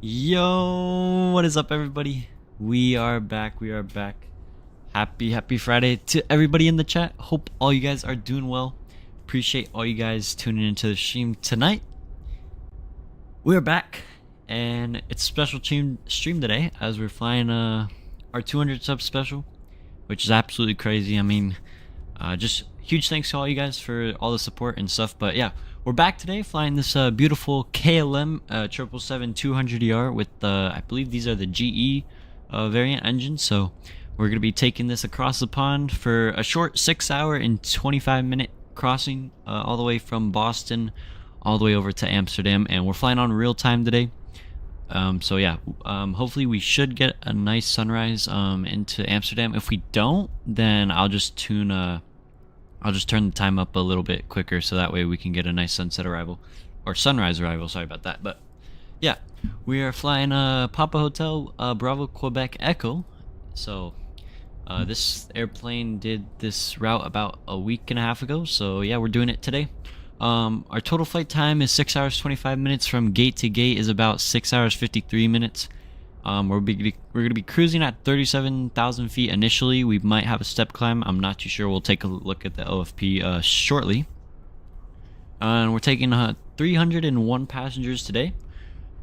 Yo, what is up, everybody? We are back. Happy Friday to everybody in the chat. Hope all you guys are doing well. Appreciate all you guys tuning into the stream tonight. We're back, and it's a special stream today as we're flying our 200 sub special, which is absolutely crazy. I mean, just huge thanks to all you guys for all the support and stuff. But yeah, we're back today flying this beautiful KLM 777-200ER with I believe these are the GE variant engines. So we're going to be taking this across the pond for a short 6-hour and 25-minute crossing all the way from Boston all the way over to Amsterdam, and we're flying on real time today. So yeah, hopefully we should get a nice sunrise into Amsterdam. If we don't, then I'll just turn the time up a little bit quicker, so that way we can get a nice sunset arrival, or sunrise arrival, sorry about that. But yeah, we are flying Papa Hotel Bravo Quebec Echo. So this airplane did this route about a week and a half ago, so yeah, we're doing it today. Our total flight time is 6 hours 25 minutes. From gate to gate is about 6 hours 53 minutes. We're going to be cruising at 37,000 feet initially. We might have a step climb. I'm not too sure. We'll take a look at the OFP shortly. And we're taking 301 passengers today.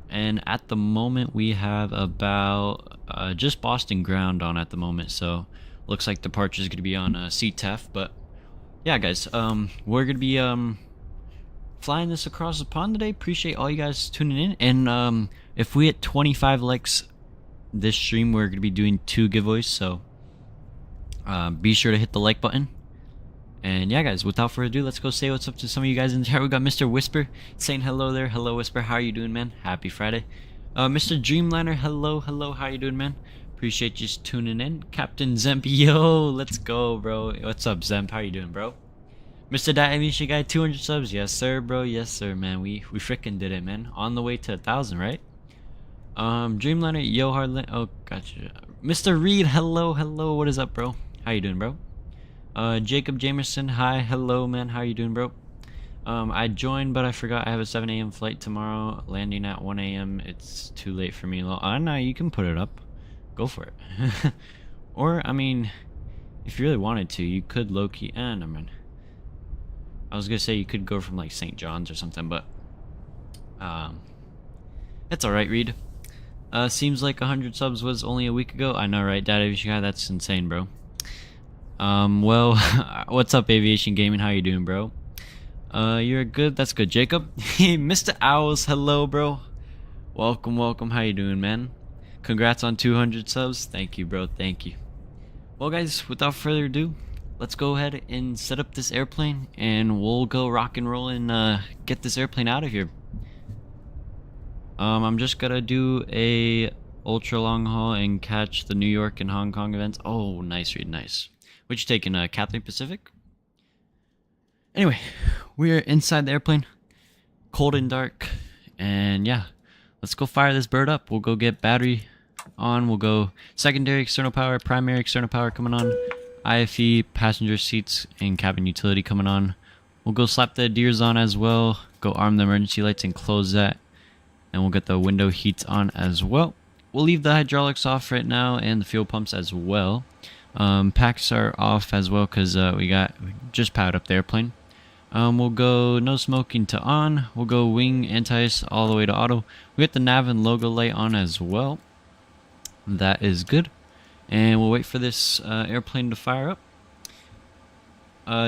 And at the moment, we have about just Boston ground on at the moment. So looks like departure is going to be on CTEF. But yeah, guys, we're going to be flying this across the pond today. Appreciate all you guys tuning in. And if we hit 25 likes this stream we're going to be doing 2 giveaways, so be sure to hit the like button. And yeah, guys, without further ado, let's go say what's up to some of you guys in the chat. We got Mr. Whisper saying hello there. Hello, Whisper. How are you doing, man? Happy Friday. Mr. Dreamliner, hello, hello. How you doing, man? Appreciate you just tuning in. Captain Zemp, yo, let's go, bro. What's up, Zemp? How you doing, bro? Mr. Aviation Guy, 200 subs. Yes, sir, bro. Yes, sir, man. We freaking did it, man. On the way to 1,000, right? Dreamliner, yo, Hardland. Oh, gotcha. Mr. Reed, hello, hello. What is up, bro? How you doing, bro? Jacob Jamerson, hi, hello, man. How you doing, bro? I joined, but I forgot I have a 7 a.m. flight tomorrow, landing at 1 a.m. It's too late for me. No, you can put it up. Go for it. Or, I mean, if you really wanted to, you could low-key... no, man. I was gonna say you could go from, like, St. John's or something, but... It's alright, Reed. Seems like 100 subs was only a week ago. I know, right, Dad Aviation Guy? That's insane, bro. Well, what's up, Aviation Gaming? How you doing, bro? You're good. That's good, Jacob. Hey, Mr. Owls, hello, bro. Welcome, welcome. How you doing, man? Congrats on 200 subs. Thank you, bro. Thank you. Well, guys, without further ado, let's go ahead and set up this airplane, and we'll go rock and roll and get this airplane out of here. I'm just gonna do a ultra long haul and catch the New York and Hong Kong events. Oh, nice, Reed, nice. What you taking, Kathleen Pacific? Anyway, we're inside the airplane, cold and dark, and yeah, let's go fire this bird up. We'll go get battery on. We'll go secondary external power, primary external power coming on, IFE, passenger seats, and cabin utility coming on. We'll go slap the deers on as well, go arm the emergency lights and close that, and we'll get the window heats on as well. We'll leave the hydraulics off right now and the fuel pumps as well. Packs are off as well because we just powered up the airplane. We'll go no smoking to on. We'll go wing anti-ice all the way to auto. We get the nav and logo light on as well. That is good. And we'll wait for this airplane to fire up.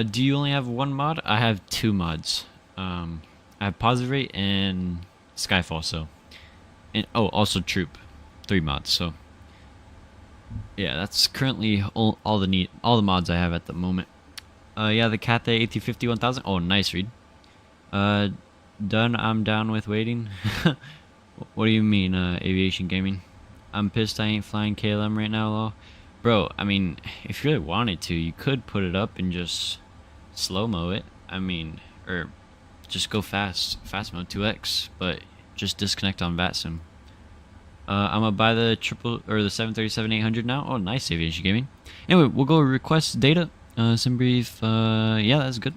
Do you only have 1 mod? I have 2 mods. I have Positive Rate and Skyfall. So, and also Troop, 3 mods. So. Yeah, that's currently all the mods I have at the moment. Yeah, the Cathay AT50 1000. Oh, nice, Reed. Done. I'm down with waiting. What do you mean, Aviation Gaming? I'm pissed I ain't flying KLM right now, lol. Bro, I mean, if you really wanted to, you could put it up and just slow-mo it. I mean, or just go fast mode 2x, but just disconnect on vatsim. I'm gonna buy the 737-800 now. Oh, nice, Aviation Gaming. Anyway, we'll go request data. Sim brief. Yeah, that's good.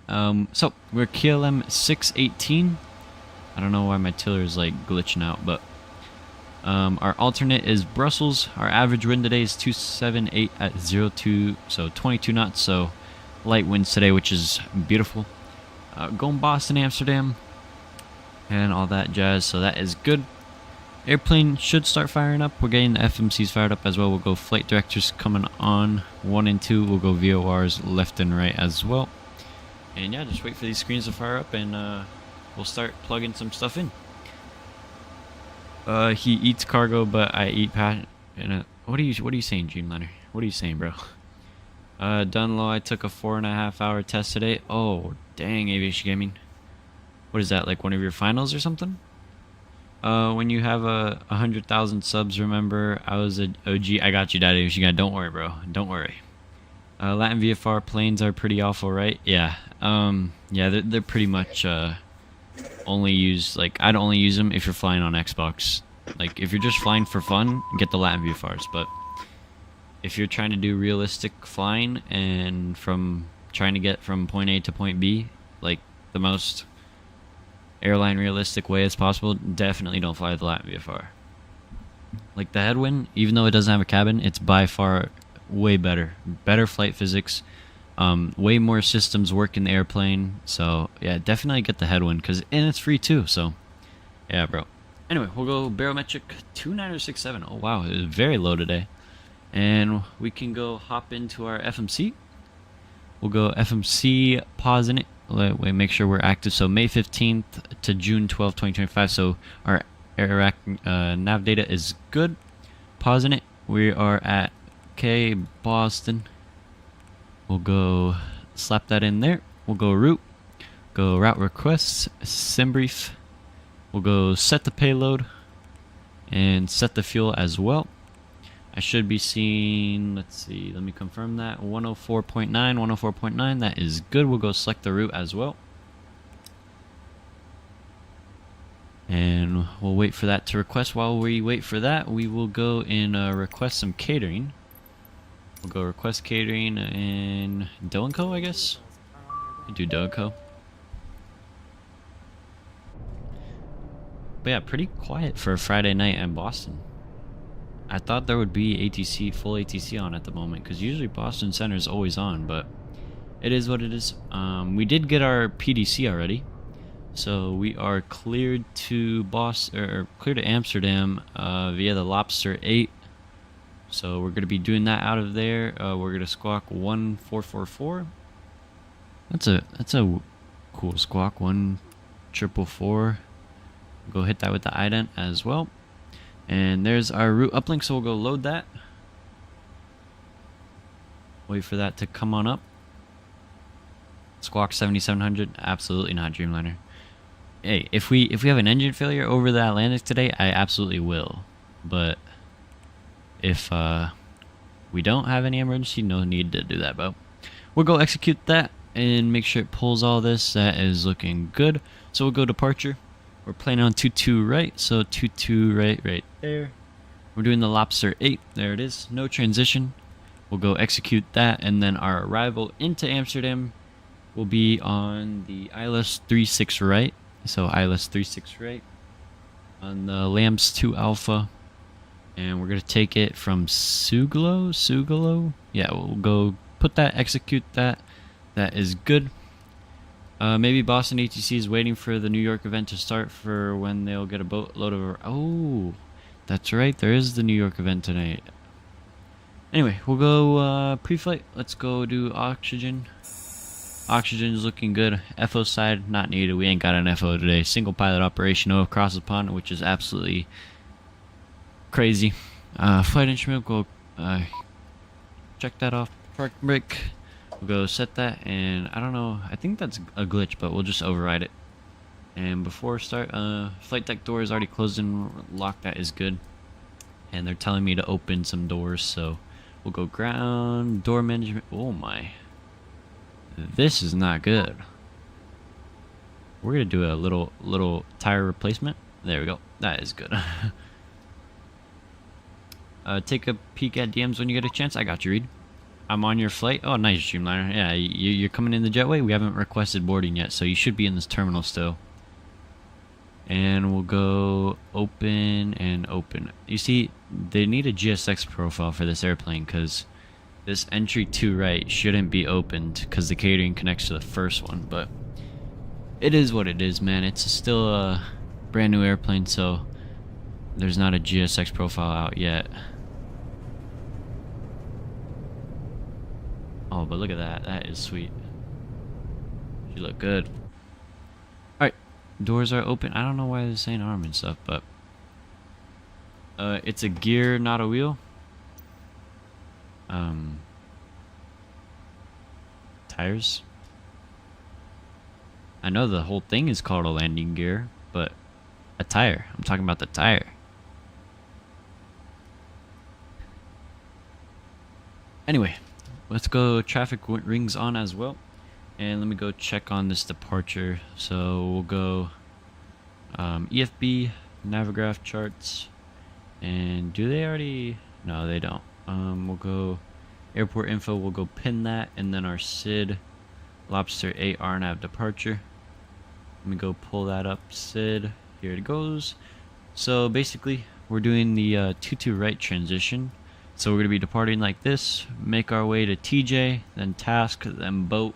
So we're KLM 618. I don't know why my tiller is like glitching out, but our alternate is Brussels. Our average wind today is 278 at 02, so 22 knots. So light winds today, which is beautiful. Going Boston, Amsterdam, and all that jazz. So that is good. Airplane should start firing up. We're getting the FMCs fired up as well. We'll go flight directors coming on 1 and 2. We'll go VORs left and right as well. And yeah, just wait for these screens to fire up and we'll start plugging some stuff in. He eats cargo, but I eat what are you saying, Dreamliner? What are you saying, bro? Dunlow, I took a 4.5 hour test today. Oh, dang, Aviation Gaming. What is that, like one of your finals or something? When you have 100,000 subs, remember I was a OG. I got you, Daddy. Don't worry, bro. Don't worry. Latin VFR planes are pretty awful, right? Yeah. Yeah, they're pretty much only used. Like, I'd only use them if you're flying on Xbox. Like, if you're just flying for fun, get the Latin VFRs. But if you're trying to do realistic flying and trying to get from point A to point B, like the most airline realistic way as possible, definitely don't fly the Latin VFR. Like the headwind, even though it doesn't have a cabin, it's by far way better flight physics, way more systems work in the airplane. So yeah, definitely get the headwind, and it's free too. So yeah, bro. Anyway, we'll go barometric 29067. Oh wow, it was very low today. And we can go hop into our FMC. We'll go FMC, pause in it. Wait, make sure we're active. So May 15th to June 12th, 2025. So our Iraq nav data is good. pausing it. We are at Boston. We'll go slap that in there. We'll go route. Go route requests, sim brief. We'll go set the payload and set the fuel as well. I should be seeing, let's see, let me confirm that, 104.9, 104.9, that is good. We'll go select the route as well. And we'll wait for that to request. While we wait for that, we will go and request some catering. We'll go request catering in Doe&Co, I guess. We do Doe&Co. But yeah, pretty quiet for a Friday night in Boston. I thought there would be ATC, full ATC on at the moment, because usually Boston Center is always on, but it is what it is. We did get our PDC already, so we are cleared to cleared to Amsterdam via the Lobster 8. So we're going to be doing that out of there. We're going to squawk 1444. That's a cool squawk, 1444. Go hit that with the ident as well. And there's our route uplink, so we'll go load that. Wait for that to come on up. Squawk 7700, absolutely not Dreamliner. Hey, if we have an engine failure over the Atlantic today, I absolutely will. But if we don't have any emergency, no need to do that, but we'll go execute that and make sure it pulls all this. That is looking good. So we'll go departure. We're planning on 22 right, so 22 right there. We're doing the Lobster 8, there it is, no transition. We'll go execute that, and then our arrival into Amsterdam will be on the ILS 36 right, so ILS 36 right, on the LAMS 2 Alpha, and we're going to take it from Sugalo? Yeah, we'll go put that, execute that, that is good. Maybe Boston ATC is waiting for the New York event to start for when they'll get a boatload of... Oh, that's right. There is the New York event tonight. Anyway, we'll go pre-flight. Let's go do oxygen. Oxygen is looking good. FO side, not needed. We ain't got an FO today. Single pilot operation across the pond, which is absolutely crazy. Flight instrument, go check that off. Park brake. We'll go set that, and I don't know, I think that's a glitch, but we'll just override it. And before start, flight deck door is already closed and locked, that is good. And they're telling me to open some doors, so we'll go ground, door management. Oh my, this is not good. We're gonna do a little tire replacement. There we go, that is good. Take a peek at DMs when you get a chance. I got you, Reed. I'm on your flight. Oh, nice, Dreamliner. Yeah, you're coming in the jetway. We haven't requested boarding yet, so you should be in this terminal still. And we'll go open and open. You see, they need a GSX profile for this airplane because this entry 2 right shouldn't be opened because the catering connects to the first one. But it is what it is, man. It's still a brand new airplane, so there's not a GSX profile out yet. Oh, but look at that. That is sweet. She look good. Alright. Doors are open. I don't know why they're saying arm and stuff, but it's a gear, not a wheel. Tires. I know the whole thing is called a landing gear, but a tire. I'm talking about the tire. Anyway. Let's go traffic rings on as well. And let me go check on this departure. So we'll go EFB, Navigraph charts. And do they already? No, they don't. We'll go airport info. We'll go pin that. And then our SID, Lobster 8 RNAV departure. Let me go pull that up. SID, here it goes. So basically, we're doing the 2-2 right transition. So we're going to be departing like this, make our way to TJ, then task, then boat,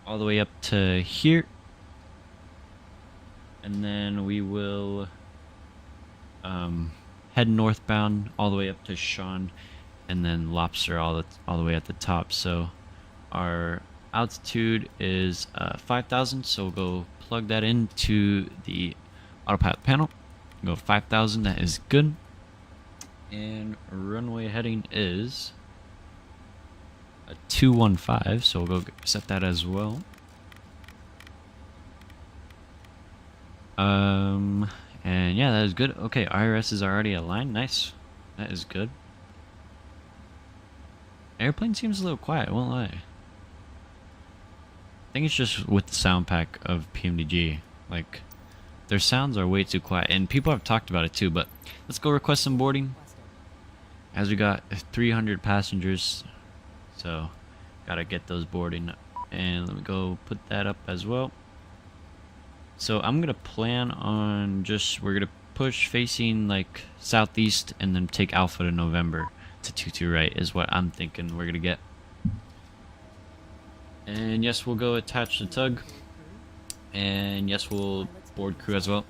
all the way up to here. And then we will head northbound all the way up to Sean, and then Lobster all the way at the top. So our altitude is 5,000, so we'll go plug that into the autopilot panel. Go 5,000, that is good. And runway heading is a 215, so we'll go set that as well. And yeah, that is good. Okay, IRS is already aligned. Nice. That is good. Airplane seems a little quiet, won't lie. I think it's just with the sound pack of PMDG. Like, their sounds are way too quiet. And people have talked about it too, but let's go request some boarding. As we got 300 passengers, so gotta get those boarding. And let me go put that up as well. So I'm gonna plan on we're gonna push facing like southeast and then take Alpha to November to 22 right is what I'm thinking we're gonna get. And yes, we'll go attach the tug. And yes, we'll board crew as well.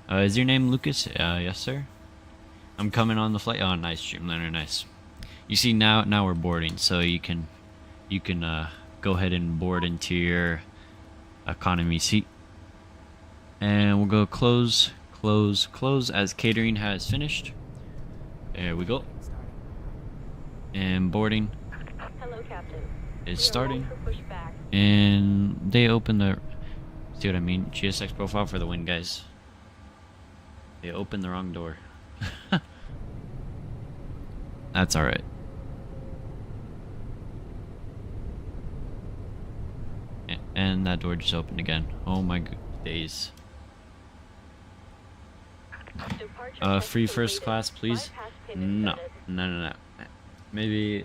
Is your name Lucas? Yes, sir. I'm coming on the flight. Oh, nice, Dreamliner, nice. You see now we're boarding, so you can go ahead and board into your economy seat. And we'll go close as catering has finished. There we go. And boarding is starting. And they open the, see what I mean? GSX profile for the win, guys. They opened the wrong door. That's alright. And that door just opened again. Oh my days. Free first class, please. No. Maybe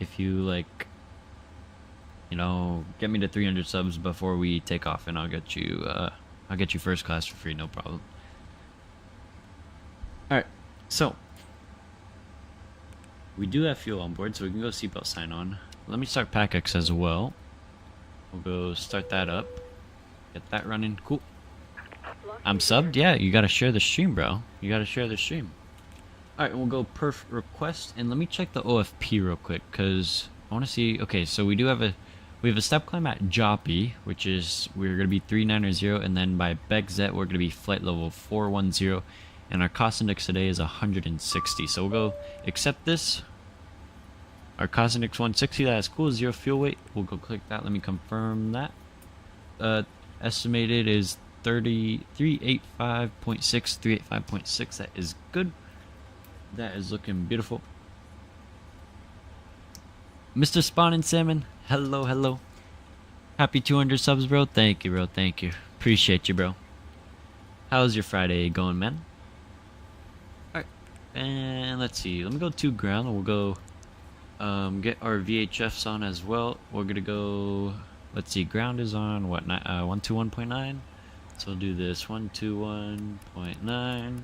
if you like, you know, get me to 300 subs before we take off, and I'll get you first class for free, no problem. All right, so we do have fuel on board, so we can go seatbelt sign on. Let me start PACX as well. We'll go start that up, get that running. Cool. I'm subbed? Yeah, you gotta share the stream, bro. You gotta share the stream. Alright, we'll go perf request, and let me check the OFP real quick, because I want to see. Okay, so we have a step climb at Joppy, which is, we're gonna be 390, and then by Begzet we're gonna be flight level 410, and our cost index today is 160. So we'll go accept this. Our cost index 160, that is cool. 0 fuel weight. We'll go click that. Let me confirm that. Estimated is 385.6, 385.6. That is good. That is looking beautiful. Mr. Spawn and Salmon, hello. Happy 200 subs, bro. Thank you, bro. Thank you. Appreciate you, bro. How's your Friday going, man? Alright. And let's see. Let me go to ground, and we'll go get our VHFs on as well. We're gonna go, let's see, ground is on what, 121.9. So we'll do this 121.9.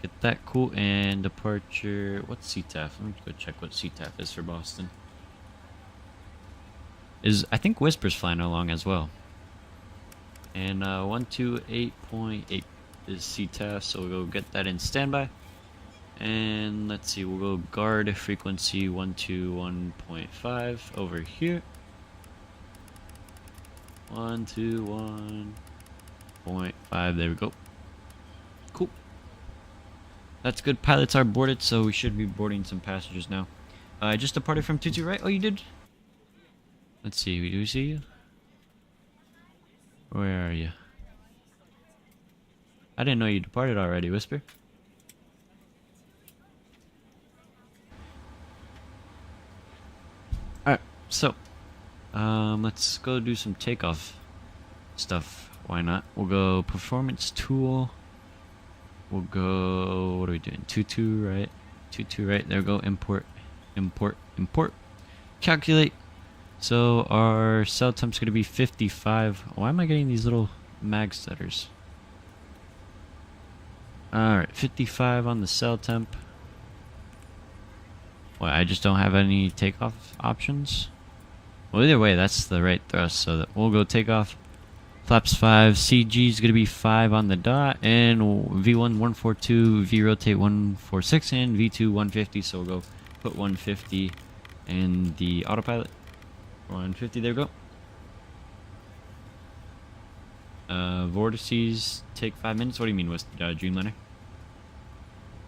Get that, cool. And departure, what's CTAF? Let me go check what CTAF is for Boston. I think Whisper's flying along as well. And 128.8 is CTAF, so we'll go get that in standby. And let's see, we'll go guard frequency 121.5 over here. 121.5, there we go. Cool. That's good. Pilots are boarded, so we should be boarding some passengers now. I just departed from 22, right? Oh, you did? Let's see, do we see you? Where are you? I didn't know you departed already, Whisper. Alright, so let's go do some takeoff stuff. Why not? We'll go performance tool. We'll go, what are we doing? 22, right? 22, right? There we go. Import. Calculate. So our cell temp's gonna be 55. Why am I getting these little mag stutters? Alright, 55 on the cell temp. What, I just don't have any takeoff options? Well, either way, that's the right thrust, so that we'll go takeoff. Flaps 5, CG is going to be 5 on the dot, and V1 142, V rotate 146, and V2 150, so we'll go put 150 in the autopilot. 150, there we go. Vortices take 5 minutes. What do you mean with Dreamliner?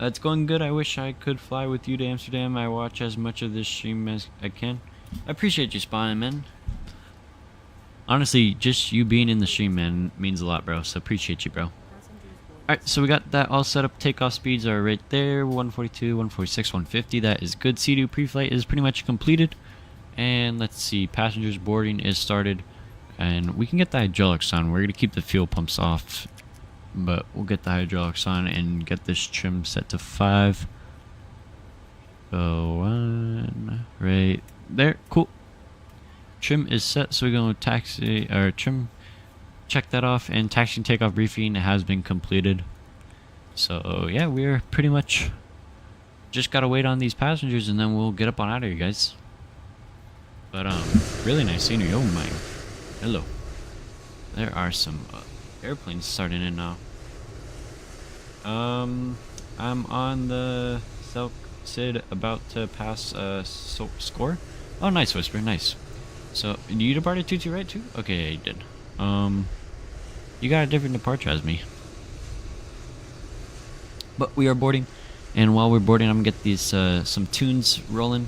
It's going good. I wish I could fly with you to Amsterdam. I watch as much of this stream as I can. I appreciate you spawning, man. Honestly, just you being in the stream, man, means a lot, bro. So appreciate you, bro. Alright, so we got that all set up. Takeoff speeds are right there. 142, 146, 150. That is good. C2 pre-flight is pretty much completed. And let's see, passengers boarding is started. And we can get the hydraulics on. We're going to keep the fuel pumps off. But we'll get the hydraulics on and get this trim set to 5. So 1 right there. Cool. Trim is set, so we're going to taxi or trim. Check that off, and taxi and takeoff briefing has been completed. So yeah, we're pretty much just gotta wait on these passengers, and then we'll get up on out of here, guys. But really nice scenery. Oh my, hello. There are some airplanes starting in now. I'm on the South Sid, about to pass score. Oh, nice, Whisper, nice. So you departed 22 right too? Okay, yeah, you did. You got a different departure as me. But we are boarding, and while we're boarding, I'm gonna get these some tunes rolling.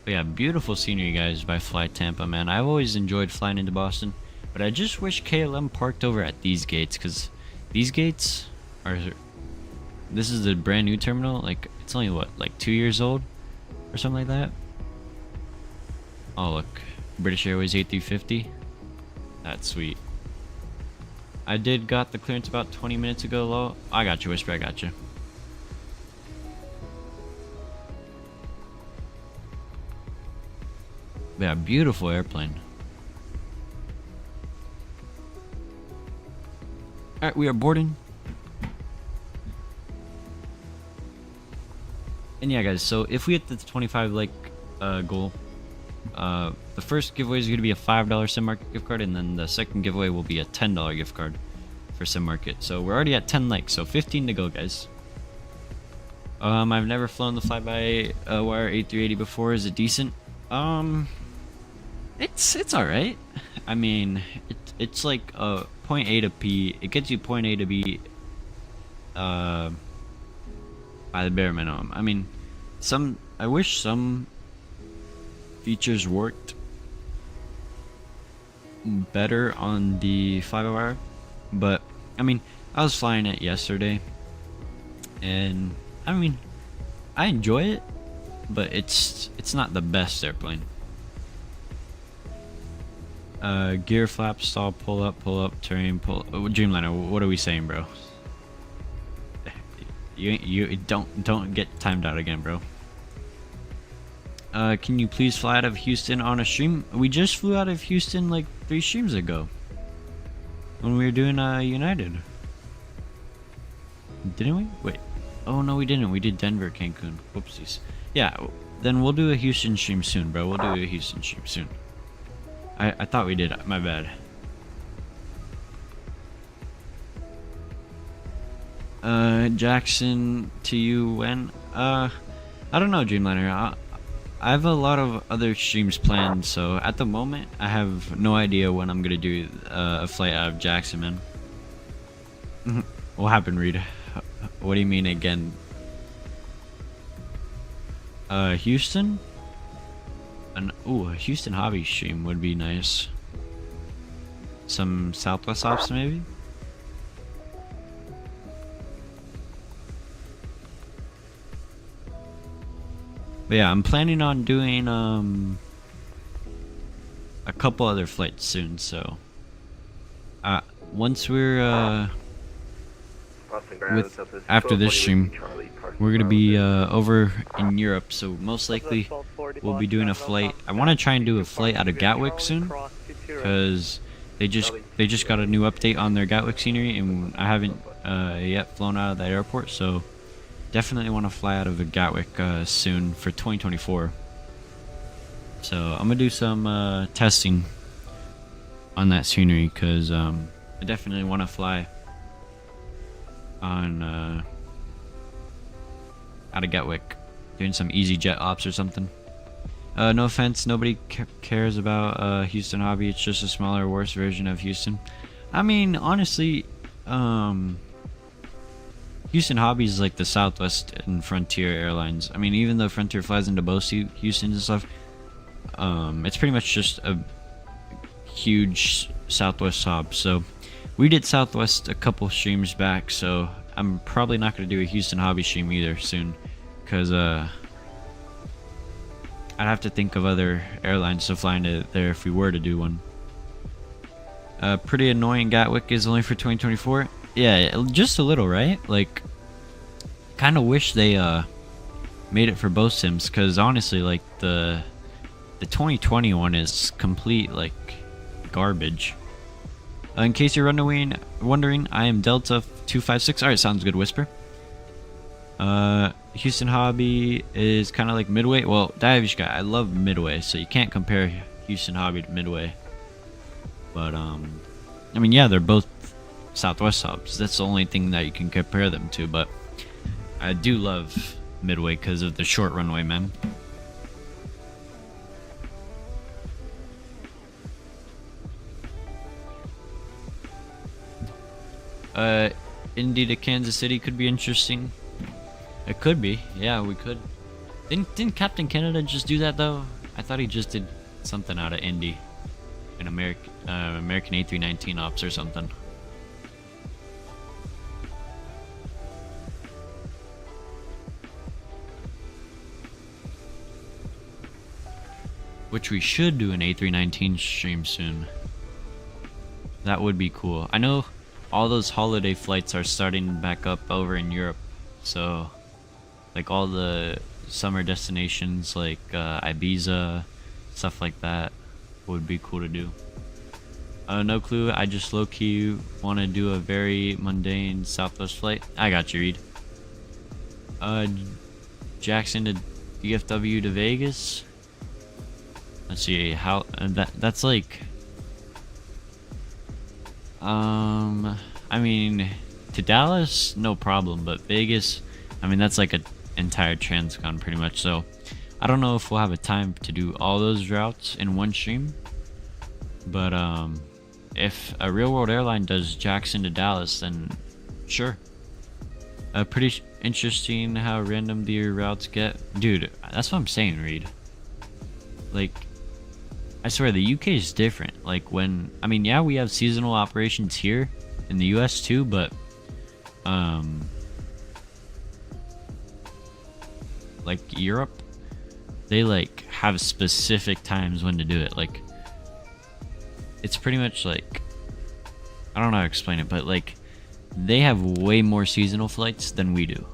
But yeah, beautiful scenery, guys, by Flight Tampa, man. I've always enjoyed flying into Boston, but I just wish KLM parked over at these gates, because these gates are... This is the brand new terminal. Like, it's only, what, like 2 years old? Or something like that? Oh, look. British Airways A350. That's sweet. I did got the clearance about 20 minutes ago, low. I got you, Whisper, I got you. Yeah, beautiful airplane. Alright, we are boarding. And yeah, guys, so if we hit the 25 like goal, the first giveaway is going to be a $5 Sim Market gift card, and then the second giveaway will be a $10 gift card for Sim Market. So we're already at 10 likes, so 15 to go, guys. I've never flown the flyby wire A380 before. Is it decent? It's all right. I mean, it's like point A to P. It gets you point A to B by the bare minimum. I mean, I wish some features worked better on the fly-by-wire, but I mean, I was flying it yesterday, and I mean, I enjoy it, but it's not the best airplane. Gear flap, stall, pull up, terrain, pull. Dreamliner, what are we saying, bro? You don't get timed out again, bro. Can you please fly out of Houston on a stream? We just flew out of Houston like 3 streams ago when we were doing United. Didn't we? Wait. Oh no, we didn't. We did Denver, Cancun. Whoopsies. Yeah. Then we'll do a Houston stream soon, bro. We'll do a Houston stream soon. I thought we did. My bad. Jackson, to you when? I don't know, Dreamliner. I have a lot of other streams planned, so at the moment, I have no idea when I'm gonna do a flight out of Jackson, man. What happened, Reed? What do you mean again? Houston? A Houston hobby stream would be nice. Some Southwest ops, maybe? But yeah, I'm planning on doing a couple other flights soon, so once we're after this stream, we're gonna be over in Europe, so most likely we'll be doing a flight. I want to try and do a flight out of Gatwick soon, because they just got a new update on their Gatwick scenery, and I haven't yet flown out of that airport, so definitely want to fly out of a Gatwick soon for 2024. So I'm gonna do some testing on that scenery, because I definitely want to fly on out of Gatwick, doing some easy jet ops or something. No offense, nobody cares about Houston Hobby. It's just a smaller, worse version of Houston. I mean, honestly, Houston Hobby is like the Southwest and Frontier Airlines. I mean, even though Frontier flies into both Houston and stuff, it's pretty much just a huge Southwest hub. So we did Southwest a couple streams back, so I'm probably not going to do a Houston Hobby stream either soon, because I'd have to think of other airlines to fly into there if we were to do one. Pretty annoying Gatwick is only for 2024. Yeah, just a little, right? Like, kind of wish they made it for both sims, because honestly, like the 2020 one is complete like garbage. In case you're wondering, I am Delta 256. Alright, sounds good, Whisper. Houston Hobby is kind of like Midway. Well, Davishka, I love Midway, so you can't compare Houston Hobby to Midway. But, I mean, yeah, they're both Southwest hubs. That's the only thing that you can compare them to, but I do love Midway because of the short runway, man. Indy to Kansas City could be interesting. It could be. Yeah, we could. Didn't Captain Canada just do that, though? I thought he just did something out of Indy. An American A319 ops or something. Which we should do an A319 stream soon. That would be cool. I know all those holiday flights are starting back up over in Europe, so like all the summer destinations like Ibiza, stuff like that would be cool to do. No clue, I just low-key want to do a very mundane Southwest flight. I got you, Reed. Jackson to DFW to Vegas. Let's see how that's like. I mean, to Dallas, no problem, but Vegas, I mean, that's like an entire transcon pretty much. So I don't know if we'll have a time to do all those routes in one stream, but if a real world airline does Jackson to Dallas, then sure. Pretty interesting how random the routes get, dude. That's what I'm saying, Reed. Like, I swear the UK is different. Like when, I mean, yeah, we have seasonal operations here in the US too, but like Europe, they like have specific times when to do it. Like it's pretty much like, I don't know how to explain it, but like they have way more seasonal flights than we do.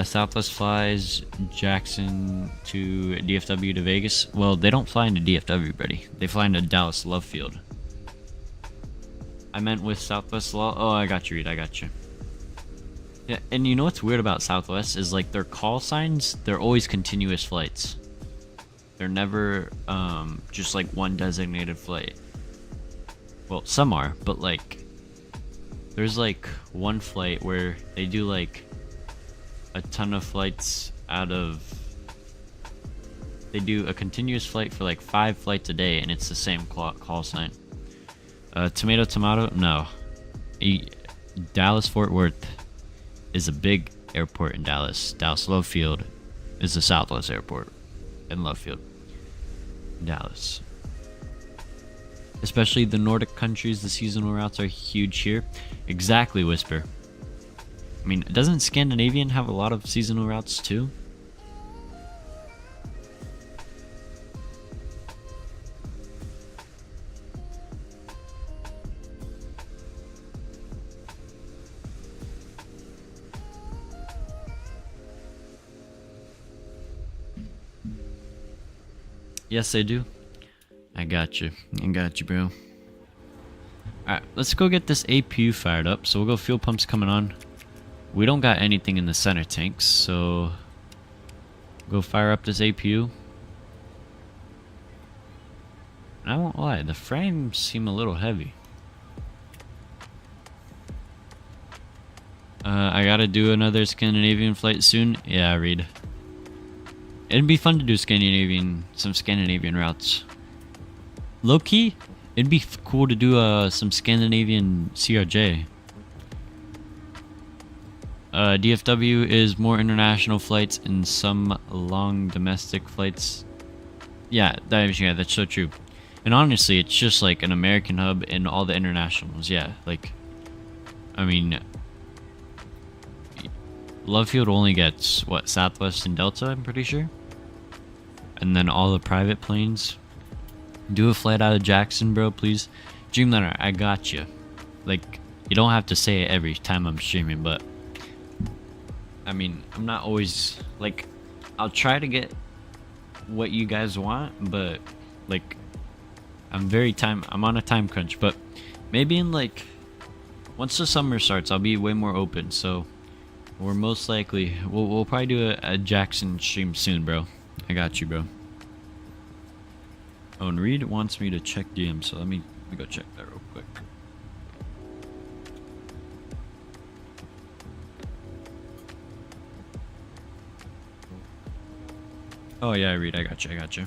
Southwest flies Jackson to DFW to Vegas. Well, they don't fly into DFW, buddy. They fly into Dallas Love Field. I meant with Southwest Law. Oh, I got you, Reed. I got you. Yeah, and you know what's weird about Southwest is like their call signs, they're always continuous flights. They're never just like one designated flight. Well, some are, but like there's like one flight where they do like a ton of flights out of, they do a continuous flight for like 5 flights a day, and it's the same call sign. Tomato, no. Dallas Fort Worth is a big airport in Dallas. Dallas Love Field is the Southwest airport in Love Field, Dallas. Especially the Nordic countries, the seasonal routes are huge here. Exactly, Whisper. I mean, doesn't Scandinavian have a lot of seasonal routes too? Yes, they do. I got you. I got you, bro. Alright, let's go get this APU fired up. So we'll go fuel pumps coming on. We don't got anything in the center tanks, so go fire up this APU. And I won't lie, the frames seem a little heavy. I gotta do another Scandinavian flight soon. Yeah, Reed. it'd be fun to do some Scandinavian routes. Low key, it'd be cool to do some Scandinavian CRJ. DFW is more international flights and some long domestic flights. Yeah, that's so true. And honestly, it's just like an American hub and all the internationals. Yeah, like, I mean, Love Field only gets what, Southwest and Delta, I'm pretty sure. And then all the private planes. Do a flight out of Jackson, bro, please. Dreamliner, I got you. Like, you don't have to say it every time I'm streaming, but I mean, I'm not always like, I'll try to get what you guys want, but like, I'm on a time crunch. But maybe in like, once the summer starts, I'll be way more open. So we're most likely we'll probably do a Jackson stream soon, bro. I got you, bro. Oh, and Reed wants me to check DM, so let me go check that real quick. Oh yeah, Reed, I got you.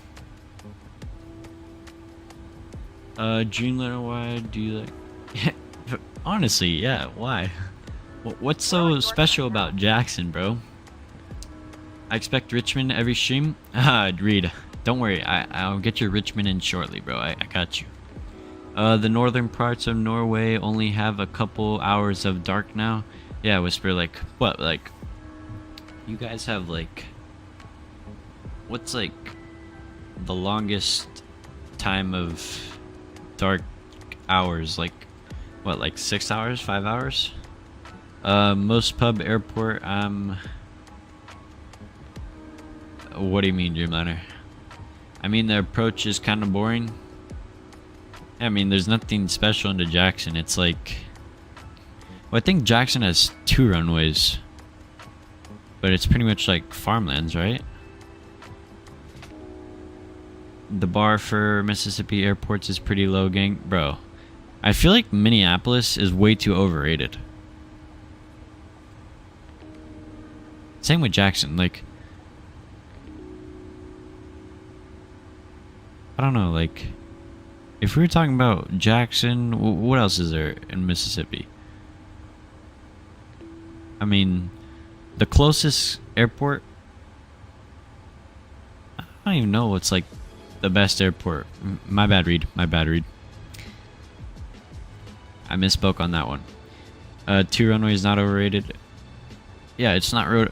Dreamliner, why do you like? Honestly, yeah, why? What's so special about Jackson, bro? I expect Richmond every stream. Reed, don't worry, I'll get your Richmond in shortly, bro. I got you. The northern parts of Norway only have a couple hours of dark now. Yeah, Whisper, like, what, like, you guys have, like, what's, like, the longest time of dark hours? Like, what, like 6 hours, 5 hours? Most pub airport, what do you mean, Dreamliner? I mean, the approach is kind of boring. I mean, there's nothing special into Jackson. It's like, well, I think Jackson has 2 runways, but it's pretty much like farmlands, right? The bar for Mississippi airports is pretty low, gang. Bro, I feel like Minneapolis is way too overrated. Same with Jackson, like, I don't know, like, if we were talking about Jackson, what else is there in Mississippi? I mean, the closest airport, I don't even know what's like the best airport. My bad, Reed. I misspoke on that one. 2 runways not overrated. Yeah, it's not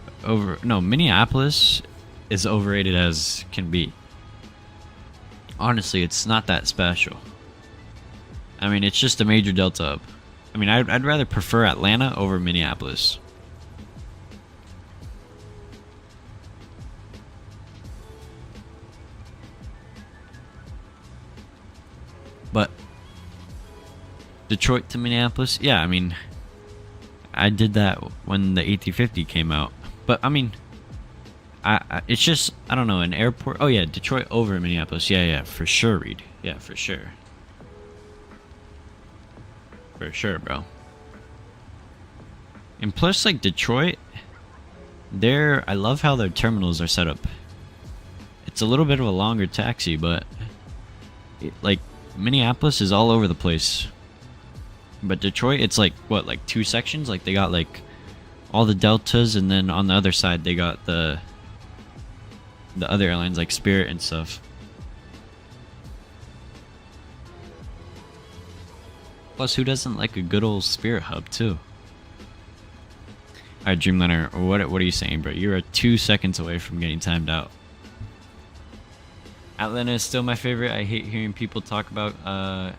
no, Minneapolis is overrated as can be. Honestly, it's not that special. I mean, it's just a major delta hub. I mean, I'd rather prefer Atlanta over Minneapolis. But Detroit to Minneapolis, yeah, I mean, I did that when the A350 came out. But I mean, it's just, I don't know, an airport. Oh yeah, Detroit over Minneapolis. Yeah, for sure, Reed. Yeah, for sure. For sure, bro. And plus, like, Detroit, I love how their terminals are set up. It's a little bit of a longer taxi, but like, Minneapolis is all over the place. But Detroit, it's like, what, like 2 sections? Like, they got like all the deltas, and then on the other side they got the other airlines like Spirit and stuff. Plus, who doesn't like a good old Spirit hub too? Alright, Dreamliner, what are you saying, bro? You're 2 seconds away from getting timed out. Atlanta is still my favorite. I hate hearing people talk about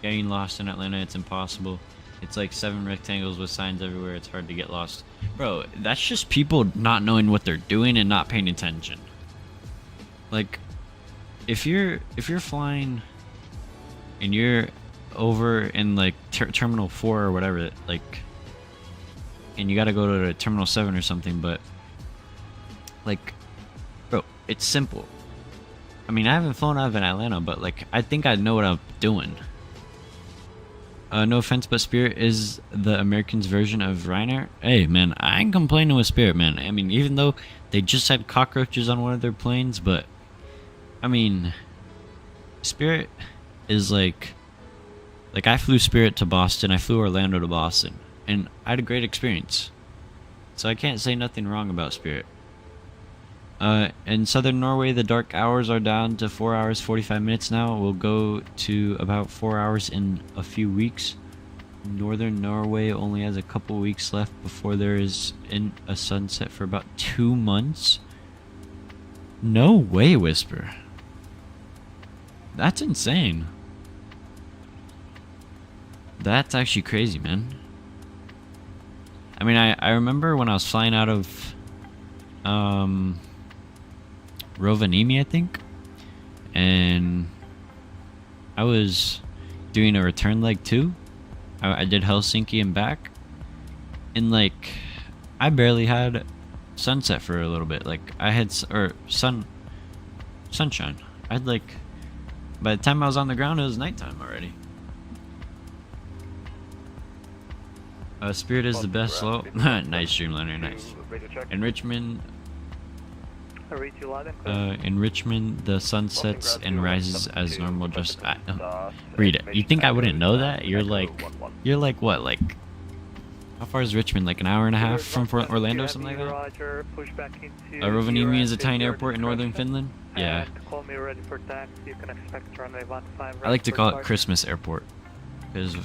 getting lost in Atlanta. It's impossible. It's like 7 rectangles with signs everywhere. It's hard to get lost. Bro, that's just people not knowing what they're doing and not paying attention. Like, if you're flying and you're over in like terminal 4 or whatever, like, and you gotta go to terminal 7 or something, but like, bro, it's simple. I mean, I haven't flown out of Atlanta, but like, I think I know what I'm doing. No offense, but Spirit is the Americans' version of Ryanair. Hey, man, I ain't complaining with Spirit, man. I mean, even though they just had cockroaches on one of their planes, but I mean, Spirit is like I flew Spirit to Boston, I flew Orlando to Boston, and I had a great experience. So I can't say nothing wrong about Spirit. In southern Norway, the dark hours are down to 4 hours 45 minutes now. We'll go to about 4 hours in a few weeks. Northern Norway only has a couple weeks left before there is a sunset for about 2 months. No way, Whisper. That's insane. That's actually crazy, man. I mean, I remember when I was flying out of Rovaniemi, I think, and I was doing a return leg too. I did Helsinki and back, and like I barely had sunset for a little bit. Like I had sunshine. I had like, by the time I was on the ground, it was nighttime already. Spirit is the best slow. Nice, Streamliner, nice. In Richmond, the sun sets and rises as normal. Just read it. You think I wouldn't know that? You're like what? Like, how far is Richmond? Like an hour and a half from Orlando, or something like that. Rovaniemi is a tiny airport in northern Finland. Yeah. I like to call it Christmas Airport because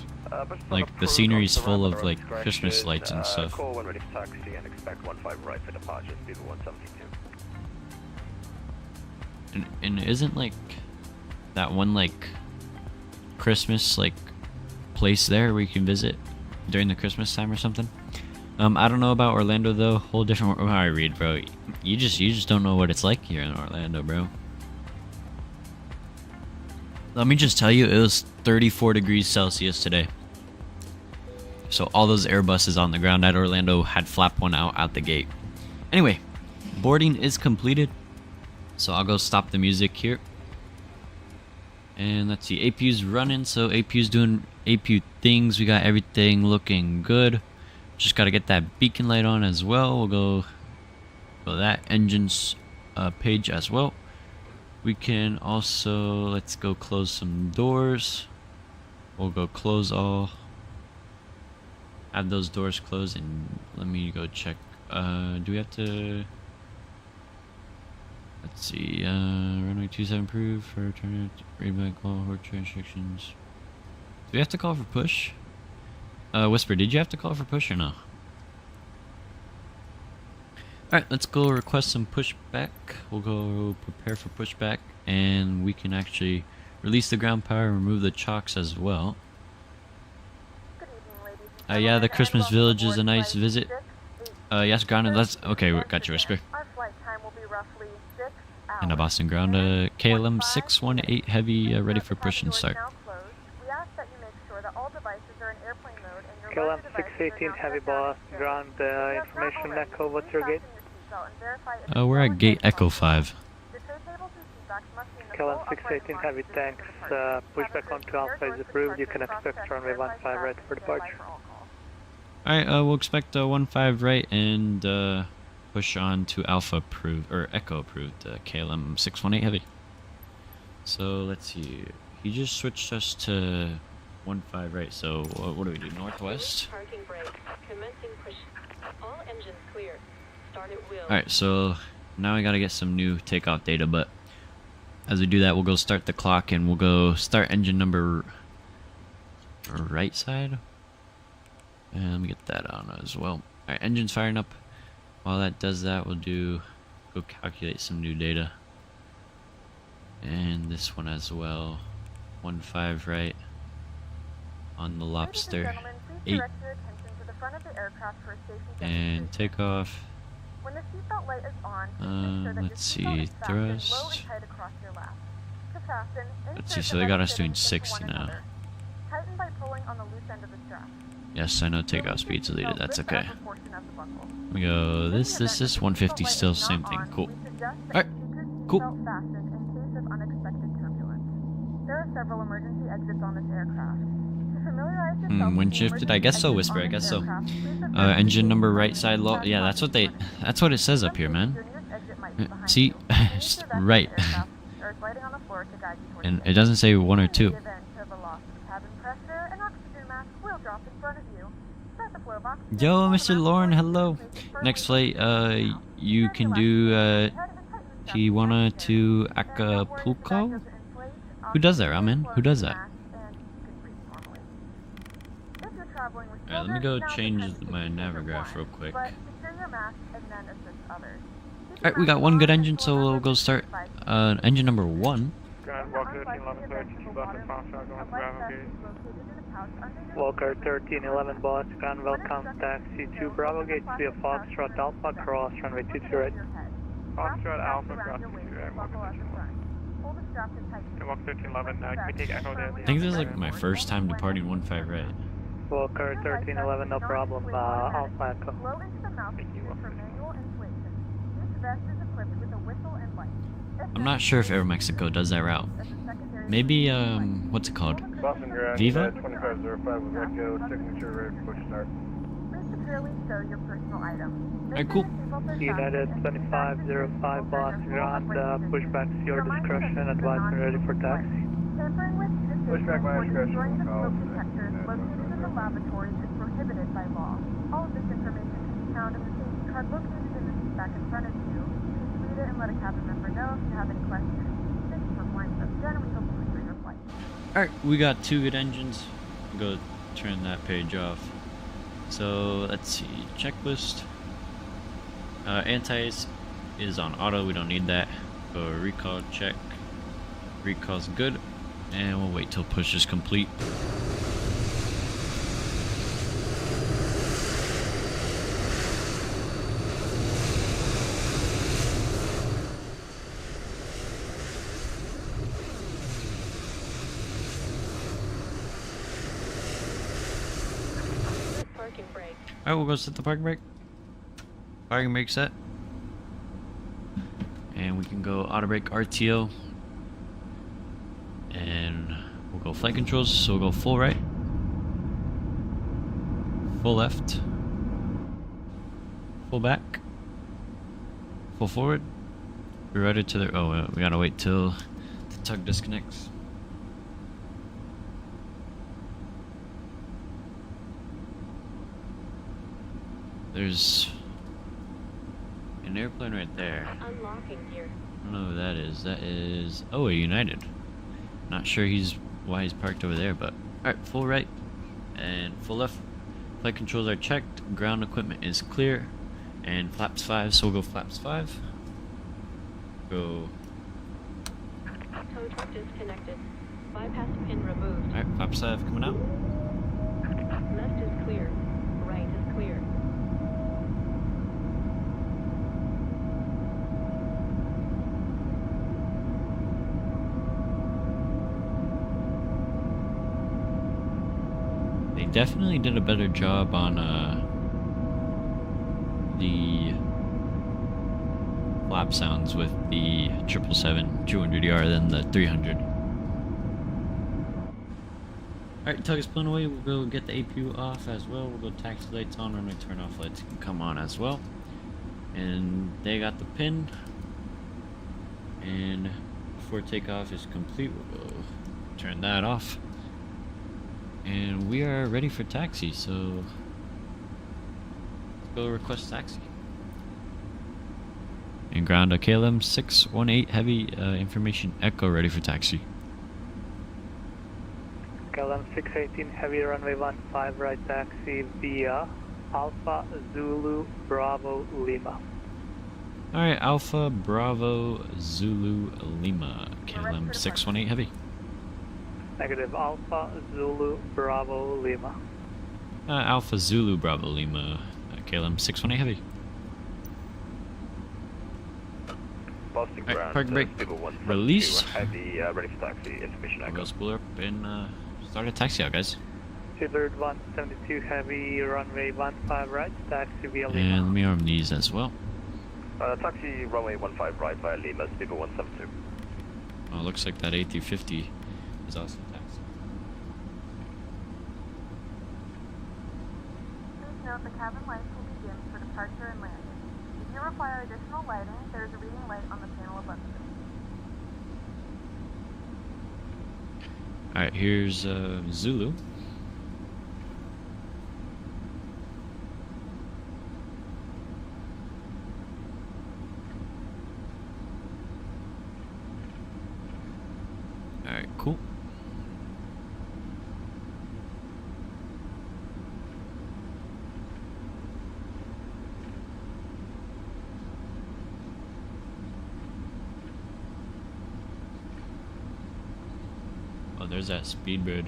like the scenery's full of like Christmas lights and stuff. And isn't like that one like Christmas like place there where you can visit during the Christmas time or something? I don't know about Orlando though. Whole different. I read, bro. You just don't know what it's like here in Orlando, bro. Let me just tell you, it was 34 degrees Celsius today. So all those Airbuses on the ground at Orlando had flap one out the gate. Anyway, boarding is completed. So I'll go stop the music here. And let's see, APU's running, so APU's doing APU things. We got everything looking good. Just got to get that beacon light on as well. We'll go that engine's page as well. We can also, let's go close some doors. We'll go close all. Have those doors closed, and let me go check. Do we have to? Let's see. Runway 27 approved for return. Read back call for restrictions. Do we have to call for push? Whisper, did you have to call for push or no? Alright, let's go request some pushback. We'll go prepare for pushback, and we can actually release the ground power and remove the chocks as well. Yeah, the Christmas Village is a nice visit. Yes, grounded. Let's. Okay, got you, Whisper. And a Boston ground. KLM 618 heavy, ready for push and start. KLM 618 heavy boss, ground information echo, what's your gate? We're at gate Echo 5. KLM 618 heavy tanks, pushback onto Alpha is approved, you can expect runway 15 right for departure. Alright, we'll expect 15 right and push on to Alpha approved, or Echo approved, KLM 618 heavy. So let's see, he just switched us to 15 right, so what do we do, northwest? Alright, so now I gotta get some new takeoff data, but as we do that, we'll go start the clock and we'll go start engine number right side. And let me get that on as well. Alright, engine's firing up. While that does that, we'll go calculate some new data. And this one as well. 15 right on the Lobster 8. And takeoff. When the seatbelt light is on, let's see, thrust. Let's see, so they got us doing 60 now. Tighten by pulling on the loose end of the strap. Yes, I know takeoff speed's deleted, that's okay. We go, this, 150, still same thing, cool. Alright, cool. There are several emergency exits on this aircraft. To Familiarize yourself Wind with the shifted? I guess so, emergency Whisper, I exits guess so. on this aircraft. Please refer to Engine the number safety right side low. signs Yeah, on that's what it says up here, man. The nearest exit might be behind See, you. Continue to the rest right. of the aircraft, or it's lighting on the floor to guide you towards And the it doesn't say one or exit. two. In the event of a loss of cabin pressure, an oxygen mask will drop in front of you. Start the flow of oxygen. Yo, Pull the Mr. mask Lauren, towards you, hello. place it firmly Next into flight, the position. you Turn can your do left hand to the head and tighten the strap Tijuana to to the back. And don't worry if the bag Acapulco. doesn't inflate. Who does that, Oxygen Ramen? flows Who does to the that? mask, and you can breathe normally. If you're traveling with Alright, let me children, go now's the change time to take my the navigraph one, real quick. but secure your mask and then assist others. Keep Alright, your we got mask one on good and engine, pull so on we'll over go to start 5 engine number 1. Grand Walker 1311 Boss, 2 buses, Foxtrot going to Bravo Gate. Walker 1311 Boss, ground welcome taxi to Bravo Gate via Foxtrot Alpha, cross runway 22 right. Foxtrot Alpha, cross 22 right, Walker 1311. Okay, Walker 1311, can we take Echo there? I think this is like my first time departing 15 right. Walker 1311, no problem, Alpha Echo. Blow into the mouth Thank you, for Walker. manual inflation. Each vest is equipped with a whistle and light. I'm not sure if Aeromexico does that route. Maybe, what's it called? Boston Grand, Viva? 2505 with Echo, signature ready for push start. Please securely stow your personal items. Alright, cool. United 2505 Boss, ground, pushback to your discretion, advise and ready for taxi. Tampering with, Pushback by or discretion, destroying the call smoke six. detectors located in the lavatories is prohibited by law. All of this information can be found in the safety card located in the seat back in front of you. Please read it and let a cabin member know if you have any questions. Thank you for flying with us again, and we hope you enjoy your flight. Alright, we got 2 good engines. Go turn that page off. So, let's see. Checklist. Anti-ice is on auto. We don't need that. Go recall check. Recall's good. And we'll wait till push is complete. Parking brake. Alright, we'll go set the parking brake. Parking brake set. And we can go auto brake RTO. And we'll go flight controls, so we'll go full right. Full left. Full back. Full forward. We're ready to the. Oh, we gotta wait till the tug disconnects. There's an airplane right there. Unlocking gear. I don't know who that is. That is. Oh, a United. Not sure why he's parked over there, but. Alright, full right and full left. Flight controls are checked. Ground equipment is clear. And flaps 5, so we'll go flaps 5. Go. Tow truck disconnected. Bypass pin removed. Alright, flaps 5 coming out. Left is clear. Right is clear. They definitely did a better job on the flap sounds with the 777 200ER than the 300. Alright, tug is pulling away. We'll go get the APU off as well. We'll go taxi lights on. Runway turn off lights can come on as well. And they got the pin. And before takeoff is complete, we'll go turn that off. And we are ready for taxi, so let's go request taxi. And ground a KLM 618 heavy information echo ready for taxi. KLM 618 heavy runway 15 right taxi via Alpha Zulu Bravo Lima. Alright, Alpha Bravo Zulu Lima, KLM 618 heavy. Negative Alpha Zulu Bravo Lima. Alpha Zulu Bravo Lima, KLM 618 heavy. Boston Alright, Grand, park brake, Speedball 172, release. heavy, ready for taxi, information I'll echo. go spool up and start a taxi out, guys. Cedar 172 heavy runway 15 right taxi via And Lima. let me arm these as well. Taxi runway 15 right via Lima, Speedball 172. Oh, looks like that A350 is also taxi. the cabin lights will be dimmed for departure and landing. If you require additional lighting, there is a reading light on the panel above you. Alright, here's Zulu. Alright, cool. Oh, there's that Speedbird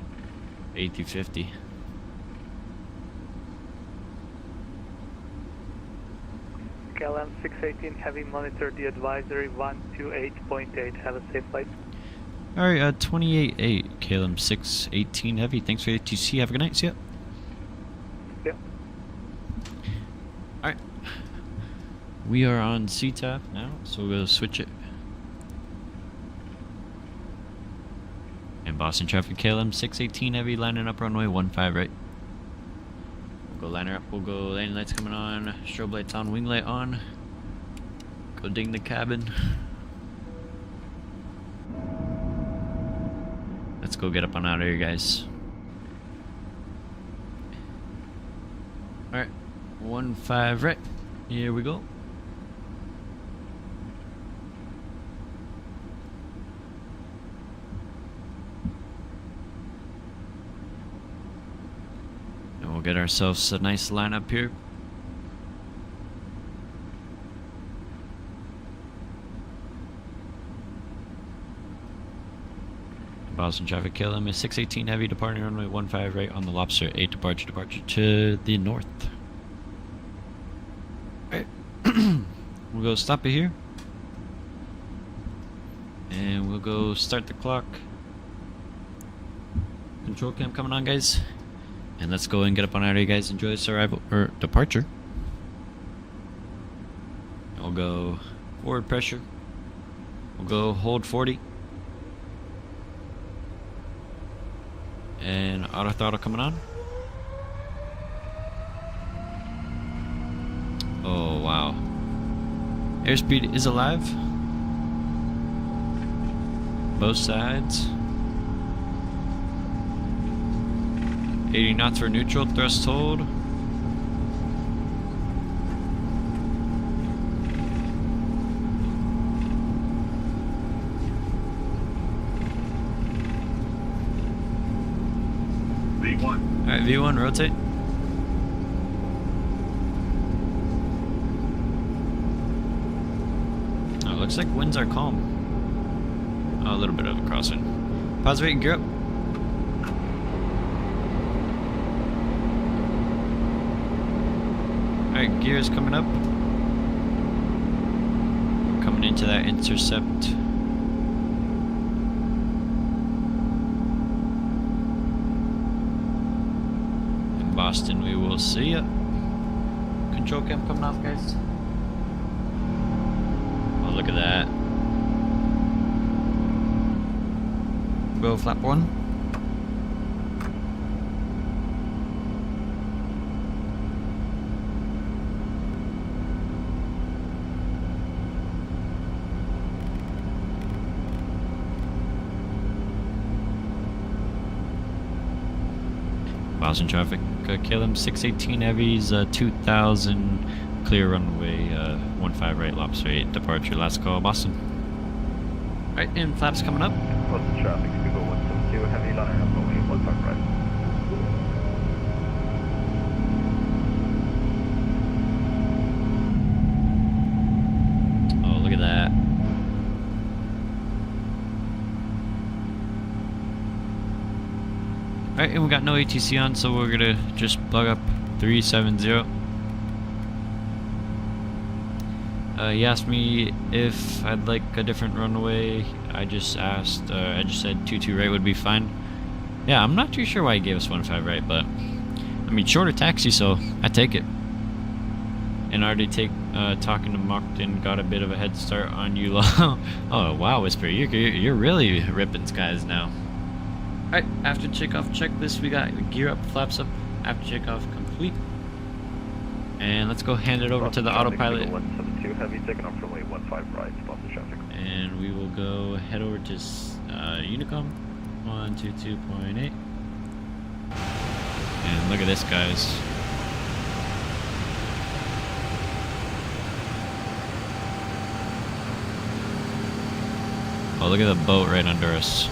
A350. KLM 618 Heavy, monitor the advisory 128.8. Have a safe flight. Alright, 28.8, KLM 618 Heavy. Thanks for the ATC. Have a good night. See ya. Yep. Alright. We are on CTAF now, so we'll switch it. And Boston traffic, KLM 618 Heavy, lining up runway 15 right. We'll go liner up, we'll go landing lights coming on, strobe lights on, wing light on. Go ding the cabin. Let's go get up on out of here, guys. Alright, 15 right. Here we go. And we'll get ourselves a nice lineup here. Boston traffic, KLM is 618 Heavy, departing runway 15 right on the Lobster 8 departure to the north. Alright. We'll go stop it here. And we'll go start the clock. Control cam coming on, guys. And let's go and get up on out of here, guys. Enjoy this arrival or departure. We'll go forward pressure. We'll go hold 40. And auto throttle coming on. Oh wow. Airspeed is alive. Both sides. 80 knots for neutral, thrust hold. V1. Alright, V1, rotate. Oh, looks like winds are calm. Oh, a little bit of a crosswind. Pause rate and gear up. Alright, gears coming up. Coming into that intercept. In Boston, we will see ya. Control cam coming off, guys. Oh, look at that. Go flap 1. Boston traffic, KLM 618 Heavy's 2000, clear runway 15 right, Lobster 8, departure, last call, Boston. Alright, and flaps coming up. Boston traffic, Google 172 Heavy, lining up runway 15 right. Oh, look at that. Alright, and we got no ATC on, so we're gonna just plug up 370. He asked me if I'd like a different runway. I just asked, I just said 22 right would be fine. Yeah, I'm not too sure why he gave us 15 right, but I mean, shorter taxi, so I take it. And already talking to Mockton, got a bit of a head start on you. Oh wow, Whisper, you're really ripping skies now. Alright, after takeoff checklist, we got gear up, flaps up, after takeoff complete. And let's go hand it over to the autopilot. 172 Heavy, taking off runway 15 right, stop the traffic. And we will go head over to Unicom 122.8. And look at this, guys. Oh, look at the boat right under us.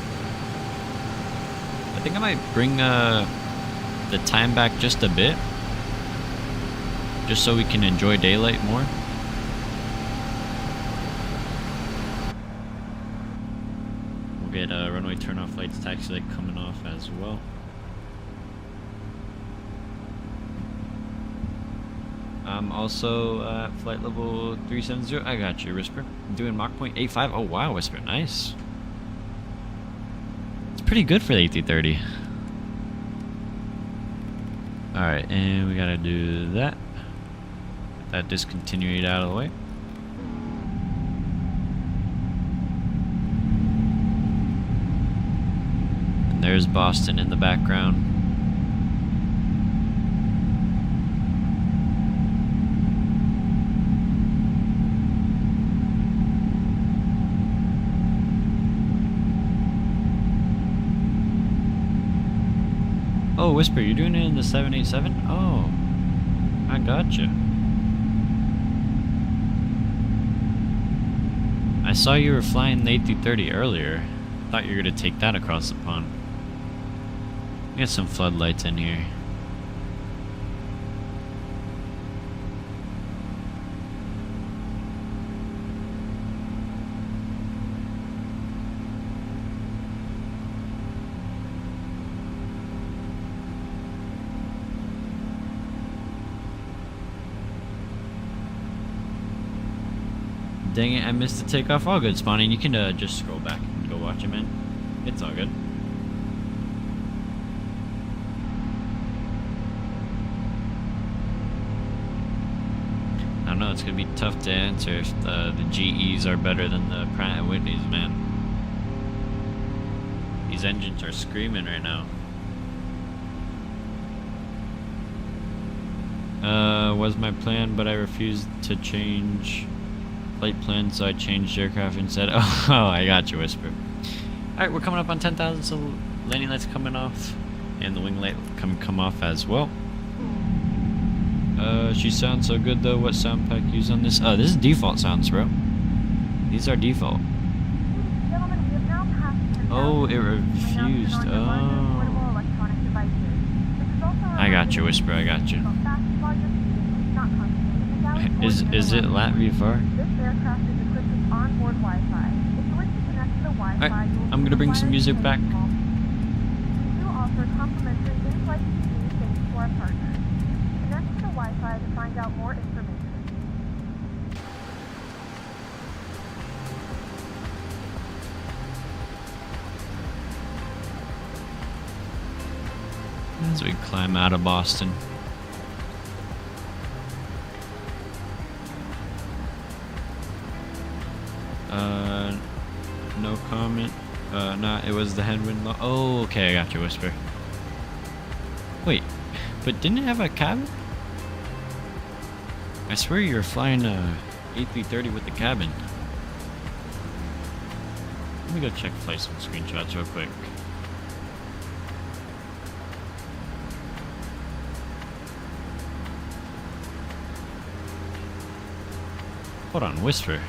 I think I might bring the time back just a bit, just so we can enjoy daylight more. We'll get runway turnoff lights, taxi light coming off as well. I'm also at flight level 370. I got you, Whisper. I'm doing Mach 0.85. Oh wow, Whisper, nice. It's pretty good for the A330. Alright, and we gotta do that. Get that discontinued out of the way. And there's Boston in the background. Oh, Whisper, you're doing it in the 787? Oh, I gotcha. I saw you were flying the A330 earlier. Thought you were gonna take that across the pond. We got some floodlights in here. Dang it, I missed the takeoff. All good, Spawning. You can just scroll back and go watch it, man. It's all good. I don't know, it's gonna be tough to answer if the GEs are better than the Pratt & Whitneys, man. These engines are screaming right now. Was my plan, but I refused to change flight plan, so I changed aircraft instead. Oh, I got you, Whisper. Alright, we're coming up on 10,000, so landing light's coming off, and the wing light come off as well. She sounds so good though. What sound pack use on this? Oh, this is default sounds, bro. These are default. Oh, it refused. Oh. I got you, Whisper, I got you. Is it Latvia far? Alright, I'm gonna bring some music back. We do offer complimentary in-flight TV thanks to our partners. Connect to the Wi-Fi to find out more information. As we climb out of Boston. No comment. Nah, it was the headwind. Oh, okay, I got you, Whisper. Wait, but didn't it have a cabin? I swear you were flying a A330 with the cabin. Let me go check flightsim screenshots real quick. Hold on, Whisper.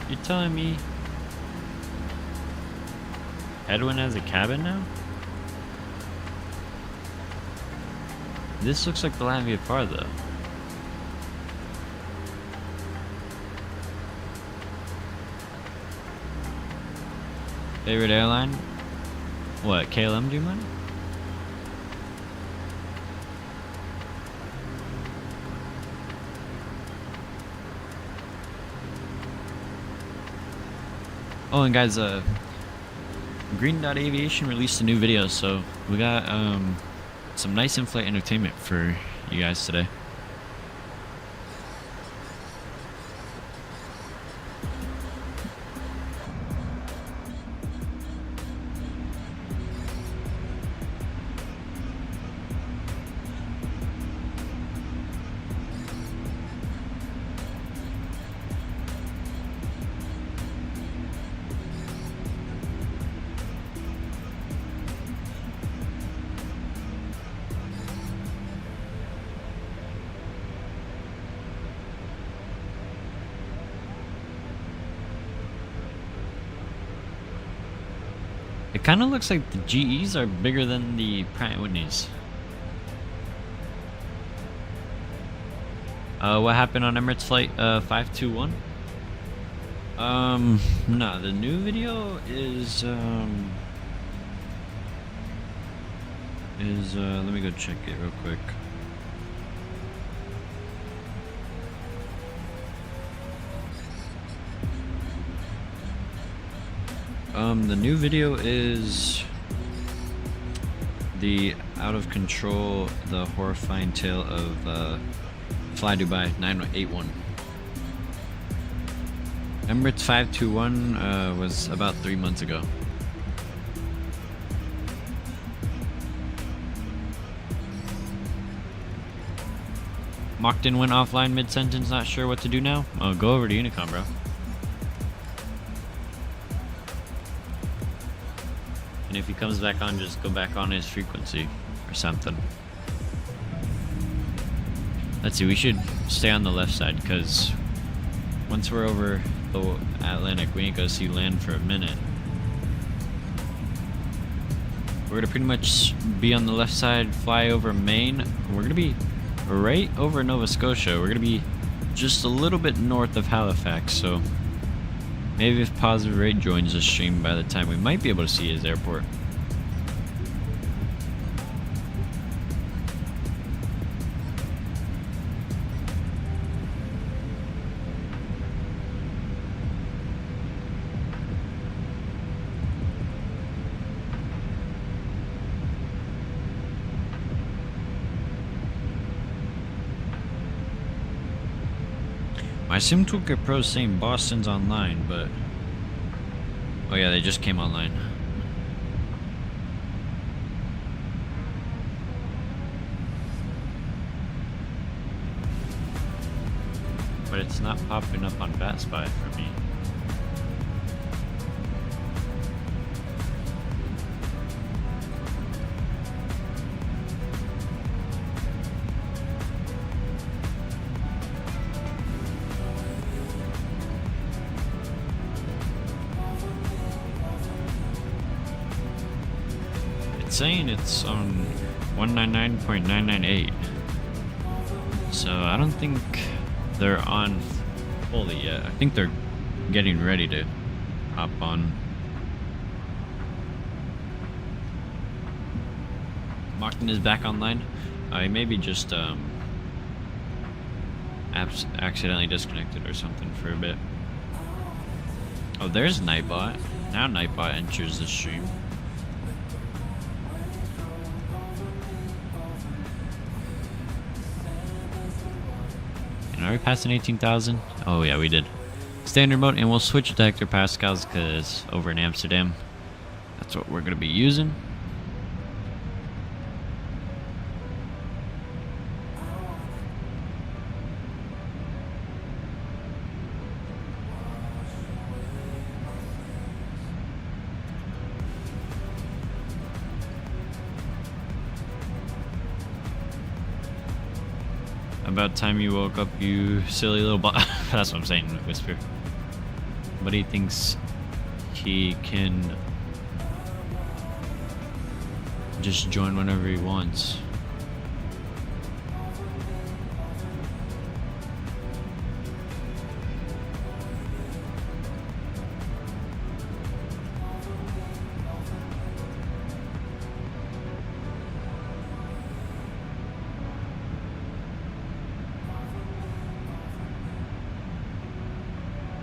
You're telling me Edwin has a cabin now? This looks like the Latvia FAR though. Favorite airline? What, KLM, do you mind? Oh, and guys, Green Dot Aviation released a new video, so we got some nice in-flight entertainment for you guys today. It kind of looks like the GEs are bigger than the Pratt & Whitneys. What happened on Emirates flight 521? No, the new video is let me go check it real quick. The new video is the out of control, the horrifying tale of Fly Dubai 981. Emirates 521 was about 3 months ago. Mockton went offline mid-sentence, not sure what to do now. Oh, go over to Unicom, bro. And if he comes back on, just go back on his frequency or something. Let's see, we should stay on the left side because once we're over the Atlantic, we ain't gonna see land for a minute. We're gonna pretty much be on the left side, fly over Maine. We're gonna be right over Nova Scotia. We're gonna be just a little bit north of Halifax, so maybe if Positive Rate joins the stream by the time, we might be able to see his airport. My Sim Toolkit Pro is saying Boston's online, but oh yeah, they just came online. But it's not popping up on BatSpy for me. Saying it's on 199.998, so I don't think they're on fully yet. I think they're getting ready to hop on. Mockton is back online. He maybe just accidentally disconnected or something for a bit. Oh, there's Nightbot. Now Nightbot enters the stream. Are we passing 18,000? Oh yeah, we did. Standard mode, and we'll switch to Hector Pascals because over in Amsterdam, that's what we're going to be using. About time you woke up, you silly little bot. That's what I'm saying, whisper. But he thinks he can just join whenever he wants.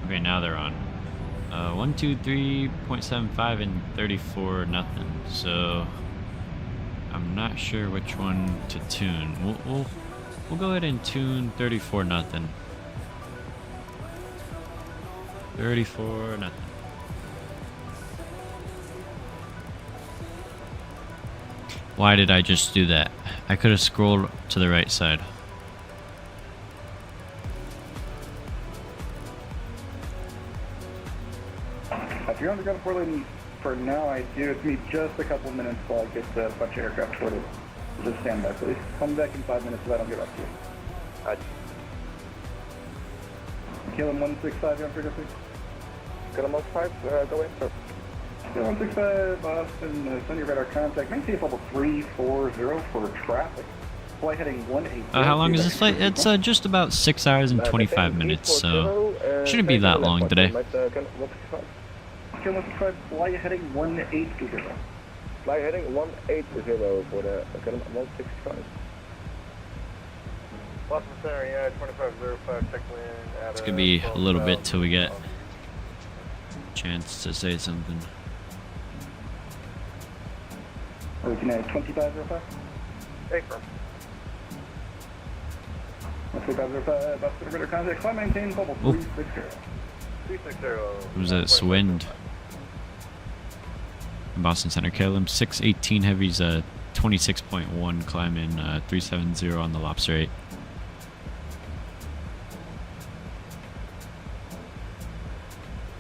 Okay, now they're on. 123.75 and 34 nothing. So I'm not sure which one to tune. We'll go ahead and tune 34 nothing. 34 nothing. Why did I just do that? I could have scrolled to the right side. If you're on the ground for Lane for now, I do. It's me just a couple minutes while I get a bunch of aircraft sorted. Just stand by, please. Come back in 5 minutes if I don't get back to you. KLM 165, you're on frequency? KLM 165, go in, sir. 165 Boston, send your radar contact. Maintain level 340 for traffic. Flight heading 18. How long is this flight? It's just about 6 hours and 25 minutes, so shouldn't be that long today. KLM flight heading 180. Flight heading 180 for the KLM 165. Boston Center, yeah, 2505, check wind at It's gonna be a little bit till we get a chance to say something. Are we looking at 2505? Affirm. 2505, Boston radar contact. Flight maintain level 360. 360. It was a wind. Boston Center, KLM 618 heavies, 26.1 climbing, 370 on the lobster 8.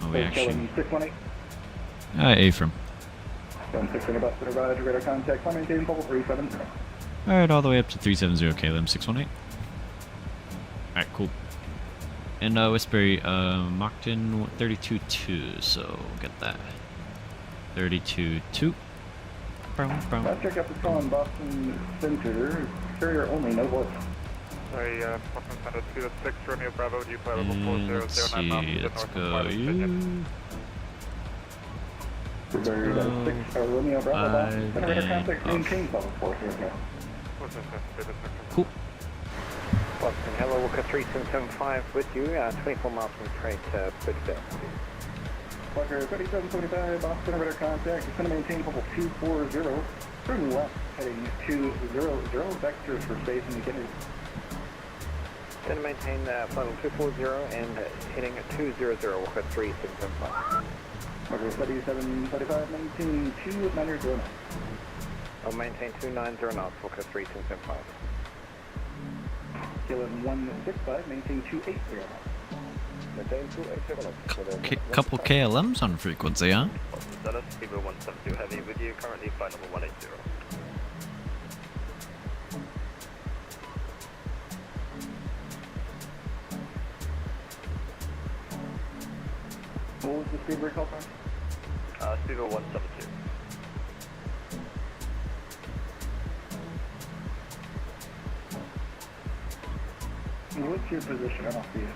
Oh, we actually. KLM 618. Affirm. KLM 618, Boston radar contact. Flight maintain level 370. Alright, all the way up to 370 KLM 618. Alright, cool. And Whisper, Mockton 32.2, so get that. 32.2. Last check out the call in Boston Center. Carrier only, no voice. Sorry, Boston Center 206, Romeo Bravo, do you fly level And let's 4009 see, knots let's to the go north of you. Bluebird 6, Romeo Bravo, Boston Center radar contact. off. Maintain level 430. Cool. Boston, hello, Walker 3775 with you, 24 miles from Detroit, Bridgeville. Walker 3775, Boston radar contact. It's going to maintain level 240. Turn left, heading 200. Vectors for space indicators. Going to maintain flight level 240 and heading 200, Walker 3775. Walker 3775, maintain 290 knots. I'll maintain 290 knots, Walker 3775. KLM 165, maintain 280 knots. Maintain 280 knots. Couple KLMs on frequency, huh? Boston Center, Speedway 172 heavy with you, currently flight number 180. What was the speed break call from? Speedway 172. What's your position? I don't see it.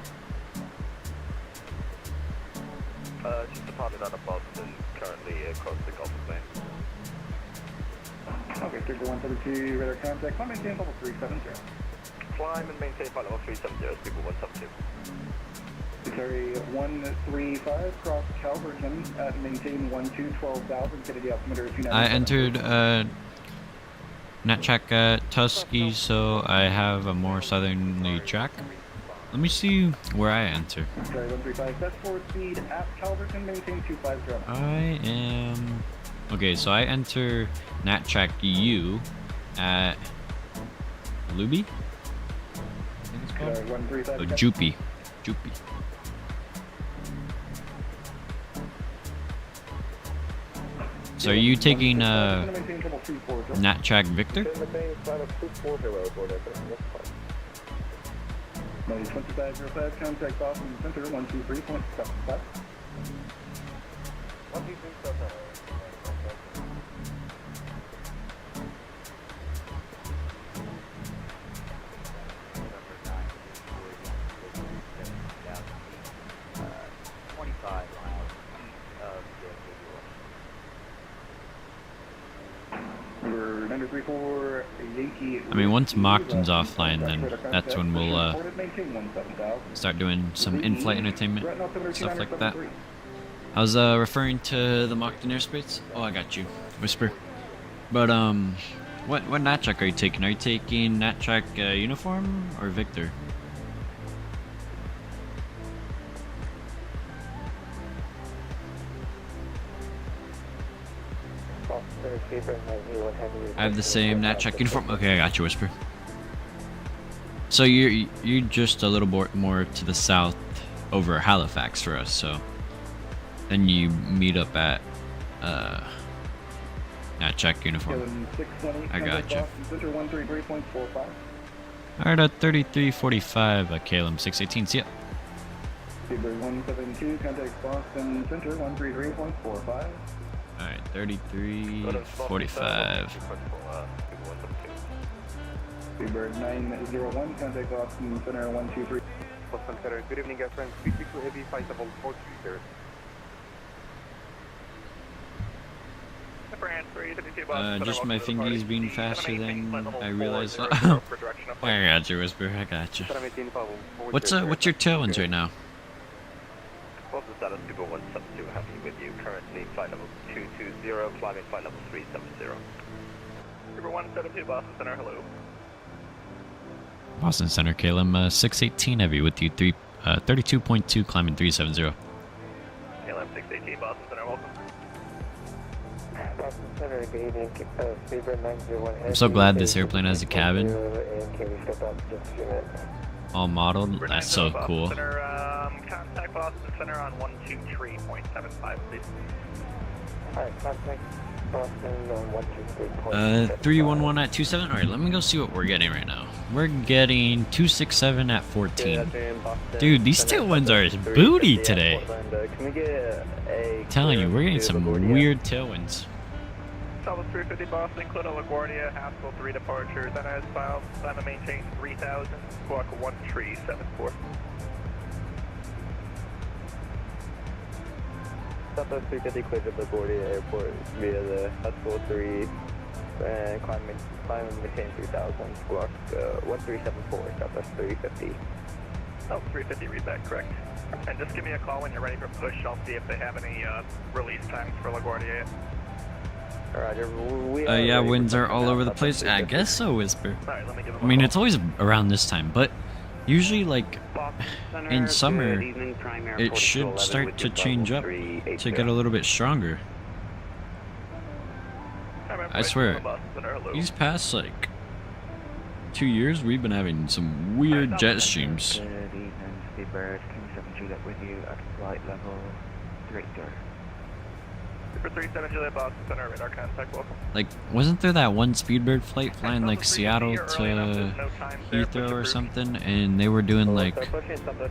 Just departed out of Boston, currently across the Gulf of Maine. Okay, Victor 172, radar contact. Climb maintain level 370. Climb and maintain flight level 370, Speedway 172. Carry 135, cross Calverton at maintain 12,000. Kennedy altimeter 290. I entered NatChack Tusky, so I have a more southerly track. Let me see where I enter. Carry 135, that's forward speed at Calverton, maintain 250. I am... Okay, so I enter NatChack U at Luby? I think it's Carry called? 135. Oh, Joopy. Joopy. So are you taking NatChack Victor? Maintain flight level 240 for the next flight. 2505, contact Boston Center 123.75. 123.75. Number 934 Yankee. I mean, once Mockton's offline, then that's when we'll start doing some in-flight entertainment, stuff like that. I was referring to the Mockton airspace. Oh, I got you, Whisper. But what NatChack are you taking? Are you taking NatChack Uniform or Victor? I have the same NatChack Uniform. Okay, I got you, Whisper. So you're just a little more to the south over Halifax for us. So then you meet up at NatChack Uniform. I got you. Alright, at 3345 KLM 618. See ya. Speedbird 172, contact Boston Center 133.45. Alright, 33:45. Speedbird 901, contact Boston Center 123. Boston Center, good evening, guys. Friends, 362 Heavy, flight level 430. Just my fingies being faster than I realized. I got you, Whisper. I got you. What's your tailwinds right now? Well, the status Super 172 happy with you. Currently flight level 220, climbing flight level 370. Super 172, Boston Center, hello. Boston Center, KLM 618 heavy with you. 32.2 climbing 370. KLM 618, Boston Center, welcome. Boston Center, good evening. Speedbird 901. I'm so glad this airplane has a cabin. And can we step up just a few minutes? All modeled. That's so cool. Center, contact Boston Center on 123.75, please. Alright, contact Boston on 123.75. 311 at 27. Alright, let me go see what we're getting right now. We're getting 267 at 14. Dude, these tailwinds are his booty today. Can we get a Telling you, we're getting some weird tailwinds. Southwest 350 Boston, include LaGuardia, Haskell 3 departures, NS filed, Simon maintain 3000, squawk 1374. Southwest 350 cleared to LaGuardia Airport via the Haskell 3 and climb and maintain 3000, squawk 1374, Southwest 350. South 350 read back correct. And just give me a call when you're ready for push, I'll see if they have any release times for LaGuardia. Roger. Yeah, winds are all over the place. I guess so, Whisper. Alright, let me give them I mean, it's always around this time, but usually, like, in summer, it should start to change up to get a little bit stronger. I swear, these past, like, 2 years, we've been having some weird jet streams. Good evening, Speedbird. King 7 Juliet with you at flight level 30. Super 37 Juliet Boston Center, radar contact, welcome. Like, wasn't there that one Speedbird flight flying, like, Seattle to Heathrow or something, and they were doing, like,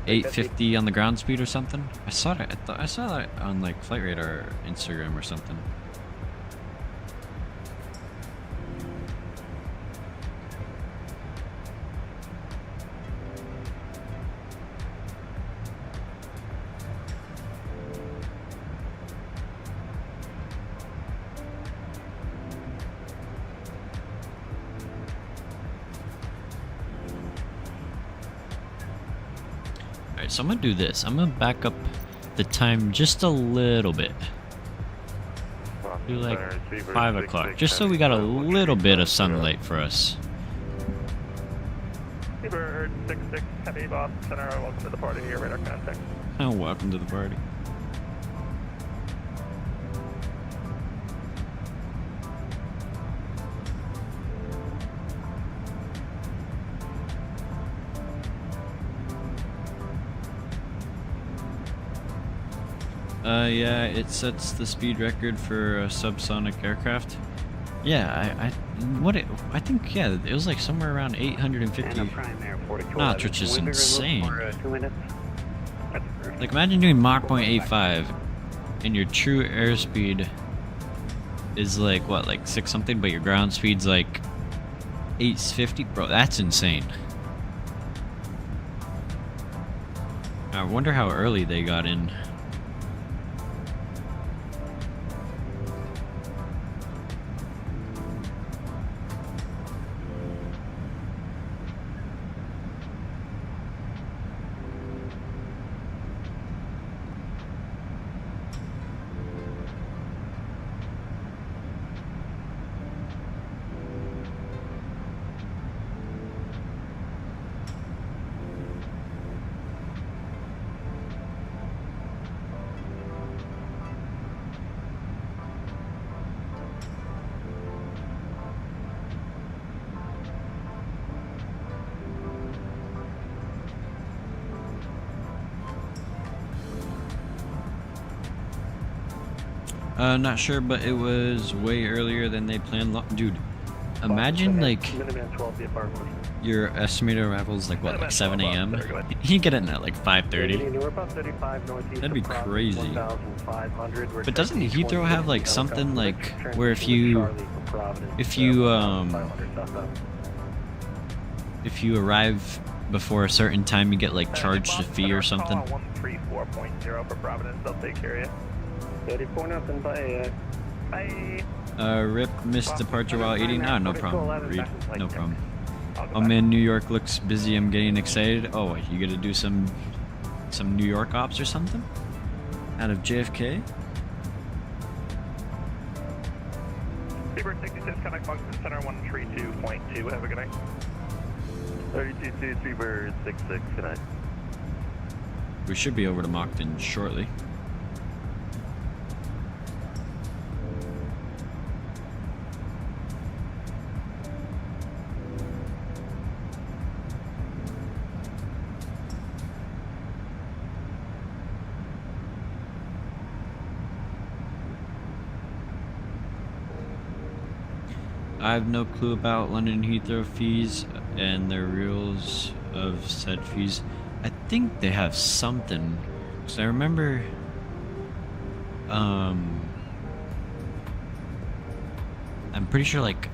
850 on the ground speed or something? I saw that. I saw that on, like, Flight Radar Instagram or something. Alright, so I'm gonna do this. I'm gonna back up the time just a little bit. Do like 5 o'clock, just so we got a little bit of sunlight for us. Seabird 66 Heavy Boston Center, welcome to the party, your radar contact. Oh, welcome to the party. Yeah, it sets the speed record for a subsonic aircraft. Yeah, I think, yeah, it was like somewhere around 850 knots, which is insane. Like, imagine doing Mach 0.85 and your true airspeed is like, what, like 6 something, but your ground speed's like 850? Bro, that's insane. I wonder how early they got in. Not sure, but it was way earlier than they planned. Dude, imagine like... Your estimated arrival is like what, like 7 a.m.? You get in at like 5:30. That'd be crazy. But doesn't Heathrow have like something like where if you arrive before a certain time you get like charged a fee or something? 134.0 for Providence, they'll take care of you. 34 nothing, bye. Bye. Rip, missed departure while eating? Ah, no problem, Reed. No problem. Oh man, New York looks busy. I'm getting excited. Oh, wait, you gotta do some New York ops or something? Out of JFK? Seabird 66, contact Function Center 132.2. Have a good night. 32-2, Seabird 66, good night. We should be over to Moncton shortly. I have no clue about London Heathrow fees and their rules of said fees. I think they have something, because I remember I'm pretty sure like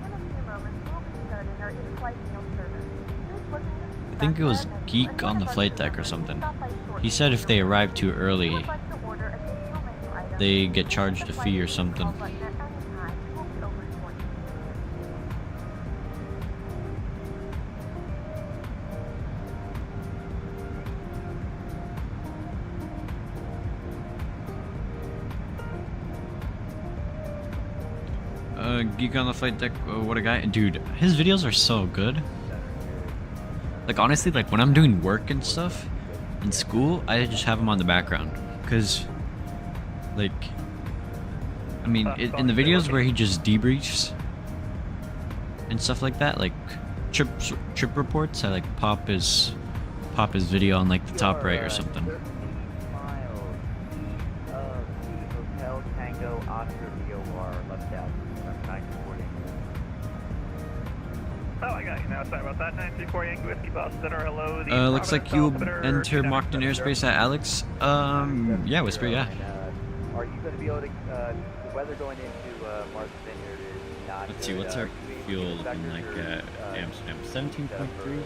I think it was Geek on the flight deck or something. He said if they arrive too early they get charged a fee or something. Geek on the flight deck, what a guy. Dude, his videos are so good. Like honestly, like when I'm doing work and stuff in school, I just have him on the background. Cause like, I mean, in the videos where he just debriefs and stuff like that, like trip reports, I like pop his video on like the top right or something. Hotel Tango Oscar VOR left out. Oh, I got you now. Sorry about that. 934 Yankee Whiskey Boston or hello. Looks like you'll enter Moncton airspace at Alex. Yeah, Whisper, yeah. Are you going to be able to, the weather going into Martha's Vineyard is not Let's see, what's our fuel looking like at Amsterdam? 17.3?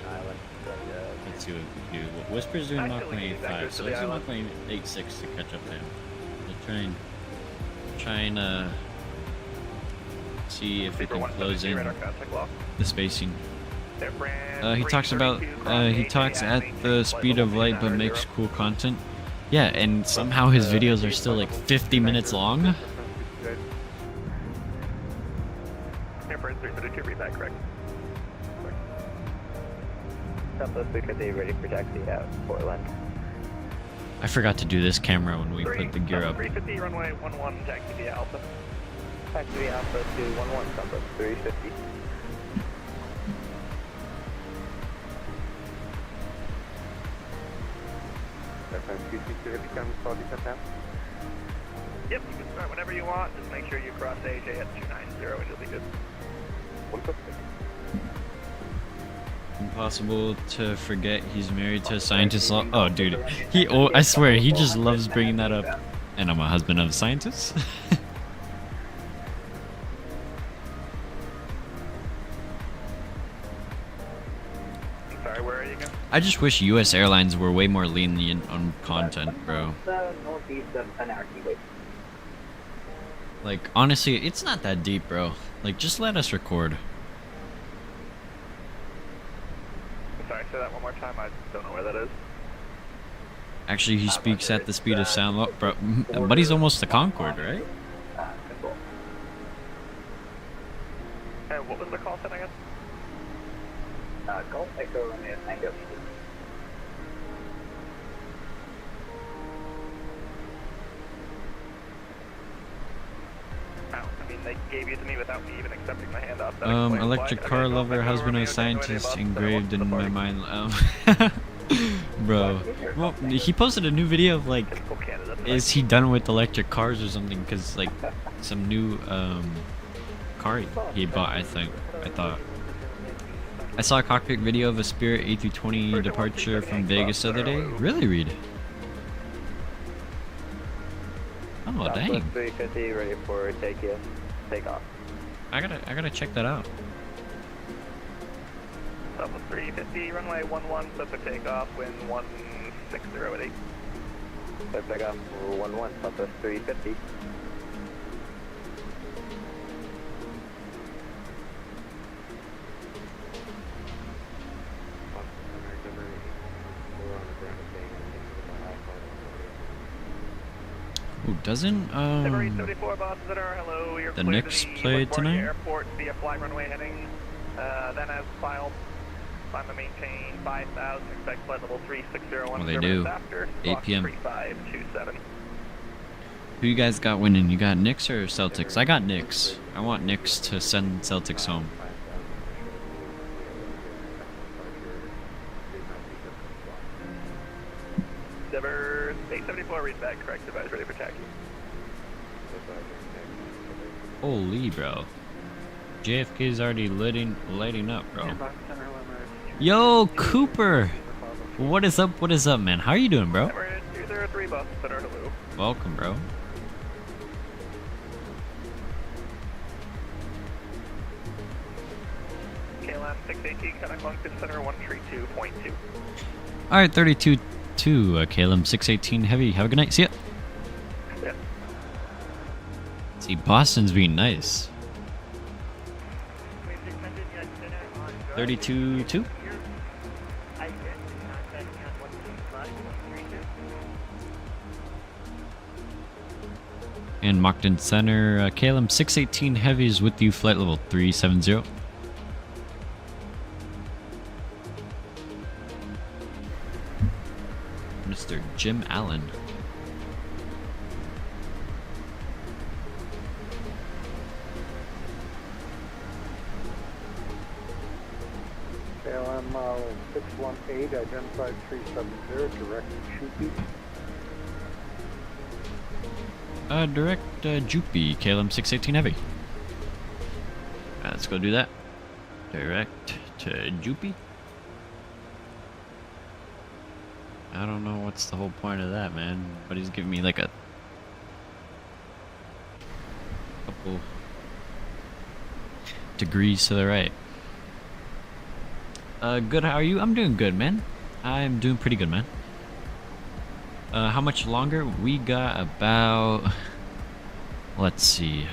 Let's see what we can do. Whisper's doing Mach 185, so let's do Mach 186 to catch up to him. We'll try and see if we can close in the spacing. He talks about he talks at the speed of light but makes cool content. Yeah, and somehow his videos are still like 50 minutes long. Southwest 350 ready for taxi out Portland. I forgot to do this camera when we put the gear up. 350 runway 11 taxi via Alpha. Taxi Alpha to 11 Southwest 350. Yep, you can start whenever you want. Just make sure you cross AJ at 290 and you'll be good. Impossible to forget he's married to a scientist. Oh, dude, I swear he just loves bringing that up. And I'm a husband of a scientist. Sorry, where are you again? I just wish U.S. airlines were way more lenient on content, bro. Like, honestly, it's not that deep, bro. Like, just let us record. Sorry, say that one more time. I don't know where that is. Actually, he speaks at the speed of sound. Oh, bro, buddy's almost a Concorde, right? Hey, what was the call sign again? Golf Echo Romeo Tango. I mean, they gave you to me without me even accepting the handoff. Electric car lover, husband of a scientist, engraved in my mind. Bro, well, he posted a new video of like, is he done with electric cars or something? Because like, some new car he bought, I thought. I saw a cockpit video of a Spirit A320 departure from Vegas the other day. Really, Reed? Oh, Southwest dang. 350, ready for takeoff. I gotta check that out. Southwest 350, runway 11, set for takeoff, wind 160 Set takeoff for 11, Southwest 350. Ooh, doesn't February 74, Boston Center, hello, you're the clear Knicks to the play LaGuardia tonight? Airport via flight runway heading, then as filed, climb and maintain 5,000, expect flight level 3601. Well, they do. After, 8 p.m. 3527. Who you guys got winning? You got Knicks or Celtics? I got Knicks. I want Knicks to send Celtics home. Endeavor 874, read back, correct device, ready for taxi. Holy, bro. JFK's already lighting up, bro. Yo, Cooper! What is up, man? How are you doing, bro? Endeavor 203, Boston Center, hello. Welcome, bro. KLM 618, contact Moncton Center 132.2. Alright, 32-2, KLM 618 Heavy. Have a good night. See ya. Yeah. See, Boston's being nice. 32-2. And Moncton Center, KLM 618 Heavy is with you, flight level 370. Mr. Jim Allen. KLM 618, identified 370, direct Chupi. Direct Joopy, KLM 618 Heavy. Let's go do that. Direct to Joopy. I don't know what's the whole point of that, man. But he's giving me like a couple degrees to the right. Good, how are you? I'm doing good, man. I'm doing pretty good, man. How much longer? We got about... Let's see.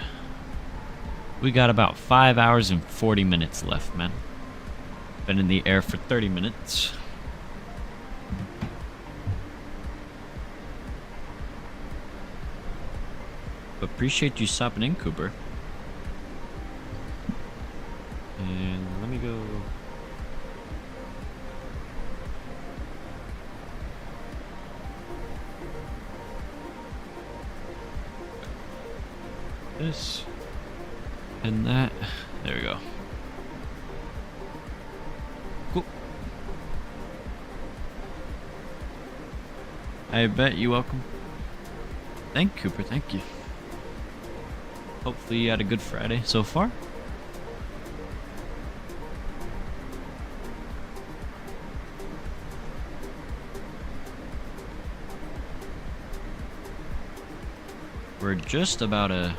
We got about 5 hours and 40 minutes left, man. Been in the air for 30 minutes. Appreciate you stopping in, Cooper. And let me go... This and that. There we go. Cool. I bet you're welcome. Thank you, Cooper. Thank you. Hopefully you had a good Friday so far. We're just about to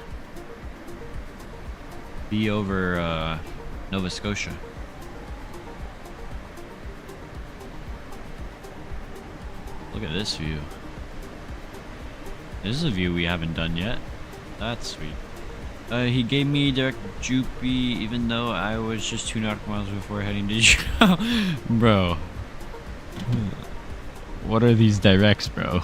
be over Nova Scotia. Look at this view. This is a view we haven't done yet. That's sweet. He gave me direct Joopy even though I was just 2 nautical miles before heading to Bro. What are these directs, bro?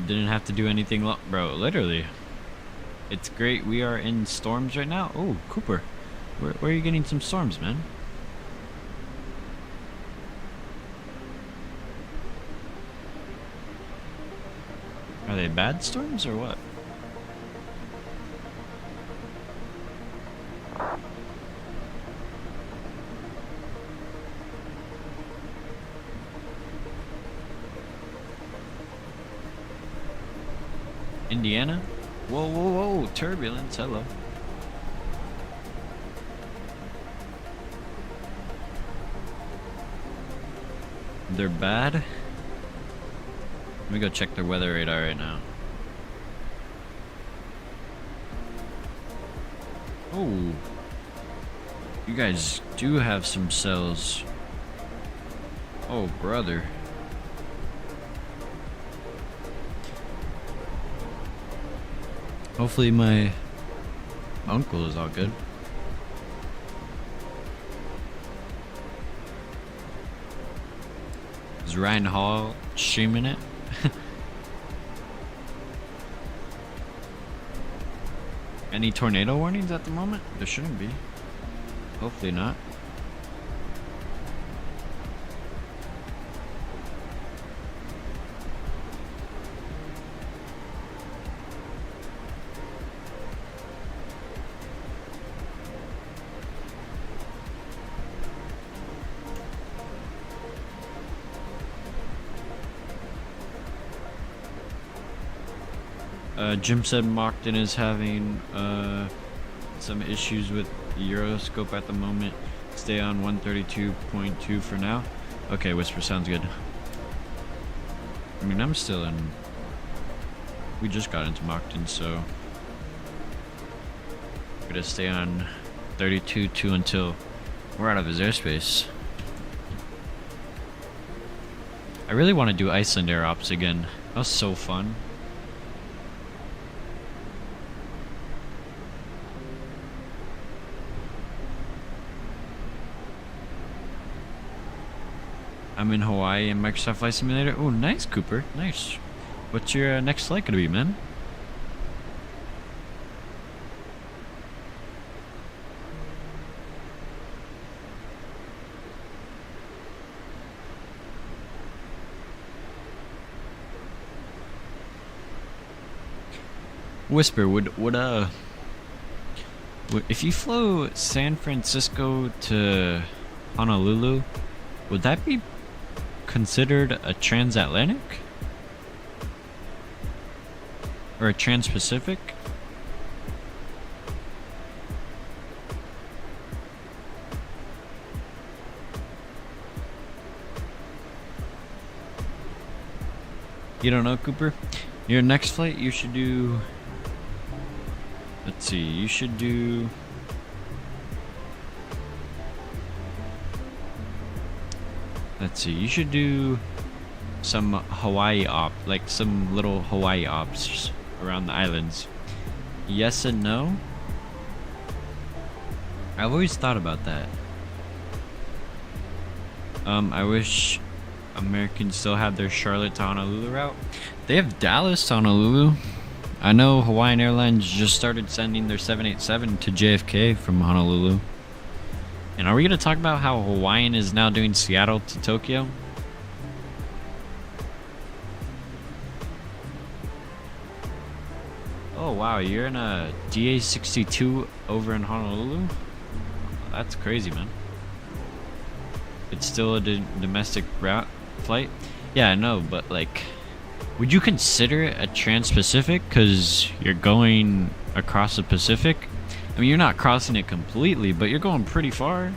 Didn't have to do anything, bro. Literally, it's great. We are in storms right now. Oh, Cooper, where are you getting some storms, man? Are they bad storms or what? Indiana? Whoa, whoa, whoa, turbulence, hello. They're bad? Let me go check their weather radar right now. Oh, you guys do have some cells. Oh, brother. Hopefully my uncle is all good. Is Ryan Hall streaming it? Any tornado warnings at the moment? There shouldn't be. Hopefully not. Jim said Moncton is having some issues with the Euroscope at the moment. Stay on 132.2 for now. Okay, Whisper sounds good. I mean, I'm still in. We just got into Moncton, so we're gonna stay on 32.2 until we're out of his airspace. I really want to do Iceland Air Ops again. That was so fun. I'm in Hawaii in Microsoft Flight Simulator. Oh, nice, Cooper. Nice. What's your next flight gonna be, man? Whisper, would if you flew San Francisco to Honolulu, would that be considered a transatlantic? Or a trans-Pacific? You don't know, Cooper? Your next flight, you should do... Let's see, you should do... Let's see, you should do some Hawaii op, like some little Hawaii ops around the islands. Yes and no? I've always thought about that. I wish Americans still have their Charlotte to Honolulu route. They have Dallas to Honolulu. I know Hawaiian Airlines just started sending their 787 to JFK from Honolulu. And are we going to talk about how Hawaiian is now doing Seattle to Tokyo? Oh wow, you're in a DA-62 over in Honolulu? That's crazy, man. It's still a domestic route flight? Yeah, I know, but like, would you consider it a trans-Pacific because you're going across the Pacific? I mean, you're not crossing it completely, but you're going pretty far.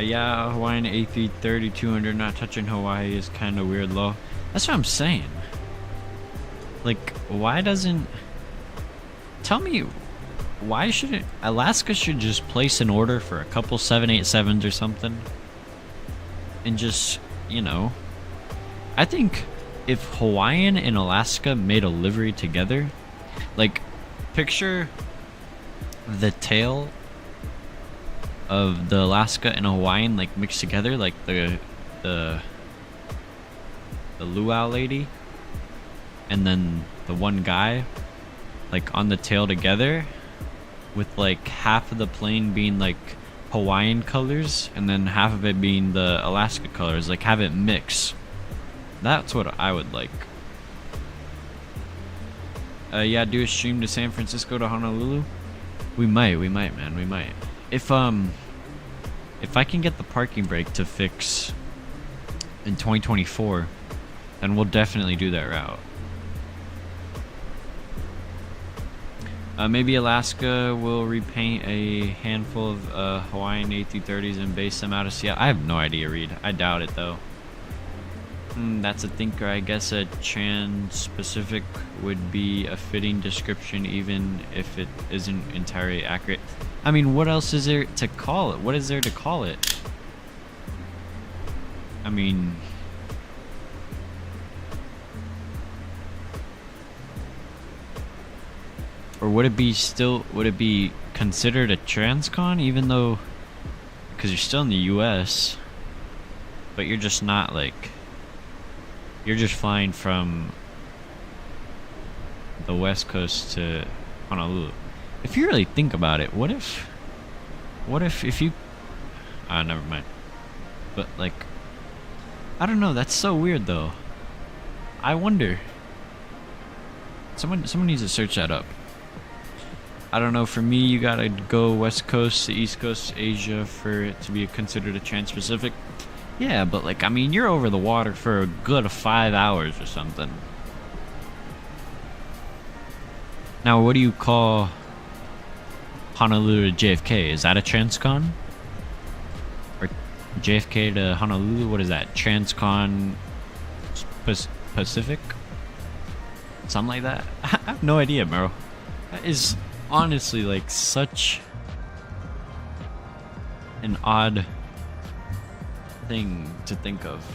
Yeah, Hawaiian A330 200 not touching Hawaii is kind of weird low. That's what I'm saying. Like, why doesn't... Tell me, why shouldn't... Alaska should just place an order for a couple 787s or something. And just, you know... I think if Hawaiian and Alaska made a livery together... Like, picture the tail of the Alaska and Hawaiian like mixed together, like the luau lady and then the one guy like on the tail together, with like half of the plane being like Hawaiian colors and then half of it being the Alaska colors, like have it mix. That's what I would like. Yeah, do a stream to San Francisco to Honolulu. We might, man, we might. If I can get the parking brake to fix in 2024, then we'll definitely do that route. Maybe Alaska will repaint a handful of Hawaiian A330s and base them out of Seattle. I have no idea, Reed. I doubt it, though. That's a thinker. I guess a trans-Pacific would be a fitting description even if it isn't entirely accurate. I mean, what else is there to call it? What is there to call it? I mean... Or would it be considered a transcon even though, because you're still in the US, but you're just not like, you're just flying from the West Coast to Honolulu. If you really think about it, what if you, never mind. But like, I don't know, that's so weird though. I wonder. Someone needs to search that up. I don't know, for me, you gotta go West Coast to East Coast Asia for it to be considered a trans-Pacific. Yeah, but like, I mean, you're over the water for a good 5 hours or something. Now, what do you call Honolulu to JFK? Is that a transcon? Or JFK to Honolulu? What is that? Transcon Pacific? Something like that? I have no idea, bro. That is honestly like such an odd thing to think of.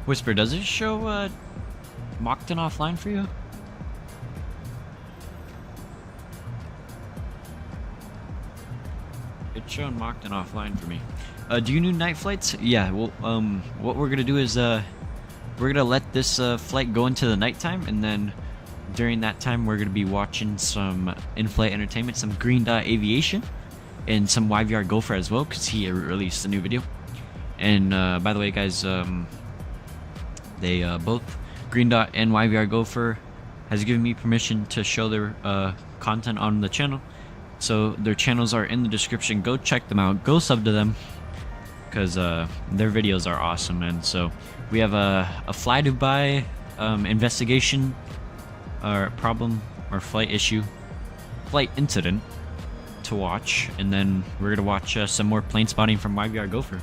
Whisper, does it show Moncton offline for you? It's showing Moncton offline for me. Do you do night flights? Yeah, well, what we're gonna do is we're gonna let this flight go into the nighttime, and then during that time we're gonna be watching some Inflight Entertainment, some Green Dot Aviation, and some YVR Gopher as well, because he released a new video. And by the way, guys, they both, Green Dot and YVR Gopher, has given me permission to show their content on the channel. So their channels are in the description. Go check them out. Go sub to them, because their videos are awesome. And so we have a Fly Dubai investigation or problem or flight incident to watch, and then we're gonna watch some more plane spotting from YVR Gopher.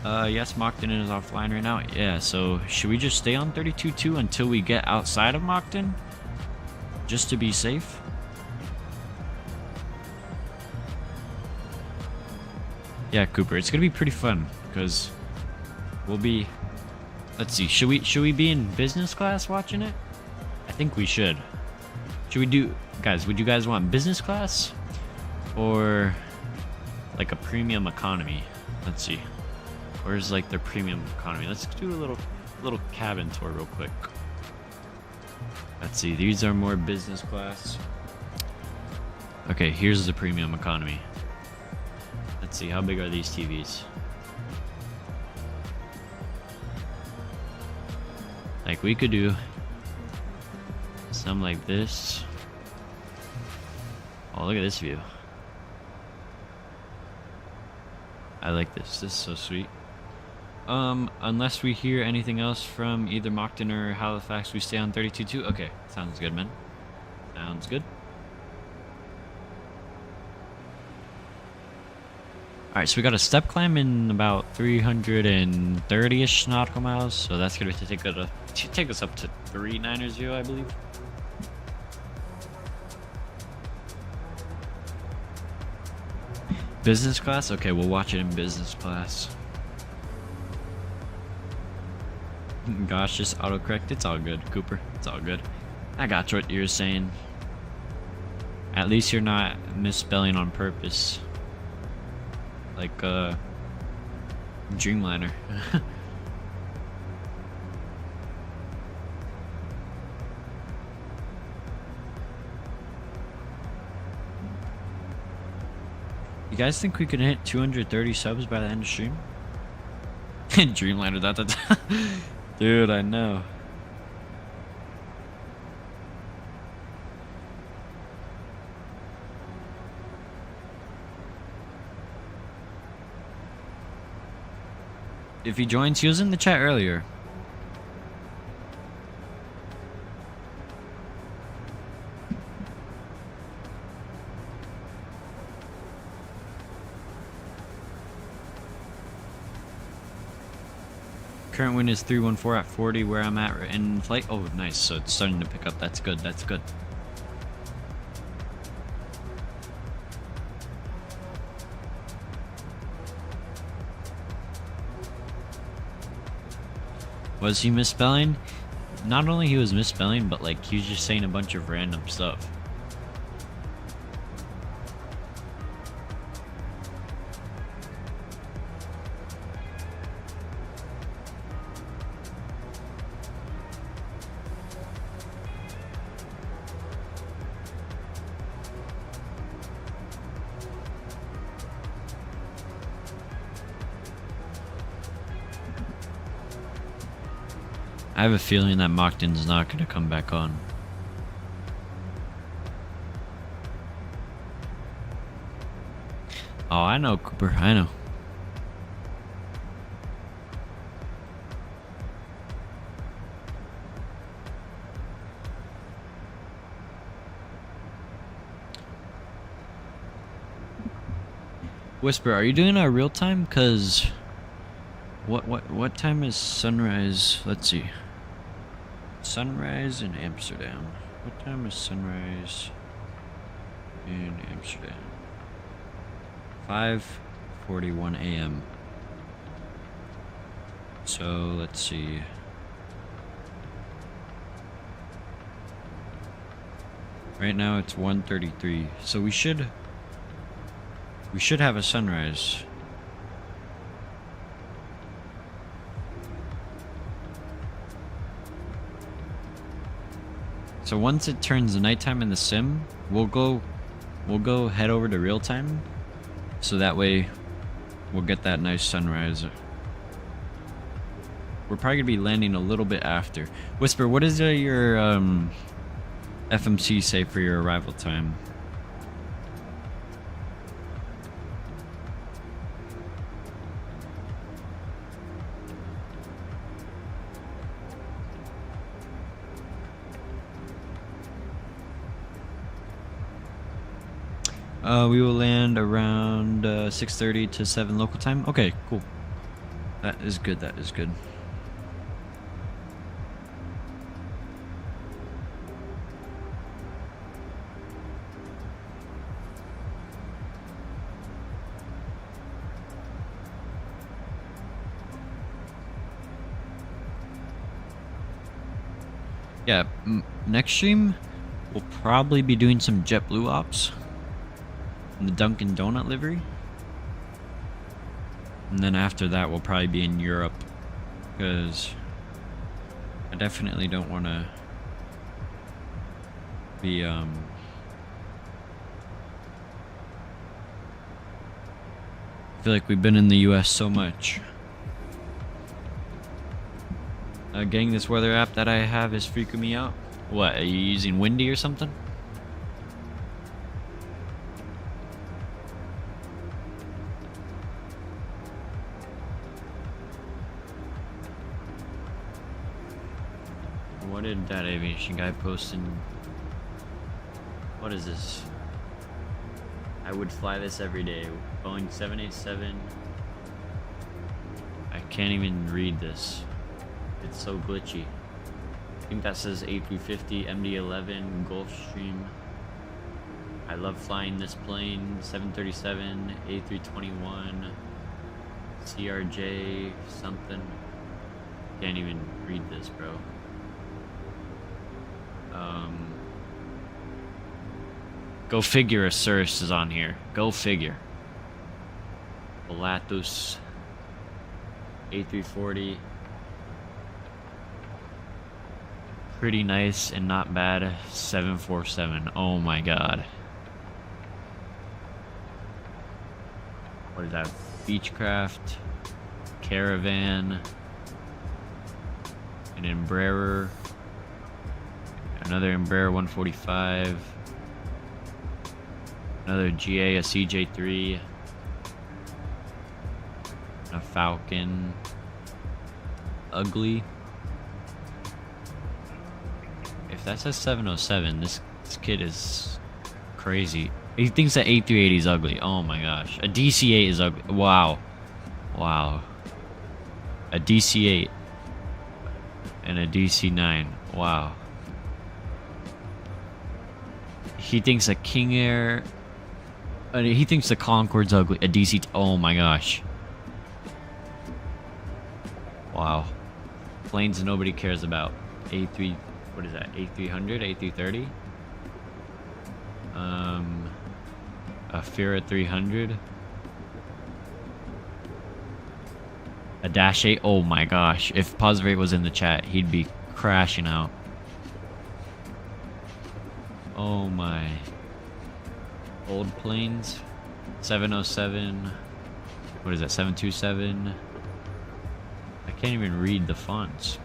Yes, Moncton is offline right now. Yeah, so should we just stay on 32.2 until we get outside of Moncton? Just to be safe? Yeah, Cooper, it's gonna be pretty fun, because we'll be... Let's see, should we be in business class watching it? I think we should. Should we do... Guys, would you guys want business class? Or like a premium economy? Let's see. Where's like their premium economy? Let's do a little cabin tour real quick. Let's see, these are more business class. Okay, here's the premium economy. Let's see, how big are these TVs? Like, we could do some like this. Oh, look at this view. I like this. This is so sweet. Unless we hear anything else from either Moncton or Halifax, we stay on 32.2. Okay, sounds good, man. Sounds good. Alright, so we got a step climb in about 330-ish nautical miles, so that's gonna take us up to 390, I believe. Business class? Okay, we'll watch it in business class. Gosh, just autocorrect. It's all good, Cooper. It's all good. I got what you're saying. At least you're not misspelling on purpose. Like, Dreamliner. You guys think we can hit 230 subs by the end of stream? Dreamliner, that. Dude, I know. If he joins, he was in the chat earlier. Current wind is 314 at 40 where I'm at in flight. Oh, nice. So it's starting to pick up. That's good. That's good. Was he misspelling? Not only he was misspelling, but like he was just saying a bunch of random stuff. I have a feeling that Mockton's not going to come back on. Oh, I know, Cooper. I know. Whisper, are you doing a real time? Cause what time is sunrise? Let's see. Sunrise in Amsterdam. What time is sunrise in Amsterdam? 5:41 a.m. So let's see. Right now it's 1:33. So we should have a sunrise. So once it turns nighttime in the sim, we'll go head over to real time, so that way we'll get that nice sunrise. We're probably gonna be landing a little bit after. Whisper, what does your FMC say for your arrival time? We will land around 6:30 to 7 local time. Okay, cool. That is good. That is good. Yeah, next stream we'll probably be doing some JetBlue ops. In the Dunkin' Donut livery. And then after that we'll probably be in Europe, because I definitely don't want to be I feel like we've been in the US so much. Getting this weather app that I have is freaking me out. What, are you using Windy or something? What did that aviation guy post in? What is this? I would fly this every day. Boeing 787. I can't even read this. It's so glitchy. I think that says A350, MD-11, Gulfstream. I love flying this plane. 737, A321, CRJ, something. Can't even read this, bro. Go figure a Cirrus is on here. Go figure. Pilatus. A340. Pretty nice and not bad. 747. Oh my god. What is that? Beechcraft, Caravan, an Embraer, another Embraer 145, another GA, a CJ3, a Falcon, Ugly. If that says 707, this kid is crazy. He thinks that A380 is ugly. Oh my gosh. A DC-8 is ugly. Wow. Wow. A DC-8 and a DC-9. Wow. He thinks a King Air... he thinks the Concorde's ugly. A DC... oh my gosh. Wow. Planes nobody cares about. A3... what is that? A300? A330? A Fira 300. A Dash 8. Oh my gosh. If Positive 8 was in the chat, he'd be crashing out. Oh my. Old planes. 707. What is that? 727. I can't even read the fonts.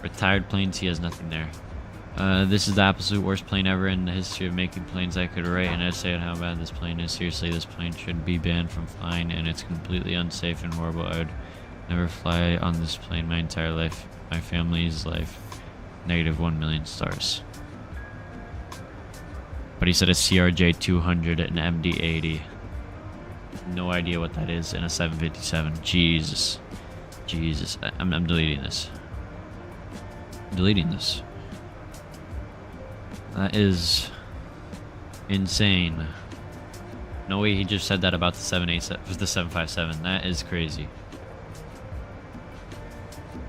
Retired planes, he has nothing there. This is the absolute worst plane ever in the history of making planes. I could write an essay on how bad this plane is. Seriously, this plane should be banned from flying, and it's completely unsafe and horrible. I would never fly on this plane my entire life. My family's life. Negative 1 million stars. But he said a CRJ 200 and an MD 80. No idea what that is in a 757. Jesus. Jesus. I'm deleting this. Deleting this. That is insane. No way he just said that about the 757. That is crazy.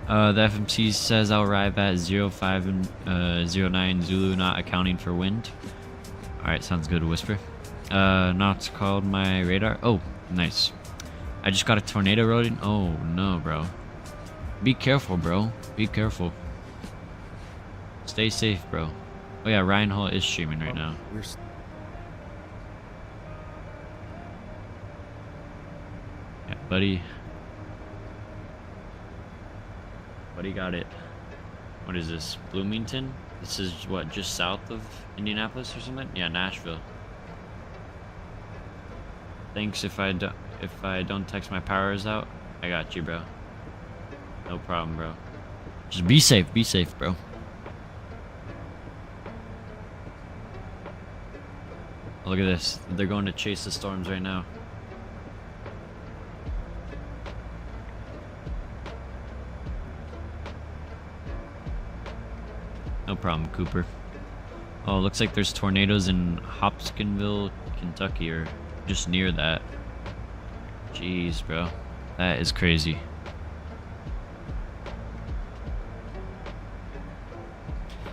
The FMC says I'll arrive at 05 and 09 Zulu, not accounting for wind. Alright, sounds good, Whisper. Not called my radar. Oh, nice. I just got a tornado rolling. Oh no, bro. Be careful, bro. Be careful. Stay safe, bro. Oh yeah, Ryan Hall is streaming right now. Yeah, buddy. Buddy got it. What is this? Bloomington? This is what, just south of Indianapolis or something? Yeah, Nashville. Thanks if I don't text my powers out. I got you, bro. No problem, bro. Just be safe, bro. Look at this. They're going to chase the storms right now. No problem, Cooper. Oh, looks like there's tornadoes in Hopkinsville, Kentucky, or just near that. Jeez, bro. That is crazy.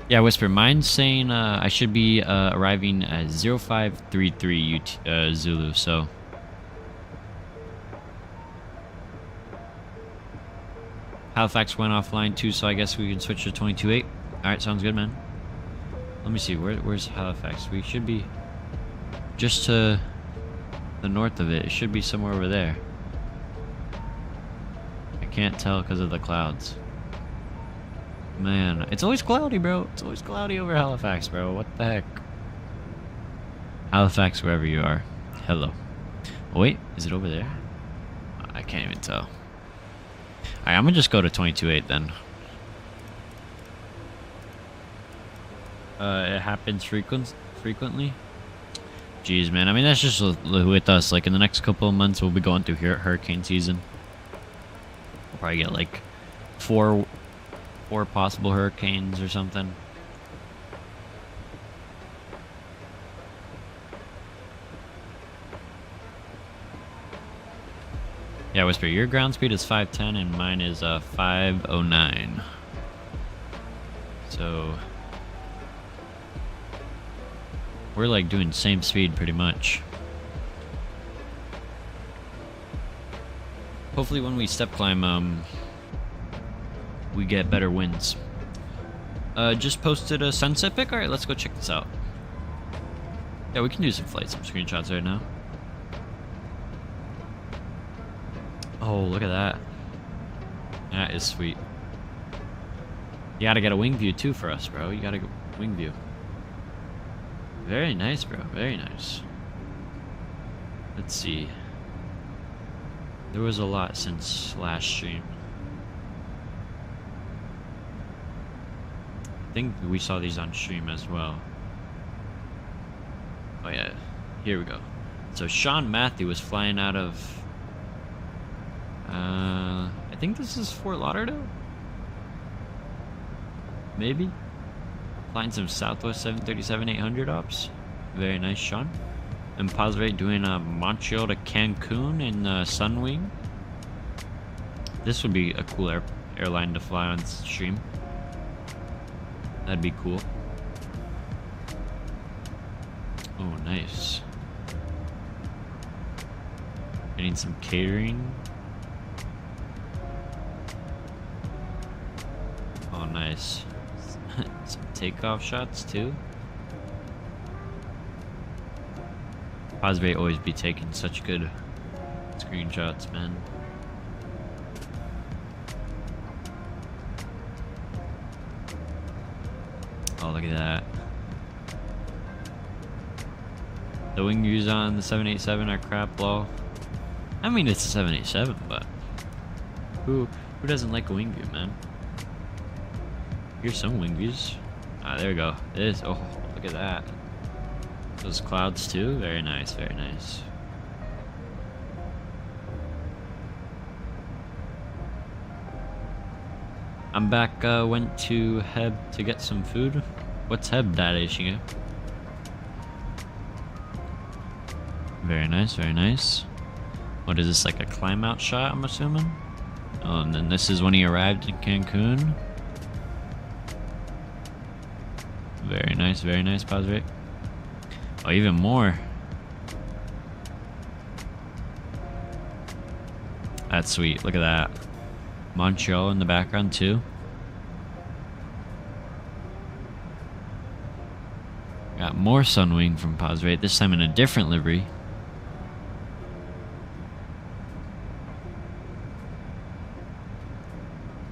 Yeah, Whisper. Mine's saying I should be arriving at 0533 Zulu, so... Halifax went offline too, so I guess we can switch to 22.8. Alright, sounds good, man. Let me see, where's Halifax? We should be just to the north of it. It should be somewhere over there. I can't tell because of the clouds. Man, it's always cloudy, bro. It's always cloudy over Halifax, bro. What the heck? Halifax, wherever you are. Hello. Oh, wait, is it over there? I can't even tell. Alright, I'm gonna just go to 22.8 then. It happens frequently. Jeez, man. I mean, that's just with us. Like, in the next couple of months, we'll be going through hurricane season. We'll probably get, like, four possible hurricanes or something. Yeah, Whisper, your ground speed is 510 and mine is 509. So we're like doing the same speed pretty much. Hopefully when we step climb, we get better winds. Just posted a sunset pic. Alright, let's go check this out. Yeah, we can do some flight sim screenshots right now. Oh, look at that. That is sweet. You gotta get a wing view too for us, bro. You gotta go wing view. Very nice, bro. Very nice. Let's see. There was a lot since last stream. I think we saw these on stream as well. Oh yeah, here we go. So Sean Matthew was flying out of I think this is Fort Lauderdale? Maybe? Flying some Southwest 737-800 ops. Very nice, Sean. And Posrate doing a Montreal to Cancun in Sunwing. This would be a cool airline to fly on stream. That'd be cool. Oh, nice. Getting some catering. Oh, nice. Some takeoff shots too. Posrate always be taking such good screenshots, man. Oh, look at that. The wing views on the 787 are crap, lol. I mean, it's a 787, but who doesn't like a wing view, man? Here's some wing views. Ah, there we go. Oh, look at that. Those clouds too. Very nice, very nice. I'm back. Went to Heb to get some food. What's Heb, Daddy Shinga? Very nice, very nice. What is this, like a climb out shot, I'm assuming? Oh, and then this is when he arrived in Cancun. Very nice, Posrate. Oh, even more. That's sweet, look at that. Montreal in the background too. Got more Sunwing from Posrate, this time in a different livery.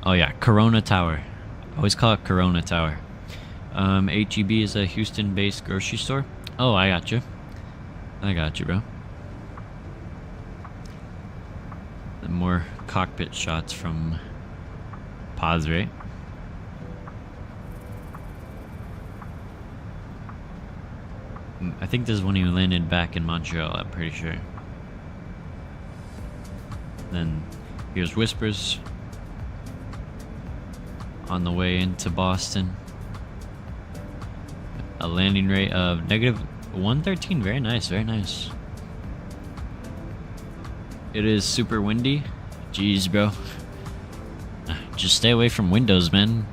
Oh yeah, Corona Tower. I always call it Corona Tower. HEB is a Houston-based grocery store. Oh, I got you. I got you, bro. And more cockpit shots from Posrate. I think this is when he landed back in Montreal, I'm pretty sure. Then here's Whispers on the way into Boston. A landing rate of -113. Very nice, very nice. It is super windy. Jeez, bro. Just stay away from windows, man.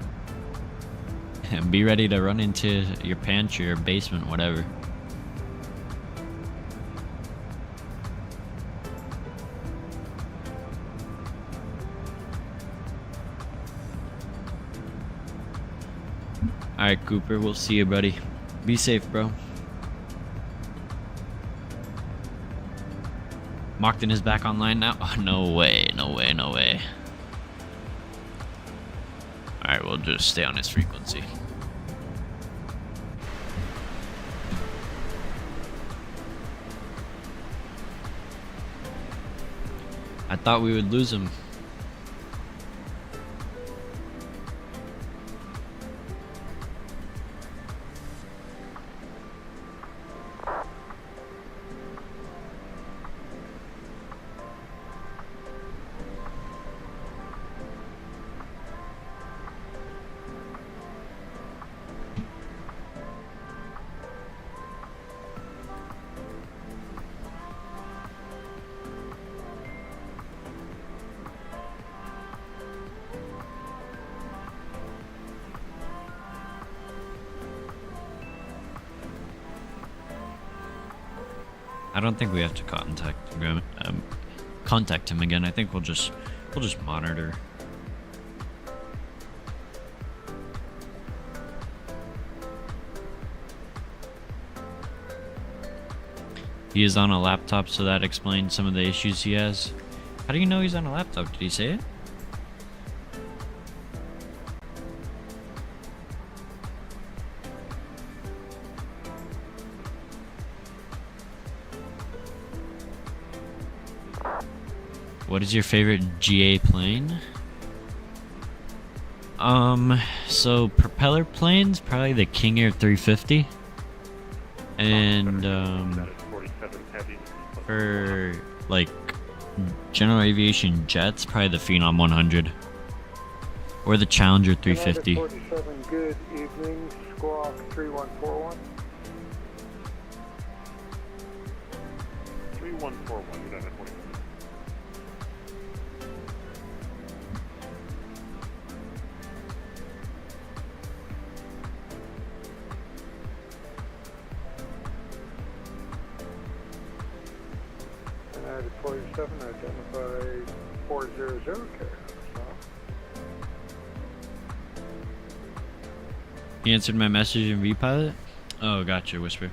And be ready to run into your pantry or basement, whatever. Alright, Cooper, we'll see you, buddy. Be safe, bro. Mockton is back online now? Oh, no way, no way, no way. Alright, we'll just stay on his frequency. I thought we would lose him. I don't think we have to contact him again. I think we'll just monitor. He is on a laptop, so that explains some of the issues he has. How do you know he's on a laptop? Did he say it? What is your favorite GA plane? So propeller planes, probably the King Air 350. And for like general aviation jets, probably the Phenom 100 or the Challenger 350. 47, good evening, Squawk 3141. 3141, United 47. United 47, identify 400 carrier. He answered my message in VPilot? Oh, gotcha, Whisper.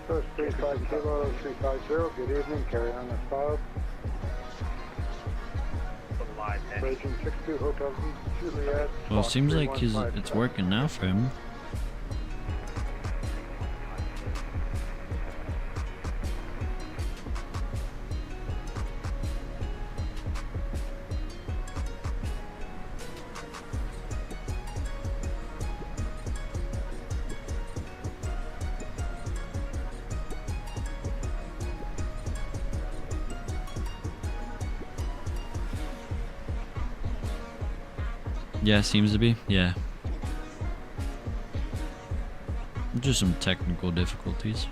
Coast 35 Kilo 350, good evening, carry on the cloud. Raging 62 Hotel Juliet. Well, it seems like it's working now for him. Yeah, seems to be. Yeah. Just some technical difficulties.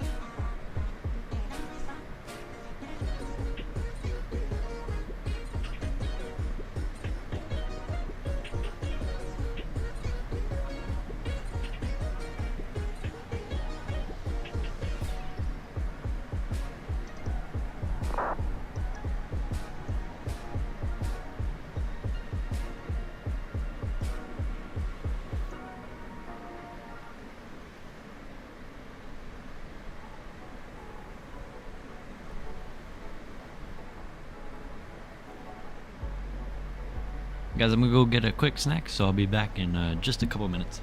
Guys, I'm gonna go get a quick snack, so I'll be back in just a couple minutes.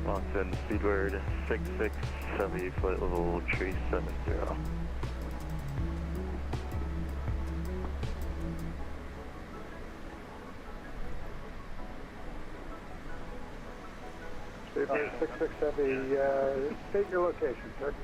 Boston, Speedbird 6670, flight level 370. Speedbird 6670, state your location, sir.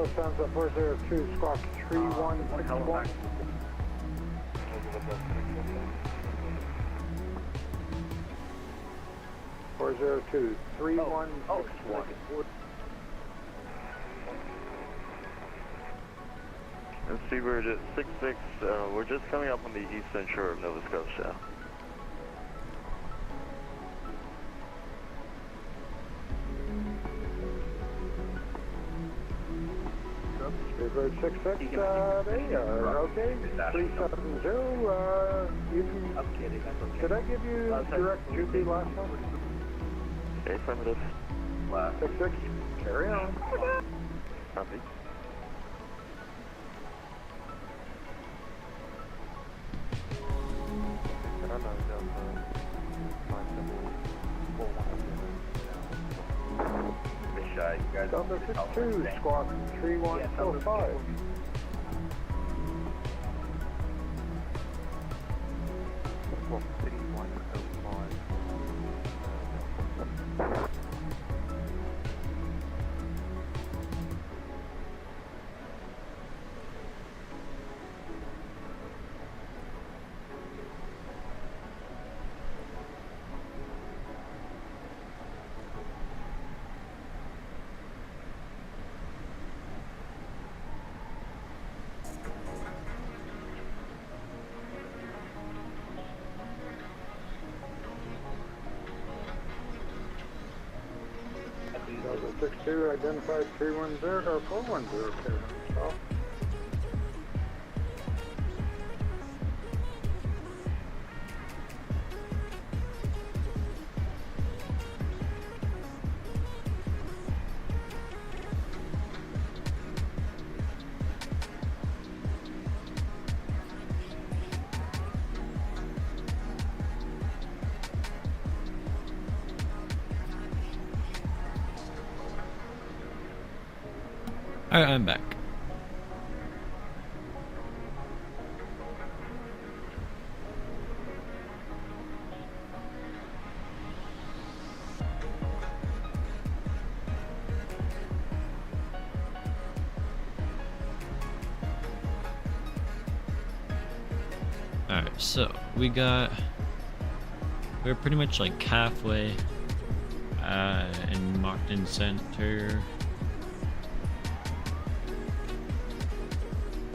Echo sounds up 402, squawk 3161. 402, 3161. And Seabird at 66, we're just coming up on the eastern shore of Nova Scotia. Seabird 66, they are okay. 370, you can, did I give you direct duty last time? Okay, affirmative. 66, carry on. Copy. Delta 62, squawk 3145. Delta 62, identified 310 or 410. Stop. Alright, I'm back. Alright, so we're pretty much like halfway in Moncton Center.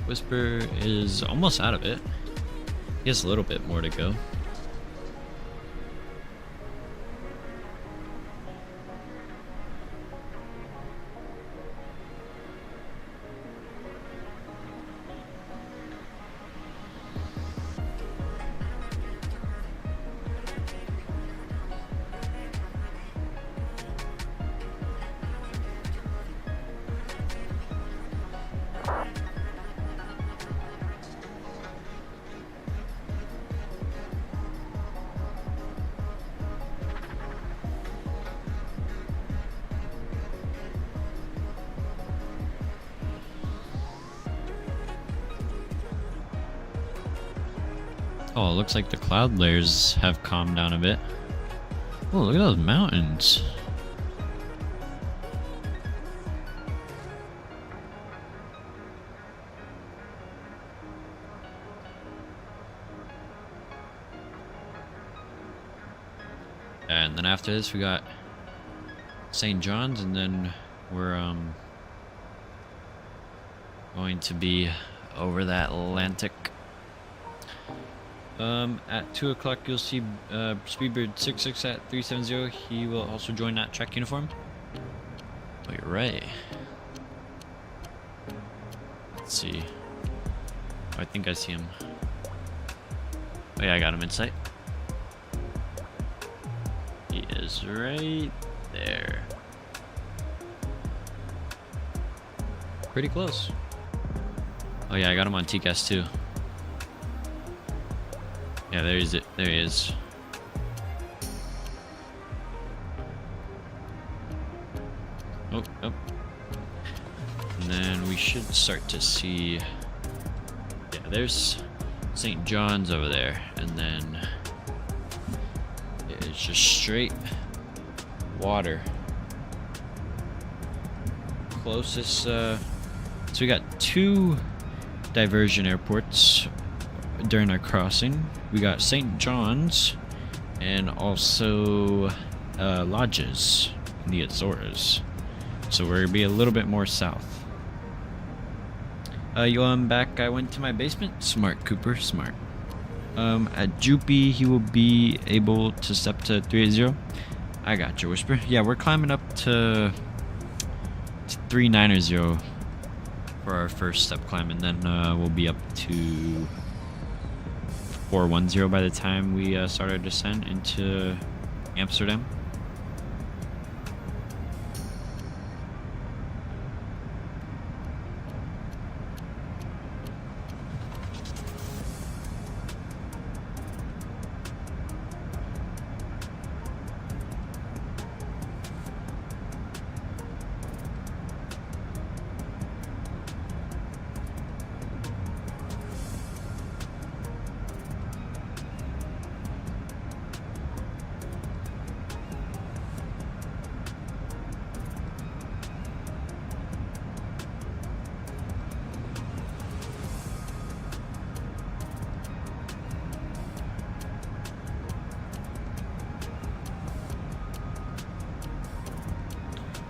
Whisper is almost out of it. He has a little bit more to go. Oh, it looks like the cloud layers have calmed down a bit. Oh, look at those mountains. And then after this we got St. John's, and then we're going to be over that Atlantic. At 2 o'clock you'll see Speedbird 66 at 370. He will also join that track uniform. Oh, you're right. Let's see. Oh, I think I see him. Oh yeah, I got him in sight. He is right there. Pretty close. Oh yeah, I got him on TCAS too. Yeah, there he is. Oh. And then we should start to see. Yeah, there's St. John's over there, and then it's just straight water. Closest So we got 2 diversion airports during our crossing. We got St. John's and also lodges in the Azores. So we're gonna be a little bit more south. I'm back. I went to my basement. Smart, Cooper, smart. At Jupy, he will be able to step to 380. I got you, Whisper. Yeah, we're climbing up to 390 for our first step climb, and then we'll be up to 410 by the time we start our descent into Amsterdam.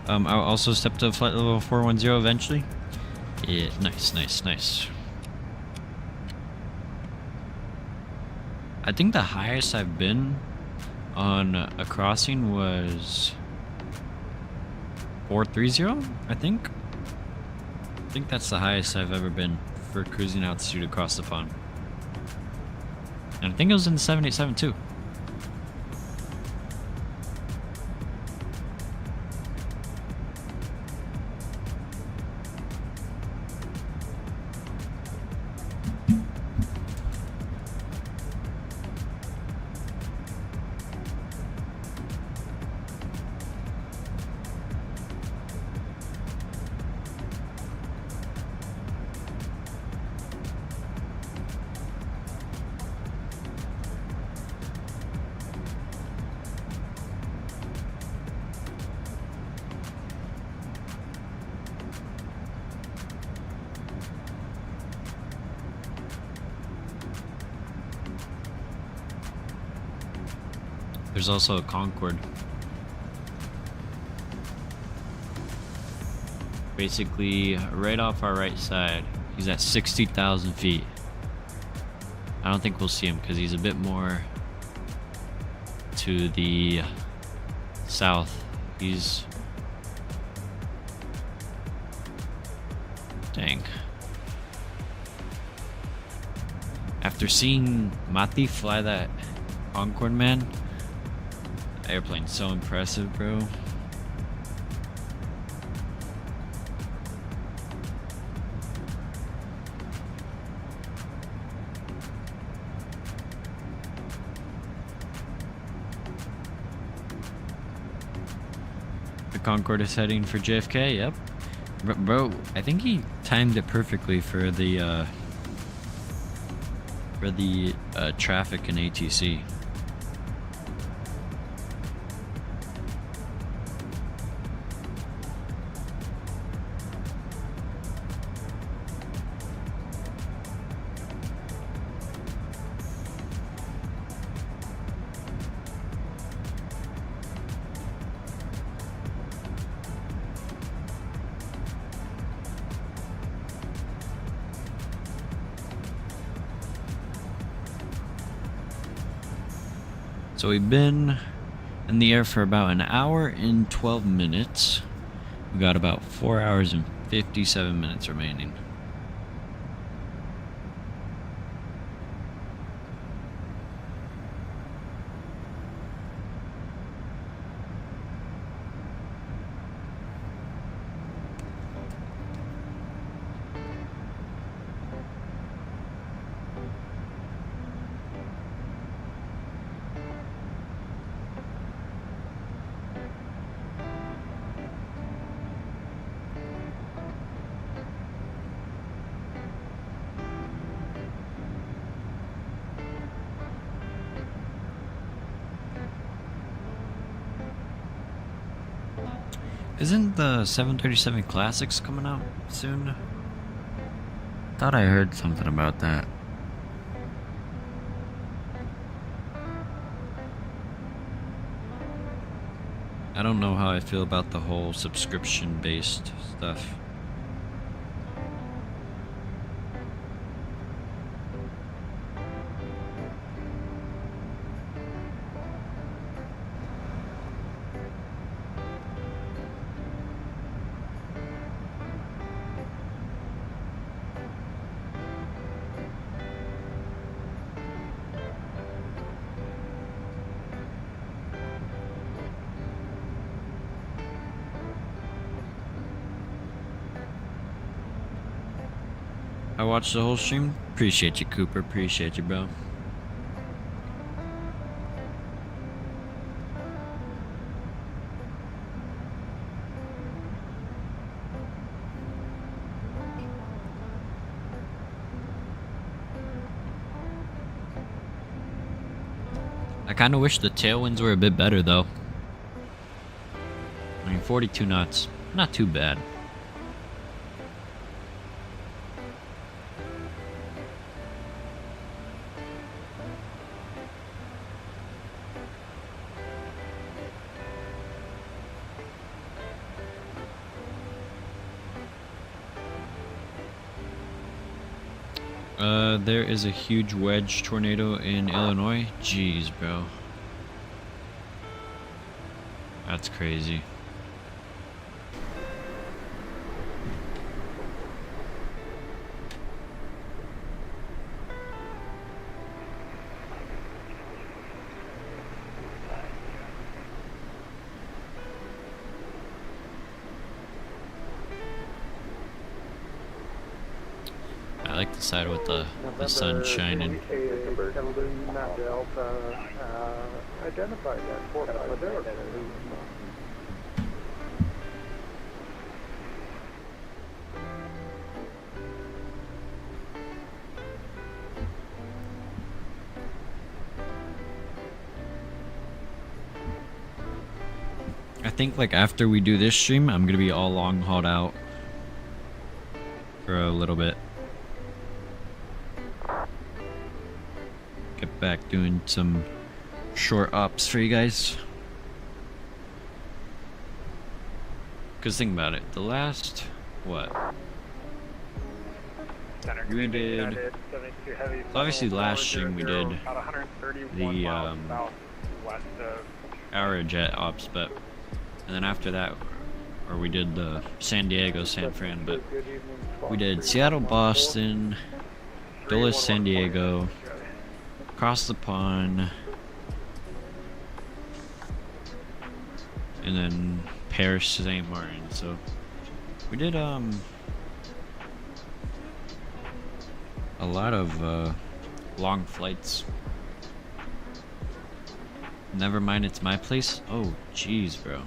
I'll also step to flight level 410 eventually. Yeah, nice. I think the highest I've been on a crossing was 430, I think that's the highest I've ever been for cruising altitude across the pond. And I think it was in the 787 too. There's also a Concorde. Basically, right off our right side. He's at 60,000 feet. I don't think we'll see him because he's a bit more to the south. He's... Dang. After seeing Mati fly that Concorde, man, airplane's so impressive, bro. The Concorde is heading for JFK, yep. Bro, I think he timed it perfectly for the traffic in ATC. So we've been in the air for about an hour and 12 minutes. We got about 4 hours and 57 minutes remaining. Isn't the 737 Classics coming out soon? Thought I heard something about that. I don't know how I feel about the whole subscription-based stuff. I watched the whole stream. Appreciate you, Cooper. Appreciate you, bro. I kind of wish the tailwinds were a bit better, though. I mean, 42 knots. Not too bad. There is a huge wedge tornado in Illinois. Jeez, bro. That's crazy. I like the side with the sun shining. Identified that for Philadelphia. I think like after we do this stream, I'm gonna be all long hauled out for a little bit. Get back doing some short ops for you guys. Cause think about it, the last what? We did obviously last stream we did the our jet ops, but and then after that, or we did the San Diego, San Fran, but we did Seattle, Boston, Dulles, San Diego, across the pond, and then Paris, St. Martin. So we did a lot of long flights. Never mind, it's my place. Oh, jeez, bro.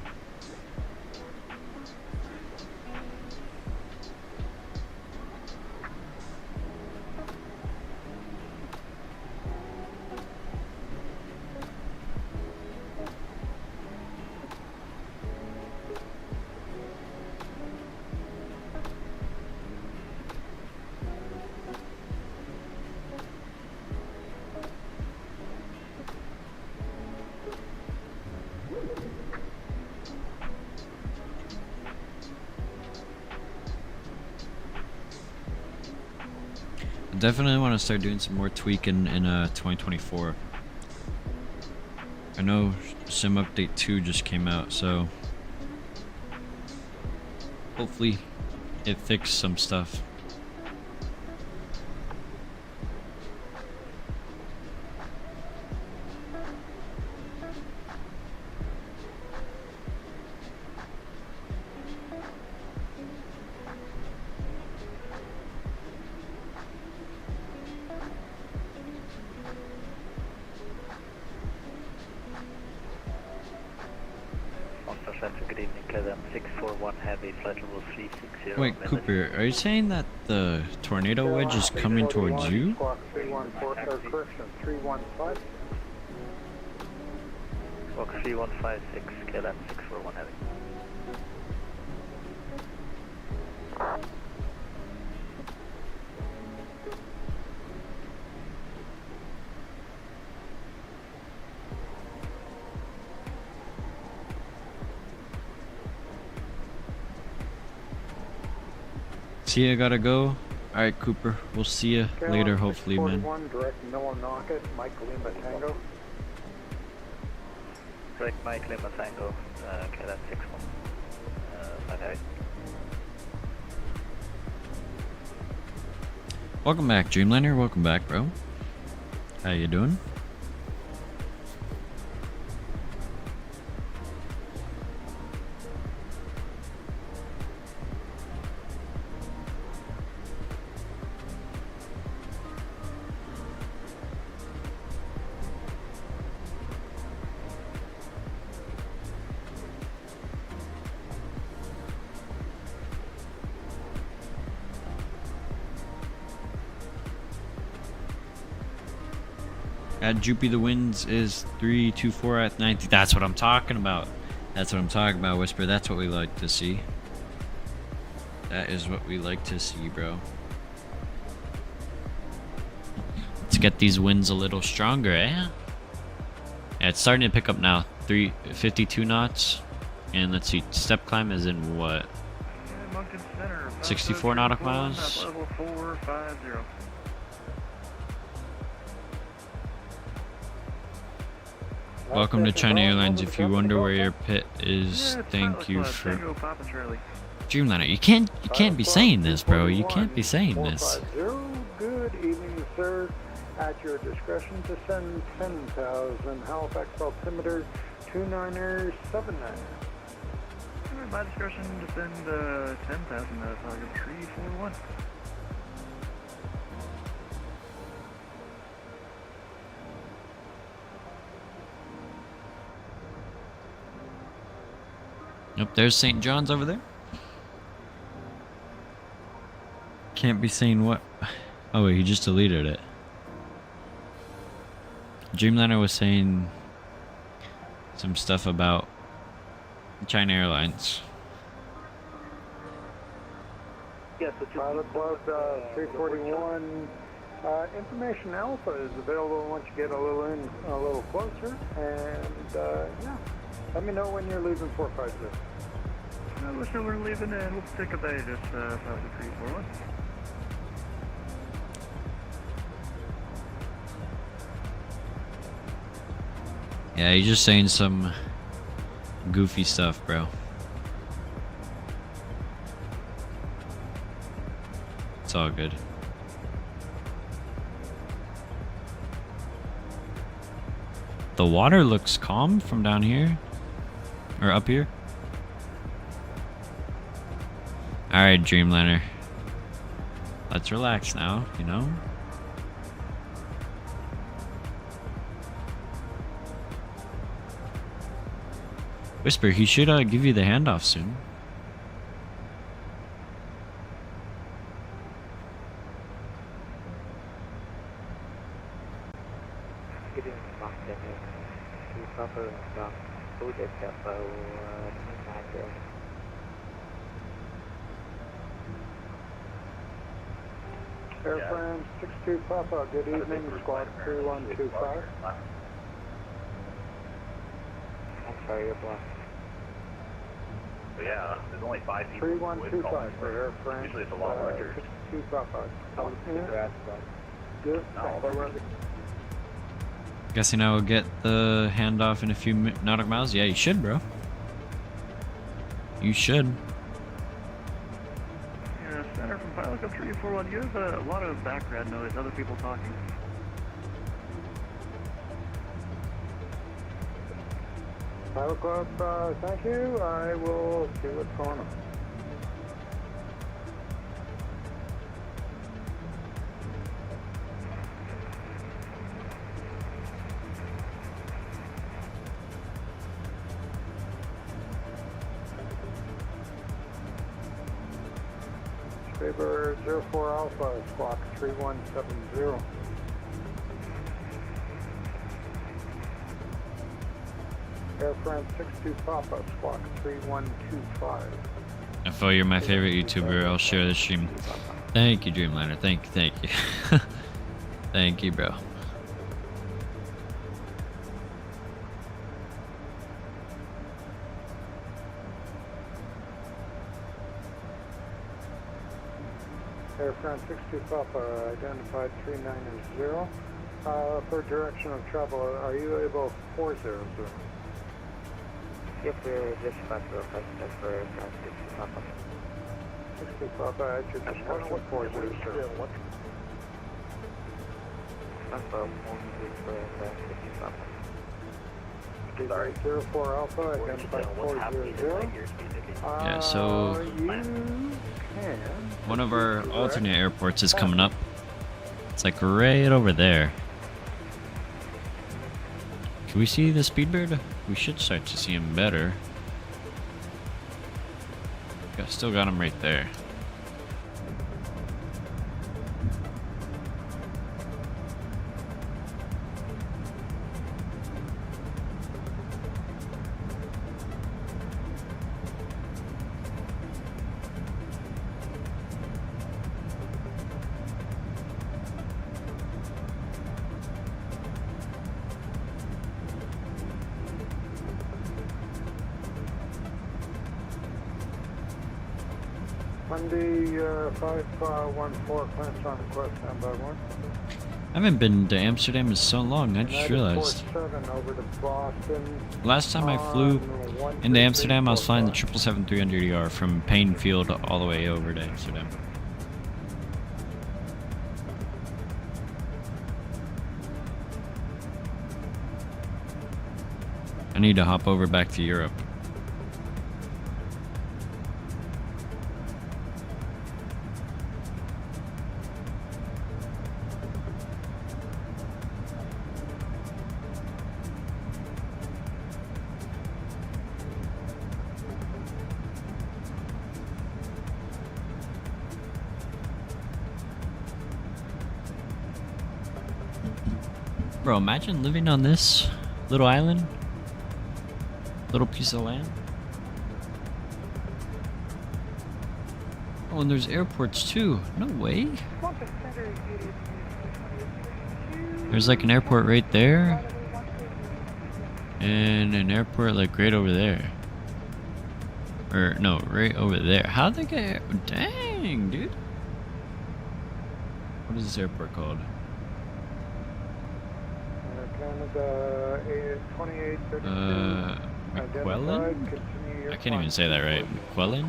Definitely want to start doing some more tweaking in 2024. I know Sim Update 2 just came out, so hopefully it fixed some stuff. Good evening, KLM 641 Heavy, flight level 360. Wait, Cooper, are you saying that the tornado wedge is coming towards you? Squawk 314, correction, 315. Squawk 3156, KLM 641 Heavy. See, I gotta go. Alright, Cooper. We'll see you later, hopefully, man. 41, direct Millinocket, Mike Lima Tango. Direct Mike Lima Tango. Okay, that's 6-1. Okay. Welcome back, Dreamliner. Welcome back, bro. How you doing? At Jupy, the winds is 324 at 90. That's what I'm talking about. That's what I'm talking about, Whisper. That's what we like to see. That is what we like to see, bro. Let's get these winds a little stronger, eh? Yeah, it's starting to pick up now. 352 knots. And let's see, step climb is in what? 64 nautical miles? Level 450. Welcome to China Airlines. If you wonder where your pit is, thank you for... Dreamliner, you can't be saying this, bro. You can't be saying this. Good evening, sir. At your discretion to send 10,000 Halifax altimeter 2979. At my discretion to send 10,000 target 341. Yep, there's St. John's over there. Can't be saying what? Oh wait, he just deleted it. Dreamliner was saying some stuff about China Airlines. Yes, Pilot Club 341. Information Alpha is available once you get a little closer, and yeah, let me know when you're leaving 450. So we're leaving and we'll take a bay just south of 341. Yeah, he's just saying some goofy stuff, bro. It's all good. The water looks calm from down here. Or up here. Alright, Dreamliner. Let's relax now, you know? Whisper, he should give you the handoff soon. Air France 62 Papa, good evening, squad 3125. I'm sorry, you're blocked. Yeah, there's only 5 people. 3125 for Air France. Usually it's a lot larger. 62 Papa. Good. Guessing I will get the handoff in a few nautical miles? Yeah, you should, bro. You should. Yeah, Center from Pilot Club 341. You have a lot of background noise, other people talking. Pilot Club, thank you. I will see what's going on. Saber 04 Alpha, squawk 3170. Air France 62 Papa, squawk 3125. I feel you're my favorite YouTuber. I'll share the stream. Thank you, Dreamliner. Thank you. Thank you, bro. Air France 62 Papa, identified 390. For direction of travel, are you able 400? Yep, we're just about to go for Air France 62 Papa. 62 Papa, at your discretion, 400, sir. Papa, 1 for Air France 62 Papa. Sorry. 04 Alpha, identified 400. Yeah, so You can. one of our alternate airports is coming up. It's like right over there. Can we see the Speedbird? We should start to see him better. Yeah, still got him right there. Monday 514, plans on request, stand by 1. I haven't been to Amsterdam in so long, I just realized. 7 over to Boston. Last time I flew into Amsterdam, I was flying the 777-300ER from Painfield all the way over to Amsterdam. I need to hop over back to Europe. Bro, imagine living on this little island, little piece of land. Oh, and there's airports too. No way. There's like an airport right there, and an airport like right over there. Or no, right over there. How'd they get? Dang, dude. What is this airport called? Canada 2832. McQuellen? I can't even say that right. McQuellen?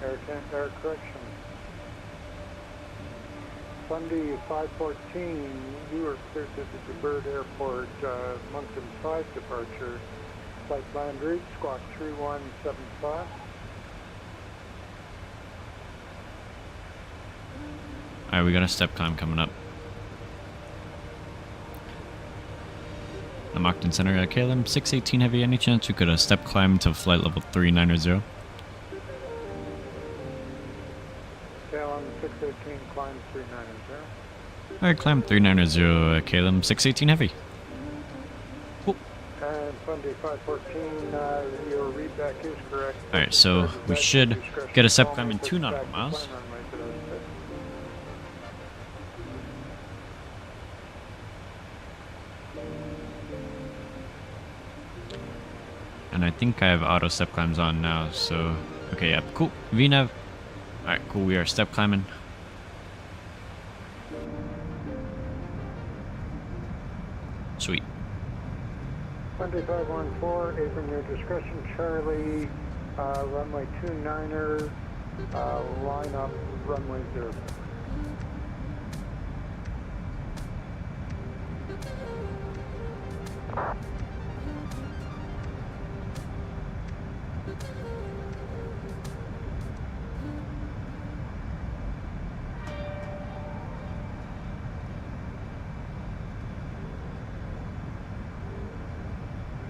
Air correction. Sunday 514, you are cleared to the Bird Airport, Moncton 5 departure. Flight land route, squawk 3175. Alright, we got a step climb coming up. The Moncton Center at KLM 618 Heavy. Any chance we could step climb to flight level 390? KLM 618, climb 390. Alright, climb 390 at KLM 618 Heavy. Cool. And Sunday 514, your readback is correct. Alright, so we should get a step climb in 2 nautical miles. And I think I have auto step climbs on now, so... Okay, yeah, cool. VNAV. Alright, cool, we are step climbing. Sweet. Sunday 514, Abram, your discretion, Charlie, runway 29er, line up, runway 0.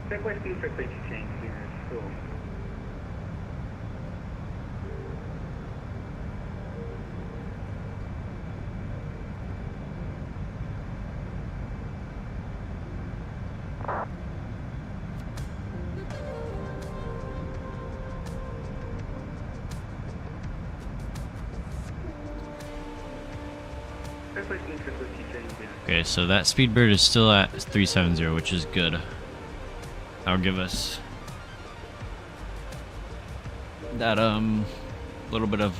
Check what speed frequency change here at school. Okay, so that Speedbird is still at 370, which is good. That'll give us that little bit of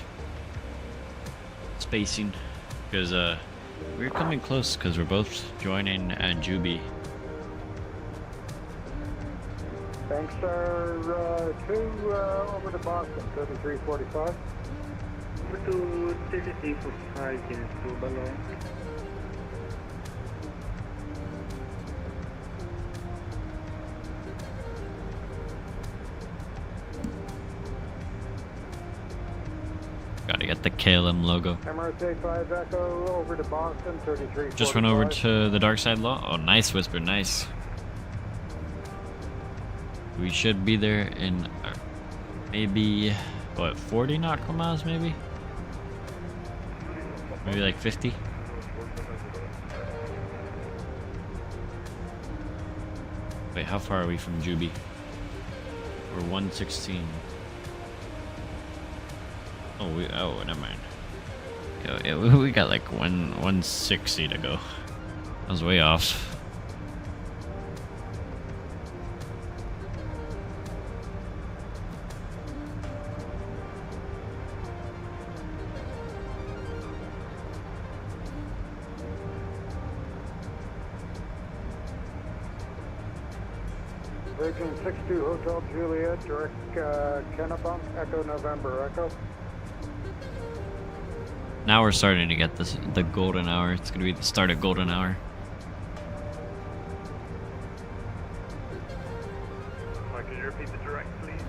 spacing, because we're coming close because we're both joining at Juby. Thanks, sir. 2 over to Boston, 3345. Over to 3345, units to Balong. Gotta get the KLM logo. MRSA 5 Echo over to Boston, 3345. Just went over to the dark side law. Oh, nice, Whisper, nice. We should be there in maybe, what, 40 nautical miles maybe? Maybe like 50? Wait, how far are we from Juby? We're 116. Oh, never mind. Yeah, we got like 160 to go. I was way off. Virgin 62 Hotel Juliet, direct Kennebunk, Echo November, Echo. Now we're starting to get the golden hour. It's gonna be the start of golden hour. Could you repeat the direct, please?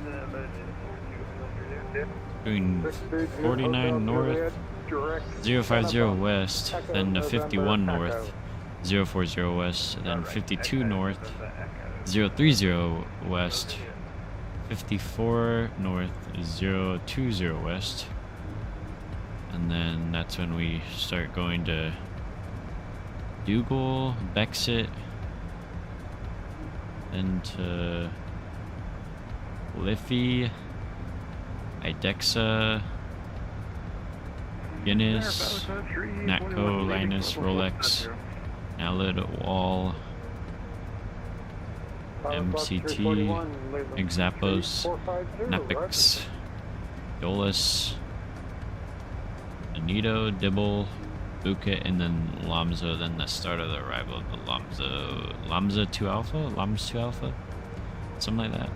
Doing 49 north, 050 west, then to 51 north, 040 west, then 52 north, 030 west, 54 north, 020 west. And then that's when we start going to Dougal, Bexit, then to Liffey, Idexa, Guinness, Natco, Linus, Rolex, Nalid, Wall, MCT, Exapos, Nepix, Dolus, Anito, Dibble, Bukit, and then Lamza, then the start of the arrival of the Lamza 2 Alpha? Lams 2 Alpha? Something like that.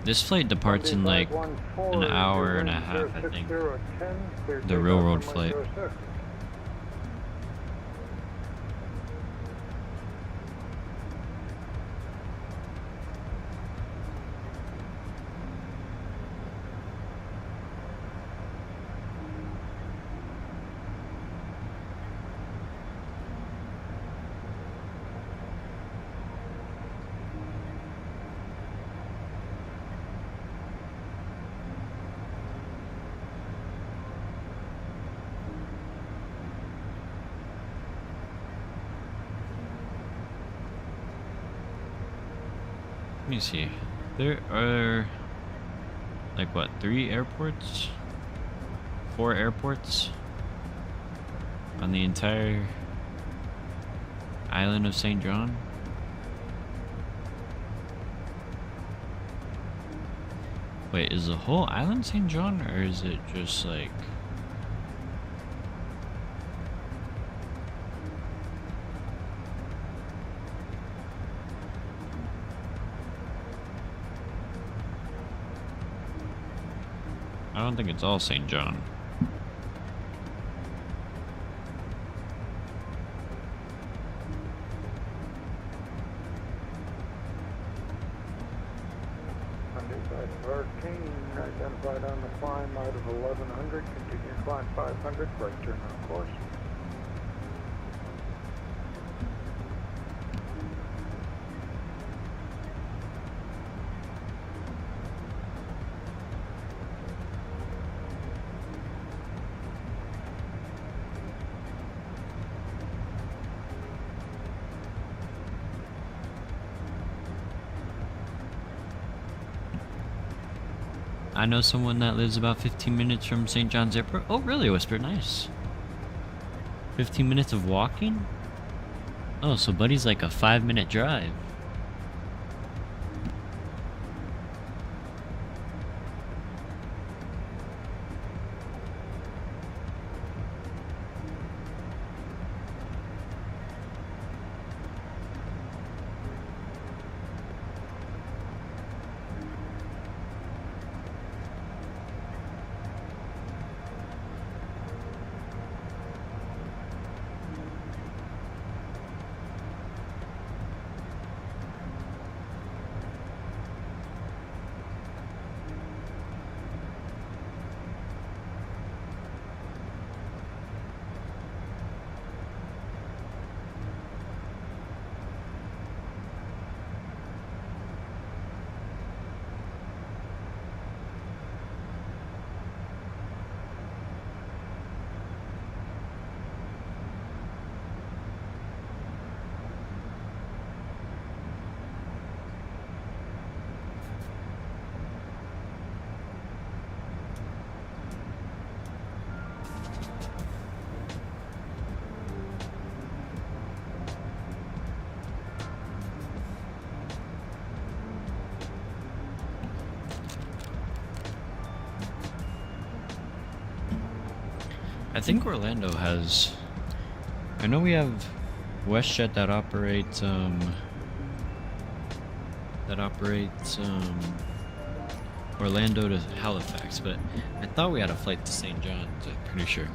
This flight departs in like an hour and a half, I think. The railroad flight. Let me see. There are like what, 3 airports? 4 airports on the entire island of St. John? Wait, is the whole island St. John, or is it just like... I don't think it's all St. John. Identified on the climb out of 1100, continue climb 500, right turn on course. I know someone that lives about 15 minutes from St. John's Airport. Oh, really, Whisper? Nice. 15 minutes of walking? Oh, so Buddy's like a 5-minute drive. I think Orlando has... I know we have WestJet that operates Orlando to Halifax, but I thought we had a flight to St. John's, I'm pretty sure.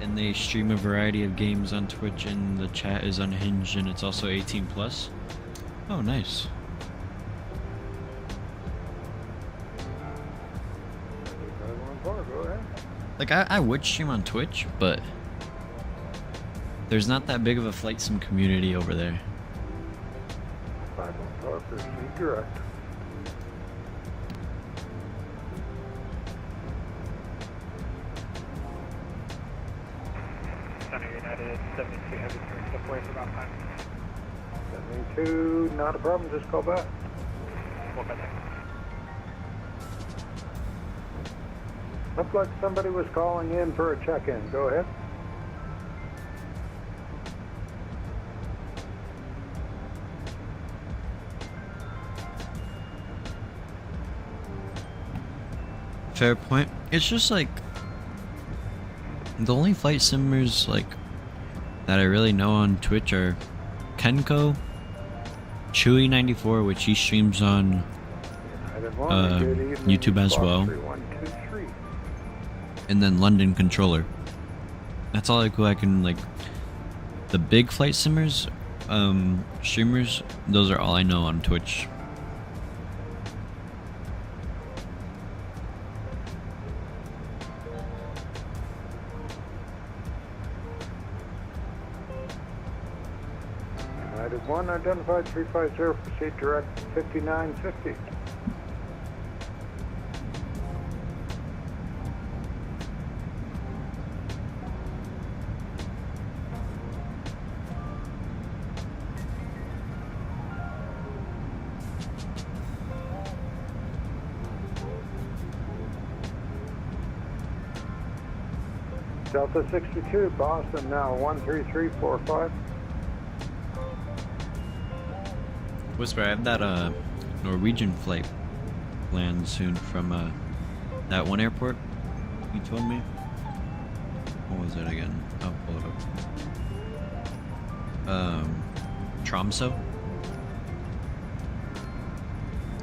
And they stream a variety of games on Twitch, and the chat is unhinged, and it's also 18 plus. Oh, nice. Like, I would stream on Twitch, but there's not that big of a flight sim community over there. 514, proceed direct. Center United 72 heavy turn, step away for about 5 minutes. 72, not a problem, just call back. Walk by there. Looked like somebody was calling in for a check-in. Go ahead. Fair point. It's just like the only flight simmers like that I really know on Twitch are Kenko, Chewy94, which he streams on YouTube as well, and then London Controller. That's all who I can like. The big flight simmers, streamers, those are all I know on Twitch. United 1, identified 350, proceed direct 5950. Delta 62, Boston now 13345. Whisper, I have that Norwegian flight land soon from that one airport you told me. What was it again? I'll pull it up. Tromsø.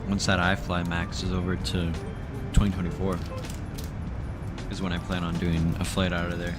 Once that iFly Max is over to 2024 is when I plan on doing a flight out of there.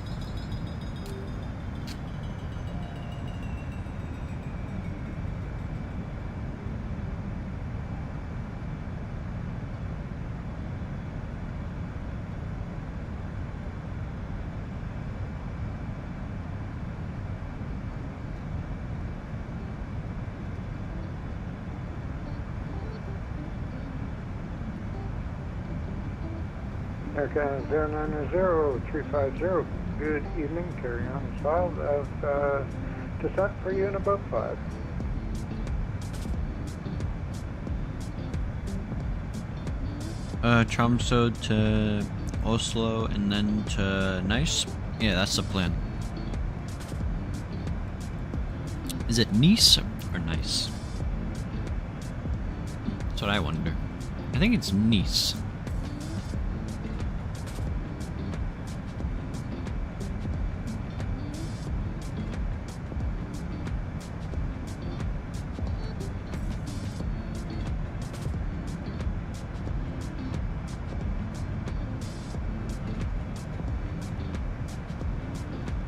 Aircraft 090-350, good evening, carry on style of descent for you in about 5. Tromsø to Oslo and then to Nice. Yeah, that's the plan. Is it Nice or Nice? That's what I wonder. I think it's Nice.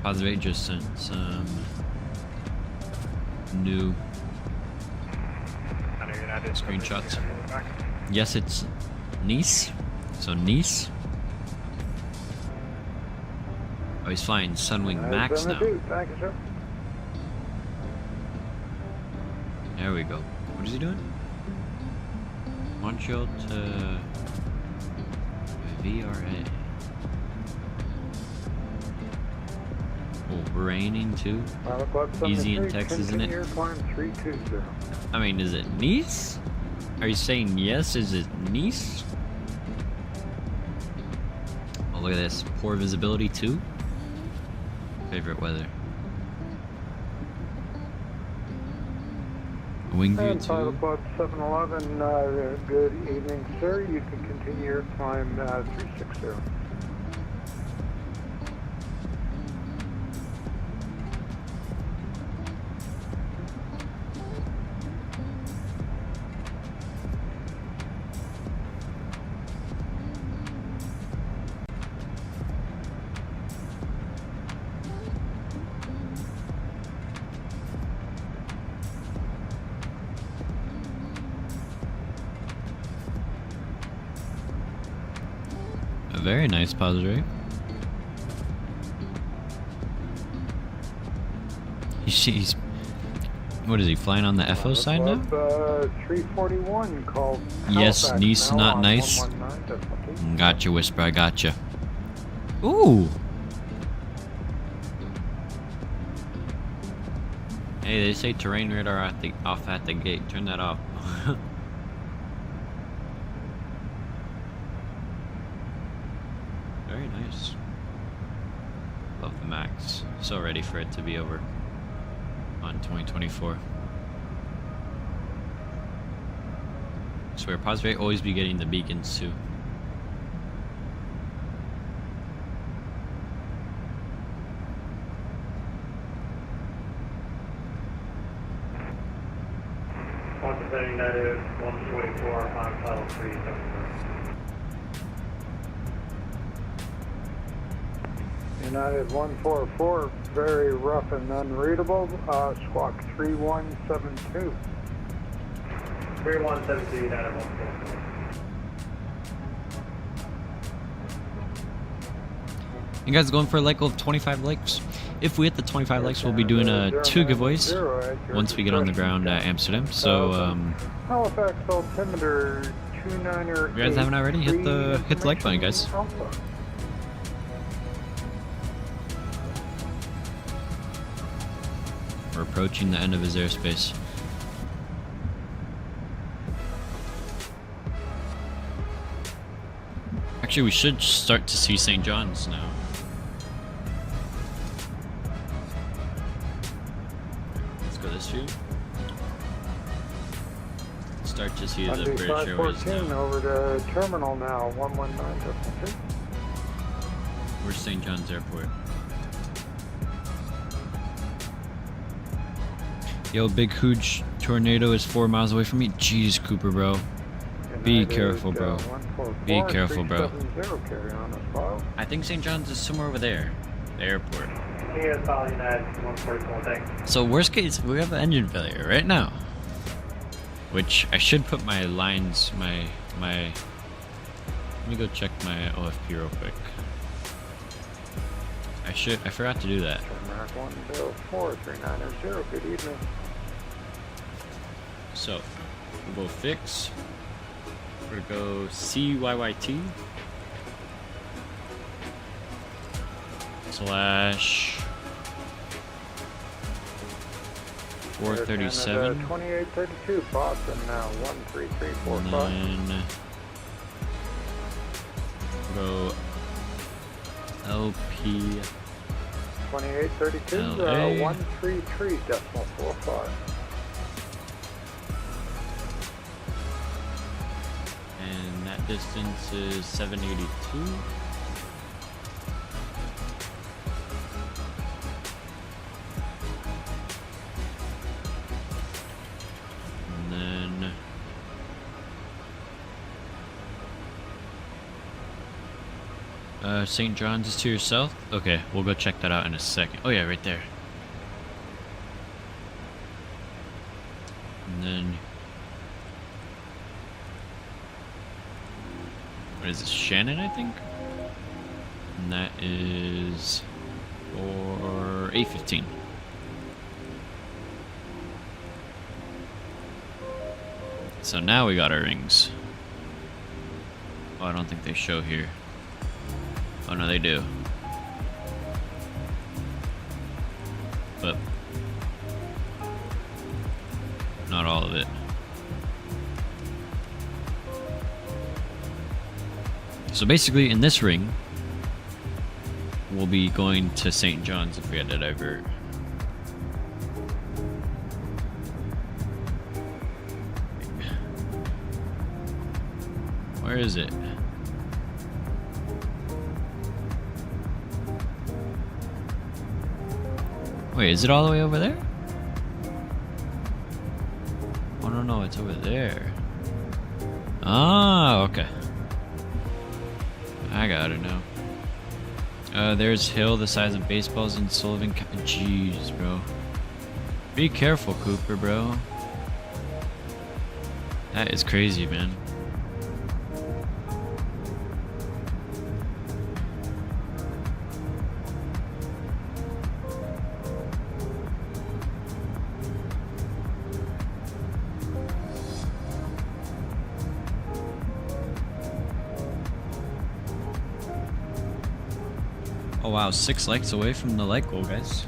Positive just sent some new screenshots. Yes, it's Nice. So Nice. Oh, he's flying Sunwing Max now. Thank you, sir. There we go. What is he doing? Montreal to VRA. Oh, raining too. Easy in Texas, isn't it? Climb 320. I mean, is it Nice? Are you saying yes? Is it Nice? Oh, look at this. Poor visibility too. Favorite weather. Wing view And too. Pilot Club 711, good evening, sir. You can continue your climb 360. A very nice pause rate. He's what is he flying on the FO side now? 341 called. Yes, Halifax, Nice, now not on nice. 119, definitely. Gotcha, Whisper. I gotcha. Ooh. Hey, they say terrain radar off at the gate. Turn that off. Very nice. Love the Max. So ready for it to be over on 2024. I swear, pause rate always be getting the beacons too. Contemplating that is 144 on Title 370. United 144, very rough and unreadable. Squawk 3172. 3172 United 144. You guys going for a like of 25 likes? If we hit the 25 likes, we'll be doing 2 giveaways once we get on the ground at Amsterdam. So, Halifax altimeter 29er. if you guys haven't already, hit the like button, guys. We're approaching the end of his airspace. Actually, we should start to see St. John's now. Let's go this view. Start to see the British Airways 514 now. over to terminal now, 119.2. Where's St. John's Airport? Yo, big huge tornado is 4 miles away from me. Jeez, Cooper, bro. Be careful, bro. Be careful, bro. I think St. John's is somewhere over there. The airport. Here is Pilot United 144, thanks. So worst case, we have an engine failure right now. Which I should put my lines, my... Let me go check my OFP real quick. I forgot to do that. Mark 1043900, good evening. So, we'll go fix. We're gonna go CYYT / 437. 2832 Boston now 13345. And then we'll go LP 2832, LA. 133.45. And that distance is 782. And then St. John's is to your south? Okay, we'll go check that out in a second. Oh yeah, right there. And then what is this? Shannon, I think? And that is for 8:15. So now we got our rings. Oh, I don't think they show here. Oh no, they do. But not all of it. So basically, in this ring, we'll be going to St. John's if we had to divert. Where is it? Wait, is it all the way over there? Oh no, it's over there. Ah, okay. I got it now. There's hill the size of baseballs in Sullivan County. Jeez, bro. Be careful, Cooper, bro. That is crazy, man. Oh wow, 6 likes away from the like goal, guys.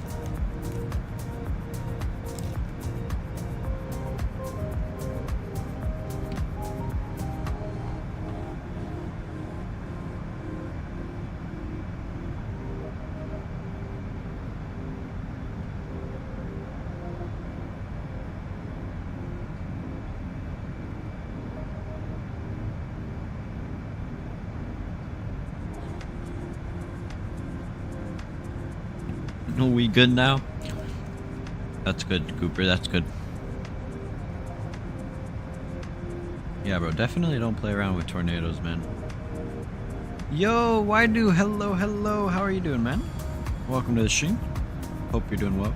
No, we good now? That's good, Cooper, that's good. Yeah, bro, definitely don't play around with tornadoes, man. Yo, Waidu, hello, how are you doing, man? Welcome to the stream. Hope you're doing well.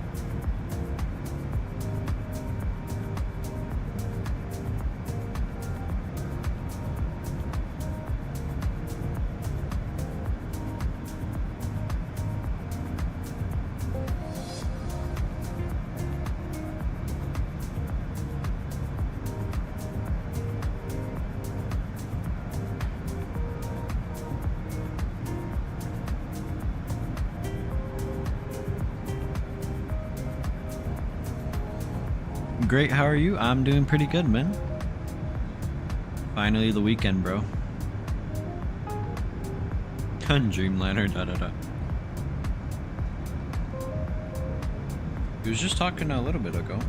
Great, how are you? I'm doing pretty good, man. Finally the weekend, bro. Dreamliner, da. He was just talking a little bit ago.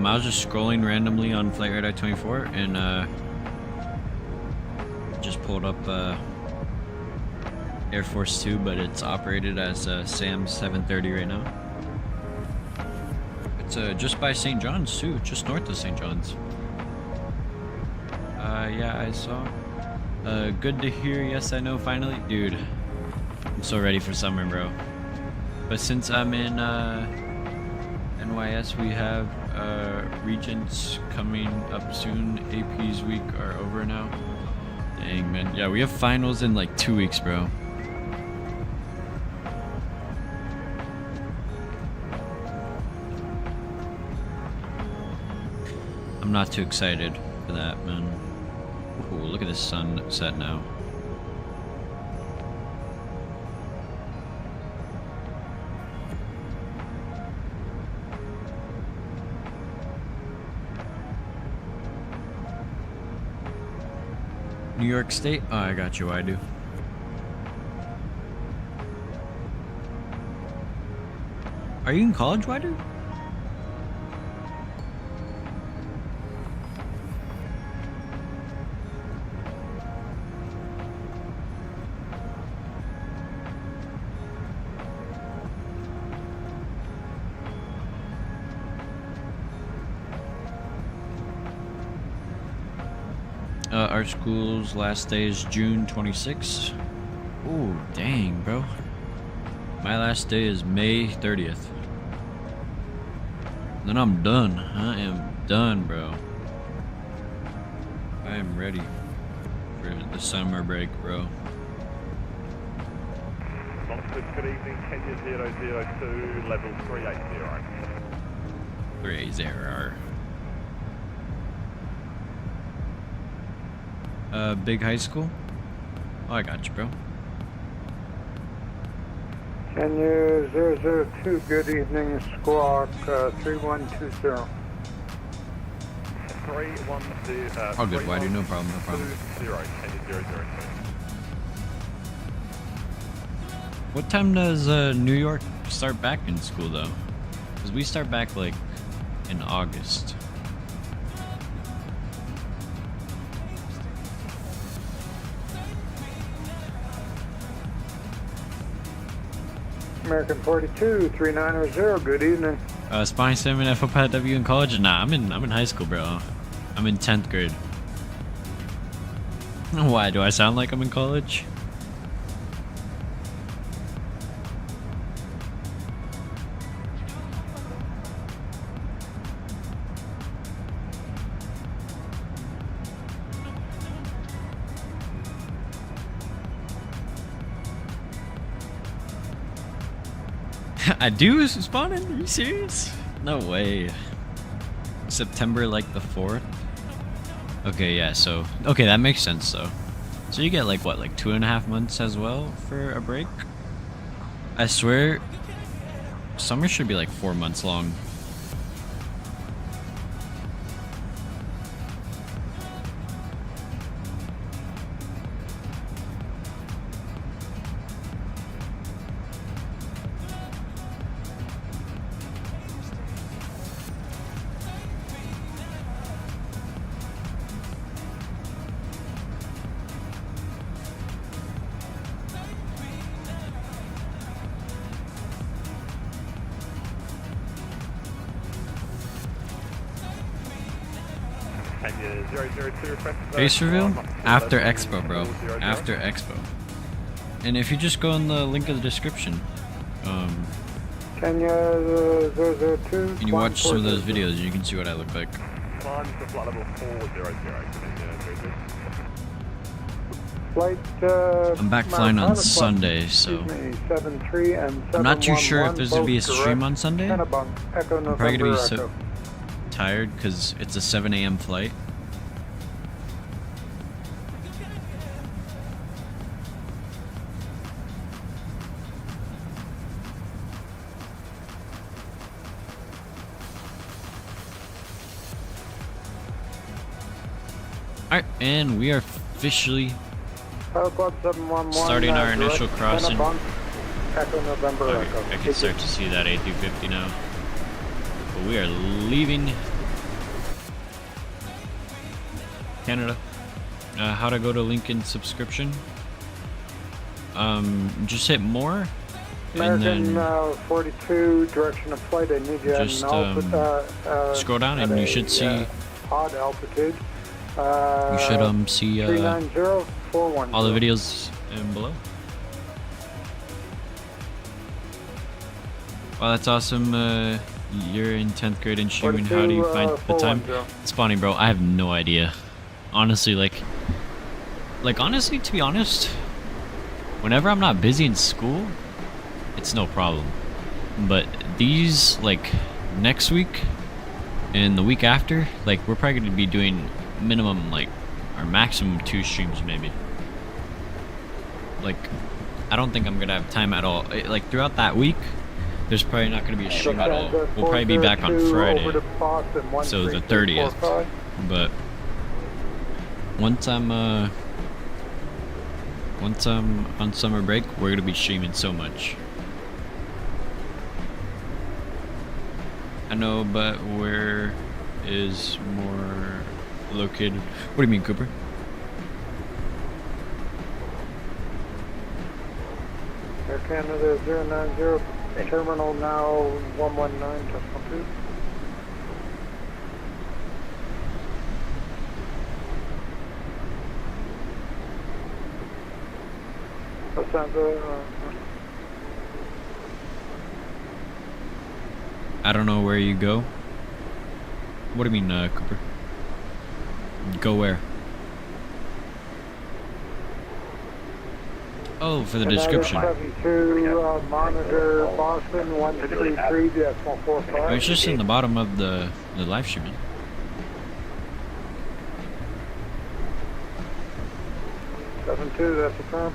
I was just scrolling randomly on Flight Radar 24 and just pulled up Air Force 2, but it's operated as SAM 730 right now. It's just by St. John's too, just north of St. John's. Yeah, I saw. Good to hear. Yes, I know. Finally, dude, I'm so ready for summer, bro. But since I'm in NYS, we have Regents coming up soon. AP's week are over now. Dang, man. Yeah, we have finals in like 2 weeks, bro. I'm not too excited for that, man. Ooh, look at this sunset now. New York State? Oh, I got you. I do. Are you in college, Wider? Our school's last day is June 26th. Oh, dang, bro. My last day is May 30th. Then I'm done. I am done, bro. I am ready for the summer break, bro. Good evening, Kenya 002, level 380. 380. Big high school? Oh, I got you, bro. Kenya 002, good evening, squawk 3120. 310. All good, Whitey, no problem, no problem. 0, Kenya 002. What time does New York start back in school, though? Because we start back, like, in August. American 42, 390, good evening. Spy Sim and FOPW in college? Nah, I'm in high school, bro. I'm in 10th grade. Why? Do I sound like I'm in college? I do spawn in? Are you serious? No way. September like the 4th? Okay, yeah, so... Okay, that makes sense, though. So you get like, what, like 2.5 months as well for a break? I swear, summer should be like 4 months long. Face reveal? After Expo, bro. After Expo. And if you just go in the link in the description, Kenya 002, and you watch some of those videos, you can see what I look like. Flight, I'm back flying on Sunday, so I'm not too sure if there's gonna be a stream on Sunday. I'm probably gonna be so tired because it's a 7 a.m. flight. Alright, and we are officially starting our initial crossing. Okay, I can start to see that A350 now. But we are leaving Canada. How to go to link in subscription? Just hit more. American 42, direction of flight, I need you just scroll down and you should see odd altitude. You should see all the videos in below. Wow, that's awesome. You're in 10th grade and streaming. How do you find the time? Spawning, bro, I have no idea. Honestly, honestly, to be honest, whenever I'm not busy in school, it's no problem. But these, next week and the week after, we're probably going to be doing minimum, or maximum 2 streams, maybe. I don't think I'm going to have time at all. Throughout that week, there's probably not going to be a stream at all. We'll probably be back on Friday, so the 30th. But once I'm Once I'm on summer break, we're gonna be streaming so much. I know, but where is more located? What do you mean, Cooper? Air Canada 090, terminal now 119, decimal 2. That sounds I don't know where you go. What do you mean, Cooper? Go where? Oh, for the description. 72, monitor Boston 133.45. It's just in the bottom of the live streaming. Seven two, that's a firm.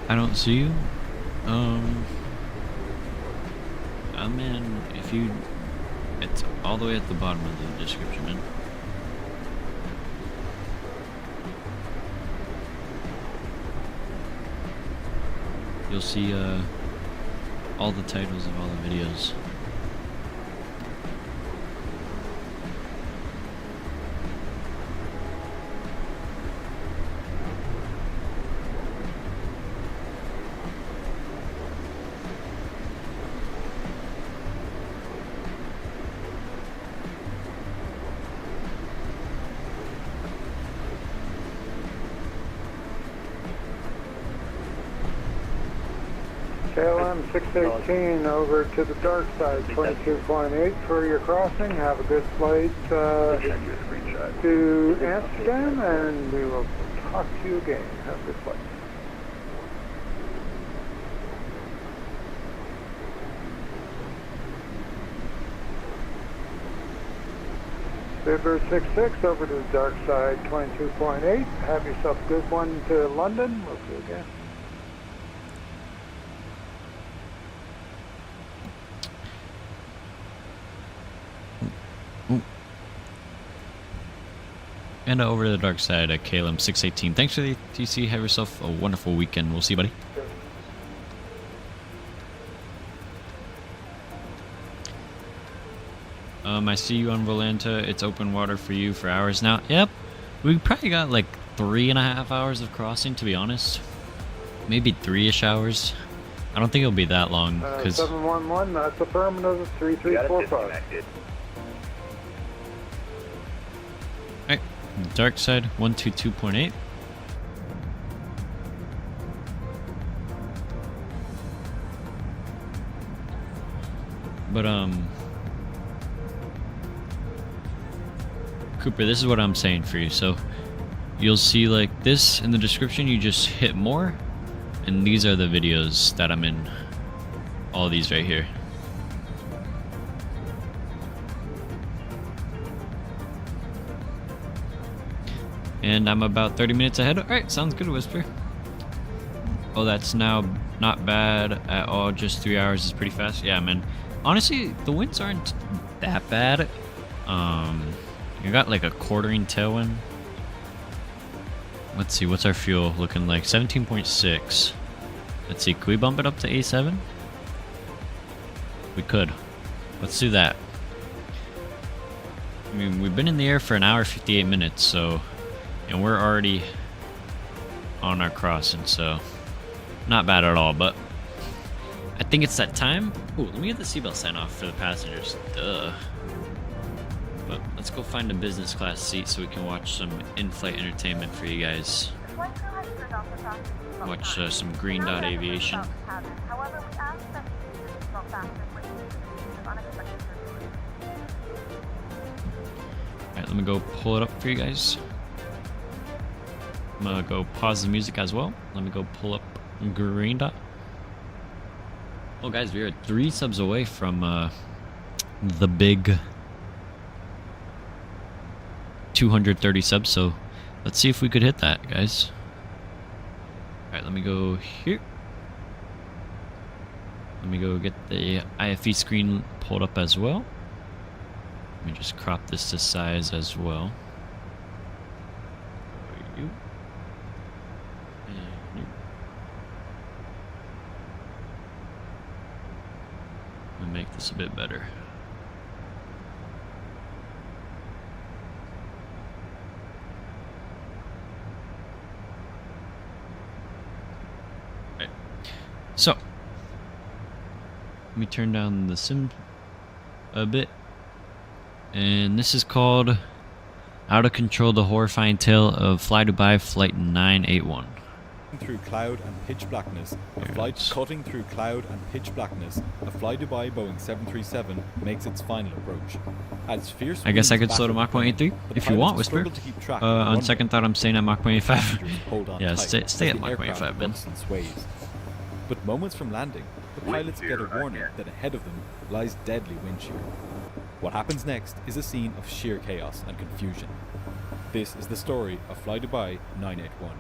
I don't see you. I'm in, if you, it's all the way at the bottom of the description, man. You'll see, all the titles of all the videos. KLM 618 over to the dark side, 22.8 for your crossing. Have a good flight to Amsterdam, and we will talk to you again. Have a good flight. Bidbird 66 over to the dark side, 22.8. Have yourself a good one to London. We'll see you again. And over to the dark side at KLM 618. Thanks for the TC. Have yourself a wonderful weekend. We'll see you, buddy. I see you on Volanta. It's open water for you for hours now. Yep. We probably got like 3.5 hours of crossing, to be honest. Maybe 3-ish hours. I don't think it'll be that long. 711, that's affirmative, 3345. Alright. Dark side 122.8. But Cooper, this is what I'm saying for you. So you'll see like this in the description. You just hit more, and these are the videos that I'm in. All these right here. And I'm about 30 minutes ahead. Alright, sounds good, Whisper. Oh, that's now not bad at all. Just 3 hours is pretty fast. Yeah, man. Honestly, the winds aren't that bad. You got like a quartering tailwind. Let's see, what's our fuel looking like? 17.6. Let's see, can we bump it up to A7? We could. Let's do that. I mean, we've been in the air for 1 hour 58 minutes, so, and we're already on our crossing, so not bad at all. But I think it's that time. Ooh, let me get the seatbelt sign off for the passengers. Duh. But let's go find a business class seat so we can watch some in-flight entertainment for you guys. Watch some Green Dot Aviation. Alright, Alright, let me go pull it up for you guys. I'm gonna go pause the music as well. Let me go pull up green dot. Oh guys, we are 3 subs away from the big 230 subs, so let's see if we could hit that, guys. Alright, let me go here. Let me go get the IFE screen pulled up as well. Let me just crop this to size as well. There you. And you. Let me make this a bit better. Right. So, let me turn down the sim a bit. And this is called Out of Control, the Horrifying Tale of Fly Dubai Flight 981. Through cloud and pitch blackness, a flight cutting through cloud and pitch blackness, a Fly Dubai Boeing 737 makes its final approach. As fierce I guess I could winds slow to Mach 183 if you want, Whisper. On second thought, I'm staying at Mach 185. Yeah, stay at Mach 185, man. But moments from landing, the pilots get a warning that ahead of them lies deadly wind shear. What happens next is a scene of sheer chaos and confusion. This is the story of Fly Dubai 981.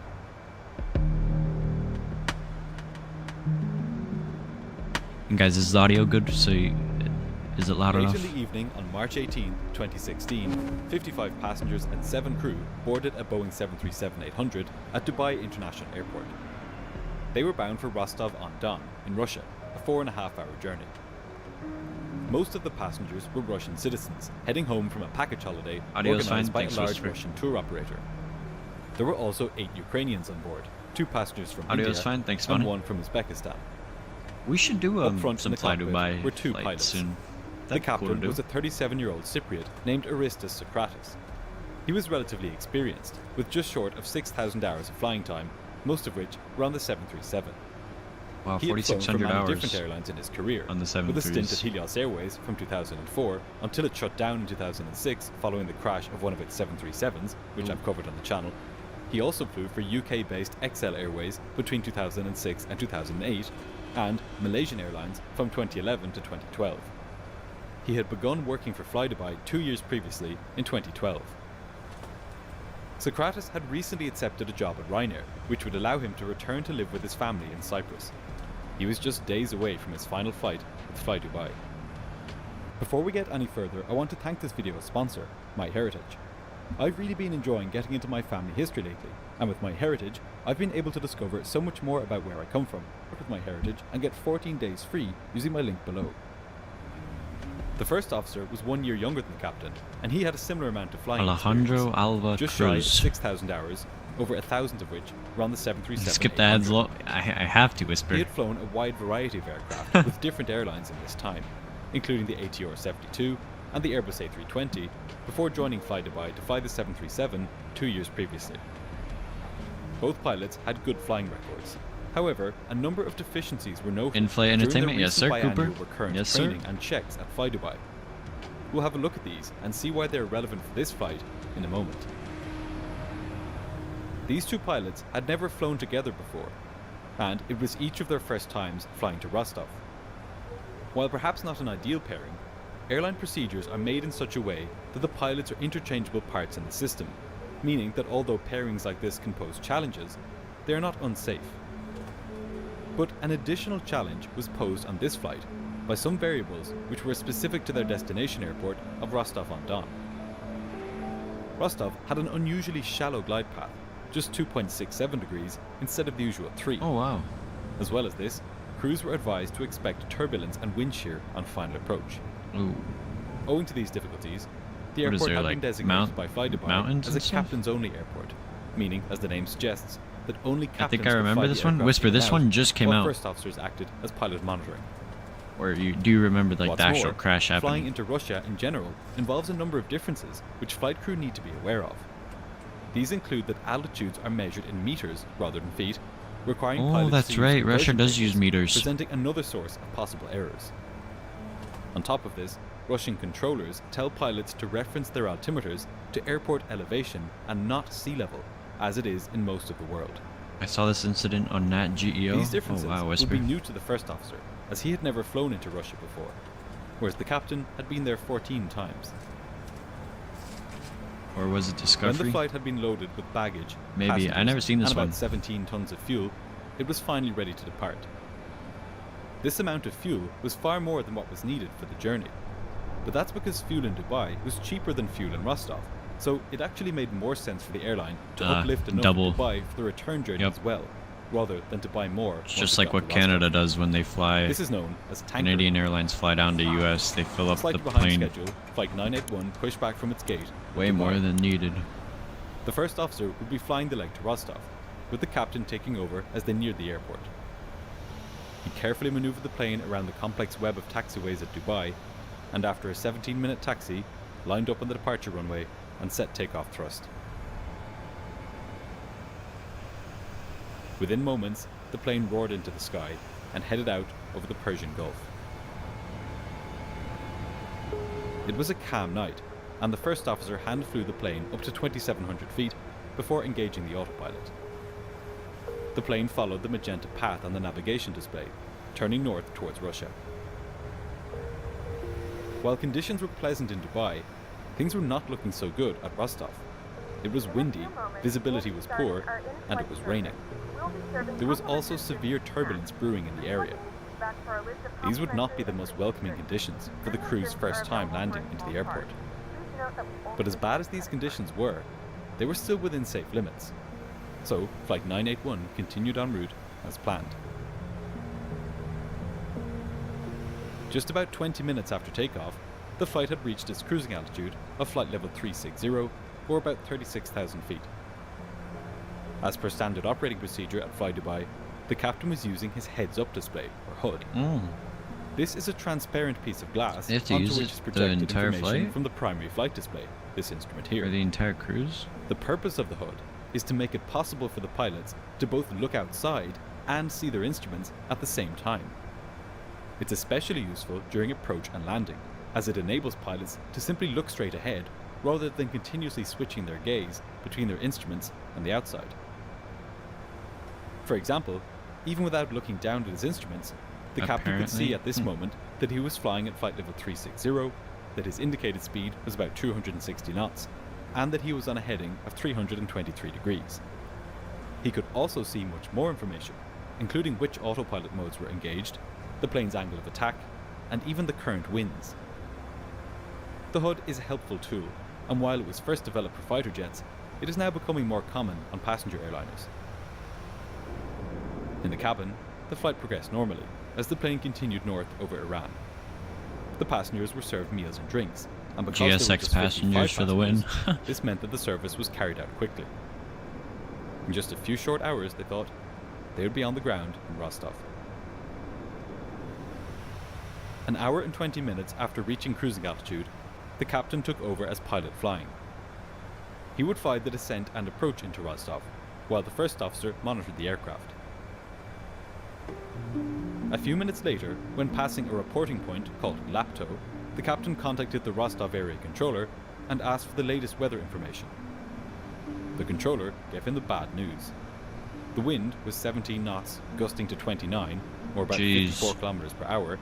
And guys, is the audio good? So, is it loud enough? Late in the evening on March 18, 2016, 55 passengers and 7 crew boarded a Boeing 737-800 at Dubai International Airport. They were bound for Rostov-on-Don in Russia, a 4.5-hour journey. Most of the passengers were Russian citizens, heading home from a package holiday organized by a large Russian tour operator. There were also 8 Ukrainians on board, 2 passengers from India and 1 from Uzbekistan. We should do some Fly Dubai were 2 pilots. Soon. The captain was a 37-year-old Cypriot named Aristos Socrates. He was relatively experienced, with just short of 6,000 hours of flying time, most of which were on the 737. Wow, he had flown for 4,600 many hours different airlines in his career, on the 737s. with a stint at Helios Airways from 2004 until it shut down in 2006 following the crash of one of its 737s, which I've covered on the channel. He also flew for UK-based XL Airways between 2006 and 2008, and Malaysian Airlines from 2011 to 2012. He had begun working for Fly Dubai 2 years previously in 2012. Socrates had recently accepted a job at Ryanair, which would allow him to return to live with his family in Cyprus. He was just days away from his final flight with Fly Dubai. Before we get any further, I want to thank this video's sponsor, MyHeritage. I've really been enjoying getting into my family history lately, and with MyHeritage, I've been able to discover so much more about where I come from, work with MyHeritage, and get 14 days free using my link below. The first officer was 1 year younger than the captain, and he had a similar amount of flying Alejandro Alva just shy of Cruz. 6,000 hours, over 1,000 of which were on the 737. Skip the ads. I have to, Whisper. He had flown a wide variety of aircraft with different airlines in this time, including the ATR 72 and the Airbus A320, before joining Fly Dubai to fly the 737 2 years previously. Both pilots had good flying records. However, a number of deficiencies were noted Inflight Entertainment, yes sir, Cooper. Yes sir. Training and checks at Fly Dubai. We'll have a look at these and see why they're relevant for this flight in a moment. These 2 pilots had never flown together before, and it was each of their first times flying to Rostov. While perhaps not an ideal pairing, airline procedures are made in such a way that the pilots are interchangeable parts in the system, meaning that although pairings like this can pose challenges, they are not unsafe. But an additional challenge was posed on this flight by some variables which were specific to their destination airport of Rostov-on-Don. Rostov had an unusually shallow glide path, just 2.67 degrees instead of the usual 3. Oh wow. As well as this, crews were advised to expect turbulence and wind shear on final approach. Ooh. Owing to these difficulties, the What is airport there, had like been designated by Fly Dubai as a stuff? captains-only airport, meaning, as the name suggests, that only captains I think I could remember fly this the one. aircraft Whisper, in this and one out, just came while out. first officers acted as pilot monitoring. Or do you remember like What's the actual more, crash happening? flying into Russia in general involves a number of differences which flight crew need to be aware of. These include that altitudes are measured in meters rather than feet, requiring pilots that's to use right, Russia conversion does use tables, meters. presenting another source of possible errors. On top of this, Russian controllers tell pilots to reference their altimeters to airport elevation and not sea level, as it is in most of the world. I saw this incident on Nat Geo. These differences oh, wow, would Whisper. be new to the first officer, as he had never flown into Russia before, whereas the captain had been there 14 times. Or was it When Discovery? the flight had been loaded with baggage, Maybe. I passengers, never seen this and about one. 17 tons of fuel, it was finally ready to depart. This amount of fuel was far more than what was needed for the journey, but that's because fuel in Dubai was cheaper than fuel in Rostov, so it actually made more sense for the airline to uplift enough double. in Dubai for the return journey Yep. as well, rather than to buy more. It's once just it like got what to Rostov. Canada does when they fly. This is known as tankering. Canadian Airlines fly down to US. They fill up the Slightly behind plane schedule, Flight 981 pushed back from its gate. way Dubai. more than needed. The first officer would be flying the leg to Rostov, with the captain taking over as they neared the airport. He carefully maneuvered the plane around the complex web of taxiways at Dubai, and after a 17-minute taxi, lined up on the departure runway and set takeoff thrust. Within moments, the plane roared into the sky and headed out over the Persian Gulf. It was a calm night, and the first officer hand flew the plane up to 2,700 feet before engaging the autopilot. The plane followed the magenta path on the navigation display, turning north towards Russia. While conditions were pleasant in Dubai, things were not looking so good at Rostov. It was windy, visibility was poor, and it was raining. There was also severe turbulence brewing in the area. These would not be the most welcoming conditions for the crew's first time landing into the airport. But as bad as these conditions were, they were still within safe limits. So, Flight 981 continued en route as planned. Just about 20 minutes after takeoff, the flight had reached its cruising altitude of flight level 360, or about 36,000 feet. As per standard operating procedure at Fly Dubai, the captain was using his heads-up display, or HUD. This is a transparent piece of glass They have to onto use which it is the projected entire information flight? from the primary flight display, this instrument For here. the entire cruise? The purpose of the HUD is to make it possible for the pilots to both look outside and see their instruments at the same time. It's especially useful during approach and landing, as it enables pilots to simply look straight ahead rather than continuously switching their gaze between their instruments and the outside. For example, even without looking down at his instruments, the captain could see at this moment that he was flying at flight level 360, that his indicated speed was about 260 knots, and that he was on a heading of 323 degrees. He could also see much more information, including which autopilot modes were engaged, the plane's angle of attack, and even the current winds. The HUD is a helpful tool, and while it was first developed for fighter jets, it is now becoming more common on passenger airliners. In the cabin, the flight progressed normally, as the plane continued north over Iran. The passengers were served meals and drinks, and because there were GSX just passengers 55 for the win. passengers, this meant that the service was carried out quickly. In just a few short hours, they thought, they would be on the ground in Rostov. An hour and 20 minutes after reaching cruising altitude, the captain took over as pilot flying. He would fly the descent and approach into Rostov, while the first officer monitored the aircraft. A few minutes later, when passing a reporting point called Lapto, the captain contacted the Rostov area controller and asked for the latest weather information. The controller gave him the bad news. The wind was 17 knots, gusting to 29, or about 54 kilometers per hour.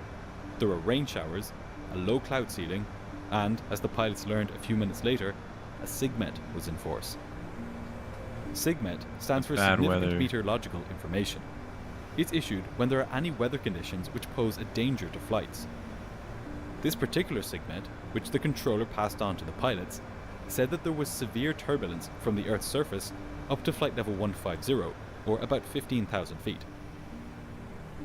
There were rain showers, a low cloud ceiling, and, as the pilots learned a few minutes later, a SIGMET was in force. SIGMET stands for Bad Significant weather. Meteorological Information. It's issued when there are any weather conditions which pose a danger to flights. This particular SIGMET, which the controller passed on to the pilots, said that there was severe turbulence from the Earth's surface up to flight level 150, or about 15,000 feet.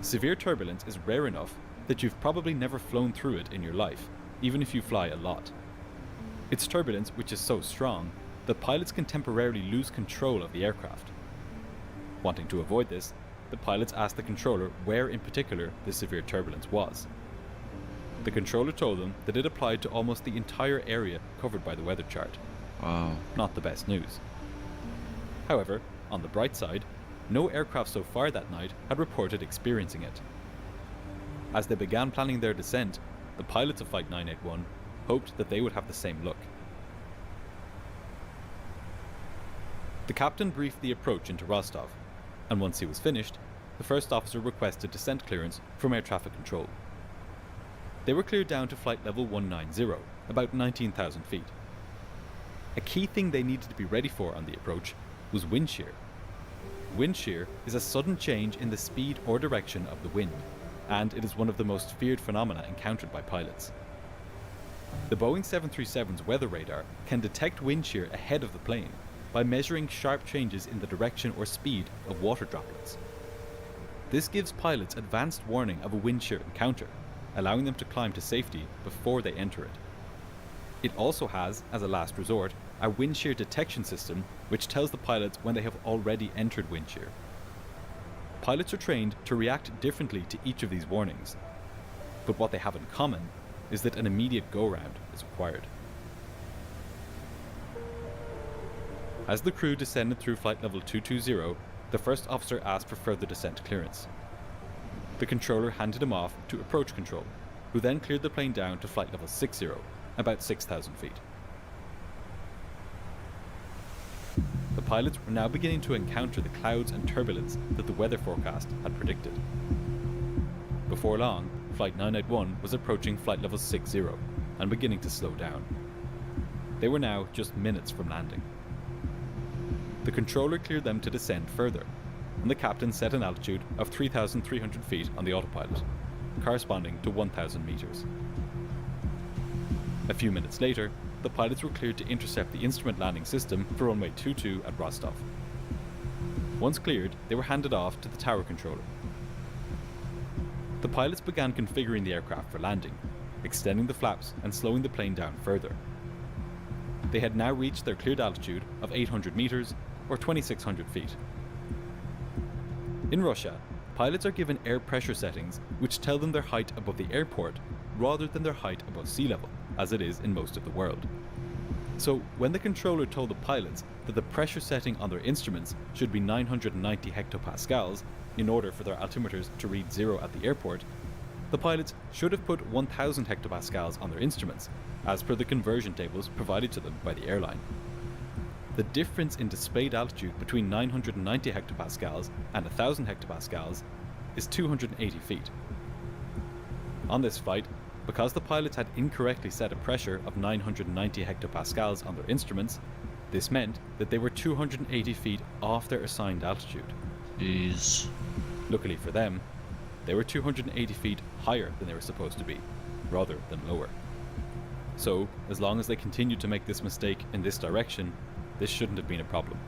Severe turbulence is rare enough that you've probably never flown through it in your life, even if you fly a lot. It's turbulence which is so strong that pilots can temporarily lose control of the aircraft. Wanting to avoid this, the pilots asked the controller where in particular the severe turbulence was. The controller told them that it applied to almost the entire area covered by the weather chart. Wow. Not the best news. However, on the bright side, no aircraft so far that night had reported experiencing it. As they began planning their descent, the pilots of Flight 981 hoped that they would have the same luck. The captain briefed the approach into Rostov, and once he was finished, the first officer requested descent clearance from air traffic control. They were cleared down to flight level 190, about 19,000 feet. A key thing they needed to be ready for on the approach was wind shear. Wind shear is a sudden change in the speed or direction of the wind, and it is one of the most feared phenomena encountered by pilots. The Boeing 737's weather radar can detect wind shear ahead of the plane by measuring sharp changes in the direction or speed of water droplets. This gives pilots advanced warning of a wind shear encounter, allowing them to climb to safety before they enter it. It also has, as a last resort, a wind shear detection system which tells the pilots when they have already entered wind shear. Pilots are trained to react differently to each of these warnings, but what they have in common is that an immediate go-round is required. As the crew descended through flight level 220, the first officer asked for further descent clearance. The controller handed him off to approach control, who then cleared the plane down to flight level 60, about 6,000 feet. The pilots were now beginning to encounter the clouds and turbulence that the weather forecast had predicted. Before long, Flight 981 was approaching flight level 60 and beginning to slow down. They were now just minutes from landing. The controller cleared them to descend further, and the captain set an altitude of 3,300 feet on the autopilot, corresponding to 1,000 meters. A few minutes later, the pilots were cleared to intercept the instrument landing system for runway 22 at Rostov. Once cleared, they were handed off to the tower controller. The pilots began configuring the aircraft for landing, extending the flaps and slowing the plane down further. They had now reached their cleared altitude of 800 meters, or 2,600 feet. In Russia, pilots are given air pressure settings which tell them their height above the airport rather than their height above sea level, as it is in most of the world. So when the controller told the pilots that the pressure setting on their instruments should be 990 hectopascals in order for their altimeters to read 0 at the airport, the pilots should have put 1000 hectopascals on their instruments, as per the conversion tables provided to them by the airline. The difference in displayed altitude between 990 hectopascals and 1000 hectopascals is 280 feet. On this flight, because the pilots had incorrectly set a pressure of 990 hectopascals on their instruments, this meant that they were 280 feet off their assigned altitude. Jeez. Luckily for them, they were 280 feet higher than they were supposed to be, rather than lower. So, as long as they continued to make this mistake in this direction, this shouldn't have been a problem.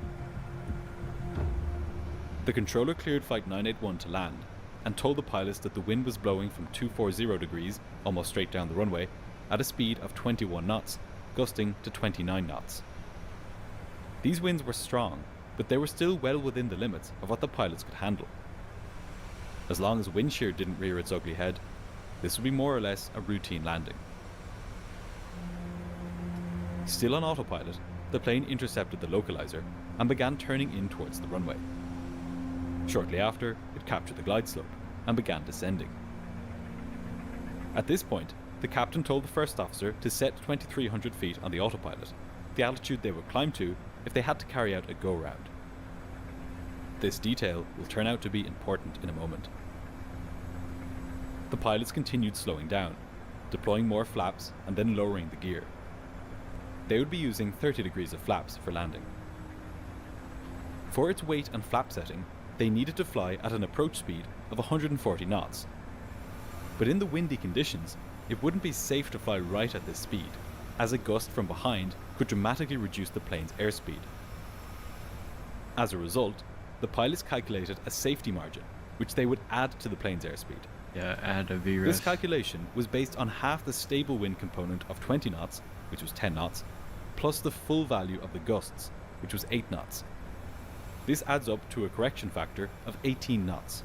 The controller cleared Flight 981 to land, and told the pilots that the wind was blowing from 240 degrees, almost straight down the runway, at a speed of 21 knots, gusting to 29 knots. These winds were strong, but they were still well within the limits of what the pilots could handle. As long as wind shear didn't rear its ugly head, this would be more or less a routine landing. Still on autopilot, the plane intercepted the localizer and began turning in towards the runway. Shortly after, it captured the glide slope and began descending. At this point, the captain told the first officer to set 2,300 feet on the autopilot, the altitude they would climb to if they had to carry out a go-round. This detail will turn out to be important in a moment. The pilots continued slowing down, deploying more flaps and then lowering the gear. They would be using 30 degrees of flaps for landing. For its weight and flap setting, they needed to fly at an approach speed of 140 knots. But in the windy conditions, it wouldn't be safe to fly right at this speed, as a gust from behind could dramatically reduce the plane's airspeed. As a result, the pilots calculated a safety margin, which they would add to the plane's airspeed. Yeah, add a VREF. This calculation was based on half the stable wind component of 20 knots, which was 10 knots, plus the full value of the gusts, which was 8 knots. This adds up to a correction factor of 18 knots.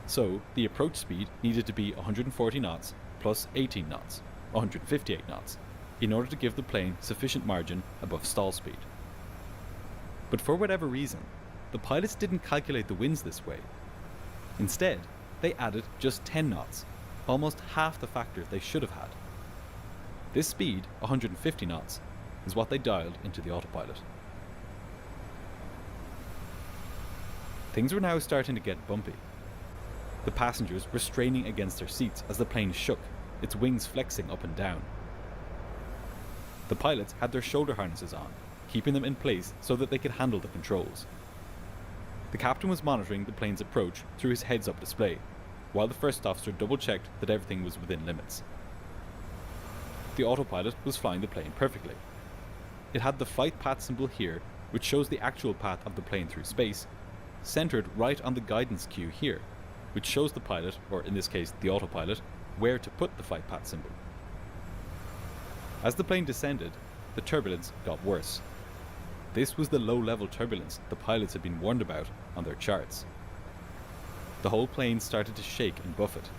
So, the approach speed needed to be 140 knots plus 18 knots, 158 knots, in order to give the plane sufficient margin above stall speed. But for whatever reason, the pilots didn't calculate the winds this way. Instead, they added just 10 knots, almost half the factor they should have had. This speed, 150 knots, is what they dialed into the autopilot. Things were now starting to get bumpy. The passengers were straining against their seats as the plane shook, its wings flexing up and down. The pilots had their shoulder harnesses on, keeping them in place so that they could handle the controls. The captain was monitoring the plane's approach through his heads-up display, while the first officer double-checked that everything was within limits. The autopilot was flying the plane perfectly. It had the flight path symbol here, which shows the actual path of the plane through space, centered right on the guidance cue here, which shows the pilot, or in this case the autopilot, where to put the flight path symbol. As the plane descended, the turbulence got worse. This was the low-level turbulence the pilots had been warned about on their charts. The whole plane started to shake and buffet.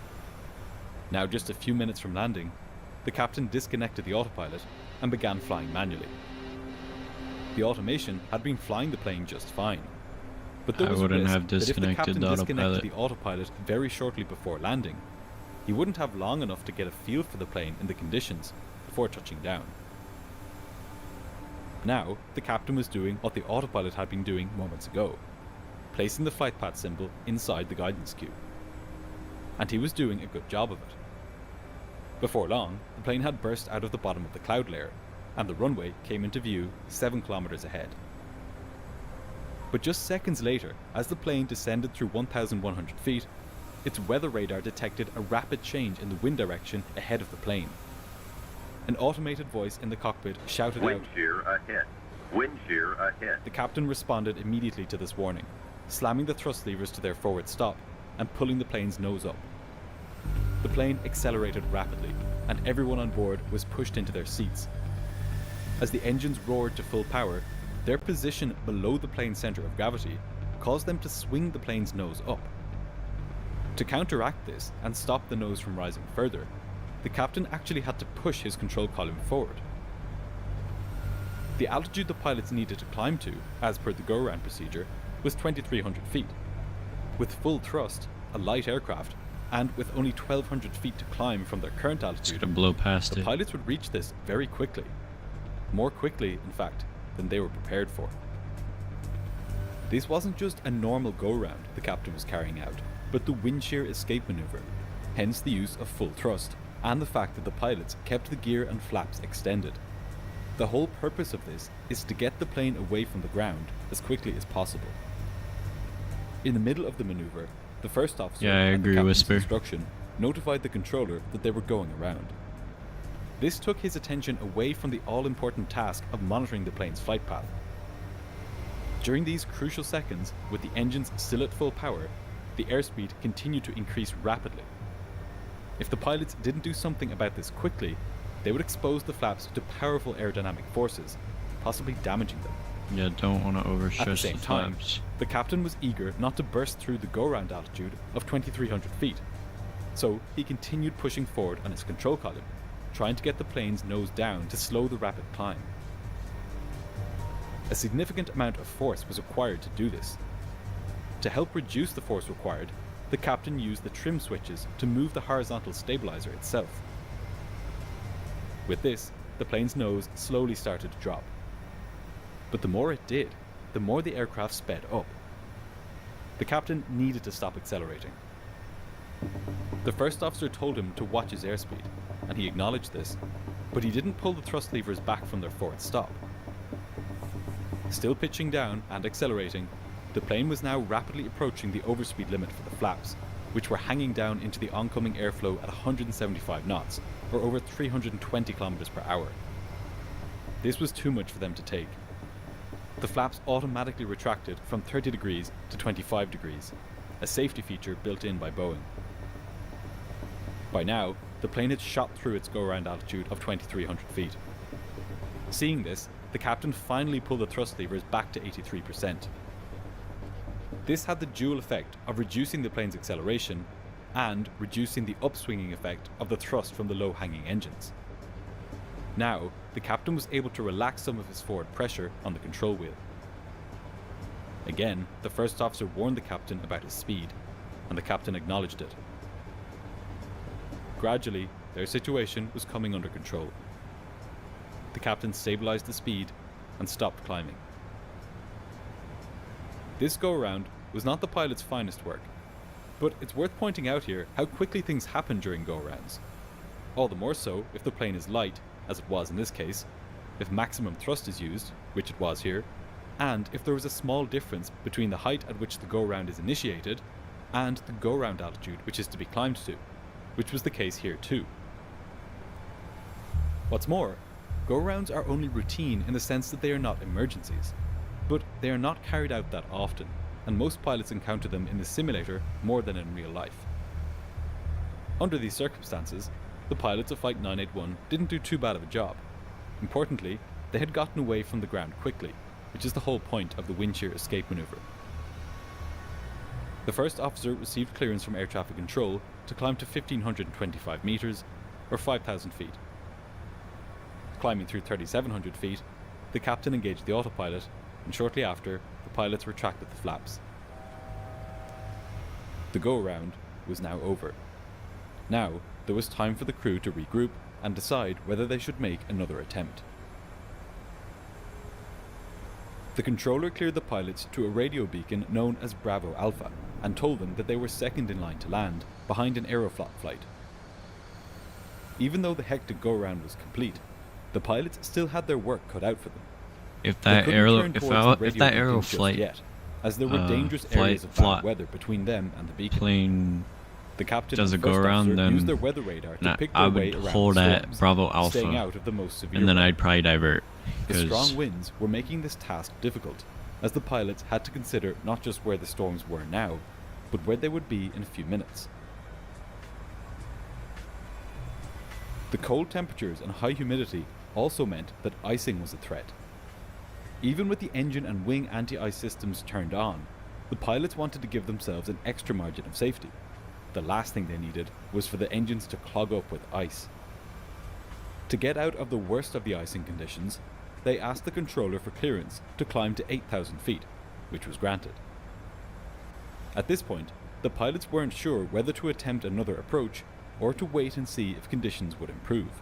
Now just a few minutes from landing, the captain disconnected the autopilot and began flying manually. The automation had been flying the plane just fine, but there was a risk that if the captain disconnected the autopilot very shortly before landing, he wouldn't have long enough to get a feel for the plane in the conditions before touching down. Now, the captain was doing what the autopilot had been doing moments ago, placing the flight path symbol inside the guidance cue. And he was doing a good job of it. Before long, the plane had burst out of the bottom of the cloud layer, and the runway came into view 7 kilometers ahead. But just seconds later, as the plane descended through 1,100 feet, its weather radar detected a rapid change in the wind direction ahead of the plane. An automated voice in the cockpit shouted out, "Wind shear ahead. Wind shear ahead." The captain responded immediately to this warning, slamming the thrust levers to their forward stop and pulling the plane's nose up. The plane accelerated rapidly, and everyone on board was pushed into their seats. As the engines roared to full power, their position below the plane's center of gravity caused them to swing the plane's nose up. To counteract this and stop the nose from rising further, the captain actually had to push his control column forward. The altitude the pilots needed to climb to, as per the go-around procedure, was 2,300 feet. With full thrust, a light aircraft, and with only 1,200 feet to climb from their current altitude, the pilots would reach this very quickly. More quickly, in fact, than they were prepared for. This wasn't just a normal go-round the captain was carrying out, but the wind shear escape maneuver, hence the use of full thrust, and the fact that the pilots kept the gear and flaps extended. The whole purpose of this is to get the plane away from the ground as quickly as possible. In the middle of the maneuver, the first officer at the captain's instruction notified the controller that they were going around. This took his attention away from the all-important task of monitoring the plane's flight path. During these crucial seconds, with the engines still at full power, the airspeed continued to increase rapidly. If the pilots didn't do something about this quickly, they would expose the flaps to powerful aerodynamic forces, possibly damaging them. Yeah, don't want to overstress At the same time, flaps. the captain was eager not to burst through the go-round altitude of 2,300 feet, so he continued pushing forward on his control column, trying to get the plane's nose down to slow the rapid climb. A significant amount of force was required to do this. To help reduce the force required, the captain used the trim switches to move the horizontal stabilizer itself. With this, the plane's nose slowly started to drop. But the more it did, the more the aircraft sped up. The captain needed to stop accelerating. The first officer told him to watch his airspeed, and he acknowledged this, but he didn't pull the thrust levers back from their forward stop. Still pitching down and accelerating, the plane was now rapidly approaching the overspeed limit for the flaps, which were hanging down into the oncoming airflow at 175 knots, or over 320 kilometers per hour. This was too much for them to take. The flaps automatically retracted from 30 degrees to 25 degrees, a safety feature built in by Boeing. By now, the plane had shot through its go-around altitude of 2,300 feet. Seeing this, the captain finally pulled the thrust levers back to 83%. This had the dual effect of reducing the plane's acceleration and reducing the upswinging effect of the thrust from the low-hanging engines. Now, the captain was able to relax some of his forward pressure on the control wheel. Again, the first officer warned the captain about his speed, and the captain acknowledged it. Gradually, their situation was coming under control. The captain stabilized the speed and stopped climbing. This go-around was not the pilot's finest work, but it's worth pointing out here how quickly things happen during go-arounds. All the more so if the plane is light, as it was in this case, if maximum thrust is used, which it was here, and if there was a small difference between the height at which the go-round is initiated and the go-round altitude which is to be climbed to, which was the case here too. What's more, go-rounds are only routine in the sense that they are not emergencies, but they are not carried out that often, and most pilots encounter them in the simulator more than in real life. Under these circumstances, the pilots of Flight 981 didn't do too bad of a job. Importantly, they had gotten away from the ground quickly, which is the whole point of the wind shear escape maneuver. The first officer received clearance from air traffic control to climb to 1,525 meters, or 5,000 feet. Climbing through 3,700 feet, the captain engaged the autopilot, and shortly after, the pilots retracted the flaps. The go-around was now over. Now, there was time for the crew to regroup and decide whether they should make another attempt. The controller cleared the pilots to a radio beacon known as Bravo Alpha and told them that they were second in line to land, behind an Aeroflot flight. Even though the hectic go-around was complete, the pilots still had their work cut out for them. If that aero flight yet, as there were dangerous areas of bad weather between them and the beacon. Plane the captain does and it go first around, officer then used their weather radar to pick their I way would around hold the at storms, Bravo Alpha, staying out of the most severe and then weather. I'd probably divert. The strong winds were making this task difficult, as the pilots had to consider not just where the storms were now, but where they would be in a few minutes. The cold temperatures and high humidity also meant that icing was a threat. Even with the engine and wing anti-ice systems turned on, the pilots wanted to give themselves an extra margin of safety. The last thing they needed was for the engines to clog up with ice. To get out of the worst of the icing conditions, they asked the controller for clearance to climb to 8,000 feet, which was granted. At this point, the pilots weren't sure whether to attempt another approach or to wait and see if conditions would improve.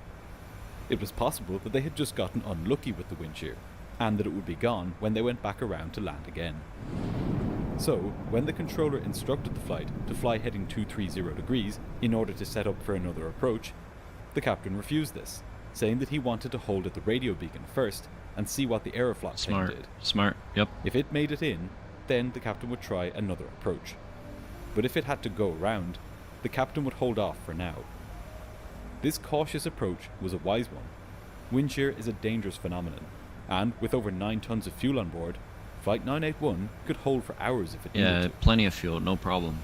It was possible that they had just gotten unlucky with the wind shear, and that it would be gone when they went back around to land again. So, when the controller instructed the flight to fly heading 230 degrees in order to set up for another approach, the captain refused this, saying that he wanted to hold at the radio beacon first and see what the Aeroflot plane did. Smart, yep. If it made it in, then the captain would try another approach. But if it had to go around, the captain would hold off for now. This cautious approach was a wise one. Wind shear is a dangerous phenomenon, and with over 9 tons of fuel on board, Flight 981 could hold for hours if it needed to. Yeah, plenty of fuel, no problem.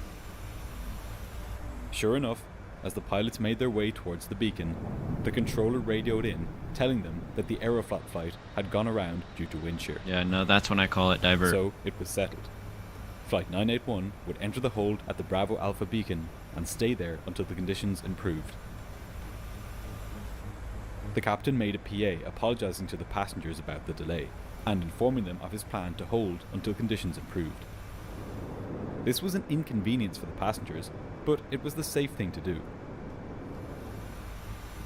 Sure enough, as the pilots made their way towards the beacon, the controller radioed in, telling them that the Aeroflot flight had gone around due to wind shear. Yeah, no, that's when I call it divert. So it was settled. Flight 981 would enter the hold at the Bravo Alpha beacon and stay there until the conditions improved. The captain made a PA apologizing to the passengers about the delay, and informing them of his plan to hold until conditions improved. This was an inconvenience for the passengers, but it was the safe thing to do.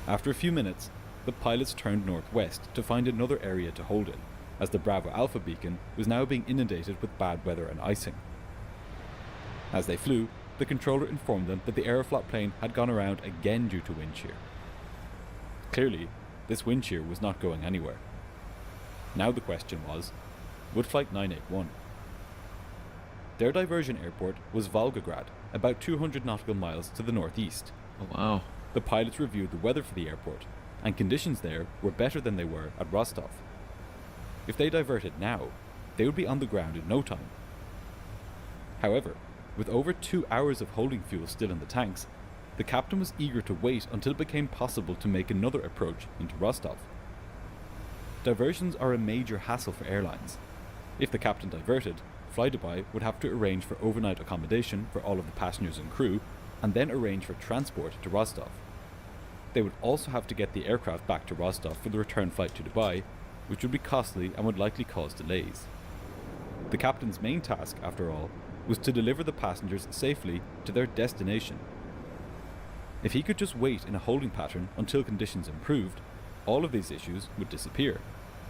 After a few minutes, the pilots turned northwest to find another area to hold in, as the Bravo Alpha beacon was now being inundated with bad weather and icing. As they flew, the controller informed them that the Aeroflot plane had gone around again due to wind shear. Clearly, this wind shear was not going anywhere. Now the question was, would Flight 981? Their diversion airport was Volgograd, about 200 nautical miles to the northeast. Oh wow. The pilots reviewed the weather for the airport, and conditions there were better than they were at Rostov. If they diverted now, they would be on the ground in no time. However, with over 2 hours of holding fuel still in the tanks, the captain was eager to wait until it became possible to make another approach into Rostov. Diversions are a major hassle for airlines. If the captain diverted, Flydubai would have to arrange for overnight accommodation for all of the passengers and crew, and then arrange for transport to Rostov. They would also have to get the aircraft back to Rostov for the return flight to Dubai, which would be costly and would likely cause delays. The captain's main task, after all, was to deliver the passengers safely to their destination. If he could just wait in a holding pattern until conditions improved, all of these issues would disappear,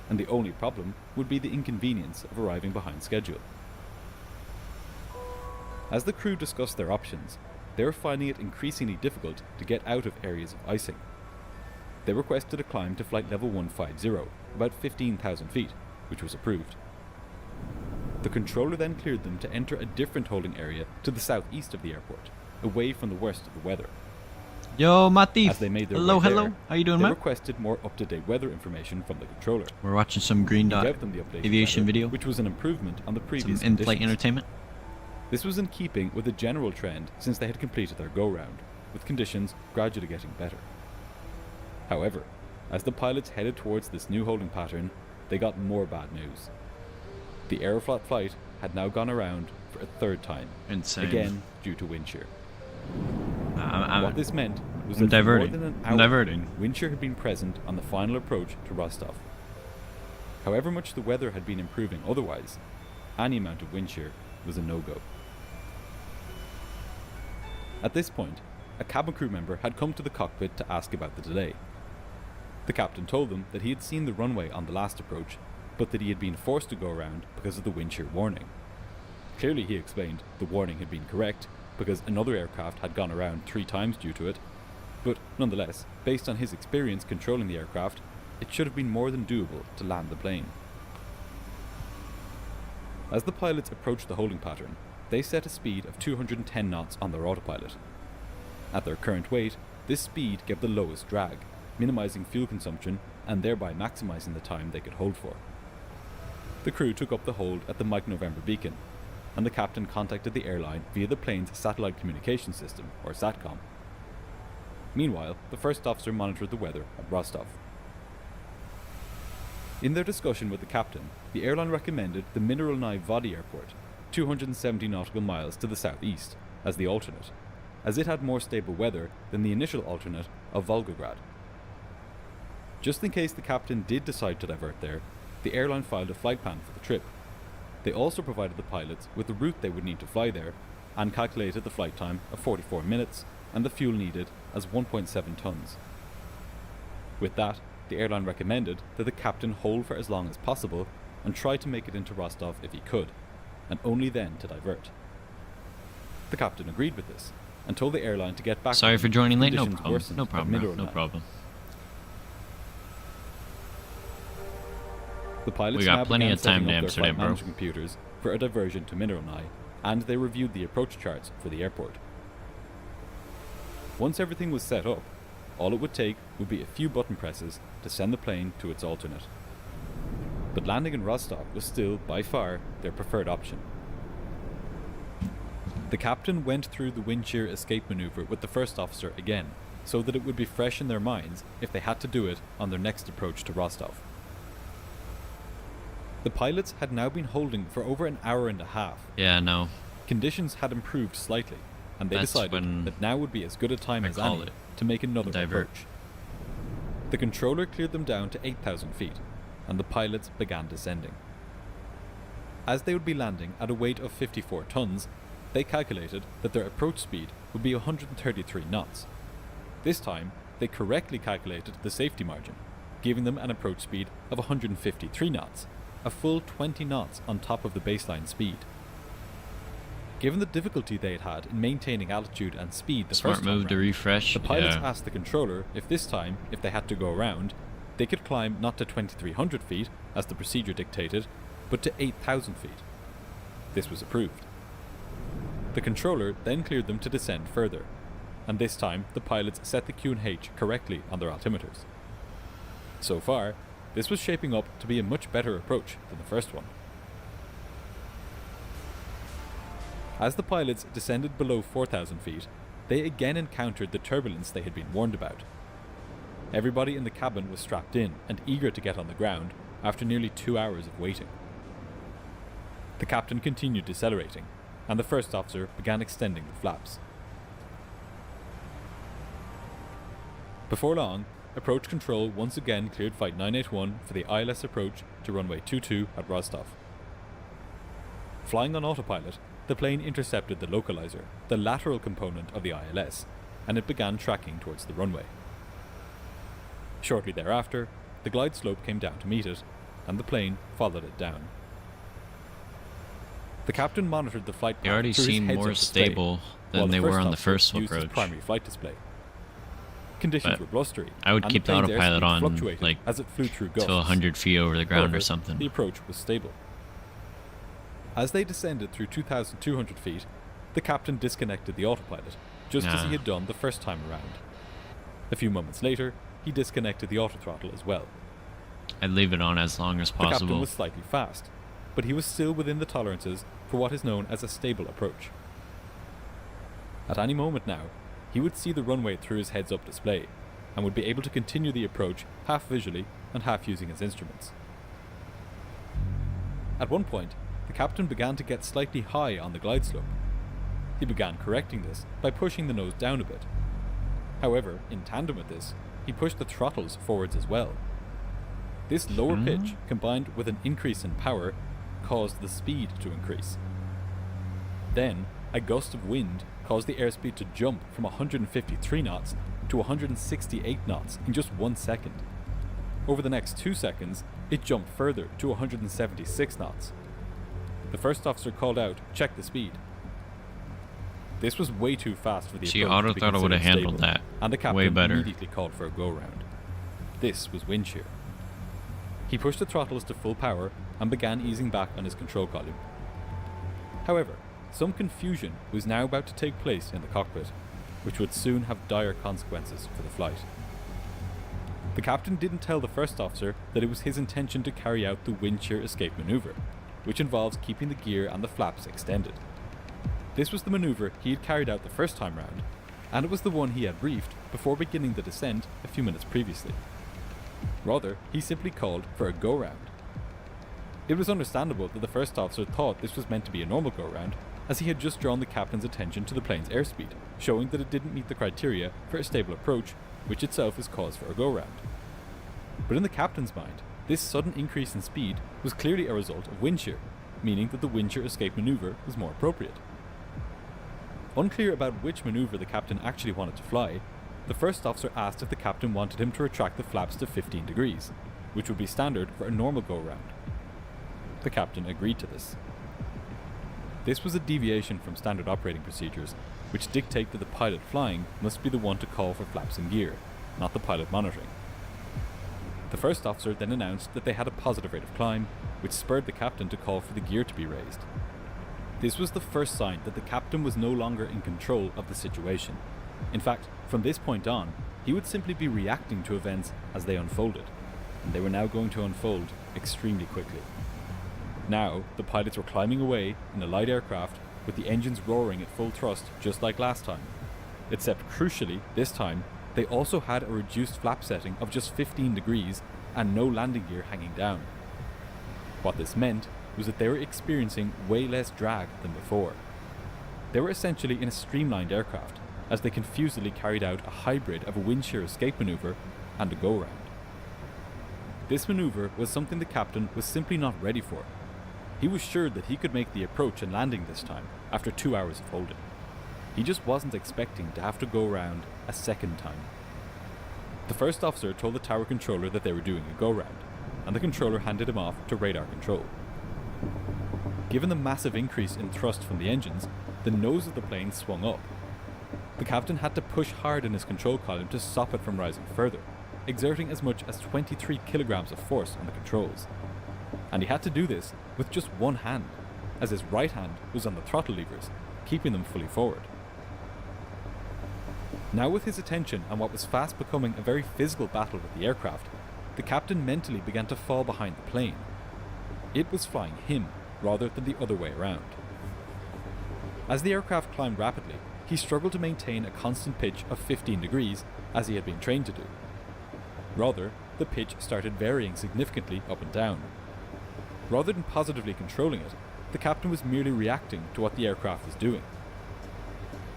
and the only problem would be the inconvenience of arriving behind schedule. As the crew discussed their options, they were finding it increasingly difficult to get out of areas of icing. They requested a climb to flight level 150, about 15,000 feet, which was approved. The controller then cleared them to enter a different holding area to the southeast of the airport, away from the worst of the weather. Yo, Mati. As they made their Hello, way hello. there, How you doing, they man? requested more up-to-date weather information from the controller. We're watching some Green He Dot gave them the updated aviation weather, video. which was an improvement on the previous Some in-flight conditions. entertainment. This was in keeping with the general trend since they had completed their go-round, with conditions gradually getting better. However, as the pilots headed towards this new holding pattern, they got more bad news. The Aeroflot flight had now gone around for a third time, Insane. again due to wind shear. I'm What this meant was I'm that for diverting. more than an I'm hour, diverting. wind shear had been present on the final approach to Rostov. However much the weather had been improving otherwise, any amount of wind shear was a no-go. At this point, a cabin crew member had come to the cockpit to ask about the delay. The captain told them that he had seen the runway on the last approach, but that he had been forced to go around because of the wind shear warning. Clearly, he explained, the warning had been correct, because another aircraft had gone around 3 times due to it, but nonetheless, based on his experience controlling the aircraft, it should have been more than doable to land the plane. As the pilots approached the holding pattern, they set a speed of 210 knots on their autopilot. At their current weight, this speed gave the lowest drag, minimizing fuel consumption and thereby maximizing the time they could hold for. The crew took up the hold at the Mike November beacon, and the captain contacted the airline via the plane's satellite communication system, or SATCOM. Meanwhile, the first officer monitored the weather at Rostov. In their discussion with the captain, the airline recommended the Mineralny Vody Airport, 270 nautical miles to the southeast, as the alternate, as it had more stable weather than the initial alternate of Volgograd. Just in case the captain did decide to divert there, the airline filed a flight plan for the trip. They also provided the pilots with the route they would need to fly there, and calculated the flight time of 44 minutes and the fuel needed as 1.7 tons. With that, the airline recommended that the captain hold for as long as possible and try to make it into Rostov if he could, and only then to divert. The captain agreed with this, and told the airline to get back. Sorry for joining late. No Conditions problem. worsened No at problem. bro. No Mineralny. problem. The pilots We got now plenty began of time setting to up their Amsterdam, flight bro. management computers for a diversion to Mineralny, and they reviewed the approach charts for the airport. Once everything was set up, all it would take would be a few button presses to send the plane to its alternate. But landing in Rostov was still, by far, their preferred option. The captain went through the wind shear escape maneuver with the first officer again, so that it would be fresh in their minds if they had to do it on their next approach to Rostov. The pilots had now been holding for over an hour and a half. Yeah, no. Conditions had improved slightly, and they That's decided when that now would be as good a time I as call any it to make another divert. approach. The controller cleared them down to 8,000 feet, and the pilots began descending. As they would be landing at a weight of 54 tons, they calculated that their approach speed would be 133 knots. This time, they correctly calculated the safety margin, giving them an approach speed of 153 knots, a full 20 knots on top of the baseline speed. Given the difficulty they had had in maintaining altitude and speed the Smart first time move to round, refresh. the pilots Yeah. asked the controller if this time, if they had to go around, they could climb not to 2,300 feet, as the procedure dictated, but to 8,000 feet. This was approved. The controller then cleared them to descend further, and this time the pilots set the Q&H correctly on their altimeters. So far, this was shaping up to be a much better approach than the first one. As the pilots descended below 4,000 feet, they again encountered the turbulence they had been warned about. Everybody in the cabin was strapped in and eager to get on the ground after nearly 2 hours of waiting. The captain continued decelerating, and the first officer began extending the flaps. Before long, approach control once again cleared Flight 981 for the ILS approach to runway 22 at Rostov. Flying on autopilot, the plane intercepted the localizer, the lateral component of the ILS, and it began tracking towards the runway. Shortly thereafter, the glide slope came down to meet it, and the plane followed it down. The captain monitored the flight They path already through his seem heads-up more display, stable while than they were on the officer first used his approach. primary flight display. Conditions But were blustery, I would and keep the plane's autopilot airspeed on, fluctuated like, as it flew through gusts. to 100 feet over the ground However, or something. The approach was stable. As they descended through 2,200 feet, the captain disconnected the autopilot, just as he had done the first time around. A few moments later, he disconnected the autothrottle as well. I'd leave it on as long as The captain possible. was slightly fast, but he was still within the tolerances for what is known as a stable approach. At any moment now, he would see the runway through his heads-up display, and would be able to continue the approach half visually and half using his instruments. At one point, the captain began to get slightly high on the glide slope. He began correcting this by pushing the nose down a bit. However, in tandem with this, he pushed the throttles forwards as well. This lower pitch, combined with an increase in power, caused the speed to increase. Then, a gust of wind caused the airspeed to jump from 153 knots to 168 knots in just 1 second. Over the next 2 seconds, it jumped further to 176 knots. The first officer called out, "Check the speed." This was way too fast for the See, approach to be autothrottle would have considered handled stable, that and the captain way better. immediately called for a go-round. This was wind shear. He pushed the throttles to full power and began easing back on his control column. However, some confusion was now about to take place in the cockpit, which would soon have dire consequences for the flight. The captain didn't tell the first officer that it was his intention to carry out the wind shear escape maneuver, which involves keeping the gear and the flaps extended. This was the maneuver he had carried out the first time round, and it was the one he had briefed before beginning the descent a few minutes previously. Rather, he simply called for a go-round. It was understandable that the first officer thought this was meant to be a normal go-round, as he had just drawn the captain's attention to the plane's airspeed, showing that it didn't meet the criteria for a stable approach, which itself is cause for a go-round. But in the captain's mind, this sudden increase in speed was clearly a result of wind shear, meaning that the wind shear escape maneuver was more appropriate. Unclear about which maneuver the captain actually wanted to fly, the first officer asked if the captain wanted him to retract the flaps to 15 degrees, which would be standard for a normal go-round. The captain agreed to this. This was a deviation from standard operating procedures, which dictate that the pilot flying must be the one to call for flaps and gear, not the pilot monitoring. The first officer then announced that they had a positive rate of climb, which spurred the captain to call for the gear to be raised. This was the first sign that the captain was no longer in control of the situation. In fact, from this point on, he would simply be reacting to events as they unfolded, and they were now going to unfold extremely quickly. Now, the pilots were climbing away in a light aircraft with the engines roaring at full thrust just like last time. Except crucially, this time, they also had a reduced flap setting of just 15 degrees and no landing gear hanging down. What this meant was that they were experiencing way less drag than before. They were essentially in a streamlined aircraft, as they confusedly carried out a hybrid of a wind shear escape maneuver and a go-round. This maneuver was something the captain was simply not ready for. He was sure that he could make the approach and landing this time, after 2 hours of holding. He just wasn't expecting to have to go round a second time. The first officer told the tower controller that they were doing a go-round, and the controller handed him off to radar control. Given the massive increase in thrust from the engines, the nose of the plane swung up. The captain had to push hard in his control column to stop it from rising further, exerting as much as 23 kilograms of force on the controls. And he had to do this with just one hand, as his right hand was on the throttle levers, keeping them fully forward. Now with his attention on what was fast becoming a very physical battle with the aircraft, the captain mentally began to fall behind the plane. It was flying him, rather than the other way around. As the aircraft climbed rapidly, he struggled to maintain a constant pitch of 15 degrees, as he had been trained to do. Rather, the pitch started varying significantly up and down. Rather than positively controlling it, the captain was merely reacting to what the aircraft was doing.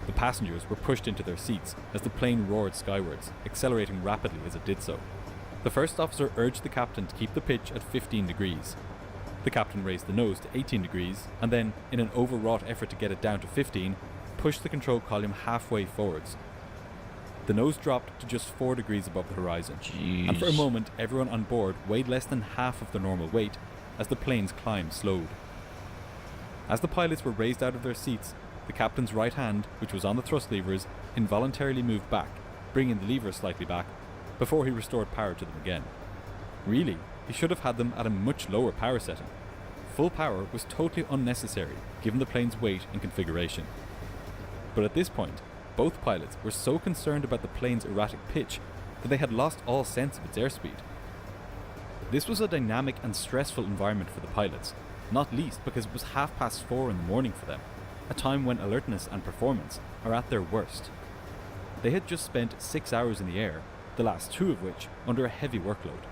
The passengers were pushed into their seats as the plane roared skywards, accelerating rapidly as it did so. The first officer urged the captain to keep the pitch at 15 degrees. The captain raised the nose to 18 degrees, and then, in an overwrought effort to get it down to 15, pushed the control column halfway forwards. The nose dropped to just 4 degrees above the horizon, Jeez. and for a moment everyone on board weighed less than half of their normal weight as the plane's climb slowed. As the pilots were raised out of their seats, the captain's right hand, which was on the thrust levers, involuntarily moved back, bringing the levers slightly back, before he restored power to them again. Really, he should have had them at a much lower power setting. Full power was totally unnecessary given the plane's weight and configuration. But at this point, both pilots were so concerned about the plane's erratic pitch that they had lost all sense of its airspeed. This was a dynamic and stressful environment for the pilots, not least because it was 4:30 in the morning for them, a time when alertness and performance are at their worst. They had just spent 6 hours in the air, the last 2 of which under a heavy workload.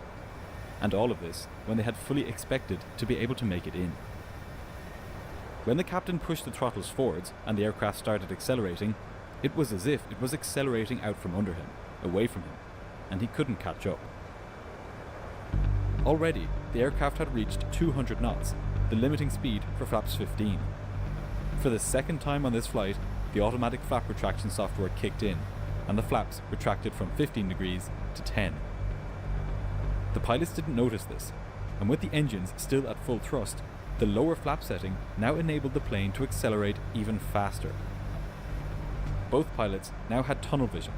And all of this when they had fully expected to be able to make it in. When the captain pushed the throttles forwards and the aircraft started accelerating, it was as if it was accelerating out from under him, away from him, and he couldn't catch up. Already, the aircraft had reached 200 knots, the limiting speed for flaps 15. For the second time on this flight, the automatic flap retraction software kicked in, and the flaps retracted from 15 degrees to 10. The pilots didn't notice this, and with the engines still at full thrust, the lower flap setting now enabled the plane to accelerate even faster. Both pilots now had tunnel vision.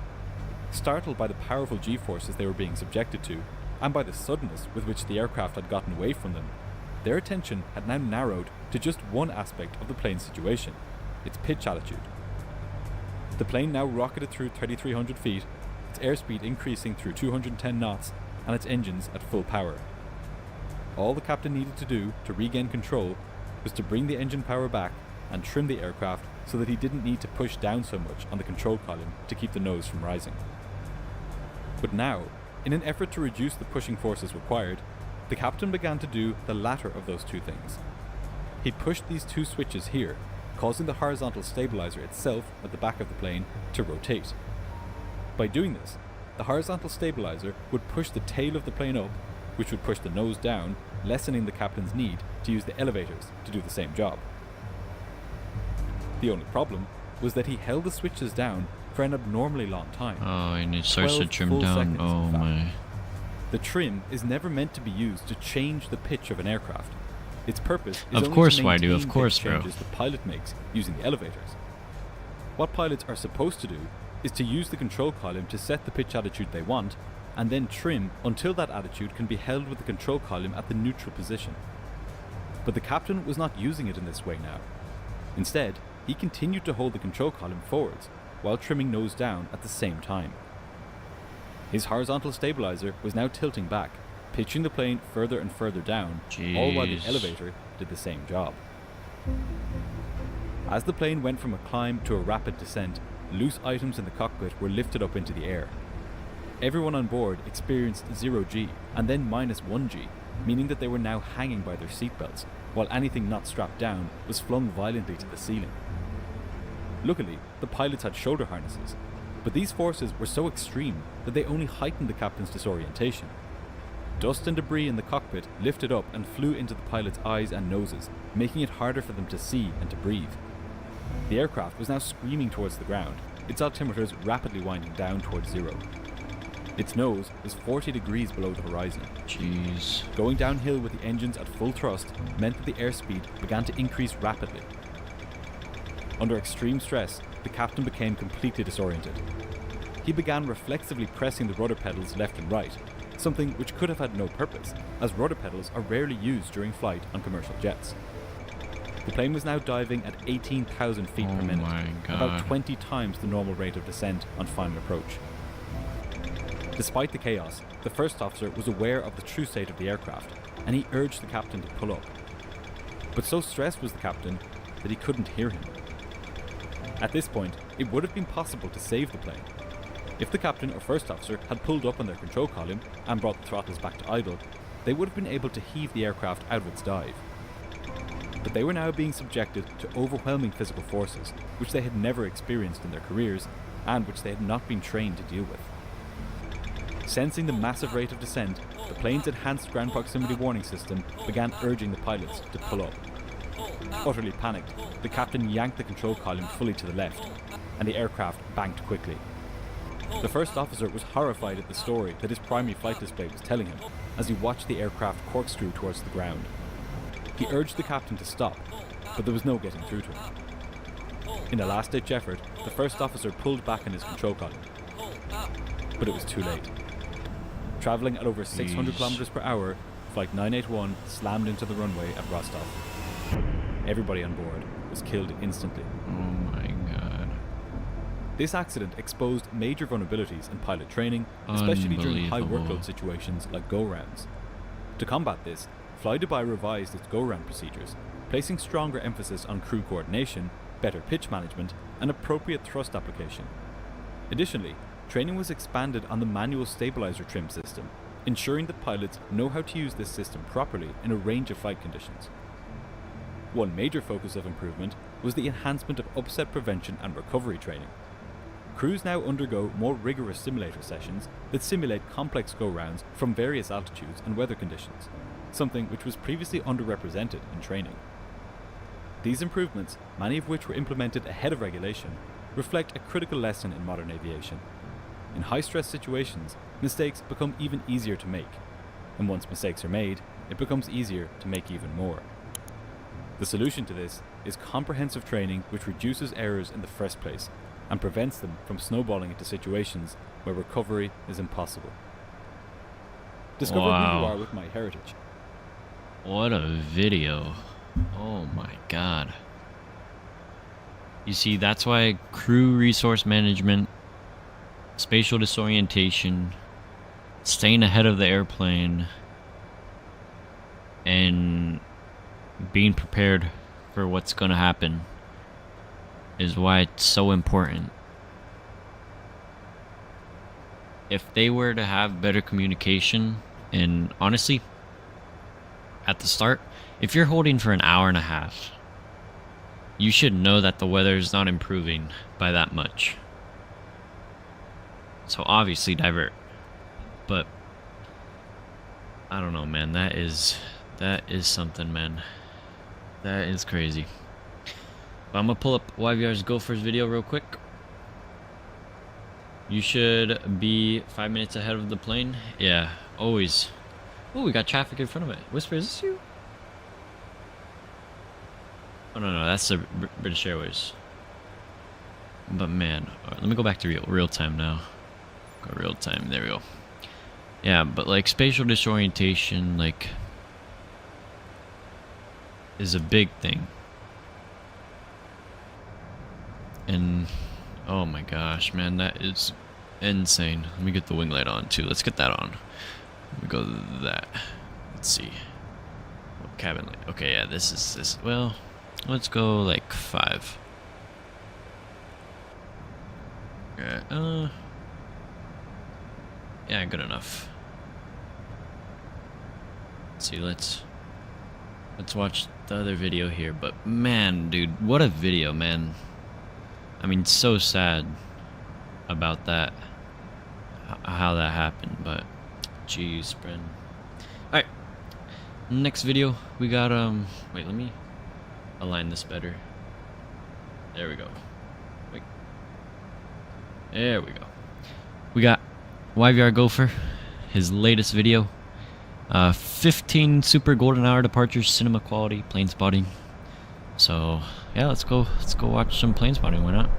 Startled by the powerful G-forces they were being subjected to, and by the suddenness with which the aircraft had gotten away from them, their attention had now narrowed to just one aspect of the plane's situation, its pitch altitude. The plane now rocketed through 3,300 feet, its airspeed increasing through 210 knots, and its engines at full power. All the captain needed to do to regain control was to bring the engine power back and trim the aircraft so that he didn't need to push down so much on the control column to keep the nose from rising. But now, in an effort to reduce the pushing forces required, the captain began to do the latter of those two things. He pushed these 2 switches here, causing the horizontal stabilizer itself at the back of the plane to rotate. By doing this, the horizontal stabilizer would push the tail of the plane up, which would push the nose down, lessening the captain's need to use the elevators to do the same job. The only problem was that he held the switches down for an abnormally long time. Oh, and it starts to 12 trim full down. seconds, Oh in fact. my. The trim is never meant to be used to change the pitch of an aircraft. Its purpose is Of only course, to why do? Of maintain course, pitch bro. changes the pilot makes using the elevators. What pilots are supposed to do is to use the control column to set the pitch attitude they want, and then trim until that attitude can be held with the control column at the neutral position. But the captain was not using it in this way now. Instead, he continued to hold the control column forwards while trimming nose down at the same time. His horizontal stabilizer was now tilting back, pitching the plane further and further down, all while the Jeez. elevator did the same job. As the plane went from a climb to a rapid descent, loose items in the cockpit were lifted up into the air. Everyone on board experienced 0G and then -1G, meaning that they were now hanging by their seatbelts, while anything not strapped down was flung violently to the ceiling. Luckily, the pilots had shoulder harnesses, but these forces were so extreme that they only heightened the captain's disorientation. Dust and debris in the cockpit lifted up and flew into the pilots' eyes and noses, making it harder for them to see and to breathe. The aircraft was now screaming towards the ground, its altimeters rapidly winding down towards 0. Its nose was 40 degrees below the horizon. Jeez. Going downhill with the engines at full thrust meant that the airspeed began to increase rapidly. Under extreme stress, the captain became completely disoriented. He began reflexively pressing the rudder pedals left and right, something which could have had no purpose, as rudder pedals are rarely used during flight on commercial jets. The plane was now diving at 18,000 feet per Oh minute, my about God. 20 times the normal rate of descent on final approach. Despite the chaos, the first officer was aware of the true state of the aircraft, and he urged the captain to pull up. But so stressed was the captain that he couldn't hear him. At this point, it would have been possible to save the plane. If the captain or first officer had pulled up on their control column and brought the throttles back to idle, they would have been able to heave the aircraft out of its dive. But they were now being subjected to overwhelming physical forces, which they had never experienced in their careers, and which they had not been trained to deal with. Sensing the massive rate of descent, the plane's enhanced ground proximity warning system began urging the pilots to pull up. Utterly panicked, the captain yanked the control column fully to the left, and the aircraft banked quickly. The first officer was horrified at the story that his primary flight display was telling him as he watched the aircraft corkscrew towards the ground. He urged the captain to stop, but there was no getting through to him. In a last-ditch effort, the first officer pulled back on his control column, but it was too late. Travelling at over 600 kilometers per hour, Flight 981 slammed into the runway at Rostov. Everybody on board was killed instantly. Oh my god. This accident exposed major vulnerabilities in pilot training, especially during high workload situations like go-rounds. To combat this, Fly Dubai revised its go-round procedures, placing stronger emphasis on crew coordination, better pitch management, and appropriate thrust application. Additionally, training was expanded on the manual stabilizer trim system, ensuring that pilots know how to use this system properly in a range of flight conditions. One major focus of improvement was the enhancement of upset prevention and recovery training. Crews now undergo more rigorous simulator sessions that simulate complex go-rounds from various altitudes and weather conditions, something which was previously underrepresented in training. These improvements, many of which were implemented ahead of regulation, reflect a critical lesson in modern aviation. In high-stress situations, mistakes become even easier to make, and once mistakes are made, it becomes easier to make even more. The solution to this is comprehensive training which reduces errors in the first place and prevents them from snowballing into situations where recovery is impossible. Discover who you are with MyHeritage. What a video. Oh my god. You see, that's why crew resource management, spatial disorientation, staying ahead of the airplane, and being prepared for what's going to happen is why it's so important. If they were to have better communication, and honestly, at the start, if you're holding for an hour and a half, you should know that the weather is not improving by that much. So obviously divert. But I don't know, man. That is something, man. That is crazy. But I'm gonna pull up YVR's Go First video real quick. You should be 5 minutes ahead of the plane. Yeah, always. Oh, we got traffic in front of it. Whisper, is this you? Oh no, that's the British Airways. But man, let me go back to real time now. Go real time. There we go. Yeah, but like spatial disorientation, like, is a big thing. And oh my gosh, man, that is insane. Let me get the wing light on too. Let's get that on. Let me go to that. Let's see. Oh, cabin light. Okay, yeah, this is this. Well, let's go like 5. Yeah, good enough. Let's see, let's watch the other video here. But man, dude, what a video, man. I mean, so sad about that, how that happened, but jeez, friend. Alright, next video, we got, wait, let me align this better. There we go. Wait. There we go. We got YVR Gopher, his latest video. 15 super golden hour departures, cinema quality, plane spotting. So yeah, let's go watch some plane spotting. Why not?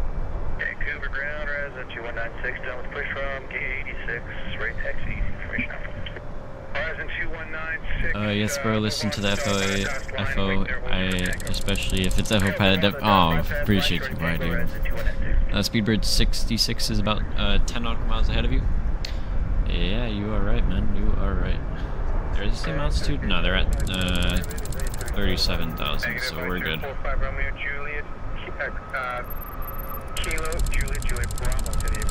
Vancouver ground, resident 2196, done with push from gate 86, rate taxi, information out. Horizon 2196. Yes, bro, listen to the FO, especially if it's FO pilot depth. Oh, appreciate you, boy, dude. Speedbird 66 is about 10 nautical miles ahead of you. Yeah, you are right, man. You are right. They're the same altitude? No, they're at 37,000, so we're good. Kilo, Juliet, Bravo to the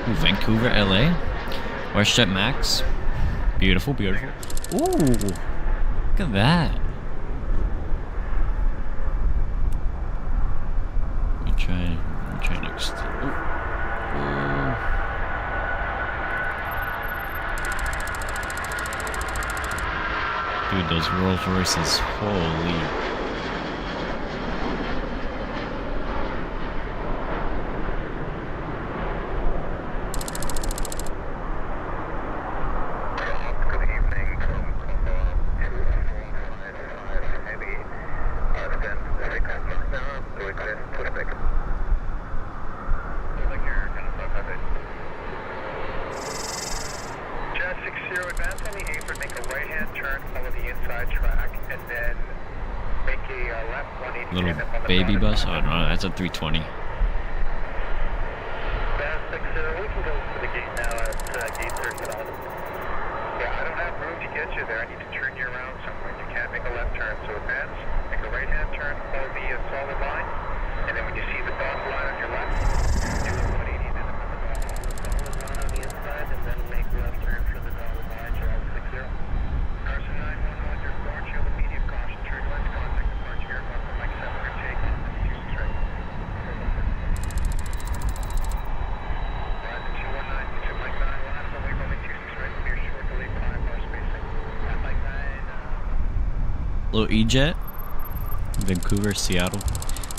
Ooh, Vancouver, LA. WestJet Max. Beautiful, beautiful. Ooh, look at that. Let me try next. Dude, those Rolls Royces, holy. track, and then make a left 180. Little baby bus? Oh no, that's a 320. Fast 60, we can go to the gate now at gate 35. Yeah, I don't have room to get you there. I need to turn you around somewhere. You can't make a left turn. So advance, make a right hand turn for the solid line, and then when you see the dotted line on your left, do a 180, then another solid line on the inside, and then make a left turn for the dotted line, Charles 60. Carson 911, you're four, shield immediate caution, turbulence, contact departure airborne from Mike 7, or take 26 straight. Verizon 219, to Mike 9, last runway, runway 26 straight, clear short delay, 5-bar spacing. At Mike 9, Little E-Jet. Vancouver, Seattle.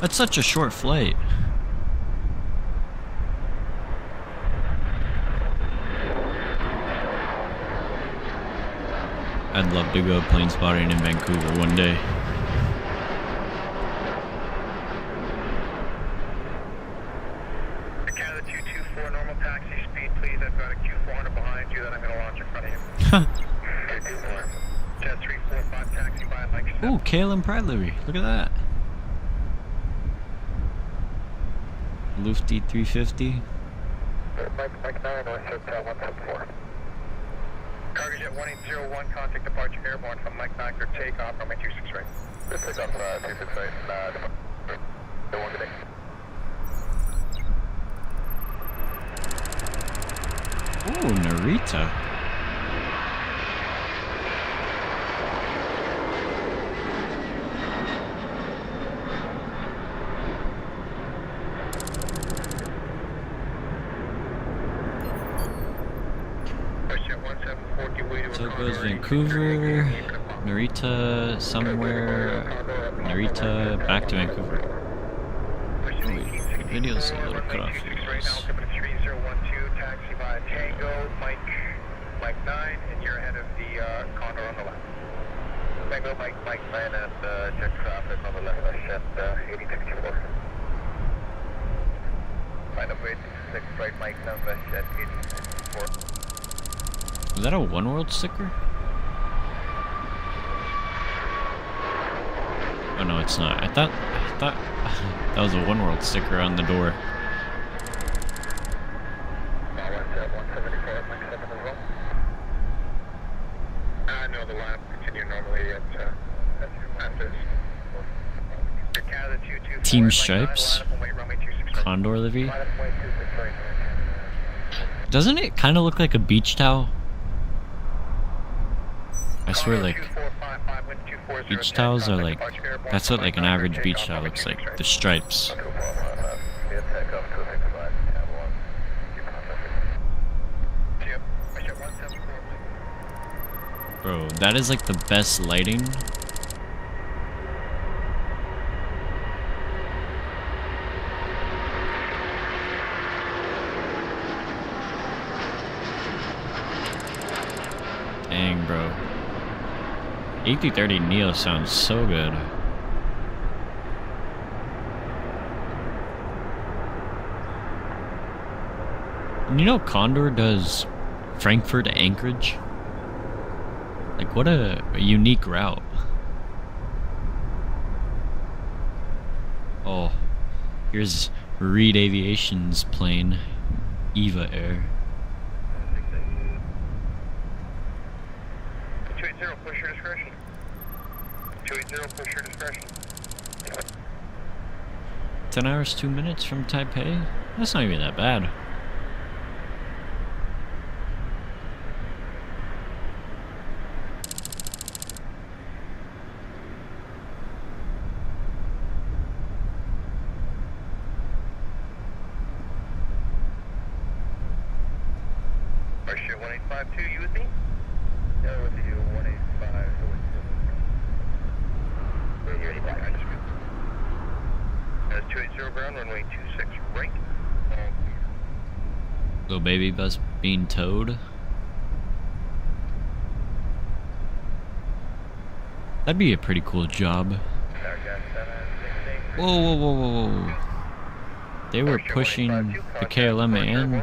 That's such a short flight. I'd love to go plane spotting in Vancouver one day. Canada 224, normal taxi speed, please. I've got a Q400 behind you that I'm going to launch in front of you. 224. Jet 345, taxi by Mike 7. Ooh, KLM Pride livery. Look at that. Lufty 350. Mike 9, North Ship 174. Cargo Jet 1801, contact departure airborne from Mike 9 for takeoff, runway 26 right. Let's take off 26 right, the one today. Ooh, Narita. So it goes Vancouver, Narita, somewhere, Narita, back to Vancouver. Oh, wait, the video's a little cut off. Altimeter 3012, taxi via Tango, Mike 9, and you're ahead of the Condor on the left. Tango, Mike 9 at jet traffic on the left, at 8064. Flight number 866, right Mike 9, jet 8064. Was that a One World sticker? Oh no, it's not. I thought that was a One World sticker on the door. No, the lab continue normally at Team Stripes, Condor livery. Doesn't it kind of look like a beach towel? I swear, like, beach towels are like, that's what like an average beach towel looks like, the stripes. Bro, that is like the best lighting. Dang, bro. A330neo sounds so good. And you know Condor does Frankfurt to Anchorage? Like, what a unique route. Oh, here's Reed Aviation's plane, Eva Air. 280, push your discretion. 280, push your discretion. 10 hours, 2 minutes from Taipei? That's not even that bad. Russia 1852, you with me? Yeah, with you, 185, so with you. 85, that's 280 ground, runway 26 right. Little baby bus being towed. That'd be a pretty cool job. Whoa, whoa, whoa, whoa, whoa. They were pushing the KLM and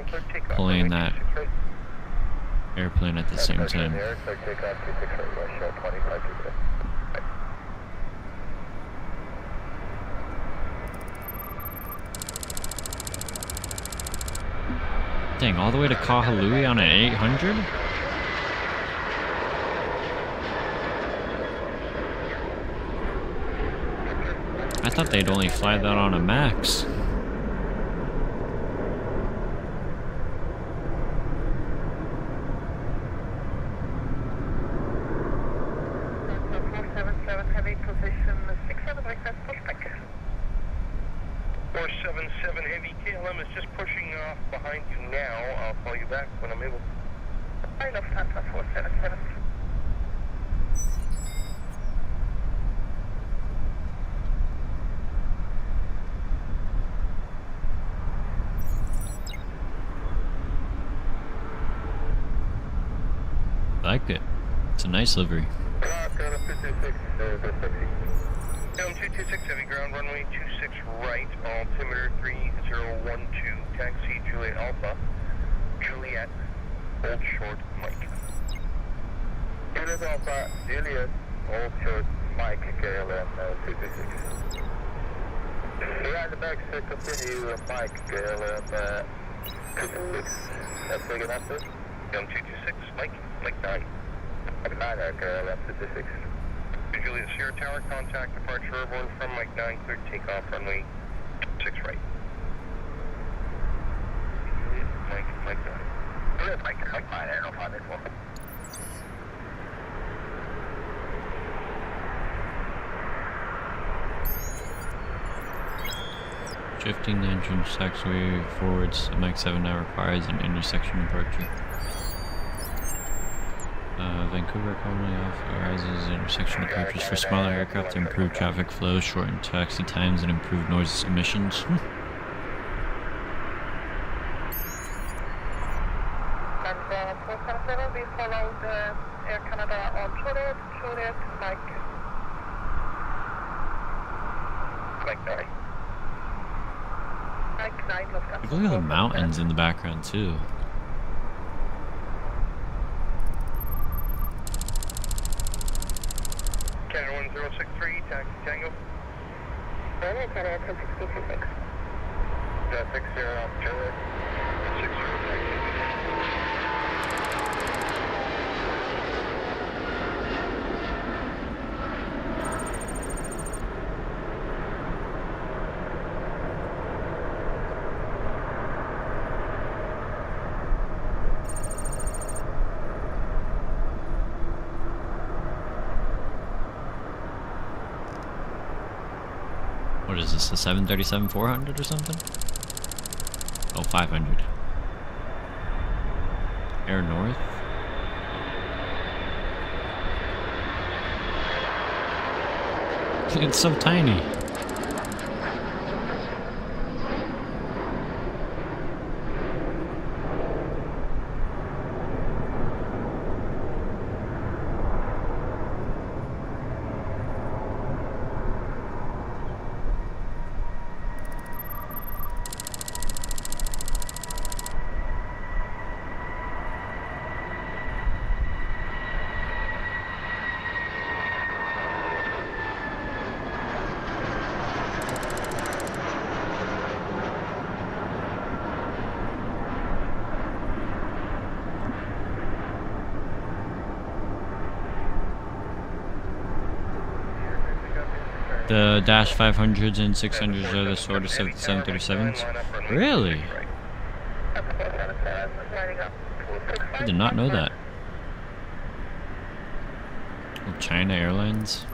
pulling that airplane at the same time. Dang, all the way to Kahului on an 800? I thought they'd only fly that on a max. Heavy position 67, request pushback. 477 Heavy, KLM is just pushing off behind you now. I'll call you back when I'm able. I know, Santa 477. I like it. It's a nice livery. KLM 226 Heavy, ground runway 26 right, altimeter 3012, taxi Juliet Alpha, Juliet, Old Short Mike. Juliet Alpha, Juliet, Old Short Mike, KLM 226. Behind the back, continue Mike, KLM 226. That's big enough, sir? KLM 226, Mike 9. Mike 9, KLM 226. Juliet Sierra Tower, contact departure airborne from Mike 9, cleared takeoff runway 6 right. Mike 9. Juliet, Mike 9, Air 584. 15 engine taxiway forwards. Mike 7 now requires an intersection departure. Vancouver commonly authorizes intersection departures for smaller aircraft to improve traffic flow, shorten taxi times, and improve noise emissions. And 477, we followed Air Canada on Juliet, Mike 9. Mike 9, Lufthansa. Look at the mountains in the background too. Canada 1063, taxi Tango. Canada 106226. 60, Juliet. 60, taxi. What is this, a 737-400 or something? Oh, 500. Air North? It's so tiny. The Dash 500s and 600s are the shortest of the 737s? Really? I did not know that. Oh, China Airlines?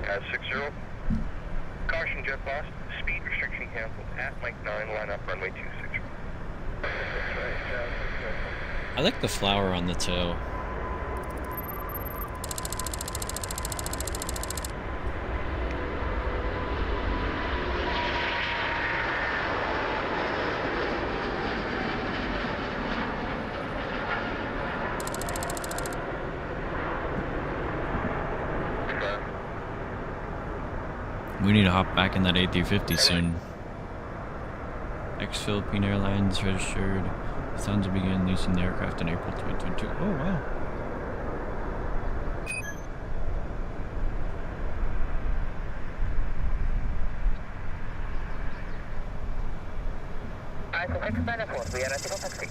At 60. Caution, jet lost. Speed restriction canceled. At Mike 9, line up runway 26. I like the flower on the tail. We need to hop back in that A350 soon. Ex-Philippine Airlines registered. Sounds to begin leasing the aircraft in April 2022. Oh, wow. We are at taxi.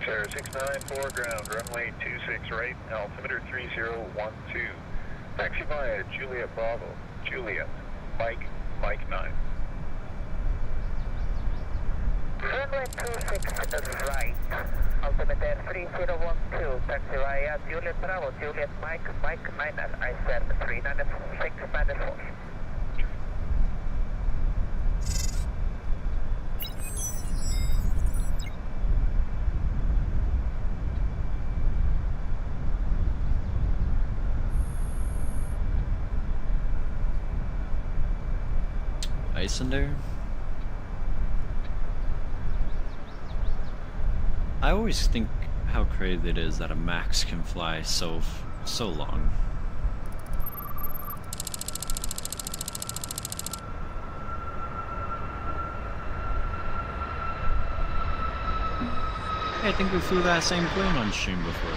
Sir, 694 ground, runway 26 right, altimeter 3012. Taxi via Juliet Bravo, Juliet, Mike 9. Runway 26 right, altimeter 3012, taxi via Juliet Bravo, Juliet Mike 9, I said 39694. Ice in there? I always think how crazy it is that a Max can fly so long. Hey, I think we flew that same plane on stream before.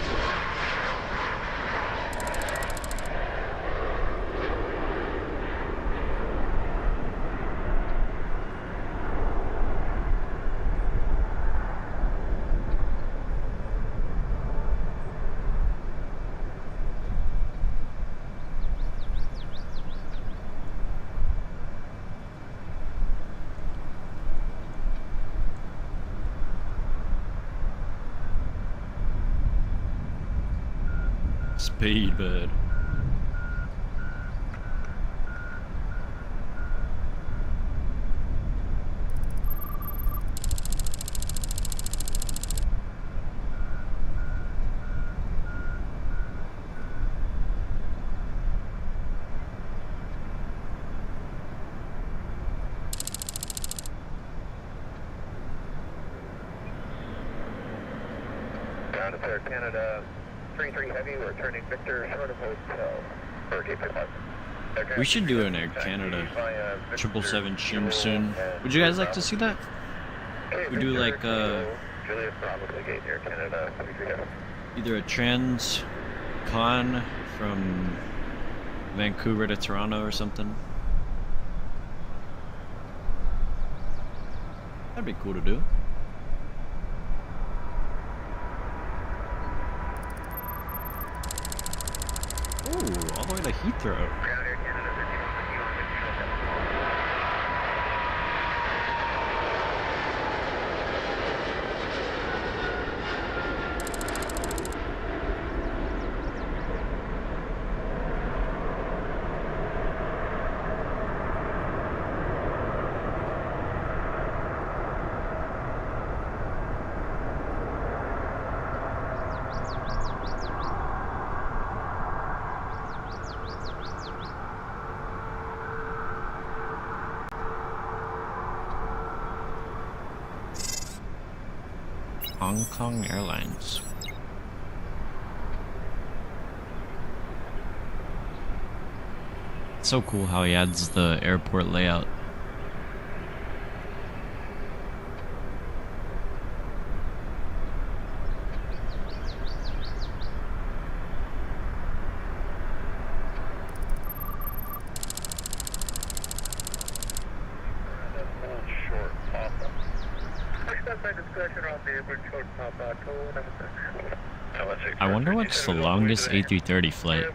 Speedbird. Ground Air Canada 33 Heavy, we're turning Victor short of hotel for Cape Cod. We should do an Air Canada 777 stream soon. Would you guys like to see that? We do like either a trans-con from Vancouver to Toronto or something. That'd be cool to do. Ooh, all the way to Heathrow. Hong Kong Airlines. It's so cool how he adds the airport layout. I wonder what's the longest A330 flight.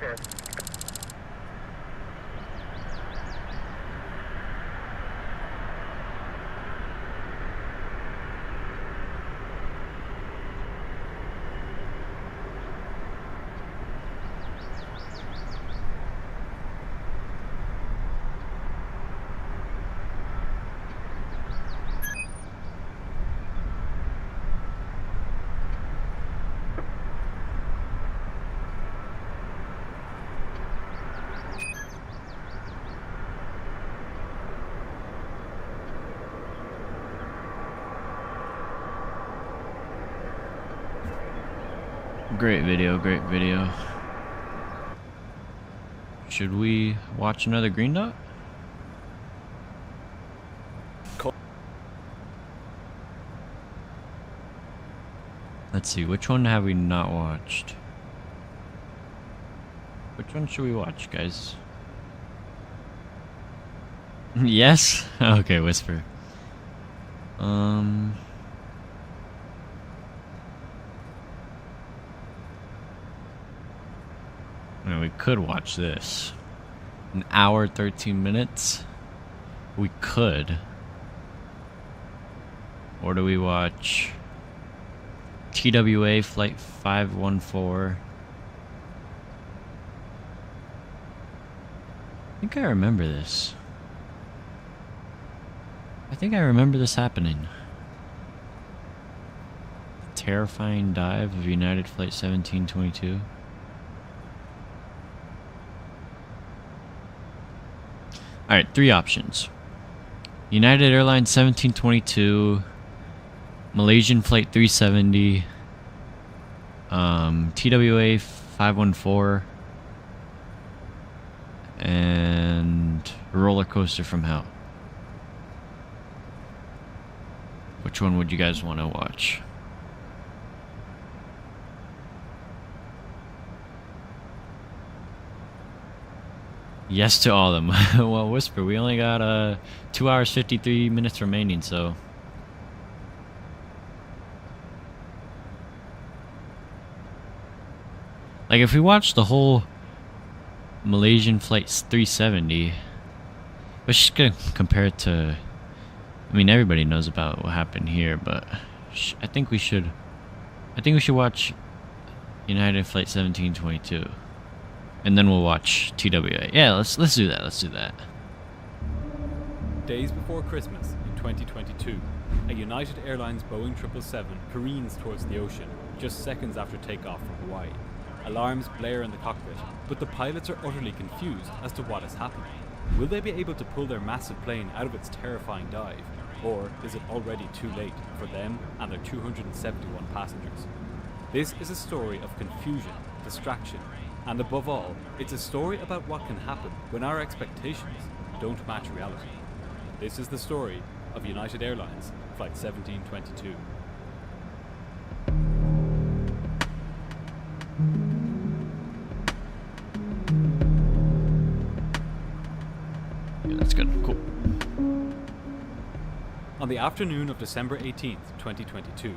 Great video, great video. Should we watch another green dot? Let's see, which one have we not watched? Which one should we watch, guys? Yes? Okay, Whisper. We could watch this. An hour, 13 minutes. We could. Or do we watch TWA Flight 514? I think I remember this. I think I remember this happening. The terrifying dive of United Flight 1722. Alright, 3 options. United Airlines 1722, Malaysian Flight 370, TWA 514, and Roller Coaster from Hell. Which one would you guys want to watch? Yes to all of them. Well, Whisper, we only got 2 hours 53 minutes remaining, so like if we watch the whole Malaysian Flight 370, let's just gonna compare it to, I mean, everybody knows about what happened here, but I think we should watch United Flight 1722. And then we'll watch TWA. Yeah, let's do that. Let's do that. Days before Christmas in 2022, a United Airlines Boeing 777 careens towards the ocean just seconds after takeoff from Hawaii. Alarms blare in the cockpit, but the pilots are utterly confused as to what is happening. Will they be able to pull their massive plane out of its terrifying dive, or is it already too late for them and their 271 passengers? This is a story of confusion, distraction, and above all, it's a story about what can happen when our expectations don't match reality. This is the story of United Airlines Flight 1722. Yeah, that's good. Cool. On the afternoon of December 18th, 2022,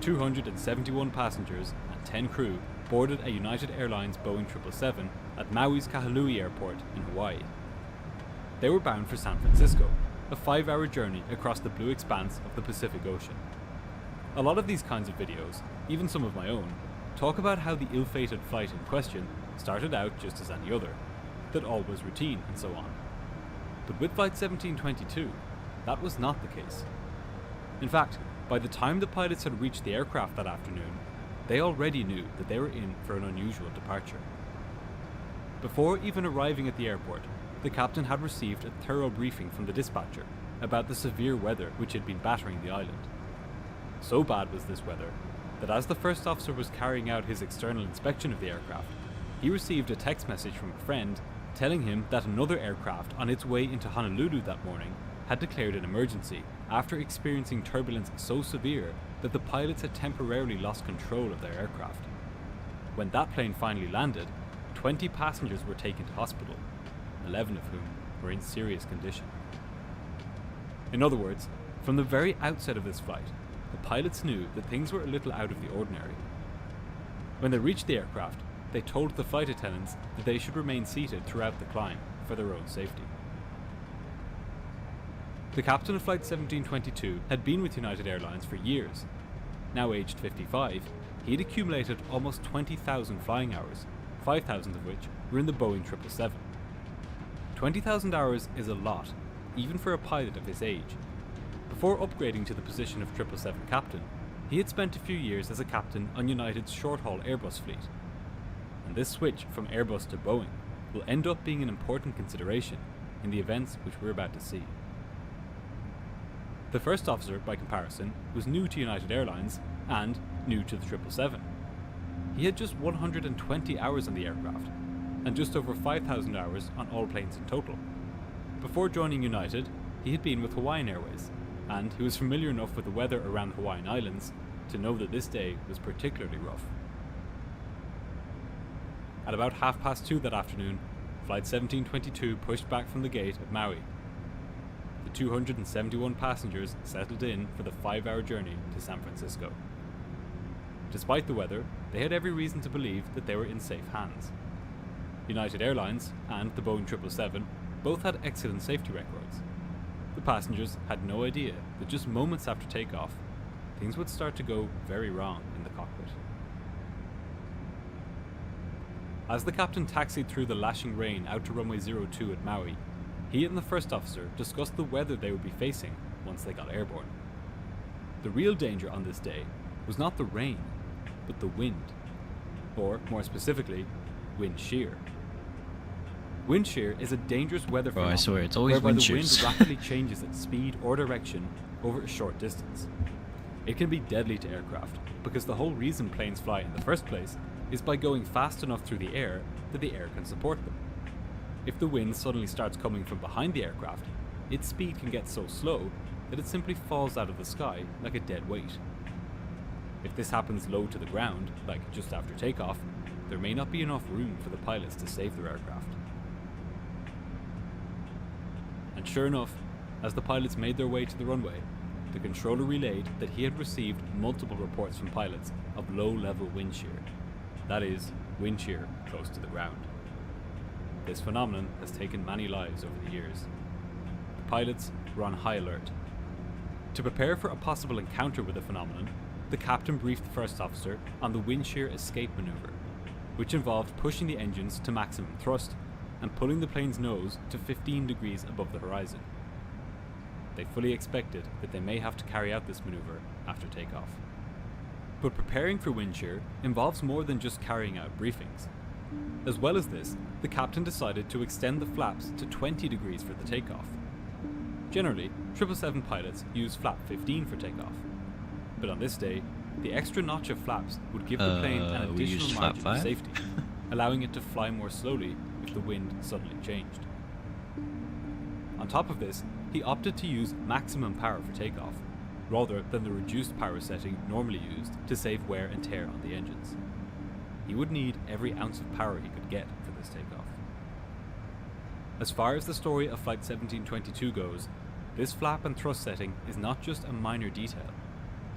271 passengers and 10 crew boarded a United Airlines Boeing 777 at Maui's Kahului Airport in Hawaii. They were bound for San Francisco, a 5-hour journey across the blue expanse of the Pacific Ocean. A lot of these kinds of videos, even some of my own, talk about how the ill-fated flight in question started out just as any other, that all was routine and so on. But with Flight 1722, that was not the case. In fact, by the time the pilots had reached the aircraft that afternoon, they already knew that they were in for an unusual departure. Before even arriving at the airport, the captain had received a thorough briefing from the dispatcher about the severe weather which had been battering the island. So bad was this weather that as the first officer was carrying out his external inspection of the aircraft, he received a text message from a friend telling him that another aircraft on its way into Honolulu that morning had declared an emergency after experiencing turbulence so severe that the pilots had temporarily lost control of their aircraft. When that plane finally landed, 20 passengers were taken to hospital, 11 of whom were in serious condition. In other words, from the very outset of this flight, the pilots knew that things were a little out of the ordinary. When they reached the aircraft, they told the flight attendants that they should remain seated throughout the climb for their own safety. The captain of Flight 1722 had been with United Airlines for years. Now aged 55, he had accumulated almost 20,000 flying hours, 5,000 of which were in the Boeing 777. 20,000 hours is a lot, even for a pilot of his age. Before upgrading to the position of 777 captain, he had spent a few years as a captain on United's short-haul Airbus fleet. And this switch from Airbus to Boeing will end up being an important consideration in the events which we're about to see. The first officer, by comparison, was new to United Airlines and new to the 777. He had just 120 hours on the aircraft, and just over 5,000 hours on all planes in total. Before joining United, he had been with Hawaiian Airways, and he was familiar enough with the weather around the Hawaiian Islands to know that this day was particularly rough. At about 2:30 that afternoon, Flight 1722 pushed back from the gate at Maui. The 271 passengers settled in for the 5-hour journey to San Francisco. Despite the weather, they had every reason to believe that they were in safe hands. United Airlines and the Boeing 777 both had excellent safety records. The passengers had no idea that just moments after takeoff, things would start to go very wrong in the cockpit. As the captain taxied through the lashing rain out to runway 02 at Maui, he and the first officer discussed the weather they would be facing once they got airborne. The real danger on this day was not the rain, but the wind, or more specifically, wind shear. Wind shear is a dangerous weather phenomenon I swear, it's always whereby wind the shears. wind rapidly changes its speed or direction over a short distance. It can be deadly to aircraft because the whole reason planes fly in the first place is by going fast enough through the air that the air can support them. If the wind suddenly starts coming from behind the aircraft, its speed can get so slow that it simply falls out of the sky like a dead weight. If this happens low to the ground, like just after takeoff, there may not be enough room for the pilots to save their aircraft. And sure enough, as the pilots made their way to the runway, the controller relayed that he had received multiple reports from pilots of low-level wind shear. That is, wind shear close to the ground. This phenomenon has taken many lives over the years. The pilots were on high alert. To prepare for a possible encounter with the phenomenon, the captain briefed the first officer on the wind shear escape maneuver, which involved pushing the engines to maximum thrust and pulling the plane's nose to 15 degrees above the horizon. They fully expected that they may have to carry out this maneuver after takeoff. But preparing for wind shear involves more than just carrying out briefings. As well as this, the captain decided to extend the flaps to 20 degrees for the takeoff. Generally, 777 pilots use flap 15 for takeoff. But on this day, the extra notch of flaps would give the plane an additional margin of safety, allowing it to fly more slowly if the wind suddenly changed. On top of this, he opted to use maximum power for takeoff, rather than the reduced power setting normally used to save wear and tear on the engines. He would need every ounce of power he could get for this takeoff. As far as the story of Flight 1722 goes, this flap and thrust setting is not just a minor detail.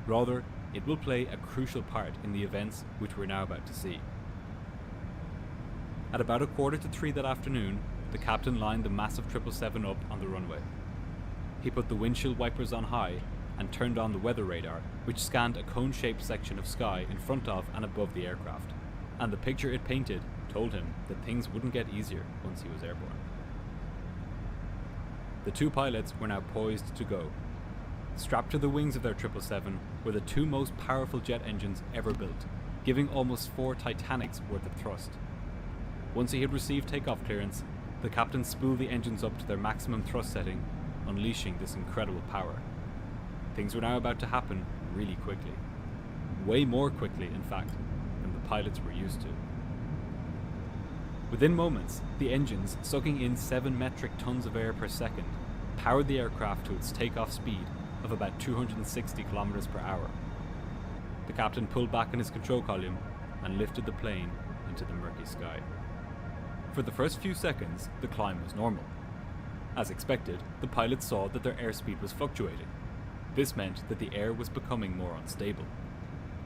Rather, it will play a crucial part in the events which we're now about to see. At about 2:45 that afternoon, the captain lined the massive 777 up on the runway. He put the windshield wipers on high and turned on the weather radar, which scanned a cone-shaped section of sky in front of and above the aircraft, and the picture it painted told him that things wouldn't get easier once he was airborne. The two pilots were now poised to go. Strapped to the wings of their 777 were the two most powerful jet engines ever built, giving almost 4 Titanics worth of thrust. Once he had received takeoff clearance, the captain spooled the engines up to their maximum thrust setting, unleashing this incredible power. Things were now about to happen really quickly. Way more quickly, in fact, than the pilots were used to. Within moments, the engines, sucking in 7 metric tons of air per second, powered the aircraft to its takeoff speed of about 260 kilometers per hour. The captain pulled back on his control column and lifted the plane into the murky sky. For the first few seconds, the climb was normal. As expected, the pilots saw that their airspeed was fluctuating. This meant that the air was becoming more unstable.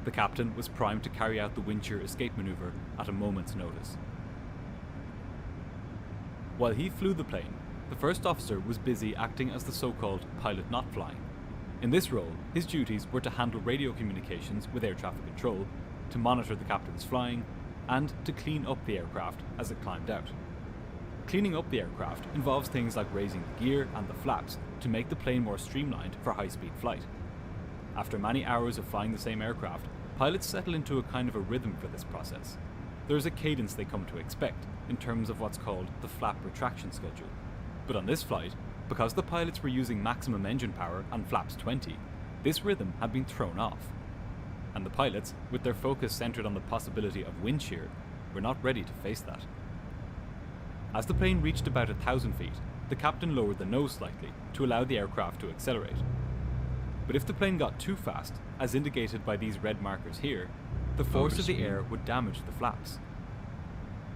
The captain was primed to carry out the wind shear escape maneuver at a moment's notice. While he flew the plane, the first officer was busy acting as the so-called pilot not flying. In this role, his duties were to handle radio communications with air traffic control, to monitor the captain's flying, and to clean up the aircraft as it climbed out. Cleaning up the aircraft involves things like raising the gear and the flaps to make the plane more streamlined for high-speed flight. After many hours of flying the same aircraft, pilots settle into a kind of a rhythm for this process. There is a cadence they come to expect in terms of what's called the flap retraction schedule. But on this flight, because the pilots were using maximum engine power on flaps 20, this rhythm had been thrown off. And the pilots, with their focus centered on the possibility of wind shear, were not ready to face that. As the plane reached about 1,000 feet, the captain lowered the nose slightly to allow the aircraft to accelerate. But if the plane got too fast, as indicated by these red markers here, the force of the air would damage the flaps.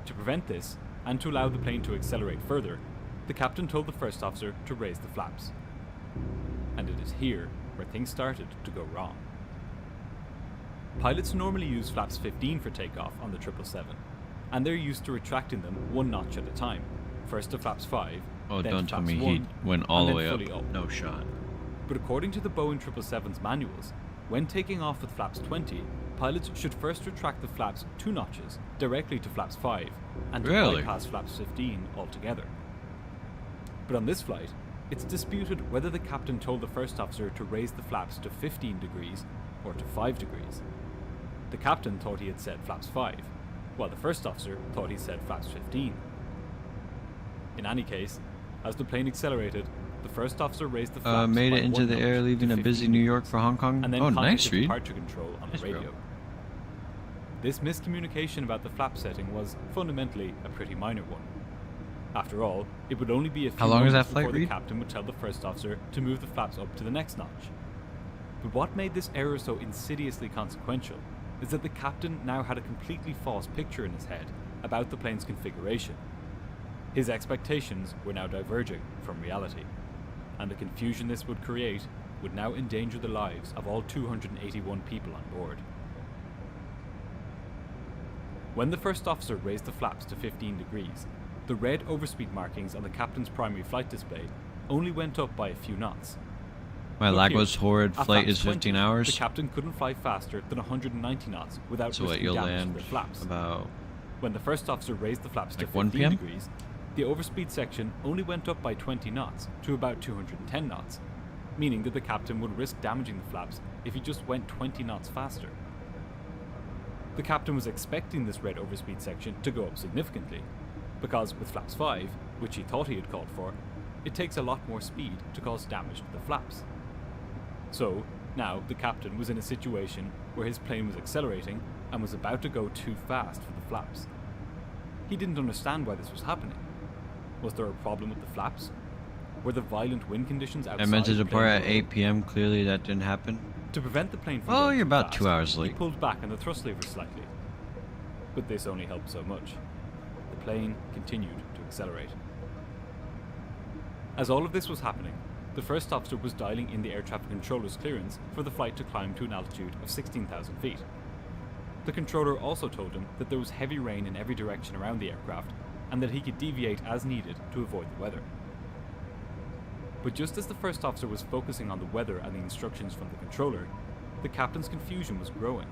To prevent this, and to allow the plane to accelerate further, the captain told the first officer to raise the flaps. And it is here where things started to go wrong. Pilots normally use flaps 15 for takeoff on the 777, and they're used to retracting them one notch at a time, first to flaps 5, Oh, then don't to tell flaps me 1, he went all the and way then up. fully up. No shot. But according to the Boeing 777's manuals, when taking off with flaps 20, pilots should first retract the flaps 2 notches directly to flaps 5 and to Really? bypass flaps 15 altogether. But on this flight, it's disputed whether the captain told the first officer to raise the flaps to 15 degrees or to 5 degrees. The captain thought he had said flaps 5, while the first officer thought he said flaps 15. In any case, as the plane accelerated, the first officer raised the flaps Made by it into 1 the air, notch leaving to a busy 15 New York degrees, for Hong Kong. and then Oh, nice contacted read. departure control on the Nice, bro. radio. This miscommunication about the flap setting was fundamentally a pretty minor one. After all, it would only be a few How long is moments that flight, before the Reed? captain would tell the first officer to move the flaps up to the next notch. But what made this error so insidiously consequential is that the captain now had a completely false picture in his head about the plane's configuration. His expectations were now diverging from reality, and the confusion this would create would now endanger the lives of all 281 people on board. When the first officer raised the flaps to 15 degrees, the red overspeed markings on the captain's primary flight display only went up by a few knots. My Look lag here, was horrid. at Flight flaps is 20, 15 hours. The captain couldn't fly faster than 190 knots without So what, risking you'll damage to land the flaps. about When the first officer raised the flaps like to 1 15 p.m.? degrees, the overspeed section only went up by 20 knots to about 210 knots, meaning that the captain would risk damaging the flaps if he just went 20 knots faster. The captain was expecting this red overspeed section to go up significantly, because with flaps 5, which he thought he had called for, it takes a lot more speed to cause damage to the flaps. So, now the captain was in a situation where his plane was accelerating and was about to go too fast for the flaps. He didn't understand why this was happening. Was there a problem with the flaps? Were the violent wind conditions outside I meant to the depart plane at wrong? 8 p.m. Clearly that didn't happen. To prevent the plane from Oh, going you're too about fast, 2 hours he late. pulled back on the thrust lever slightly. But this only helped so much. The plane continued to accelerate. As all of this was happening, the first officer was dialing in the air traffic controller's clearance for the flight to climb to an altitude of 16,000 feet. The controller also told him that there was heavy rain in every direction around the aircraft, and that he could deviate as needed to avoid the weather. But just as the first officer was focusing on the weather and the instructions from the controller, the captain's confusion was growing.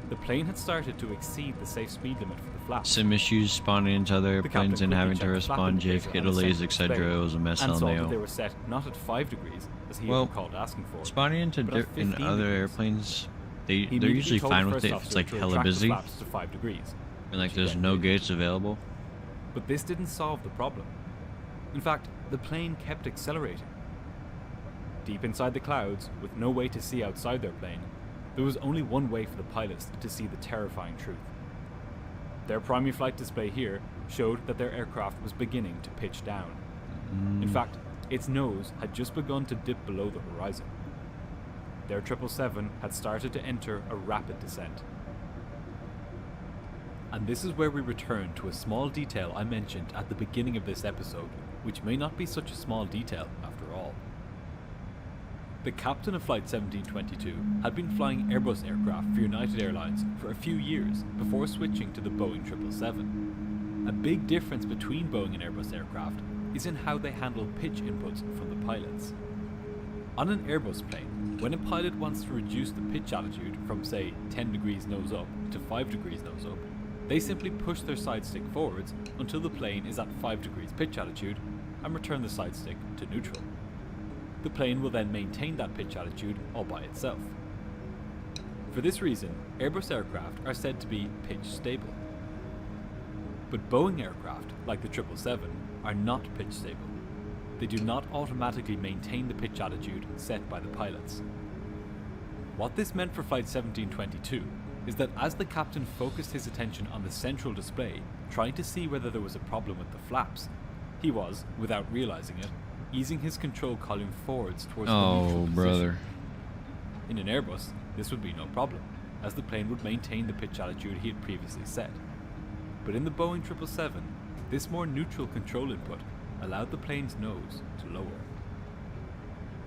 The plane had started to exceed the safe speed limit for the flaps. Sim issues, spawning into other The captain airplanes and quickly having to checked the flap respond, indicator JFK on the delays, center etc. display It was a mess and on saw the that they were set not at 5 degrees as he Well, had recalled asking for, spawning into but at in 15 other degrees. airplanes, He they're immediately usually told the fine with first it if officer it's like to hella retract the busy flaps to 5 degrees, and like which he there's then no did. gates available. But this didn't solve the problem. In fact, the plane kept accelerating. Deep inside the clouds, with no way to see outside their plane, there was only one way for the pilots to see the terrifying truth. Their primary flight display here showed that their aircraft was beginning to pitch down. In fact, its nose had just begun to dip below the horizon. Their 777 had started to enter a rapid descent. And this is where we return to a small detail I mentioned at the beginning of this episode, which may not be such a small detail after all. The captain of Flight 1722 had been flying Airbus aircraft for United Airlines for a few years before switching to the Boeing 777. A big difference between Boeing and Airbus aircraft is in how they handle pitch inputs from the pilots. On an Airbus plane, when a pilot wants to reduce the pitch altitude from, say, 10 degrees nose up to 5 degrees nose up, they simply push their side stick forwards until the plane is at 5 degrees pitch altitude and return the side stick to neutral. The plane will then maintain that pitch altitude all by itself. For this reason, Airbus aircraft are said to be pitch stable. But Boeing aircraft, like the 777, are not pitch stable. They do not automatically maintain the pitch altitude set by the pilots. What this meant for Flight 1722 is that as the captain focused his attention on the central display, trying to see whether there was a problem with the flaps, he was, without realizing it, easing his control column forwards towards the neutral Oh, position. brother. In an Airbus, this would be no problem, as the plane would maintain the pitch altitude he had previously set. But in the Boeing 777, this more neutral control input allowed the plane's nose to lower.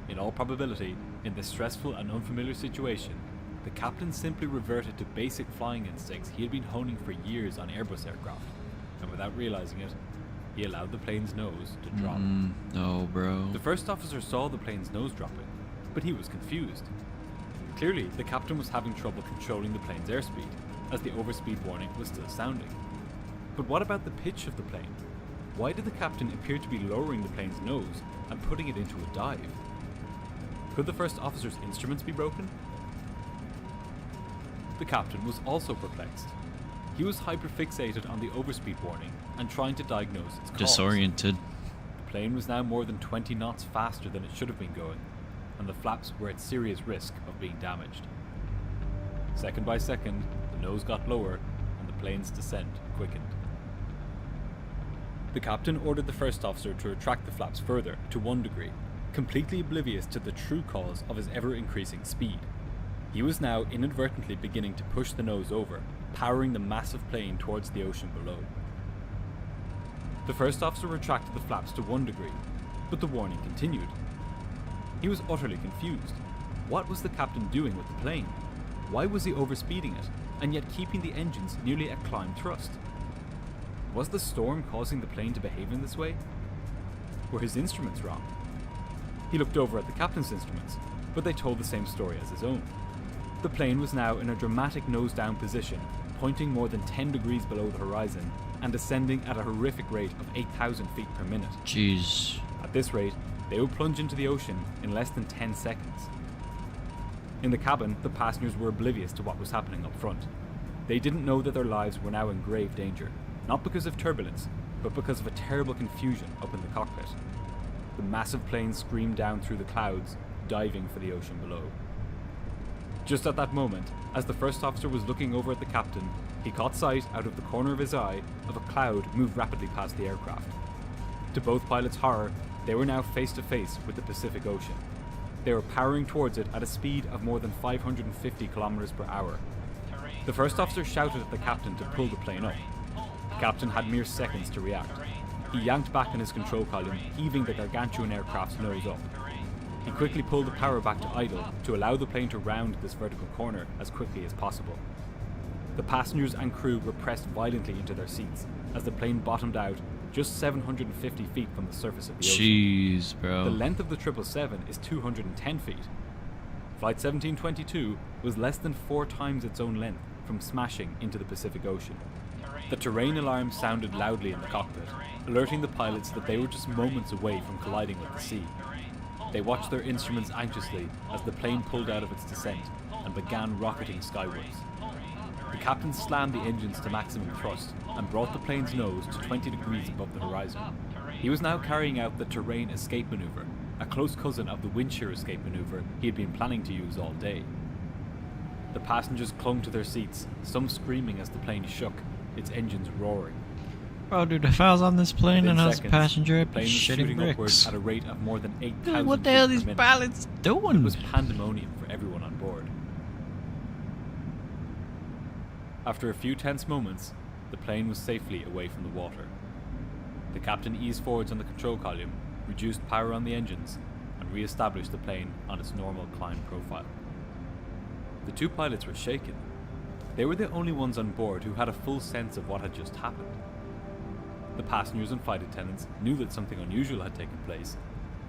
In all probability, in this stressful and unfamiliar situation, the captain simply reverted to basic flying instincts he had been honing for years on Airbus aircraft, and without realizing it, he allowed the plane's nose to drop. No, bro. The first officer saw the plane's nose dropping, but he was confused. Clearly, the captain was having trouble controlling the plane's airspeed, as the overspeed warning was still sounding. But what about the pitch of the plane? Why did the captain appear to be lowering the plane's nose and putting it into a dive? Could the first officer's instruments be broken? The captain was also perplexed. He was hyperfixated on the overspeed warning and trying to diagnose its cause. Disoriented. The plane was now more than 20 knots faster than it should have been going, and the flaps were at serious risk of being damaged. Second by second, the nose got lower and the plane's descent quickened. The captain ordered the first officer to retract the flaps further to 1 degree, completely oblivious to the true cause of his ever-increasing speed. He was now inadvertently beginning to push the nose over, powering the massive plane towards the ocean below. The first officer retracted the flaps to 1 degree, but the warning continued. He was utterly confused. What was the captain doing with the plane? Why was he overspeeding it, and yet keeping the engines nearly at climb thrust? Was the storm causing the plane to behave in this way? Were his instruments wrong? He looked over at the captain's instruments, but they told the same story as his own. The plane was now in a dramatic nose-down position, pointing more than 10 degrees below the horizon, and descending at a horrific rate of 8,000 feet per minute. Jeez. At this rate, they would plunge into the ocean in less than 10 seconds. In the cabin, the passengers were oblivious to what was happening up front. They didn't know that their lives were now in grave danger, not because of turbulence, but because of a terrible confusion up in the cockpit. The massive plane screamed down through the clouds, diving for the ocean below. Just at that moment, as the first officer was looking over at the captain, he caught sight, out of the corner of his eye, of a cloud move rapidly past the aircraft. To both pilots' horror, they were now face to face with the Pacific Ocean. They were powering towards it at a speed of more than 550 kilometers per hour. The first officer shouted at the captain to pull the plane up. The captain had mere seconds to react. He yanked back on his control column, heaving the gargantuan aircraft's nose up. He quickly pulled the power back to idle to allow the plane to round this vertical corner as quickly as possible. The passengers and crew were pressed violently into their seats as the plane bottomed out just 750 feet from the surface of the ocean. Jeez, bro. The length of the 777 is 210 feet. Flight 1722 was less than 4 times its own length from smashing into the Pacific Ocean. The terrain alarm sounded loudly in the cockpit, alerting the pilots that they were just moments away from colliding with the sea. They watched their instruments anxiously as the plane pulled out of its descent and began rocketing skywards. The captain slammed the engines to maximum thrust and brought the plane's nose to 20 degrees above the horizon. He was now carrying out the terrain escape maneuver, a close cousin of the wind shear escape maneuver he had been planning to use all day. The passengers clung to their seats, some screaming as the plane shook, its engines roaring. Bro, dude, if I was on this plane and I was a seconds, passenger, the I'd be plane was shitting shooting upwards bricks. at a rate of more than 8,000 Dude, what the hell are feet these per minute. pilots doing? It was pandemonium for everyone on board. After a few tense moments, the plane was safely away from the water. The captain eased forwards on the control column, reduced power on the engines, and re-established the plane on its normal climb profile. The 2 pilots were shaken. They were the only ones on board who had a full sense of what had just happened. The passengers and flight attendants knew that something unusual had taken place,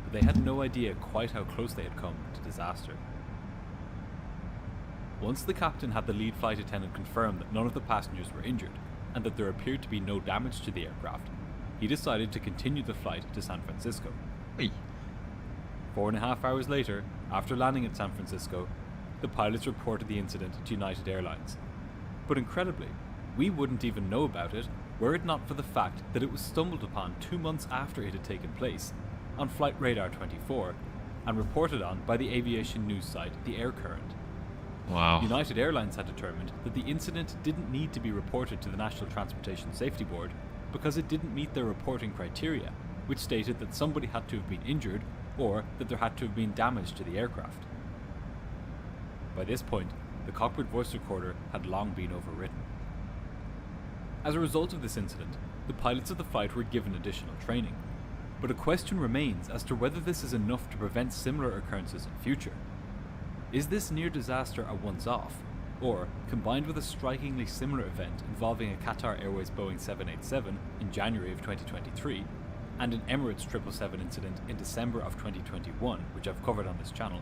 but they had no idea quite how close they had come to disaster. Once the captain had the lead flight attendant confirm that none of the passengers were injured, and that there appeared to be no damage to the aircraft, he decided to continue the flight to San Francisco. Wait. 4.5 hours later, after landing at San Francisco, the pilots reported the incident to United Airlines. But incredibly, we wouldn't even know about it were it not for the fact that it was stumbled upon 2 months after it had taken place, on Flight Radar 24, and reported on by the aviation news site The Air Current. Wow. United Airlines had determined that the incident didn't need to be reported to the National Transportation Safety Board because it didn't meet their reporting criteria, which stated that somebody had to have been injured or that there had to have been damage to the aircraft. By this point, the cockpit voice recorder had long been overwritten. As a result of this incident, the pilots of the flight were given additional training, but a question remains as to whether this is enough to prevent similar occurrences in future. Is this near disaster a once-off, or, combined with a strikingly similar event involving a Qatar Airways Boeing 787 in January of 2023, and an Emirates 777 incident in December of 2021, which I've covered on this channel,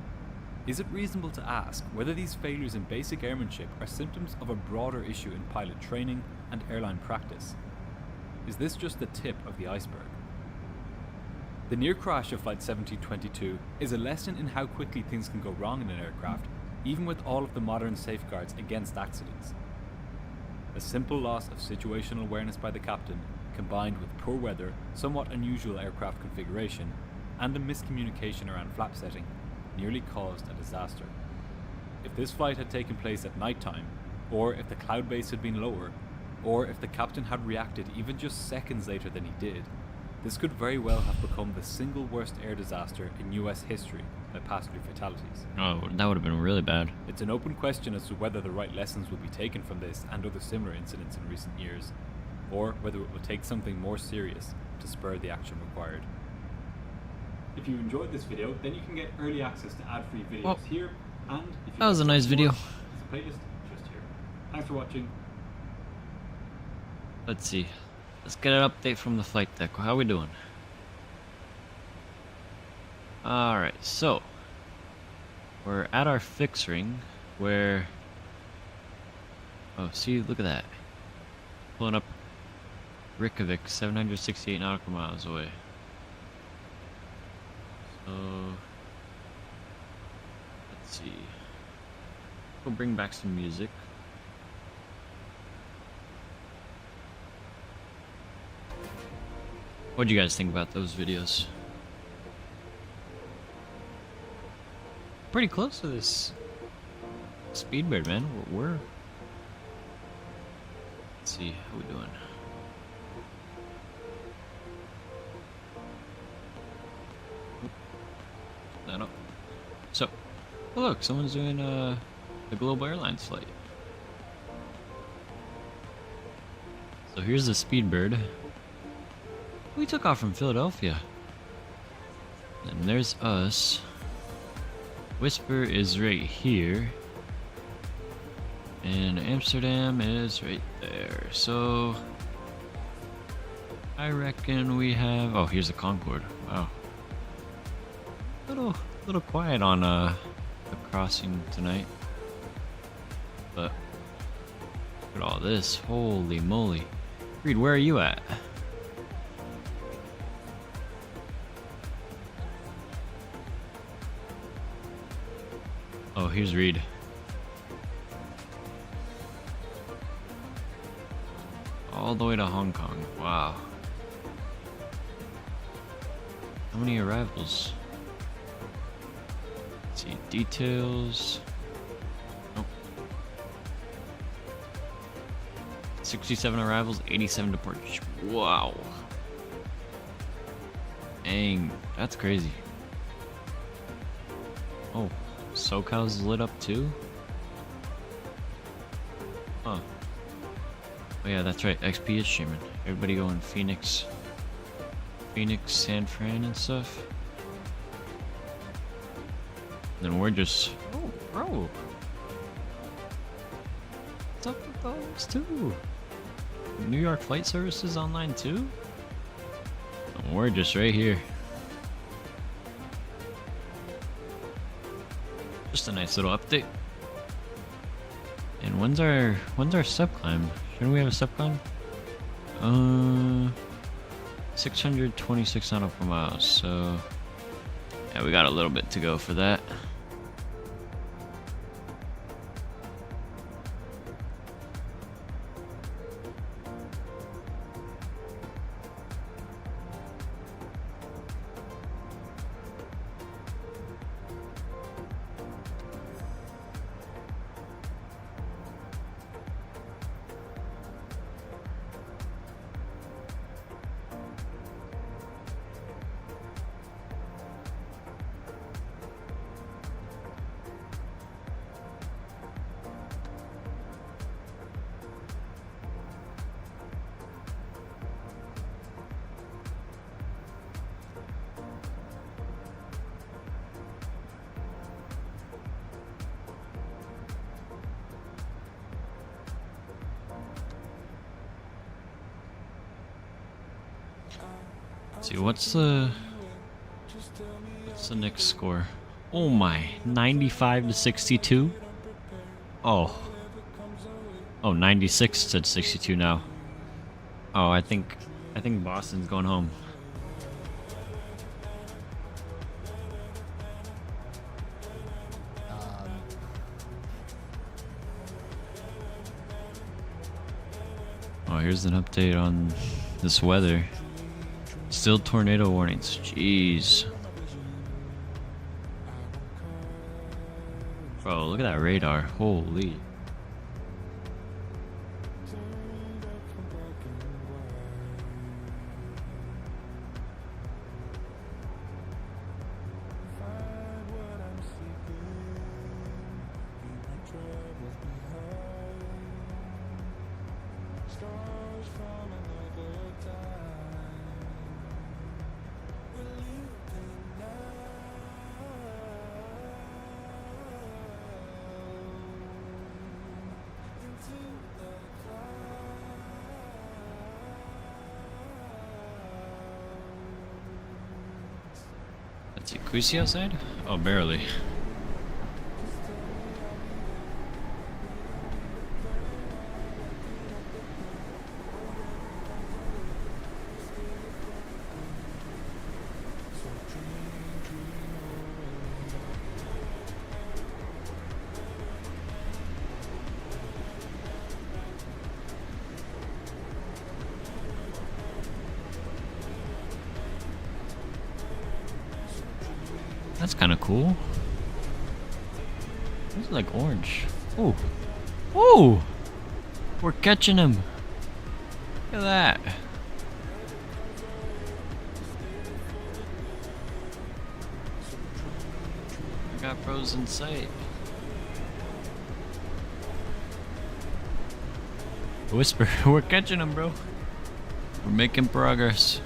is it reasonable to ask whether these failures in basic airmanship are symptoms of a broader issue in pilot training and airline practice? Is this just the tip of the iceberg? The near crash of Flight 1722 is a lesson in how quickly things can go wrong in an aircraft, even with all of the modern safeguards against accidents. A simple loss of situational awareness by the captain, combined with poor weather, somewhat unusual aircraft configuration, and a miscommunication around flap setting, nearly caused a disaster. If this flight had taken place at night time, or if the cloud base had been lower, or if the captain had reacted even just seconds later than he did, this could very well have become the single worst air disaster in US history by passenger fatalities. Oh, that would have been really bad. It's an open question as to whether the right lessons will be taken from this and other similar incidents in recent years, or whether it will take something more serious to spur the action required. If you enjoyed this video, then you can get early access to ad-free videos here, and if you that was a nice video. There's a playlist just here. Thanks for watching. Let's see. Let's get an update from the flight deck. How we doing? Alright, so we're at our fix ring where, oh, see, look at that. Pulling up Reykjavik, 768 nautical miles away. So let's see. We'll bring back some music. What do you guys think about those videos? Pretty close to this Speedbird, man. We're let's see, how we doing? That up. So, oh look, someone's doing the Global Airlines flight. So here's the Speedbird. We took off from Philadelphia. And there's us. Whisper is right here. And Amsterdam is right there. So I reckon we have, oh, here's the Concorde. Wow. Little quiet on the crossing tonight. But look at all this. Holy moly. Reed, where are you at? Oh, here's Reed. All the way to Hong Kong. Wow. How many arrivals? Let's see, details. Nope. 67 arrivals, 87 departures. Wow. Dang, that's crazy. Oh. SoCal's lit up too? Huh. Oh yeah, that's right, XP is streaming. Everybody going Phoenix, San Fran and stuff. And then we're just, oh bro. What's up with those too? New York Flight Services online too? And we're just right here. Just a nice little update. And when's our sub climb? Shouldn't we have a sub climb? 626 nautical miles. So yeah, we got a little bit to go for that. Let's see, what's the next score? Oh my, 95 to 62. Oh, 96 to 62 now. Oh, I think Boston's going home. Oh, here's an update on this weather. Still tornado warnings. Jeez. Bro, look at that radar. Holy. Let's see, can we see outside? Oh, barely. That's kind of cool. This is like orange. Ooh. Ooh! We're catching him. Look at that. I got pros in sight. Whisper, we're catching him, bro. We're making progress.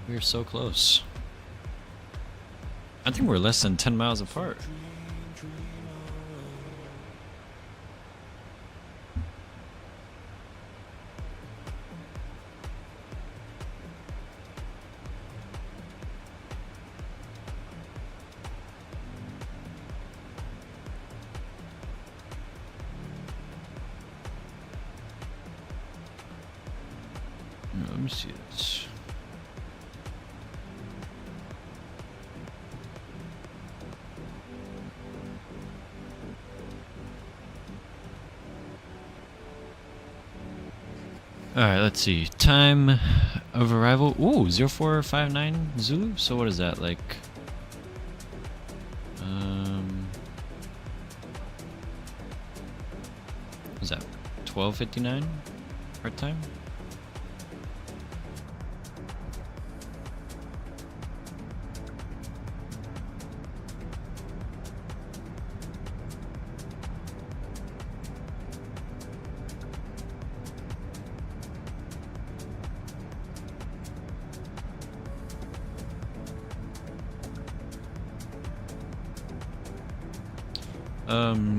We're so close. I think we're less than 10 miles apart. Let me see this. Alright, let's see. Time of arrival. Ooh, 0459 Zulu? So what is that, like? What is that? 12:59 our time?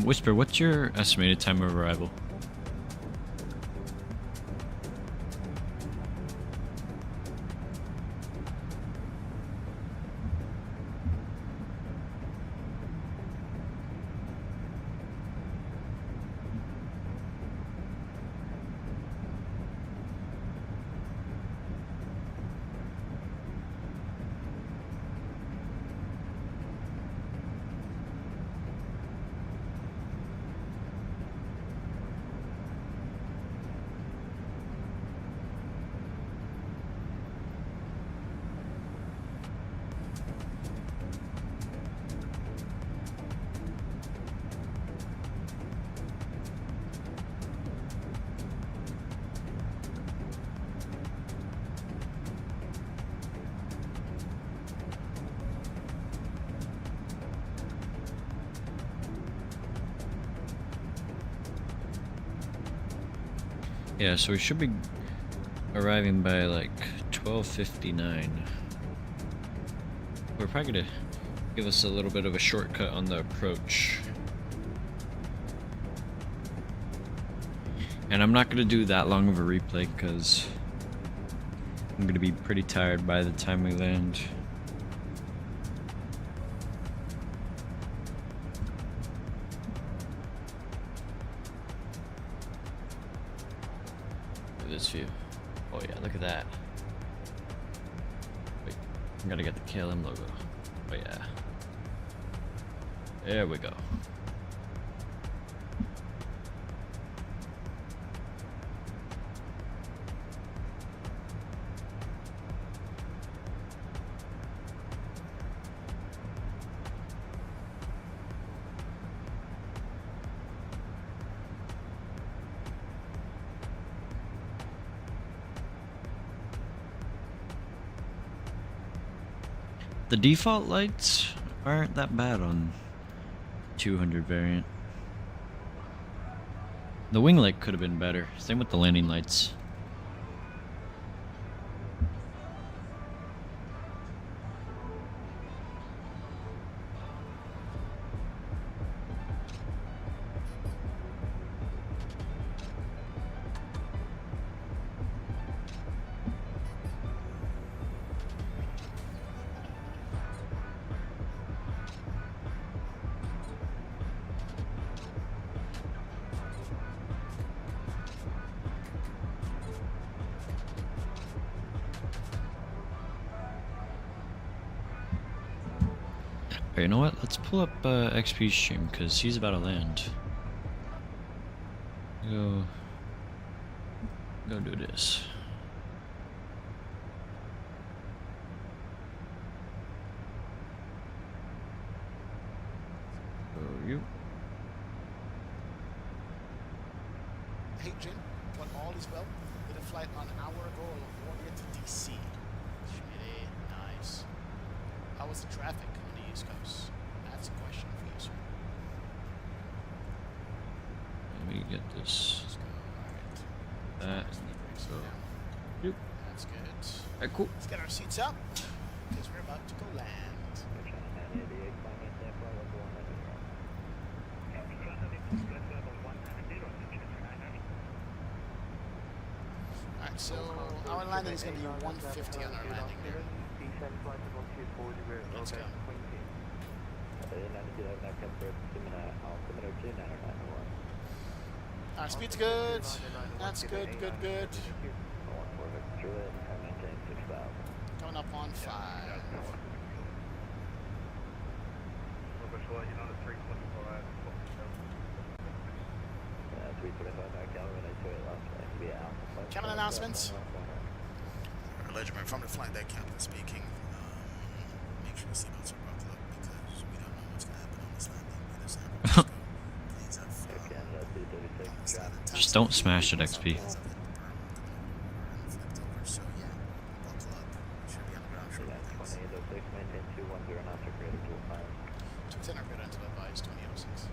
Whisper, what's your estimated time of arrival? Yeah, so we should be arriving by like 12:59. We're probably gonna give us a little bit of a shortcut on the approach. And I'm not gonna do that long of a replay because I'm gonna be pretty tired by the time we land. Look at this view. Oh yeah, look at that. Wait, I gotta get the KLM logo. Oh yeah. There we go. The default lights aren't that bad on 200 variant. The wing light could have been better. Same with the landing lights. Alright, you know what? Let's pull up XP's stream because he's about to land. Go do this. Go you. Hey Jim, what all is well? Did a flight an hour ago LaGuardia to DC. Schmidt, nice. How was the traffic on the East Coast? That's a question for you, sir. Let me get this. Let's go. Alright. That. So, Yep. that's good. Alright, cool. Let's get our seats up because we're about to go land. Alright, so our landing is going to be 150 on our landing there. Let's go. Our speed's good. That's good, good, good. Coming up on 5. Captain announcements. Regiment from the flight deck, captain speaking. Make sure the seatbelts are buckled up because we don't know what's going to happen on this landing. Either San Francisco, planes have Just don't smash it, XP. So yeah, buckle up. Should be on the ground shortly. 210 are good until advised 2006.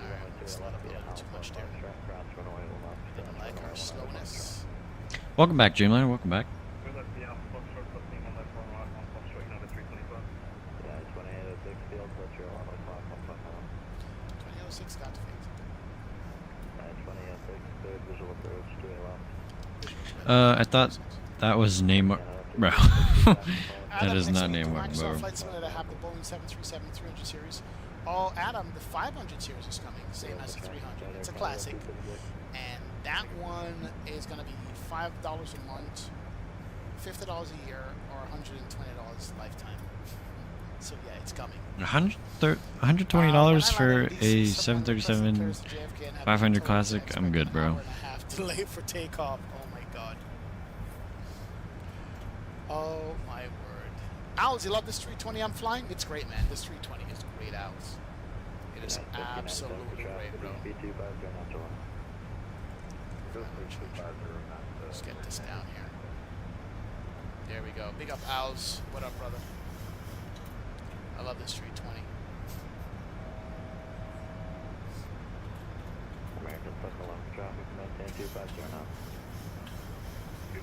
Alright, let's not upload too much there. Didn't like our slowness. Welcome back, Dreamliner. Welcome back. 2006 got to fade. I thought that was Neymar. Bro. That is not Neymar, bro. Microsoft Flight Simulator have the Boeing 737-300 series. Oh, Adam, the 500 series is coming, same as the 300. It's a classic. And that one is going to be $5 a month, $50 a year, or $120 lifetime. So yeah, it's coming. $120 for a 737 500 classic. I'm good, bro. Delay for takeoff. Oh my god. Oh my word. Owls, you love this 320 I'm flying? It's great, man. This 320 is great, Owls. It is absolutely great, bro. Let's get this down here. There we go. Big up, Owls. What up, brother? I love this 320. American Plus 11 traffic, maintain 2509.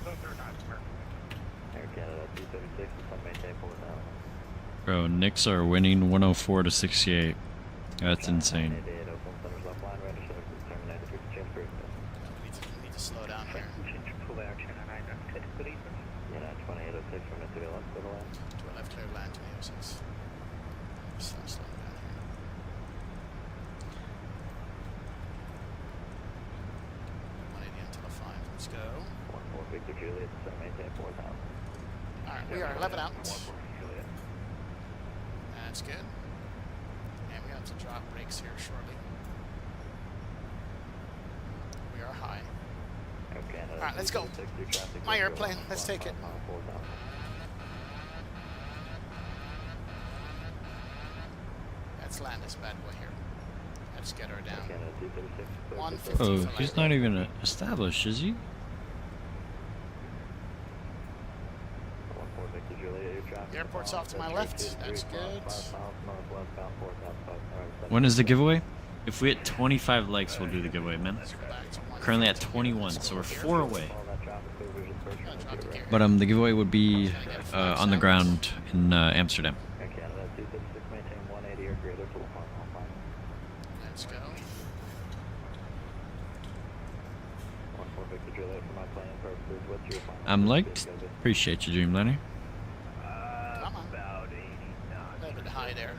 Air Canada 236, maintain forward now. Bro, Knicks are winning 104 to 68. That's insane. We need to slow down here. Yeah, 2806 from to the left, go to land. To our left, clear land 2806. Slow down here. 180 until the 5. Let's go. 14 Victor Juliet, maintain forward now. Alright, we are level out. That's good. And we have to drop brakes here shortly. We are high. Alright, let's go. My airplane, let's take it. Let's land this bad boy here. Let's get her down. 150 Oh, for he's light. not even established, is he? The airport's off to my left. That's good. When is the giveaway? If we hit 25 likes, we'll do the giveaway, man. Let's go back to 150. Currently at 21, so we're 4 away. Gonna drop the gear. But the giveaway would be on the ground in Amsterdam. Let's go. I'm liked. Appreciate you, Dreamliner. Come on. A little bit high there.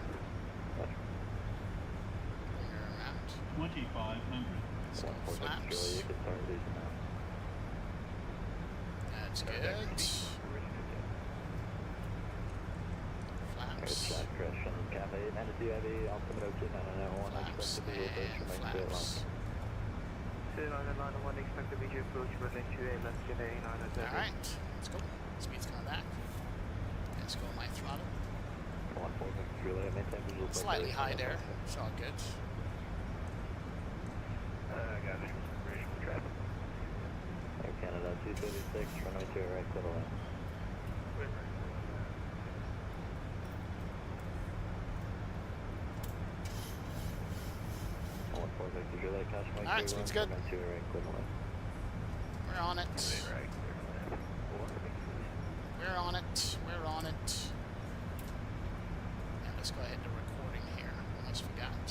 Bring her around. 2500. Let's go flaps. That's good. Flaps. Flaps and flaps. Alright, let's go. Speed's coming back. Let's go my throttle. Slightly high there. It's all good. Canada 236, runway 2 right, clear to land. Alright, speed's good. We're on it. We're on it. We're on it. And let's go ahead to recording here. Almost forgot.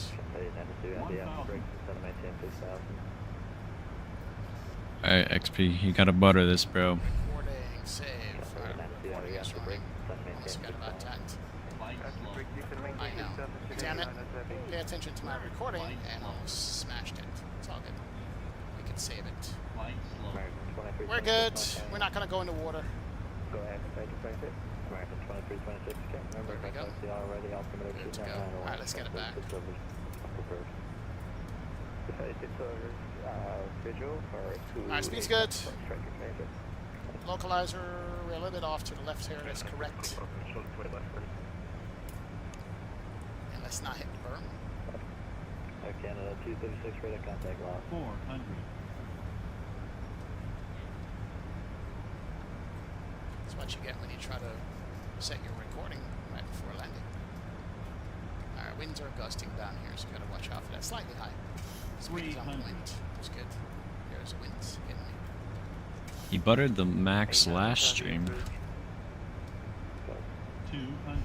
Alright, XP, you gotta butter this, bro. Recording, save. Alright, recording is running. Almost forgot about that. I know. Damn it. Pay attention to my recording and almost smashed it. It's all good. We can save it. We're good. We're not going to go into water. Go ahead, American 2326, okay. Remember, There we go. Good to go. Alright, let's get it back. Alright, speed's good. Localizer, we're a little bit off to the left here. That's correct. And let's not hit the berm. Canada 236, radar contact lost. 400. That's what you get when you try to set your recording right before landing. Alright, winds are gusting down here, so you gotta watch out for that. Slightly high. Speed on the wind. That's good. There's the winds getting me. He buttered the max last stream. 200.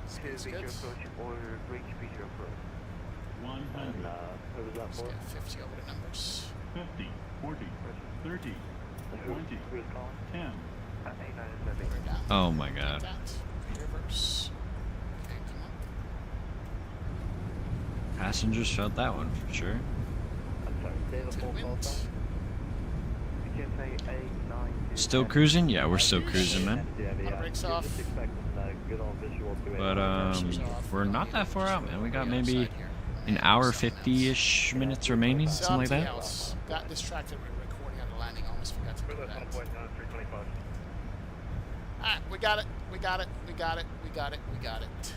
Speed's good. Let's 100. get 50 over the numbers. 50. 40. 30. 20. 10. We're down. Oh my god. That. Reverse. Okay, come on. Passengers felt that one for sure. To the wind. Still cruising? Yeah, we're still cruising, man. Auto brakes off. But we're not that far out, man. We got maybe an hour 50-ish minutes remaining, something like that. Else. Got distracted with recording on the landing. Almost forgot to do that. Alright, we got it. We got it. We got it. We got it. We got it.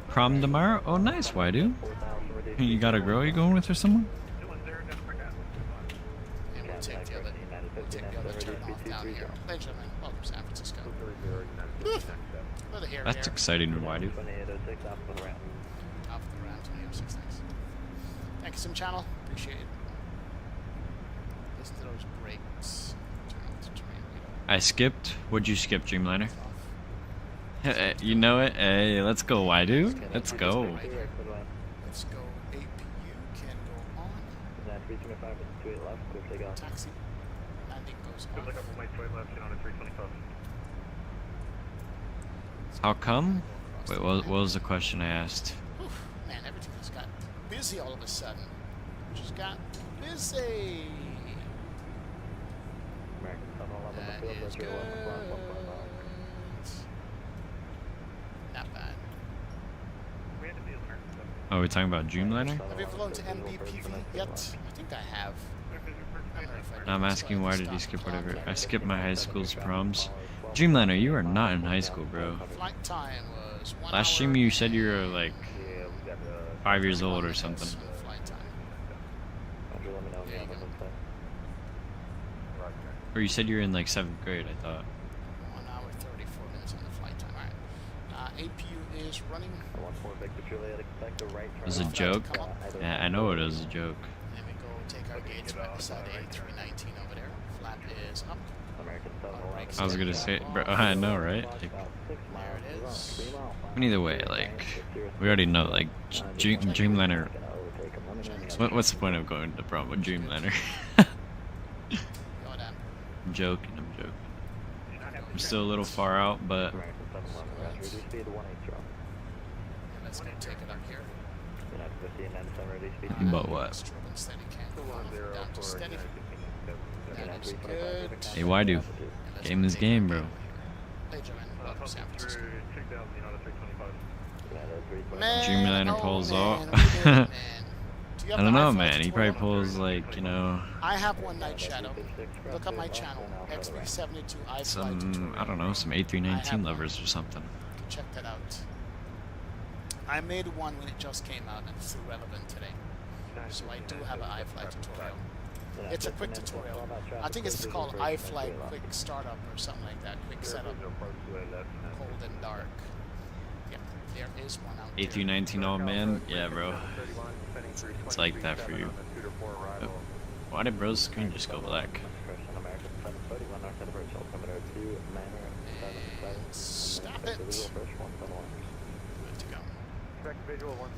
Prom tomorrow? Oh, nice. Why, dude? You got a girl you going with or someone? And we'll take the other turn off down here. Ladies and gentlemen, welcome to San Francisco. Little here, That's exciting, why, dude? Off the round 2006, thanks. Thank you, Sim Channel. Appreciate it. I skipped. What'd you skip, Dreamliner? You know it. Hey, let's go, Waidu. Let's go. Let's go. APU can go on. Taxi. Landing goes off. How come? Wait, what was the question I asked? Whew, man, everything just got busy all of a sudden. Just got busy. That is good. Not bad. Oh, we're talking about Dreamliner? Have you flown to MBPV yet? I think I have. No, I'm asking why did you skip whatever. I skipped my high school's proms. Dreamliner, you are not in high school, bro. Flight time was 1 Last hour stream you said you were and like 5 years old or 1 something. minute flight time. There you go. Or you said you were in like 7th grade, I thought. 1 hour 34 minutes on the flight time. Alright. APU is running. It was a joke? Yeah, I know it was a joke. Then we go take our gauge right beside A319 over there. Flap is up. I was gonna say, bro, I know, right? Like, There it is. but either way, like, we already know, like, Dreamliner. What's the point of going to prom with Dreamliner? Go down. I'm joking, I'm still a little far out, but Let's go take it up here. but what? Strobe and steady can go on. Down to steady. That is good. Hey, why do? Game is game, bro. Hey, Joanne. Welcome to San Francisco. Dreamliner Man, pulls oh, off. man, we did it, man. Do you have I don't the know, iFlight man. He probably tutorial? pulls like, you know, I have one Night Shadow. Look at my channel, X372 iFlight some, tutorial. I don't know, some A319 lovers or something. Check that out. I made one when it just came out and it's still relevant today. So I do have an iFlight tutorial. It's a quick tutorial. I think it's called iFlight Quick Startup or something like that. Quick Setup. Cold and dark. Yep, there is one out there. A319 old man? Yeah, bro. It's like that for you. Oh, why did bro's screen just go black? Stop it! Good to go.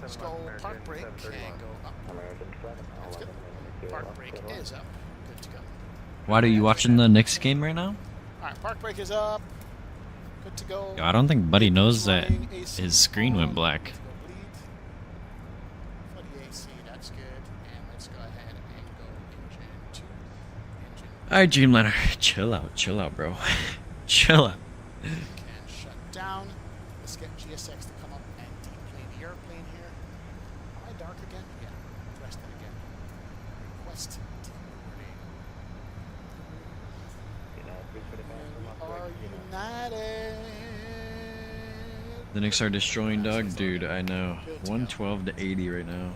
Let's go park brake and go up. That's good. Park brake is up. Good to go. Why are you watching the Knicks game right now? Alright, park brake is up. Good to go. Yo, I don't think Buddy knows that Running AC his screen went on. black. Let's go bleed. For the AC, that's good. And let's go ahead and go engine 2. Alright, Dreamliner. Chill out, bro. Chill out. Can shut down. Let's get GSX to come up and deplane the airplane here. Am I dark again? Yeah. Press that again. Request deplane. We are united. The Knicks are destroying dog, dude. I know. 112 to 80 right now.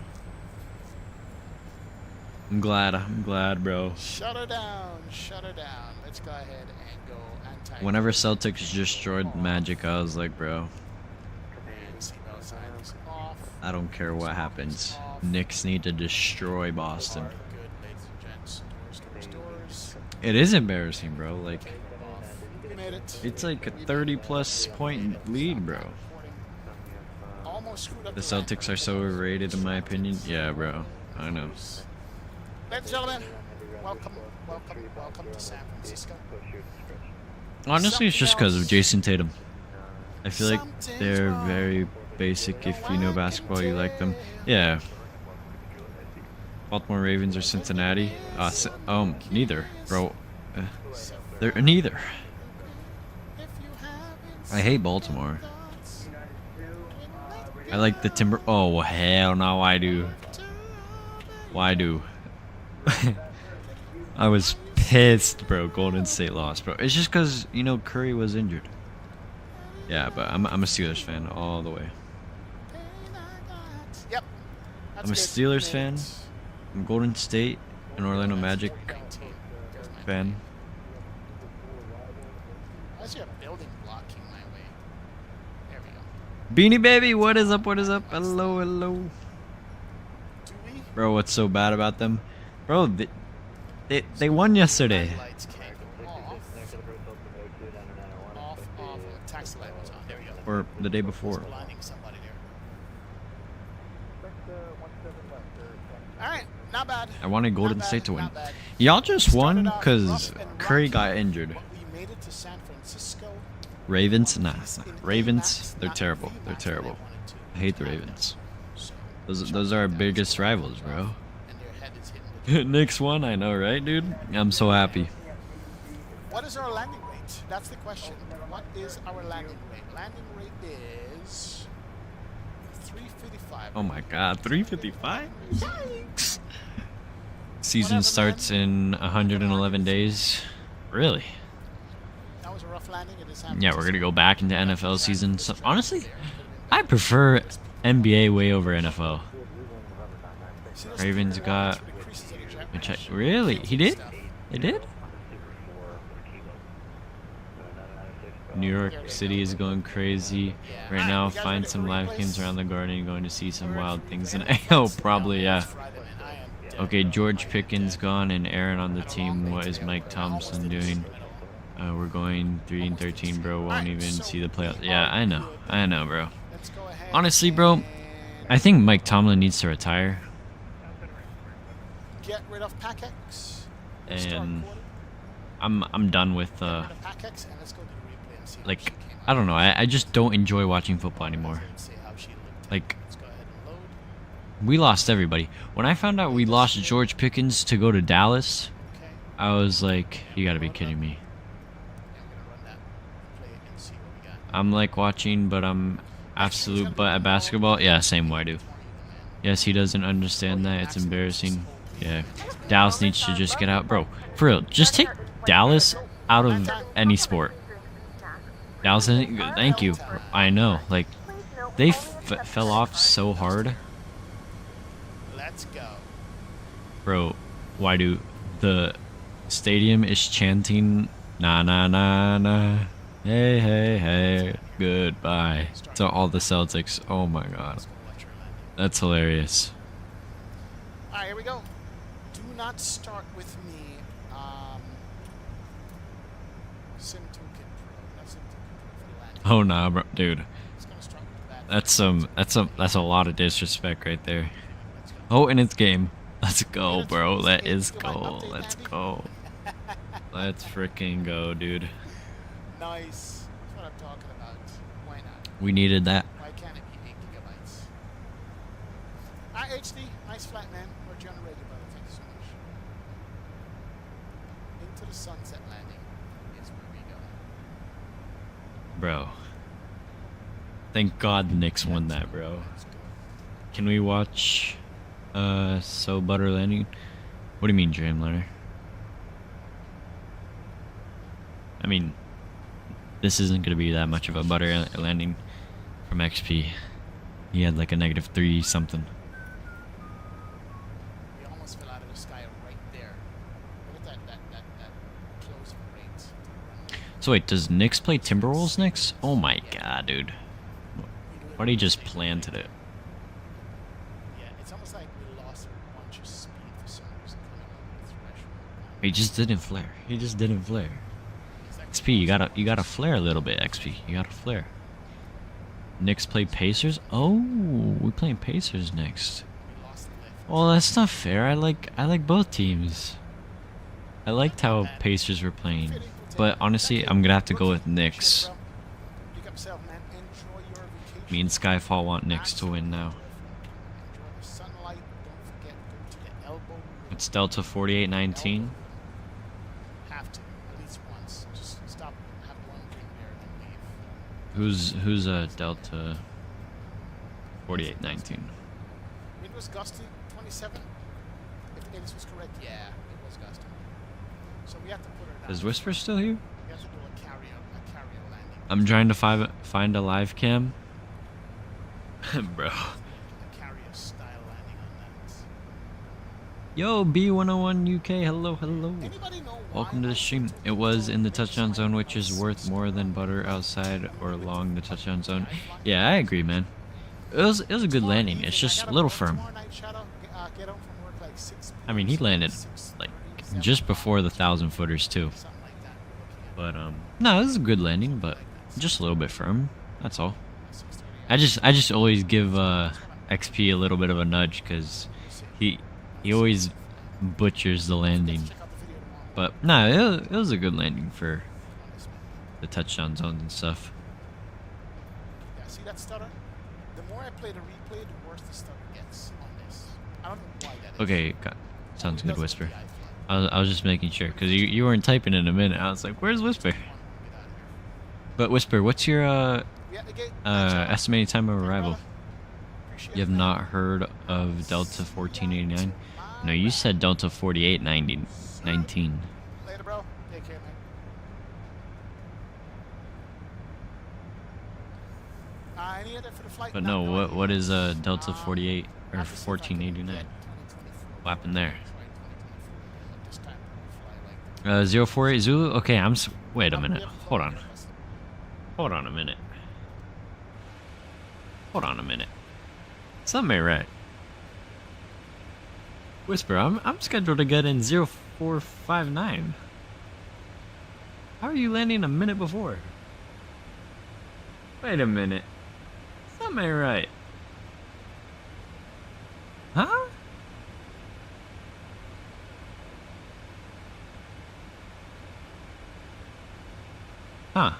I'm glad, bro. Shut her down. Shut her down. Let's go ahead and go anti. Whenever Celtics destroyed Magic, I was like, bro, And seatbelt sign is off. I don't care what happens. Knicks need to destroy Boston. Good, ladies and gents. Doors. It is embarrassing, bro. Like, Off. We made it. it's like a 30-plus point lead, bro. Almost screwed up The Celtics are so overrated, in my opinion. Yeah, bro. I know. Ladies and gentlemen, welcome to San Francisco. Honestly, it's just because of Jason Tatum. I feel like they're very basic. If you know basketball, you like them. Yeah. Baltimore Ravens or Cincinnati? Neither, bro. They're neither. I hate Baltimore. I like the Timber. Oh hell no, I do. Why do? I was pissed, bro. Golden State lost, bro. It's just because, you know, Curry was injured. Yeah, but I'm a Steelers fan all the way. Yep. I'm a Steelers fan. I'm Golden State and Orlando Magic fan. I see a building blocking my way. There we go. Beanie Baby, what is up? What is up? Hello, hello. Do we? Bro, what's so bad about them? Bro, they won yesterday. Lights can't go off. or the day before. Landing somebody there. Alright, not bad. I wanted Golden Not State bad, to win. not bad. Y'all just won Started off because rough and Curry rocky, got injured. but we made it to San Francisco. Ravens, nah. In Ravens, AMAX, they're not terrible. VMAX They're that terrible. wanted to I hate the calm Ravens. down. So, Those are our biggest rivals, bro. and their head is hitting the Knicks won, I know, right, dude? I'm so happy. What is our landing rate? That's the question. What is our landing rate? Landing rate is 355. Oh my god, 355? Yikes! Season starts in 111 days. Really? That was a rough landing. It is San Yeah, we're gonna go back into NFL season. So, honestly, I I prefer NBA way over NFL. Ravens got. Let me check. Really? He did? They did? New York City is going crazy right now. Find some live games around the garden. Going to see some wild things. And oh, probably yeah. Okay, George Pickens gone and Aaron on the team. What is Mike Thompson doing? We're going 3-13, bro. Won't even see the playoffs. Yeah, I know, bro. Honestly, bro, I think Mike Tomlin needs to retire. Get rid of PACX. And I'm done with Get rid of PACX and let's go to the replay and see how she like came I don't know. I just don't enjoy watching football anymore. and see how she looked. Like Let's go ahead and load. we lost everybody. When I found out we lost George Pickens to go to Dallas, Okay. I was like, you got to be kidding me. I'm gonna run that play and see what we got. I'm like watching, but I'm absolute butt at basketball. Yeah, same way I do. Yes, he doesn't understand that. It's embarrassing. Yeah. Dallas needs to just get out. Bro, for real, just take Dallas out of any sport. Dallas isn't good. Thank you. I know. Like, they fell off so hard. Let's go. Bro, why do the stadium is chanting na na na na hey hey hey goodbye to all the Celtics. Oh my god. Let's go watch her landing. That's hilarious. Alright, here we go. Do not start with me. Sim Toolkit Pro. Not Sim Toolkit Pro for the landing. Oh nah, bro, dude. It's gonna start with that. That's a lot of disrespect right there. Let's go. Oh, and it's game. Let's go, bro. Let's go. Let's go. Let's freaking go, dude. Nice. That's what I'm talking about. Why not? We needed that. Why can't it be 8 gigabytes? HD, nice flight, man. We're on the radio, brother. Thank you so much. Into the sunset landing is where we go. Bro. Thank God the Knicks won that, bro. Let's go. Can we watch So Butter Landing? What do you mean, Dreamliner? I mean, this isn't gonna be that much of a butter landing from XP. He had like a -3 something. We almost fell out of the sky right there. Look at that closing rate. So wait, does Knicks play Timberwolves next? Oh my god, dude. Why did he just plant it? Yeah, it's almost like we lost a bunch of speed for some reason coming over the threshold. He just didn't flare. He just didn't flare. XP, you gotta flare a little bit, XP. You gotta flare. Knicks play Pacers? Oh, we're playing Pacers next. We lost the lift. Well, that's not fair. I like both teams. I liked how Pacers were playing. But honestly, I'm gonna have to go with Knicks. Pick up yourself, man. Enjoy your vacation. Me and Skyfall want Knicks to win now. Enjoy the sunlight. Don't forget, go to the elbow. It's Delta 4819. Have to, at least once. Just stop, have one drink there, and then leave. Who's a Delta 4819? Wind was gusty, 27. If this was correct, yeah, it was gusty. So we have to put her down. Is Whisper still here? We have to do a carrier landing. I'm trying to find a live cam. Bro. A carrier style landing on that. Yo, B101 UK, hello, hello. Anybody know why Welcome to the I stream. took It was in the photos touchdown zone, which is like worth more than butter outside or along the touchdown zone. Yeah, I agree, man. It was a good tomorrow landing. evening, It's I just gotta a little work firm. tomorrow night, Shadow. Get home from work like 6 I mean, he landed like just before the 1,000-footers too. something like that. We're looking at But no, this is a good landing, but just a little bit firm. That's all. I just always give XP a little bit of a nudge because he always butchers the landing. But nah, it was a good landing for the touchdown zones and stuff. Yeah, see that stutter? The more I play the replay, the worse the stutter gets on this. I don't know why that is. Okay, sounds good, Whisper. I was just making sure because you weren't typing in a minute. I was like, where's Whisper? But Whisper, what's your estimated time of arrival? You have not heard of Delta 1489? No, you said Delta 4819. Later, bro. Take care, man. Any other for the flight? But no, what is Delta 48 or 1489? What happened there? 048 Zulu? Okay, wait a minute. Hold on. Hold on a minute. Hold on a minute. Something ain't right. Whisper, I'm scheduled to get in 0459. How are you landing a minute before? Wait a minute. Something ain't right. Huh? Huh.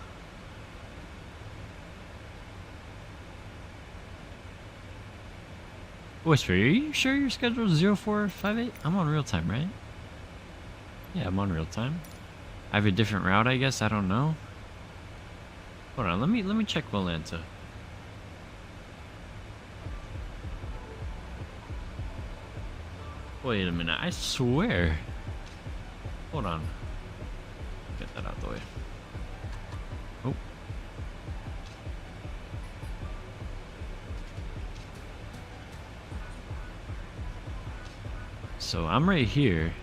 Whisper, are you sure your schedule is 0458? I'm on real time, right? Yeah, I'm on real time. I have a different route, I guess. I don't know. Hold on, let me check Volanta. Wait a minute, I swear. Hold on. Get that out of the way. Oh. So I'm right here.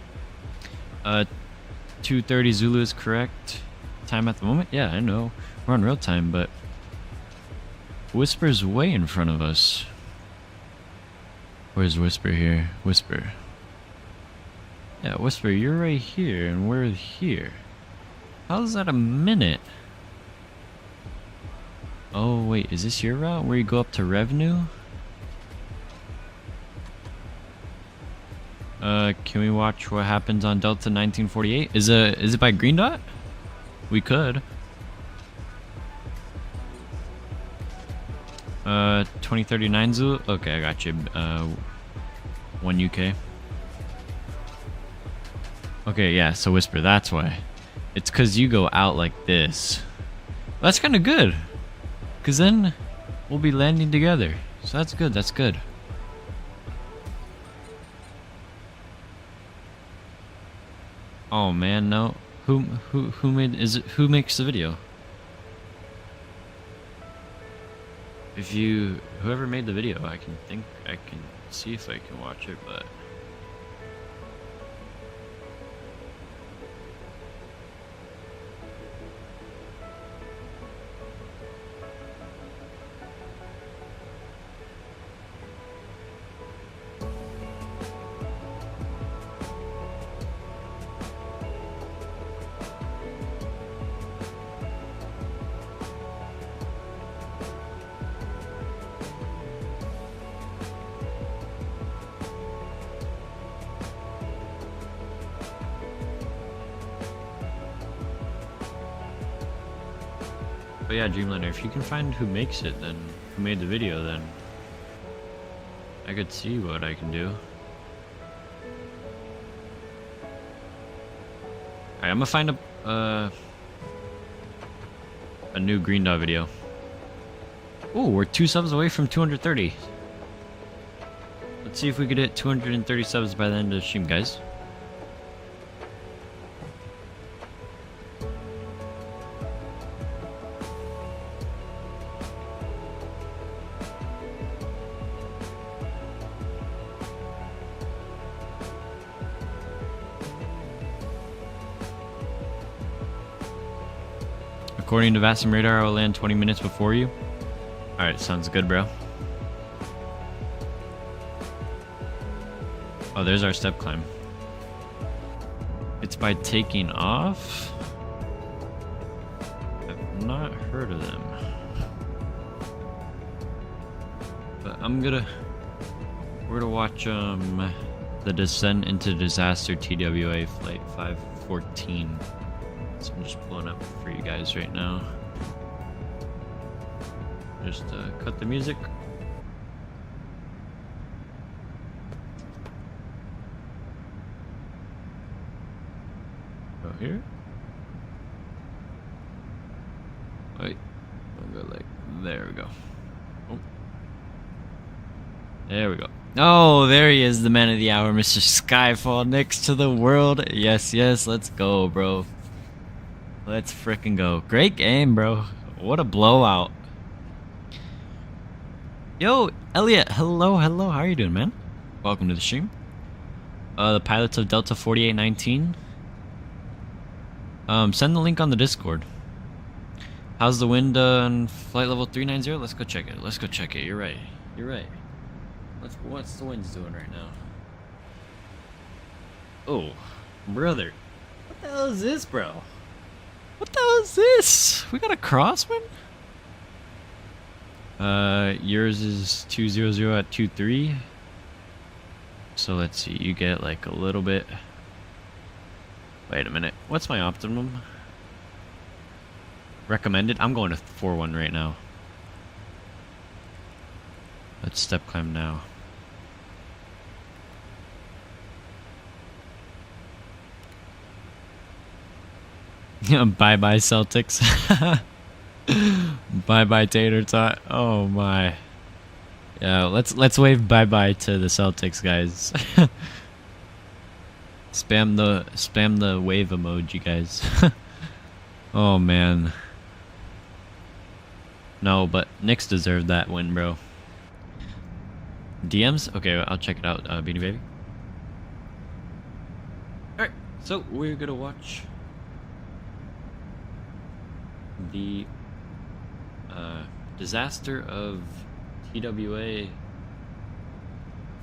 2:30 Zulu is correct time at the moment. Yeah, I know. We're on real time, but Whisper's way in front of us. Where's Whisper here? Whisper. Yeah, Whisper, you're right here, and we're here. How's that a minute? Oh, wait, is this your route where you go up to Revenue? Can we watch what happens on Delta 1948? Is it by Green Dot? We could. 2039 Zulu? Okay, I got you. 1 UK. Okay, yeah, so Whisper, that's why. It's because you go out like this. That's kind of good. Because then we'll be landing together. So that's good, that's good. Oh man, no. Who makes the video? Whoever made the video, I can see if I can watch it, but But yeah, Dreamliner, if you can find who makes it, then who made the video, then I could see what I can do. Alright, I'm gonna find a new Green Dot video. Oh, we're 2 subs away from 230. Let's see if we could hit 230 subs by the end of the stream, guys. According to vatsim radar, I will land 20 minutes before you. Alright, sounds good, bro. Oh, there's our step climb. It's by taking off? I've not heard of them. we're gonna watch the Descent into Disaster TWA flight 514. So I'm just pulling up for you guys right now. Just cut the music. Go here. Wait, I'll go like there. We go. Oh. There we go. Oh, there he is, the man of the hour, Mr. Skyfall, next to the world. Yes, yes, let's go, bro. Let's frickin' go. Great game, bro. What a blowout. Yo, Elliot, hello, hello. How are you doing, man? Welcome to the stream. The pilots of Delta 4819. Send the link on the Discord. How's the wind on flight level 390? Let's go check it. Let's go check it. You're right. You're right. What's the winds doing right now? Oh, brother. What the hell is this, bro? What the hell is this? We got a crosswind? Yours is 200 at 23. So let's see, you get like a little bit. Wait a minute. What's my optimum? Recommended? I'm going to 4-1 right now. Let's step climb now. Bye bye Celtics. Bye bye Tater Tot. Oh my. Yeah, let's wave bye bye to the Celtics, guys. spam the wave emoji, guys. Oh man. No, but Knicks deserved that win, bro. DMs? Okay, I'll check it out, Beanie Baby. Alright, so we're gonna watch the disaster of TWA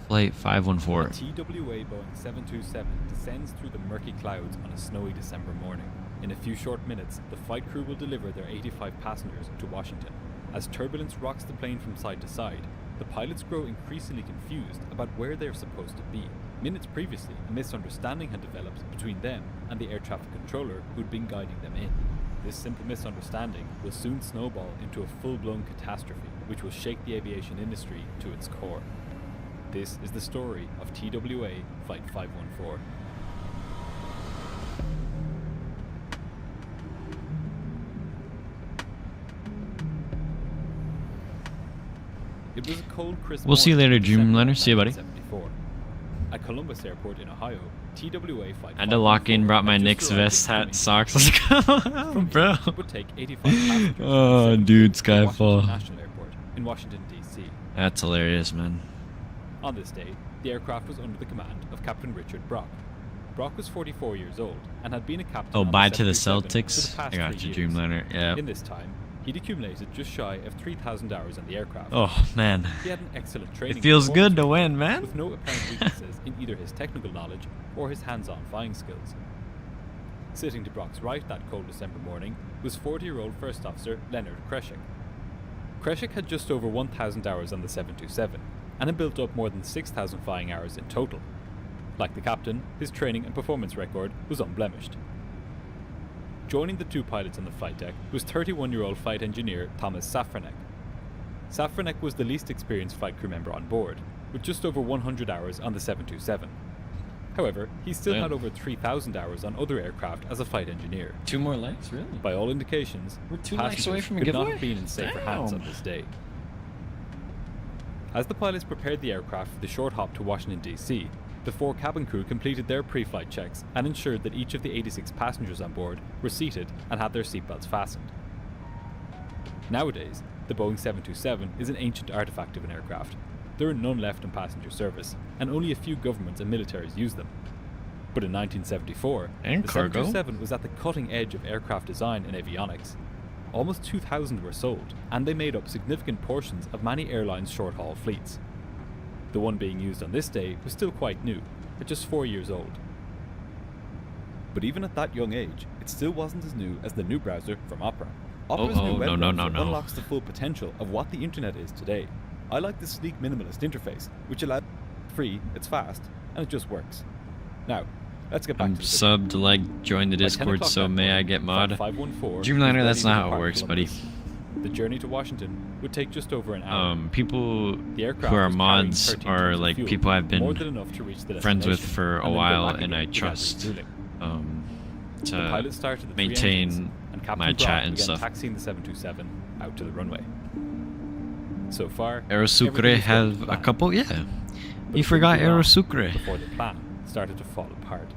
Flight 514. The TWA Boeing 727 descends through the murky clouds on a snowy December morning. In a few short minutes, the flight crew will deliver their 85 passengers to Washington. As turbulence rocks the plane from side to side, the pilots grow increasingly confused about where they're supposed to be. Minutes previously, a misunderstanding had developed between them and the air traffic controller who'd been guiding them in. This simple misunderstanding will soon snowball into a full-blown catastrophe which will shake the aviation industry to its core. This is the story of TWA Flight 514. It was a cold, crisp We'll see you later, morning in Dreamliner. December See you, buddy. 1974. At Columbus Airport in Ohio, TWA Flight I had to lock in, brought my had Knicks just arrived vest, in hat, socks. Let's go, From bro. here, it would take 85 passengers Oh, from dude, to Washington Skyfall. National Airport in Washington, D.C. That's hilarious, man. On this day, the aircraft was under the command of Captain Richard Brock. Brock was 44 years old and had been a captain Oh, on bye to the 737 for Celtics. the past I got 3 you, years. Dreamliner. Yeah. In this time, he'd accumulated just shy of 3,000 hours on the aircraft. Oh man, He had an excellent training. it feels performance good to record, win, man. with no apparent weaknesses in either his technical knowledge or his hands-on flying skills. Sitting to Brock's right that cold December morning was 40-year-old First Officer Leonard Kreshik. Kreshik had just over 1,000 hours on the 727 and had built up more than 6,000 flying hours in total. Like the captain, his training and performance record was unblemished. Joining the two pilots on the flight deck was 31-year-old flight engineer Thomas Safranek. Safranek was the least experienced flight crew member on board, with just over 100 hours on the 727. However, he still had over 3,000 hours on other aircraft as a flight engineer. 2 more likes, really? By all indications, We're 2 likes away passengers from a could not giveaway? have been in safer hands on Damn. this day. As the pilots prepared the aircraft for the short hop to Washington, D.C., the 4 cabin crew completed their pre-flight checks and ensured that each of the 86 passengers on board were seated and had their seatbelts fastened. Nowadays, the Boeing 727 is an ancient artifact of an aircraft. There are none left in passenger service, and only a few governments and militaries use them. But in 1974, And the cargo. 727 was at the cutting edge of aircraft design and avionics. Almost 2,000 were sold, and they made up significant portions of many airlines' short-haul fleets. The one being used on this day was still quite new, at just 4 years old. But even at that young age, it still wasn't as new as the new browser from Opera. Opera's new web browser unlocks the full potential of what the internet is today. I like the sleek minimalist interface, which allows free, it's fast, and it just works. Now, let's get back I'm to the subbed to like join the By 10 Discord, o'clock so that may I morning, get mod? Flight 514 Dreamliner, was that's ready not to how it depart works, buddy. Columbus. The journey to Washington would take just over an hour. People The aircraft who are was carrying mods 13 are tons of like fuel, people I've more been than enough to reach the friends with destination, for a and then go while, back and I again without trust refueling. The to pilot started the three engines, maintain and Captain my Brock chat and began stuff. taxiing the 727 out to the runway. So far, Aerosucre everything was going have to a plan. couple, yeah. But You it forgot wouldn't be long Aerosucre. before the plan started to fall apart.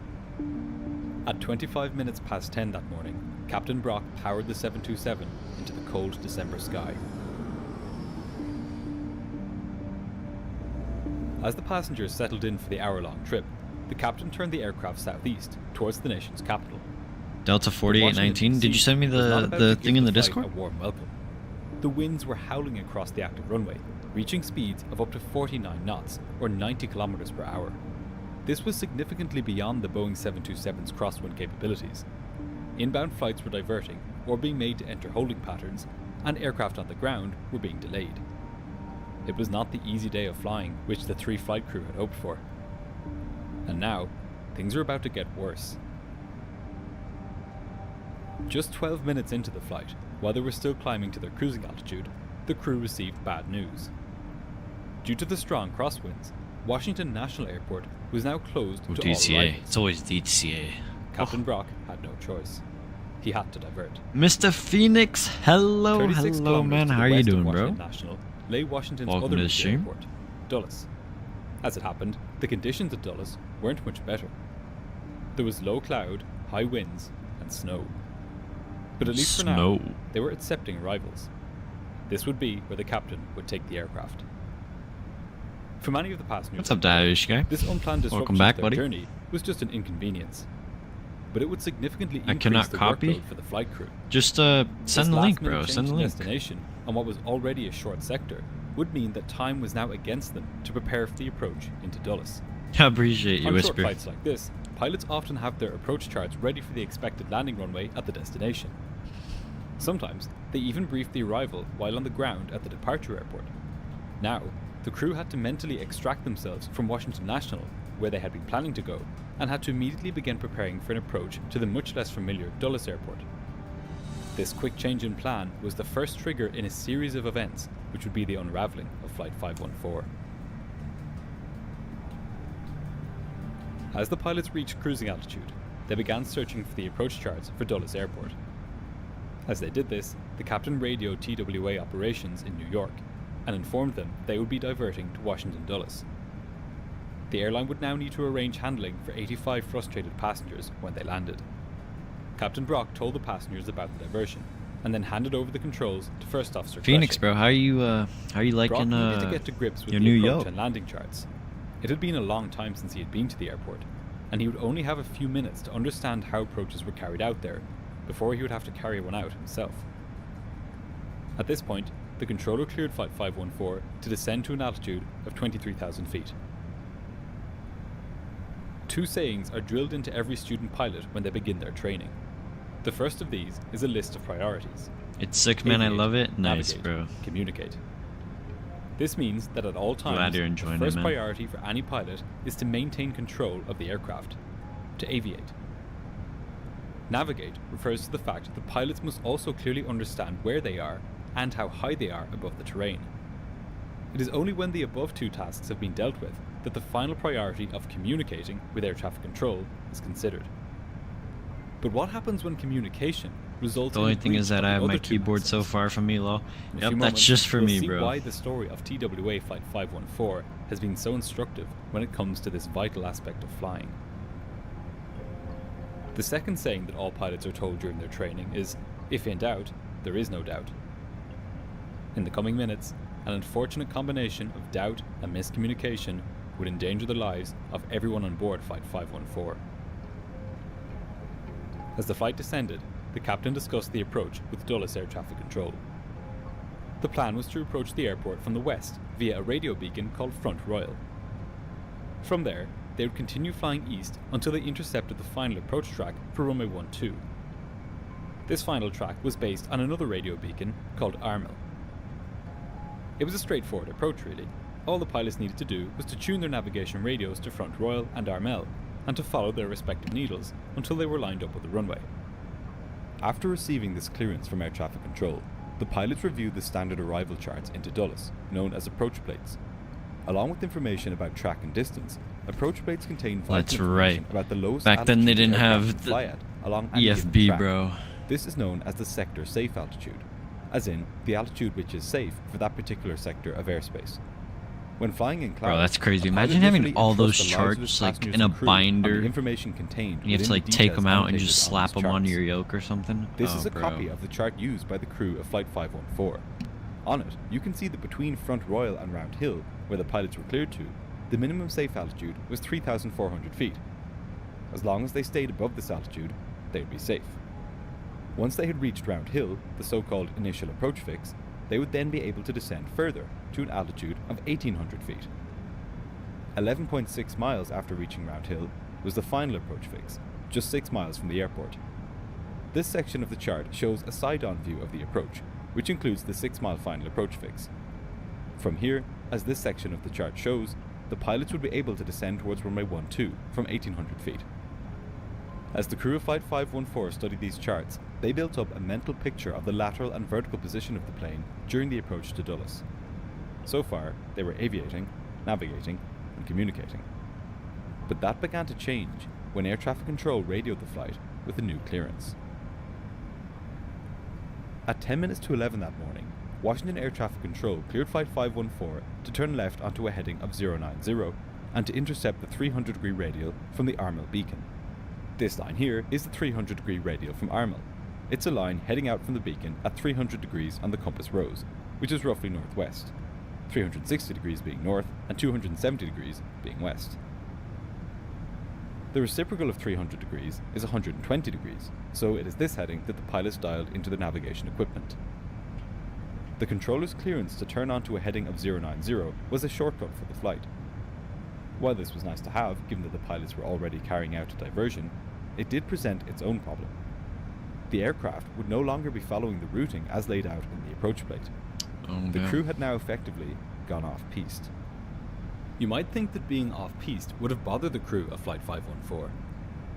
At 25 minutes past 10 that morning, Captain Brock powered the 727 into the cold December sky. As the passengers settled in for the hour-long trip, the captain turned the aircraft southeast towards the nation's capital. Delta 4819. Did you send me the thing in the Discord? A warm welcome. The winds were howling across the active runway, reaching speeds of up to 49 knots, or 90 kilometers per hour. This was significantly beyond the Boeing 727's crosswind capabilities. Inbound flights were diverting, or being made to enter holding patterns, and aircraft on the ground were being delayed. It was not the easy day of flying which the three flight crew had hoped for. And now, things are about to get worse. Just 12 minutes into the flight, while they were still climbing to their cruising altitude, the crew received bad news. Due to the strong crosswinds, Washington National Airport was now closed to all DCA. arrivals. It's always DCA. Captain Brock had no choice. He had to divert. Mr. Phoenix, hello, 36 hello, kilometers man. to the How are you west of doing, bro? Washington National lay Washington's Welcome other to the major stream. airport, Dulles. As it happened, the conditions at Dulles weren't much better. There was low cloud, high winds, and snow. But at least for now, they were accepting arrivals. This would be where the captain would take the aircraft. For many of the passengers, What's up, Daesh guy? this unplanned disruption Welcome back, to their buddy. journey was just an inconvenience. But it would significantly I increase cannot the copy. workload for the flight crew. Just This send the link, last-minute bro. change Send the in link. destination on what was already a short sector would mean that time was now against them to prepare for the approach into Dulles. I appreciate you, On short Whisper. flights like this, pilots often have their approach charts ready for the expected landing runway at the destination. Sometimes, they even brief the arrival while on the ground at the departure airport. Now, the crew had to mentally extract themselves from Washington National, where they had been planning to go, and had to immediately begin preparing for an approach to the much less familiar Dulles Airport. This quick change in plan was the first trigger in a series of events which would be the unraveling of Flight 514. As the pilots reached cruising altitude, they began searching for the approach charts for Dulles Airport. As they did this, the captain radioed TWA operations in New York and informed them they would be diverting to Washington Dulles. The airline would now need to arrange handling for 85 frustrated passengers when they landed. Captain Brock told the passengers about the diversion and then handed over the controls to First Officer Phoenix, Crusher. bro. How you Brock liking needed to get to grips with your the new approach yacht? and landing charts. It had been a long time since he had been to the airport, and he would only have a few minutes to understand how approaches were carried out there, before he would have to carry one out himself. At this point, the controller cleared Flight 514 to descend to an altitude of 23,000 feet. Two sayings are drilled into every student pilot when they begin their training. The first of these is a list of priorities. It's sick, man. I Aviate, love it. Nice, navigate, bro. Communicate. This means that at all times, Glad you're the enjoying it, first man. priority for any pilot is to maintain control of the aircraft, to aviate. Navigate refers to the fact that pilots must also clearly understand where they are and how high they are above the terrain. It is only when the above two tasks have been dealt with that the final priority of communicating with air traffic control is considered. But what happens when communication results The in only a thing breach is that of I the have my other two keyboard so mindsets? far from me, lol. In a few Yep, moments, that's just for we'll me, see bro. why the story of TWA Flight 514 has been so instructive when it comes to this vital aspect of flying. The second saying that all pilots are told during their training is, if in doubt, there is no doubt. In the coming minutes, an unfortunate combination of doubt and miscommunication would endanger the lives of everyone on board Flight 514. As the flight descended, the captain discussed the approach with Dulles Air Traffic Control. The plan was to approach the airport from the west via a radio beacon called Front Royal. From there, they would continue flying east until they intercepted the final approach track for runway 12. This final track was based on another radio beacon called Armel. It was a straightforward approach really. All the pilots needed to do was to tune their navigation radios to Front Royal and Armel, and to follow their respective needles until they were lined up with the runway. After receiving this clearance from air traffic control, the pilots reviewed the standard arrival charts into Dulles, known as approach plates. Along with information about track and distance, approach plates contain vital information about the lowest Back then they altitude didn't aircraft have can fly the at along any given EFB, track. bro. This is known as the sector safe altitude, as in the altitude which is safe for that particular sector of airspace. When flying in clouds, Bro, that's crazy. a pilot Imagine having usually all those entrusts the lives of his charts like passengers in a and crew on the binder. information contained You have to within like the take details them out and annotated just on slap these them onto charts. your yoke or something. This Oh, is a bro. copy of the chart used by the crew of Flight 514. On it, you can see that between Front Royal and Round Hill, where the pilots were cleared to, the minimum safe altitude was 3,400 feet. As long as they stayed above this altitude, they would be safe. Once they had reached Round Hill, the so-called initial approach fix, they would then be able to descend further to an altitude of 1,800 feet. 11.6 miles after reaching Round Hill was the final approach fix, just 6 miles from the airport. This section of the chart shows a side-on view of the approach, which includes the 6-mile final approach fix. From here, as this section of the chart shows, the pilots would be able to descend towards runway 12 from 1,800 feet. As the crew of Flight 514 studied these charts, they built up a mental picture of the lateral and vertical position of the plane during the approach to Dulles. So far, they were aviating, navigating, and communicating. But that began to change when air traffic control radioed the flight with a new clearance. At 10 minutes to 11 that morning, Washington Air Traffic Control cleared Flight 514 to turn left onto a heading of 090 and to intercept the 300-degree radial from the Armel beacon. This line here is the 300-degree radial from Armel. It's a line heading out from the beacon at 300 degrees on the compass rose, which is roughly northwest, 360 degrees being north and 270 degrees being west. The reciprocal of 300 degrees is 120 degrees, so it is this heading that the pilots dialed into the navigation equipment. The controller's clearance to turn onto a heading of 090 was a shortcut for the flight. While this was nice to have, given that the pilots were already carrying out a diversion, it did present its own problem. The aircraft would no longer be following the routing as laid out in the approach plate. The crew had now effectively gone off-piste. You might think that being off-piste would have bothered the crew of Flight 514.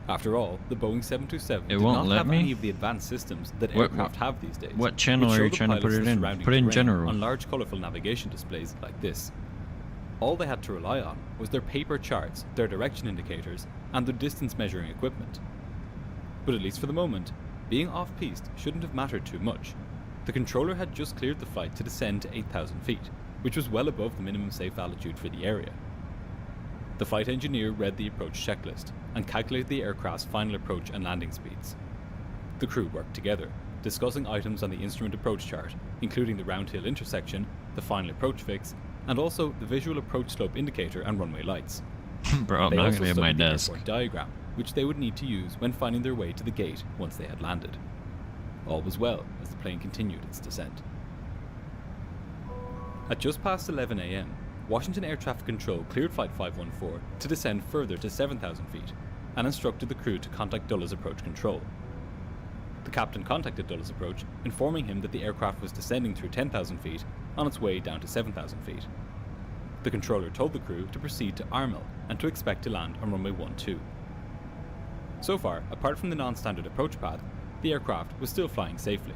After all, the Boeing 727 did not have any of the advanced systems that aircraft have these days. What channel are you trying to put it in? Put it in general. On large colourful navigation displays like this. All they had to rely on was their paper charts, their direction indicators, and their distance measuring equipment. But at least for the moment, being off-piste shouldn't have mattered too much. The controller had just cleared the flight to descend to 8,000 feet, which was well above the minimum safe altitude for the area. The flight engineer read the approach checklist and calculated the aircraft's final approach and landing speeds. The crew worked together, discussing items on the instrument approach chart, including the Round Hill intersection, the final approach fix, and also the visual approach slope indicator and runway lights. Bro, I'm They not also gonna be at my studied the desk. airport diagram, which they would need to use when finding their way to the gate once they had landed. All was well as the plane continued its descent. At just past 11 AM, Washington Air Traffic Control cleared Flight 514 to descend further to 7,000 feet and instructed the crew to contact Dulles Approach Control. The captain contacted Dulles Approach, informing him that the aircraft was descending through 10,000 feet on its way down to 7,000 feet. The controller told the crew to proceed to Armel and to expect to land on runway 12. So far, apart from the non-standard approach path, the aircraft was still flying safely.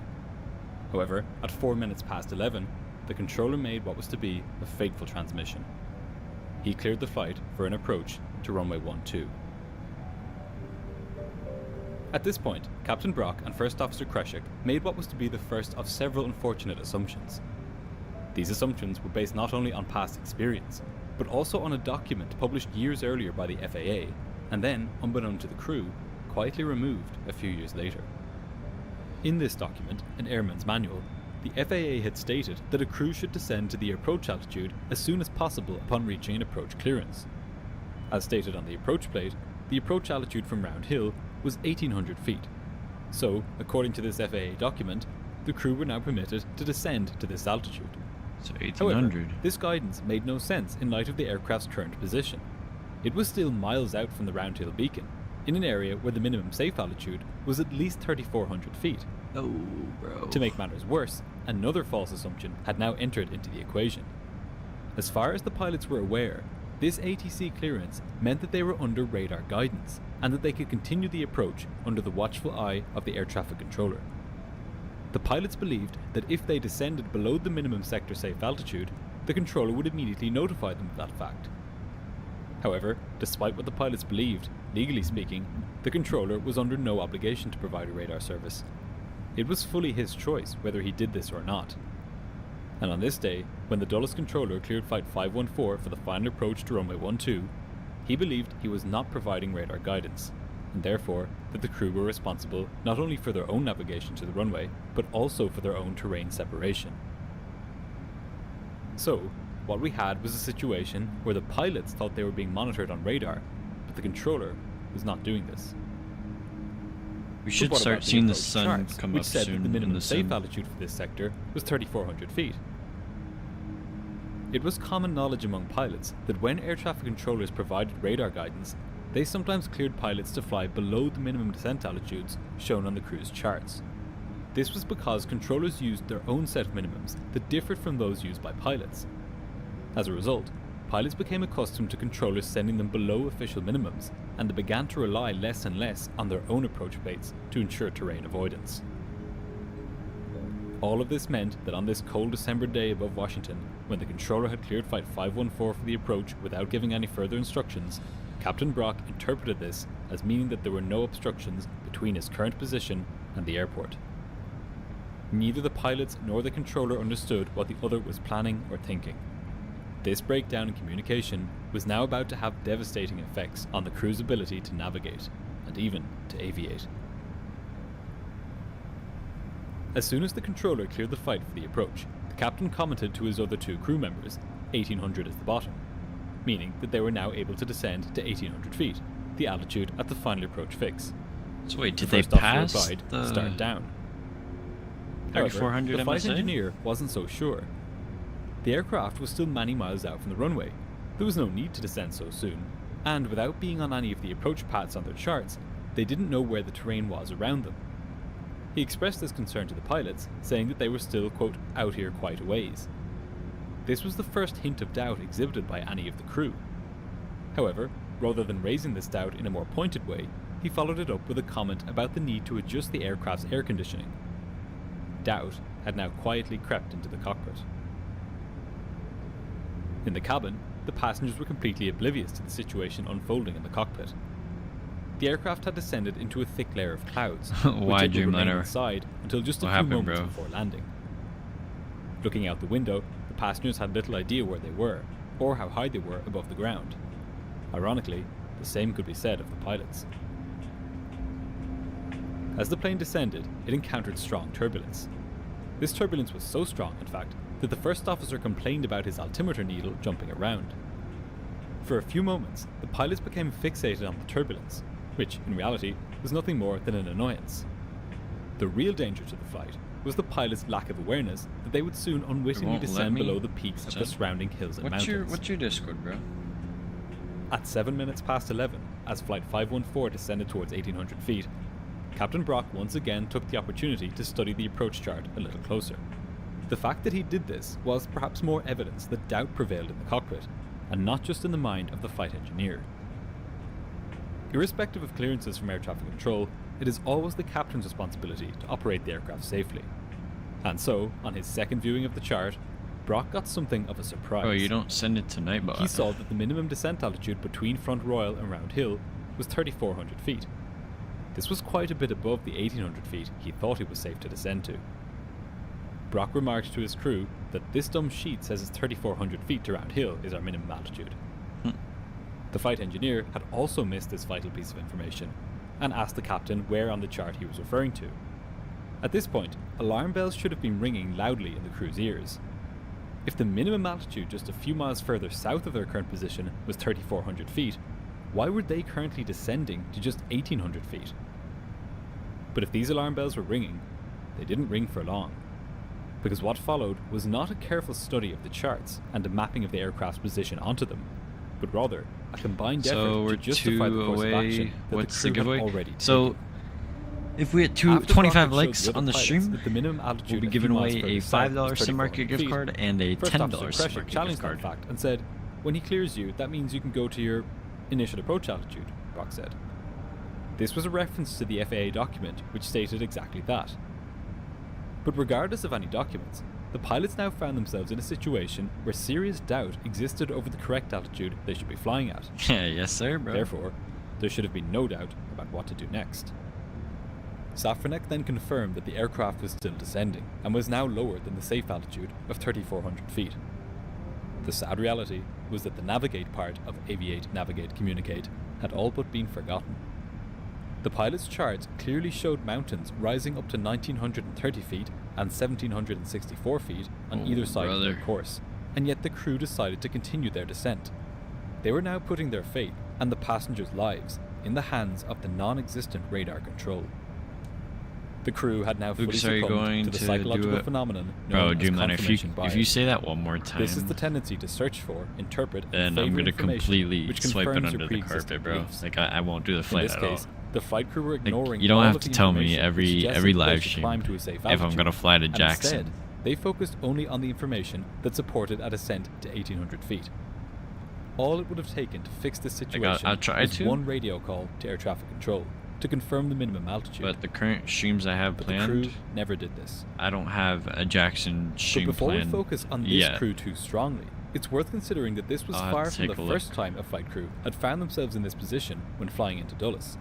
However, at 4 minutes past 11, the controller made what was to be a fateful transmission. He cleared the flight for an approach to runway 12. At this point, Captain Brock and First Officer Kreshik made what was to be the first of several unfortunate assumptions. These assumptions were based not only on past experience, but also on a document published years earlier by the FAA, and then, unbeknown to the crew, quietly removed a few years later. In this document, an airman's manual, the FAA had stated that a crew should descend to the approach altitude as soon as possible upon reaching an approach clearance. As stated on the approach plate, the approach altitude from Round Hill was 1,800 feet. So, according to this FAA document, the crew were now permitted to descend to this altitude. So 1,800. However, this guidance made no sense in light of the aircraft's current position. It was still miles out from the Round Hill beacon, in an area where the minimum safe altitude was at least 3,400 feet. Oh, bro. To make matters worse, another false assumption had now entered into the equation. As far as the pilots were aware, this ATC clearance meant that they were under radar guidance and that they could continue the approach under the watchful eye of the air traffic controller. The pilots believed that if they descended below the minimum sector safe altitude, the controller would immediately notify them of that fact. However, despite what the pilots believed, legally speaking, the controller was under no obligation to provide a radar service. It was fully his choice whether he did this or not. And on this day, when the Dulles controller cleared Flight 514 for the final approach to runway 12, he believed he was not providing radar guidance, and therefore that the crew were responsible not only for their own navigation to the runway, but also for their own terrain separation. So, what we had was a situation where the pilots thought they were being monitored on radar, but the controller was not doing this. We should But what start about the seeing the approach sun charts, come which up said that soon the in minimum the safe sim. altitude for this sector was 3,400 feet. It was common knowledge among pilots that when air traffic controllers provided radar guidance, they sometimes cleared pilots to fly below the minimum descent altitudes shown on the crew's charts. This was because controllers used their own set of minimums that differed from those used by pilots. As a result, pilots became accustomed to controllers sending them below official minimums, and they began to rely less and less on their own approach plates to ensure terrain avoidance. All of this meant that on this cold December day above Washington, when the controller had cleared Flight 514 for the approach without giving any further instructions, Captain Brock interpreted this as meaning that there were no obstructions between his current position and the airport. Neither the pilots nor the controller understood what the other was planning or thinking. This breakdown in communication was now about to have devastating effects on the crew's ability to navigate, and even to aviate. As soon as the controller cleared the flight for the approach, the captain commented to his other two crew members, 1800 as the bottom, meaning that they were now able to descend to 1800 feet, the altitude at the final approach fix. So wait, did The they first officer pass replied, the "Start down." However, 3400 the flight MSA? engineer wasn't so sure. The aircraft was still many miles out from the runway. There was no need to descend so soon, and without being on any of the approach paths on their charts, they didn't know where the terrain was around them. He expressed this concern to the pilots, saying that they were still, quote, out here quite a ways. This was the first hint of doubt exhibited by any of the crew. However, rather than raising this doubt in a more pointed way, he followed it up with a comment about the need to adjust the aircraft's air conditioning. Doubt had now quietly crept into the cockpit. In the cabin, the passengers were completely oblivious to the situation unfolding in the cockpit. The aircraft had descended into a thick layer of clouds, Why which it would remain Dreamliner? inside until just a What few happened, moments bro? before landing. Looking out the window, the passengers had little idea where they were, or how high they were above the ground. Ironically, the same could be said of the pilots. As the plane descended, it encountered strong turbulence. This turbulence was so strong, in fact, that the first officer complained about his altimeter needle jumping around. For a few moments, the pilots became fixated on the turbulence, which, in reality, was nothing more than an annoyance. The real danger to the flight was the pilots' lack of awareness that they would soon unwittingly won't let descend me? below the peaks of the surrounding hills and mountains. What's your Discord, bro? At 7 minutes past 11, as Flight 514 descended towards 1800 feet, Captain Brock once again took the opportunity to study the approach chart a little closer. The fact that he did this was perhaps more evidence that doubt prevailed in the cockpit, and not just in the mind of the flight engineer. Irrespective of clearances from air traffic control, it is always the captain's responsibility to operate the aircraft safely. And so, on his second viewing of the chart, Brock got something of a surprise. Oh, you don't send it tonight, but He saw that the minimum descent altitude between Front Royal and Round Hill was 3,400 feet. This was quite a bit above the 1,800 feet he thought it was safe to descend to. Brock remarked to his crew that this dumb sheet says it's 3,400 feet to Round Hill is our minimum altitude. The flight engineer had also missed this vital piece of information, and asked the captain where on the chart he was referring to. At this point, alarm bells should have been ringing loudly in the crew's ears. If the minimum altitude just a few miles further south of their current position was 3,400 feet, why were they currently descending to just 1,800 feet? But if these alarm bells were ringing, they didn't ring for long, because what followed was not a careful study of the charts and a mapping of the aircraft's position onto them, but rather a combined effort so we're to justify the course of away. action that What's the the crew had giveaway? already So taken. If we hit After 25 Rocket showed likes the other on the pilots stream, that the minimum altitude we'll be a few giving miles away further a south $5 was SIM market 3,400 gift feet. card and a First $10 Officer SIM Crusher market gift challenged card. that fact and said, when he clears you, that means you can go to your initial approach altitude, Brock said. This was a reference to the FAA document, which stated exactly that. But regardless of any documents, the pilots now found themselves in a situation where serious doubt existed over the correct altitude they should be flying at. Yes, sir, bro. Therefore, there should have been no doubt about what to do next. Safranek then confirmed that the aircraft was still descending and was now lower than the safe altitude of 3,400 feet. The sad reality was that the navigate part of Aviate, Navigate, Communicate had all but been forgotten. The pilot's charts clearly showed mountains rising up to 1,930 feet and 1,764 feet on either side of their course, and yet the crew decided to continue their descent. They were now putting their fate and the passengers' lives in the hands of the non-existent radar control. The crew had now fully succumbed to the psychological phenomenon known as confirmation bias. If you say that one more time, this is the tendency to search for, interpret, and then I'm going to completely which swipe it confirms under your the carpet, pre-existing bro. beliefs. Like I won't do the flight In at this case, all. the flight crew were ignoring Like, you don't all have of to the tell me information every which suggested every that they live should stream climb to a safe if I'm altitude, gonna fly to and Jackson. Instead, they focused only on the information that supported a descent to 1,800 feet. All it would have taken to fix this situation was one radio call to air traffic control to confirm the minimum altitude. But the current streams I have planned, the crew never did this. I don't have a Jackson stream But before planned we focus on this yet. crew too strongly, it's worth considering that this was I'll have far to from take the a first look. time a flight crew had found themselves in this position when flying into Dulles.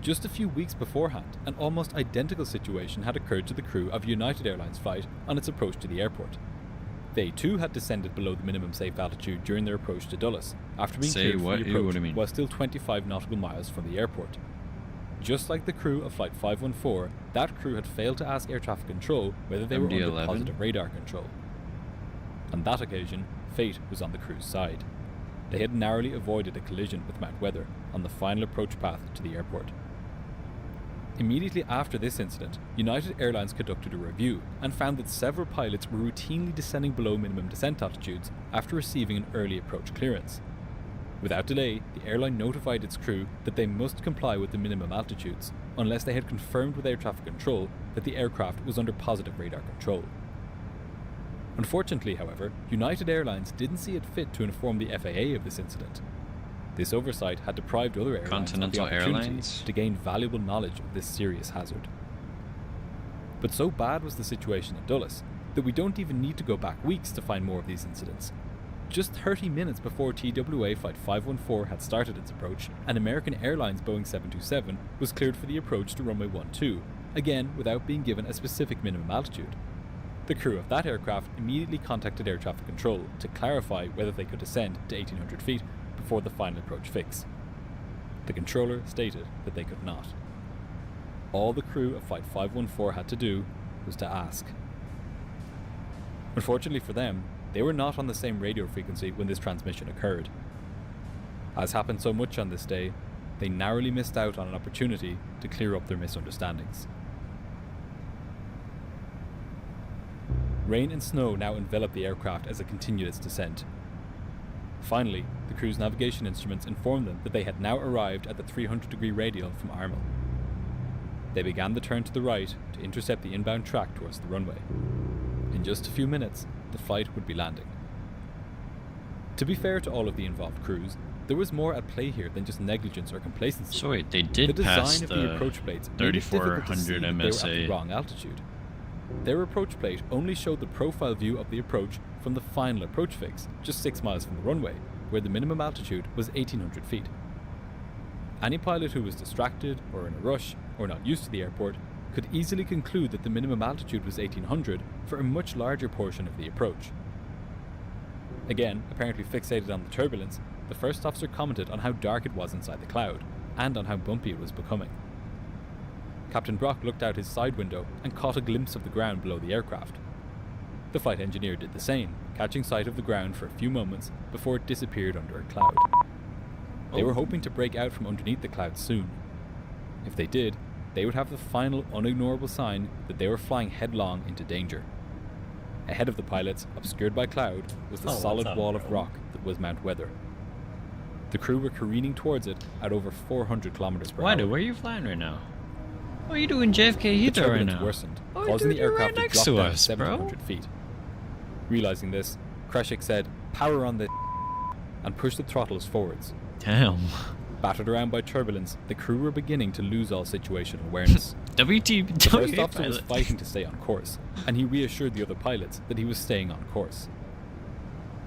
Just a few weeks beforehand, an almost identical situation had occurred to the crew of United Airlines flight on its approach to the airport. They too had descended below the minimum safe altitude during their approach to Dulles, after being cleared for the approach while still 25 nautical miles from the airport. Just like the crew of Flight 514, that crew had failed to ask air traffic control whether they were under MD-11. positive radar control. On that occasion, fate was on the crew's side. They had narrowly avoided a collision with Mount Weather on the final approach path to the airport. Immediately after this incident, United Airlines conducted a review and found that several pilots were routinely descending below minimum descent altitudes after receiving an early approach clearance. Without delay, the airline notified its crew that they must comply with the minimum altitudes, unless they had confirmed with air traffic control that the aircraft was under positive radar control. Unfortunately, however, United Airlines didn't see it fit to inform the FAA of this incident. This oversight had deprived other airlines Continental of the opportunity Airlines? to gain valuable knowledge of this serious hazard. But so bad was the situation at Dulles that we don't even need to go back weeks to find more of these incidents. Just 30 minutes before TWA Flight 514 had started its approach, an American Airlines Boeing 727 was cleared for the approach to runway 12, again without being given a specific minimum altitude. The crew of that aircraft immediately contacted air traffic control to clarify whether they could descend to 1,800 feet before the final approach fix. The controller stated that they could not. All the crew of Flight 514 had to do was to ask. Unfortunately for them, they were not on the same radio frequency when this transmission occurred. As happened so much on this day, they narrowly missed out on an opportunity to clear up their misunderstandings. Rain and snow now enveloped the aircraft as it continued its descent. Finally, the crew's navigation instruments informed them that they had now arrived at the 300-degree radial from Armel. They began the turn to the right to intercept the inbound track towards the runway. In just a few minutes, the flight would be landing. To be fair to all of the involved crews, there was more at play here than just negligence or complacency. So wait, they did the pass design of the approach plates made it difficult to see 3,400 that they were at MSA. the wrong altitude. Their approach plate only showed the profile view of the approach from the final approach fix, just 6 miles from the runway, where the minimum altitude was 1,800 feet. Any pilot who was distracted, or in a rush, or not used to the airport, could easily conclude that the minimum altitude was 1,800 for a much larger portion of the approach. Again, apparently fixated on the turbulence, the first officer commented on how dark it was inside the cloud, and on how bumpy it was becoming. Captain Brock looked out his side window and caught a glimpse of the ground below the aircraft. The flight engineer did the same, catching sight of the ground for a few moments before it disappeared under a cloud. They were hoping to break out from underneath the cloud soon. If they did, they would have the final unignorable sign that they were flying headlong into danger. Ahead of the pilots, obscured by cloud, was the solid wall of rock that was Mount Weather. The crew were careening towards it at over 400 kilometers per hour. Why, dude? Where are you flying right now? What are you doing JFK The Heathrow right turbulence now? worsened, Oh, causing dude, the you're aircraft right to next drop to down us, bro. 700 feet. Realizing this, Kreshik said, "Power on this," and pushed the throttles forwards. Damn. Battered around by turbulence, the crew were beginning to lose all situational awareness. The first officer was fighting to stay on course, and he reassured the other pilots that he was staying on course.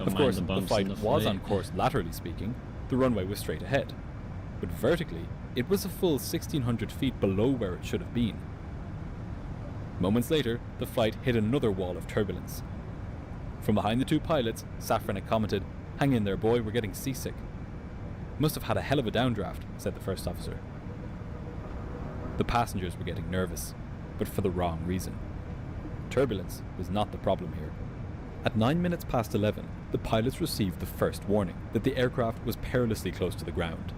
Of course, the flight was on course laterally speaking. The runway was straight ahead. But vertically, it was a full 1,600 feet below where it should have been. Moments later, the flight hit another wall of turbulence. From behind the two pilots, Safran had commented, "Hang in there, boy, we're getting seasick." "Must have had a hell of a downdraft," said the first officer. The passengers were getting nervous, but for the wrong reason. Turbulence was not the problem here. At 9 minutes past 11, the pilots received the first warning that the aircraft was perilously close to the ground.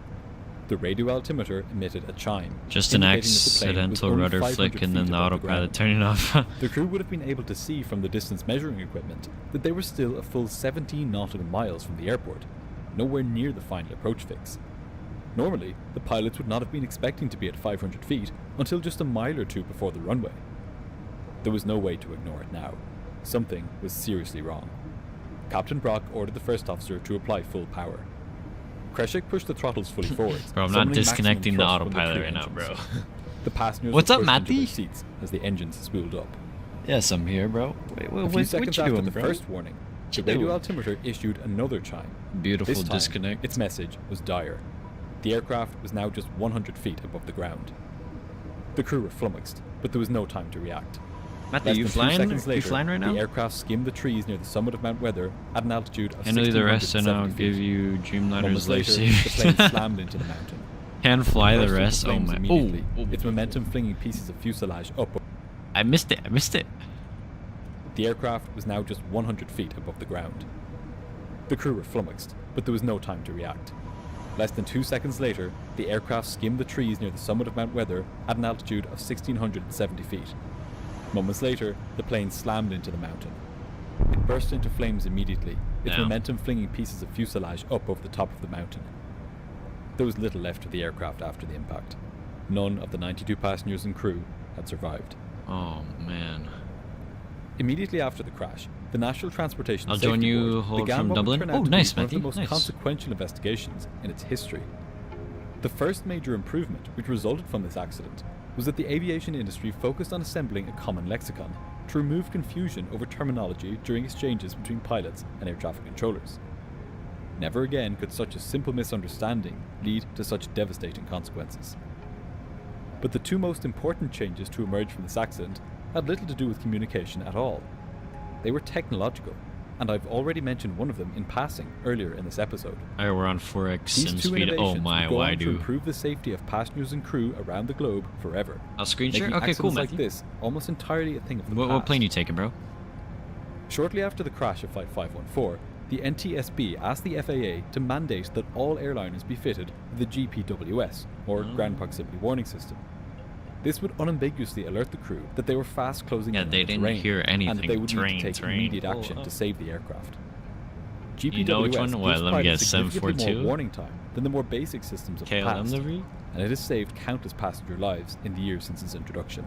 The radio altimeter emitted a chime. Just an indicating that the plane was accidental only rudder 500 flick and feet then the above autopilot ground. turning off. The crew would have been able to see from the distance measuring equipment that they were still a full 17 nautical miles from the airport, nowhere near the final approach fix. Normally, the pilots would not have been expecting to be at 500 feet until just a mile or two before the runway. There was no way to ignore it now. Something was seriously wrong. Captain Brock ordered the first officer to apply full power. Kreshik pushed the throttles fully forward. Bro, I'm not summoning disconnecting the maximum thrust from autopilot crew right now, engines. bro. The passengers What's were up, pushed into their Matty? seats as the engines spooled up. Yes, I'm here, bro. Wait, A few what seconds you after doing, the bro? first warning, What the you radio doing? altimeter issued another chime. Beautiful This time, disconnect. its message was dire. The aircraft was now just 100 feet above the ground. The crew were flummoxed, but there was no time to react. Matthew, Less you than 2 flying? seconds You later, flying right now? the aircraft skimmed the trees near the summit of Mount Weather at an altitude of Handle the rest and I'll 1,670 give feet. you Moments Dreamliner's later, the plane lifesavers. slammed into the mountain. Hand fly the Burst into rest. Oh flames my. immediately, Oh, its momentum flinging pieces of fuselage up. I missed it. I missed it. The aircraft was now just 100 feet above the ground. The crew were flummoxed, but there was no time to react. Less than 2 seconds later, the aircraft skimmed the trees near the summit of Mount Weather at an altitude of 1,670 feet. Moments later, the plane slammed into the mountain. It burst into flames immediately, its Damn. momentum flinging pieces of fuselage up over the top of the mountain. There was little left of the aircraft after the impact. None of the 92 passengers and crew had survived. Oh man. Immediately after the crash, the National Transportation I'll Safety join you, Board hold began from what would Dublin. turn out Oh, to nice, be one of the Matthew, most nice. consequential investigations in its history. The first major improvement which resulted from this accident was that the aviation industry focused on assembling a common lexicon to remove confusion over terminology during exchanges between pilots and air traffic controllers. Never again could such a simple misunderstanding lead to such devastating consequences. But the two most important changes to emerge from this accident had little to do with communication at all. They were technological, and I've already mentioned one of them in passing earlier in this episode. Alright, we're on 4x These sim two speed. Oh innovations my, would go why on to do? improve the safety of passengers and crew around the globe forever. I'll screen share? making Okay, cool, accidents like Matthew. this almost entirely a thing of the What past. plane you taking, bro? Shortly after the crash of Flight 514, the NTSB asked the FAA to mandate that all airliners be fitted with the GPWS, or Ground Proximity Warning System. This would unambiguously alert the crew that they were fast closing Yeah, in they on the didn't terrain, hear anything. and that they would Terrain, need to take terrain. immediate Oh, action oh. to save the aircraft. GPWS You know which one? Well, gives let me pilots guess, significantly 742? more warning time than the more basic systems of the KLM past, livery? and it has saved countless passenger lives in the years since its introduction.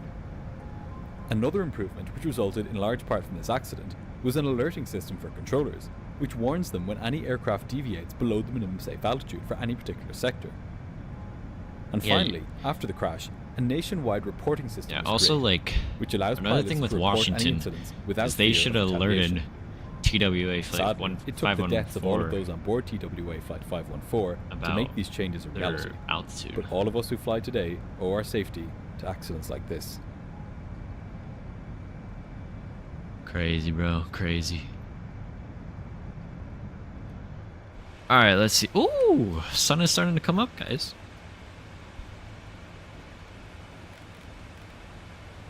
Another improvement which resulted in large part from this accident was an alerting system for controllers, which warns them when any aircraft deviates below the minimum safe altitude for any particular sector. And Yeah, finally, after the crash, a nationwide reporting system Yeah, was also created, like which allows another pilots thing with to report any Washington incidents without is they fear should of have alerted retaliation. TWA flight Sadly, it took the deaths of all of 514 those on board TWA Flight 514 to about make these changes a their reality. altitude. But all of us who fly today owe our safety to accidents like this. Crazy, bro. Crazy. Alright, let's see. Ooh! Sun is starting to come up, guys.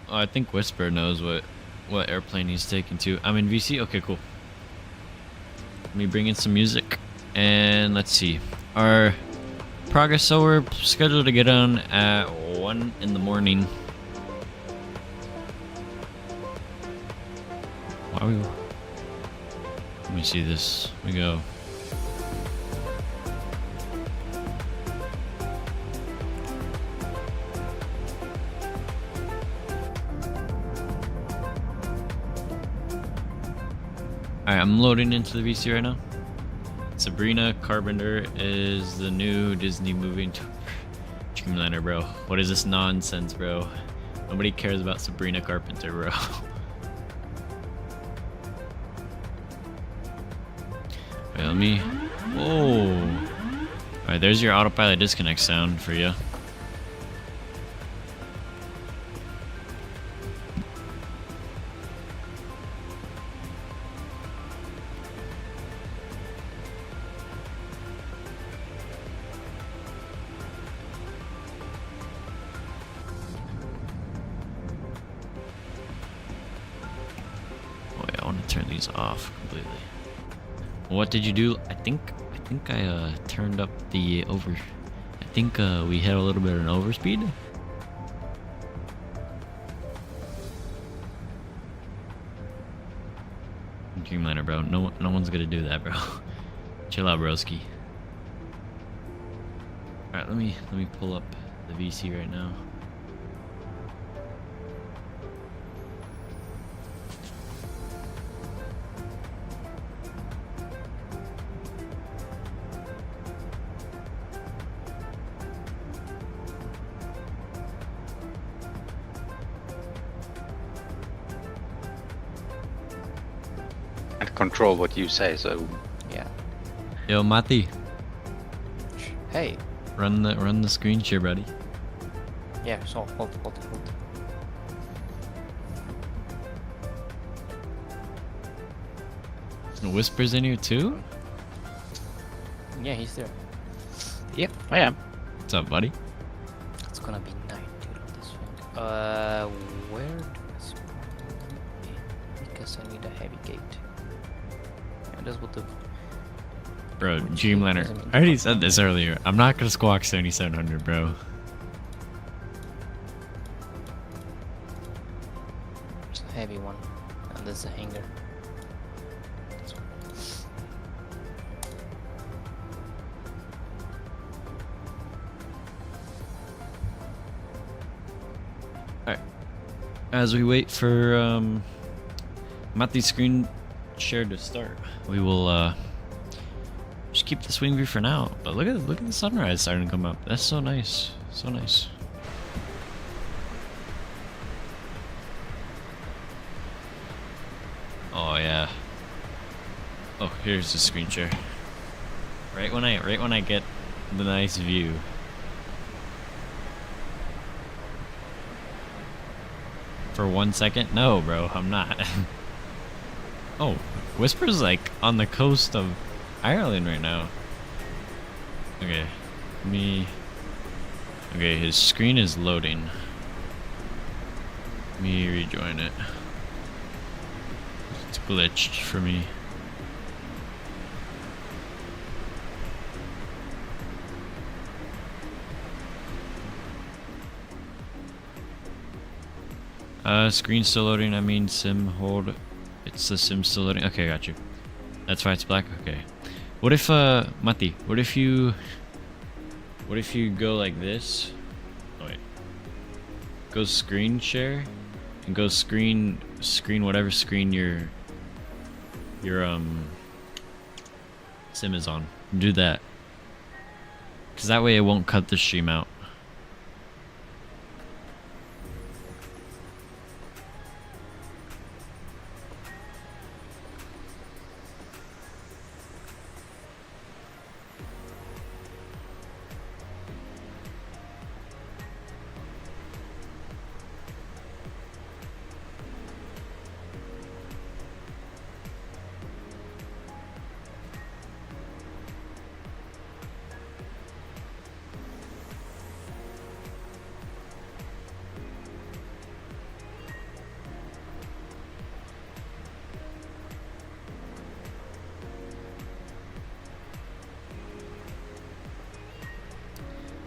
Oh, I think Whisper knows what airplane he's taking to. I'm in VC? Okay, cool. Let me bring in some music. And let's see. Our progress, so we're scheduled to get on at 1 in the morning. Why we? Let me see this. We go. Alright, I'm loading into the VC right now. Sabrina Carpenter is the new Disney movie. Dreamliner, bro. What is this nonsense, bro? Nobody cares about Sabrina Carpenter, bro. Alright, let me... Whoa! Alright, there's your autopilot disconnect sound for you. I want to turn these off completely. What did you do? I think I turned up the over. I think we hit a little bit of an overspeed. Dreamliner, bro. No one's gonna do that, bro. Chill out, broski. All right, let me pull up the VC right now. Control what you say, so yeah. Yo, Mati. Hey. Run the screen share, buddy. Yeah, so hold. Whispers in here too? Yeah, he's there. Yep, I am. What's up, buddy? It's gonna be night, dude, on this thing. Where do I spawn in? Because I need a heavy gate. That's what the... Bro, Dreamliner. I already said this earlier. I'm not gonna squawk 7700, bro. It's a heavy one. And there's a hanger. Alright. As we wait for Mati's screen share to start, we will just keep the swing view for now. But look at the sunrise starting to come up. That's so nice. So nice. Oh yeah. Oh, here's the screen share. Right when I get the nice view. For 1 second? No, bro, I'm not. Oh, Whisper's like on the coast of Ireland right now. Okay, okay, his screen is loading. Let me rejoin it. It's glitched for me. Screen still loading. I mean, sim hold. It's the sim still loading. Okay, got you. That's why it's black. Okay. What if Mati? What if you go like this? Oh wait. Go screen share, and go screen whatever screen your sim is on. Do that. Cause that way it won't cut the stream out.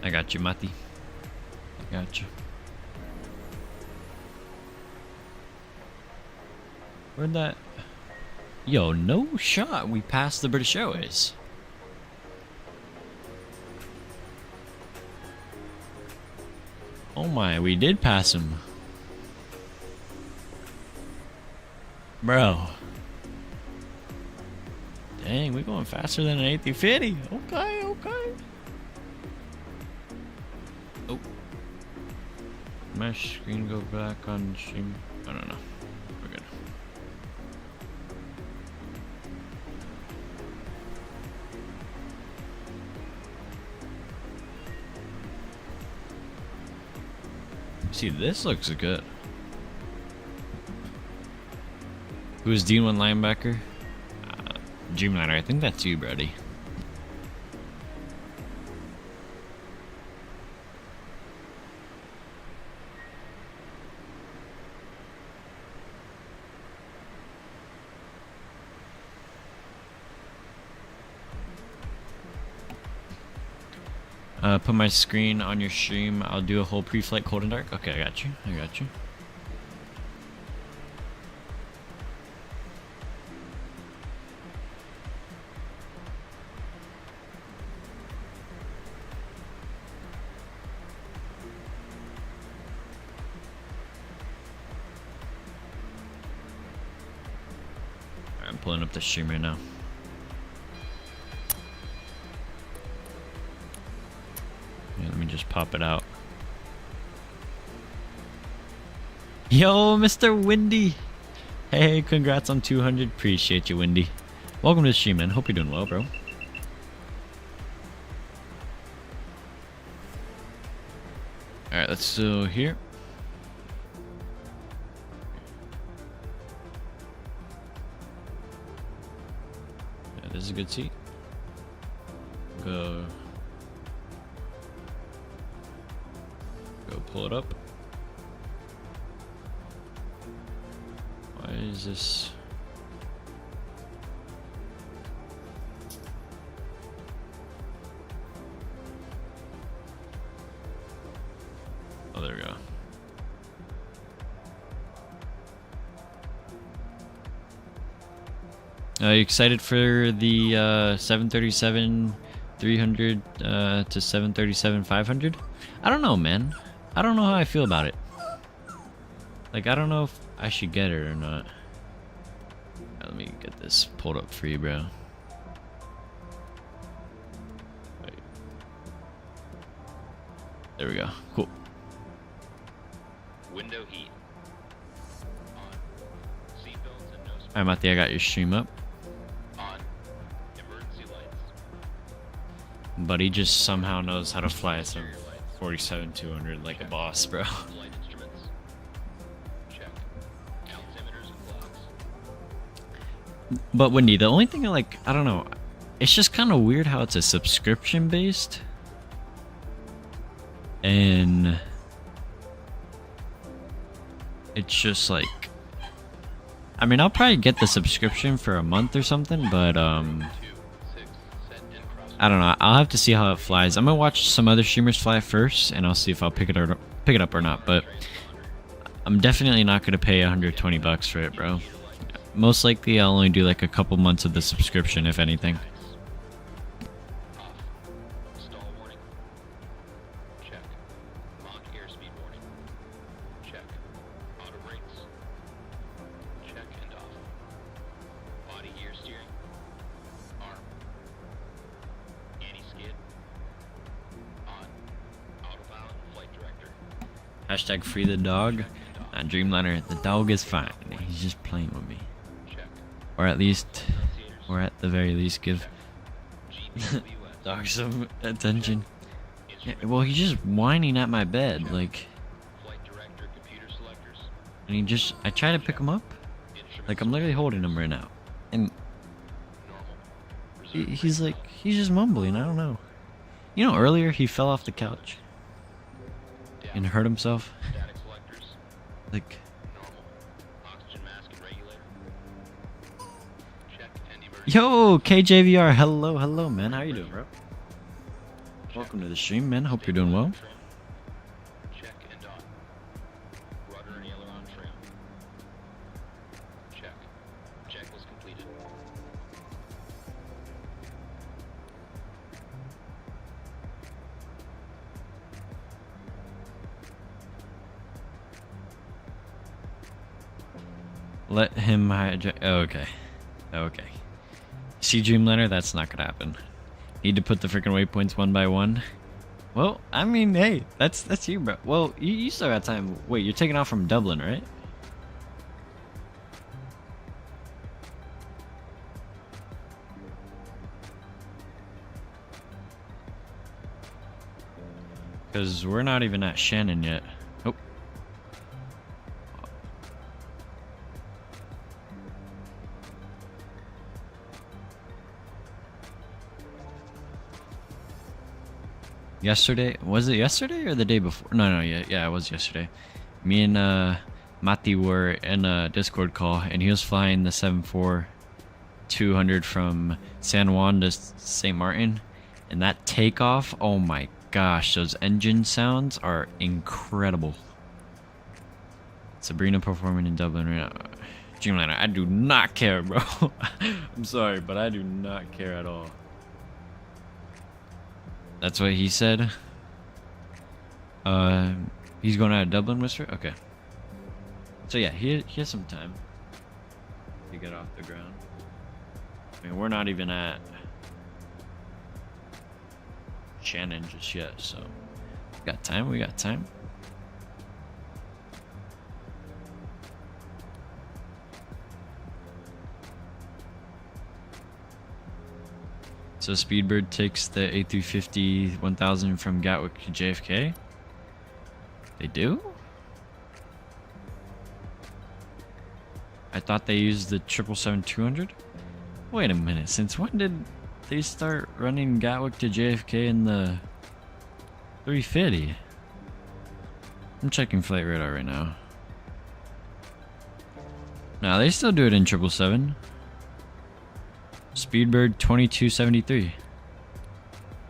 I got you, Mati. I got you. Where'd that... Yo, no shot. We passed the British Airways. Oh my, we did pass him. Dang, we're going faster than an A350. Okay, okay. Oh. My screen go back on stream. I don't know. We're good. See, this looks good. Who's D1 linebacker? Dreamliner, I think that's you, Brody. Put my screen on your stream. I'll do a whole pre-flight cold and dark. Okay, I got you. I got you. I'm pulling up the stream right now. Yeah, let me just pop it out. Yo, Mr. Windy. Hey, congrats on 200. Appreciate you, Windy. Welcome to the stream, man. Hope you're doing well, bro. Alright, let's do here. Yeah, this is a good seat. Go pull it up. Why is this? Oh, there we go. Are you excited for the 737 300 to 737 500? I don't know, man. I don't know how I feel about it. Like, I don't know if I should get it or not. Let me get this pulled up for you, bro. Wait. There we go. Cool. Window heat. On. Seatbelts and nose. Alright, Matthew, I got your stream up. On. Emergency lights. But he just somehow knows how to fly some 47-200 like a boss, bro. Flight instruments. Check. Altimeters and clocks. But Wendy, the only thing I don't know, it's just kind of weird how it's a subscription based. And it's just like, I mean, I'll probably get the subscription for a month or something, but I don't know. I'll have to see how it flies. I'm gonna watch some other streamers fly first, and I'll see if I'll pick it up or not. But I'm definitely not gonna pay 120 bucks for it, bro. Most likely, I'll only do like a couple months of the subscription, if anything. Stall warning. Check. Mach airspeed warning. Check. Auto brakes. Check and off. Body gear steering. Arm. Anti-skid. On. Autopilot. Flight director. Hashtag free the dog. Dreamliner, the dog is fine. He's just playing with me. Or at the very least, give dog some attention. Yeah, well, he's just whining at my bed, like. And I try to pick him up. Like, I'm literally holding him right now. And he's just mumbling, I don't know. You know, earlier he fell off the couch and hurt himself. Like, yo, KJVR, hello, man. How you doing, bro? Welcome to the stream, man. Hope you're doing well. Check and on. Rudder and aileron trim. Check. Check was completed. Let him hijack. Oh, okay. Okay. See, Dreamliner, that's not gonna happen. Need to put the freaking waypoints one by one. Well, I mean, hey, that's you, bro. Well, you still got time. Wait, you're taking off from Dublin, right? Because we're not even at Shannon yet. Nope. Yesterday, was it yesterday or the day before? No, yeah, it was yesterday. Me and Mati were in a Discord call, and he was flying the 747-200 from San Juan to St. Martin, and that takeoff, oh my gosh, those engine sounds are incredible. Sabrina performing in Dublin right now. Dreamliner, I do not care, bro. I'm sorry, but I do not care at all. That's what he said. He's going out of Dublin, Mister? Okay. So yeah, he has some time to get off the ground. I mean, we're not even at Shannon just yet, so we got time. So Speedbird takes the A350 1000 from Gatwick to JFK? They do? I thought they used the 777-200? Wait a minute, since when did they start running Gatwick to JFK in the 350? I'm checking flight radar right now. No, they still do it in 777. Speedbird 2273.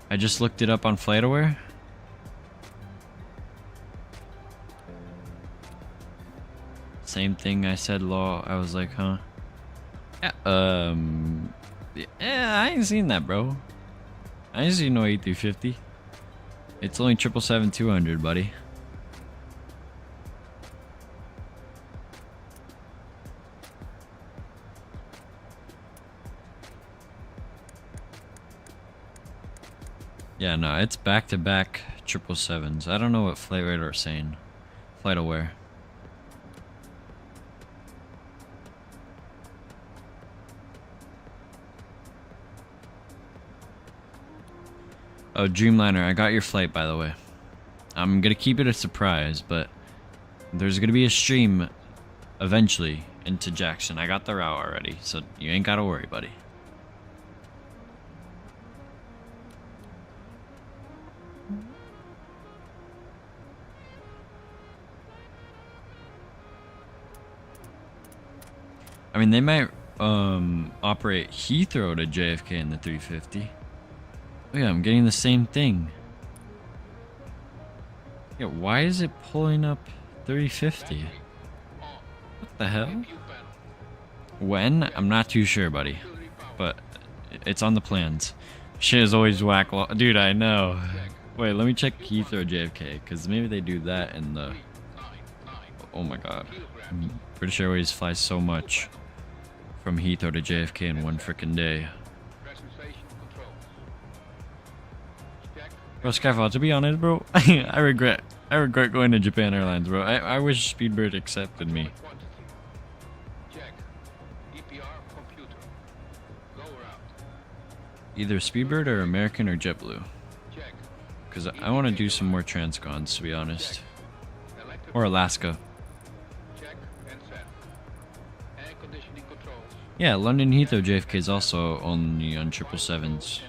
I just looked it up on FlightAware. Same thing I said, law. I was like, huh? Yeah, I ain't seen that, bro. I ain't seen no A350. It's only 777-200, buddy. Yeah, no, it's back-to-back 777s. I don't know what Flight Radar is saying. FlightAware. Oh, Dreamliner, I got your flight, by the way. I'm gonna keep it a surprise, but there's gonna be a stream eventually into Jackson. I got the route already, so you ain't gotta worry, buddy. I mean, they might operate Heathrow to JFK in the 350. Oh yeah, I'm getting the same thing. Yeah, why is it pulling up 350? What the hell? When? I'm not too sure, buddy. But it's on the plans. Shit is always whack. Dude, I know. Wait, let me check Heathrow JFK, because maybe they do that in the... Oh my god. British Airways flies so much from Heathrow to JFK in one frickin' day. Bro, Skyfall, to be honest, bro, I regret going to Japan Airlines, bro. I wish Speedbird accepted me. Either Speedbird or American or JetBlue. Because I want to do some more transcons, to be honest. Or Alaska. Yeah, London Heathrow JFK is also only on 777s.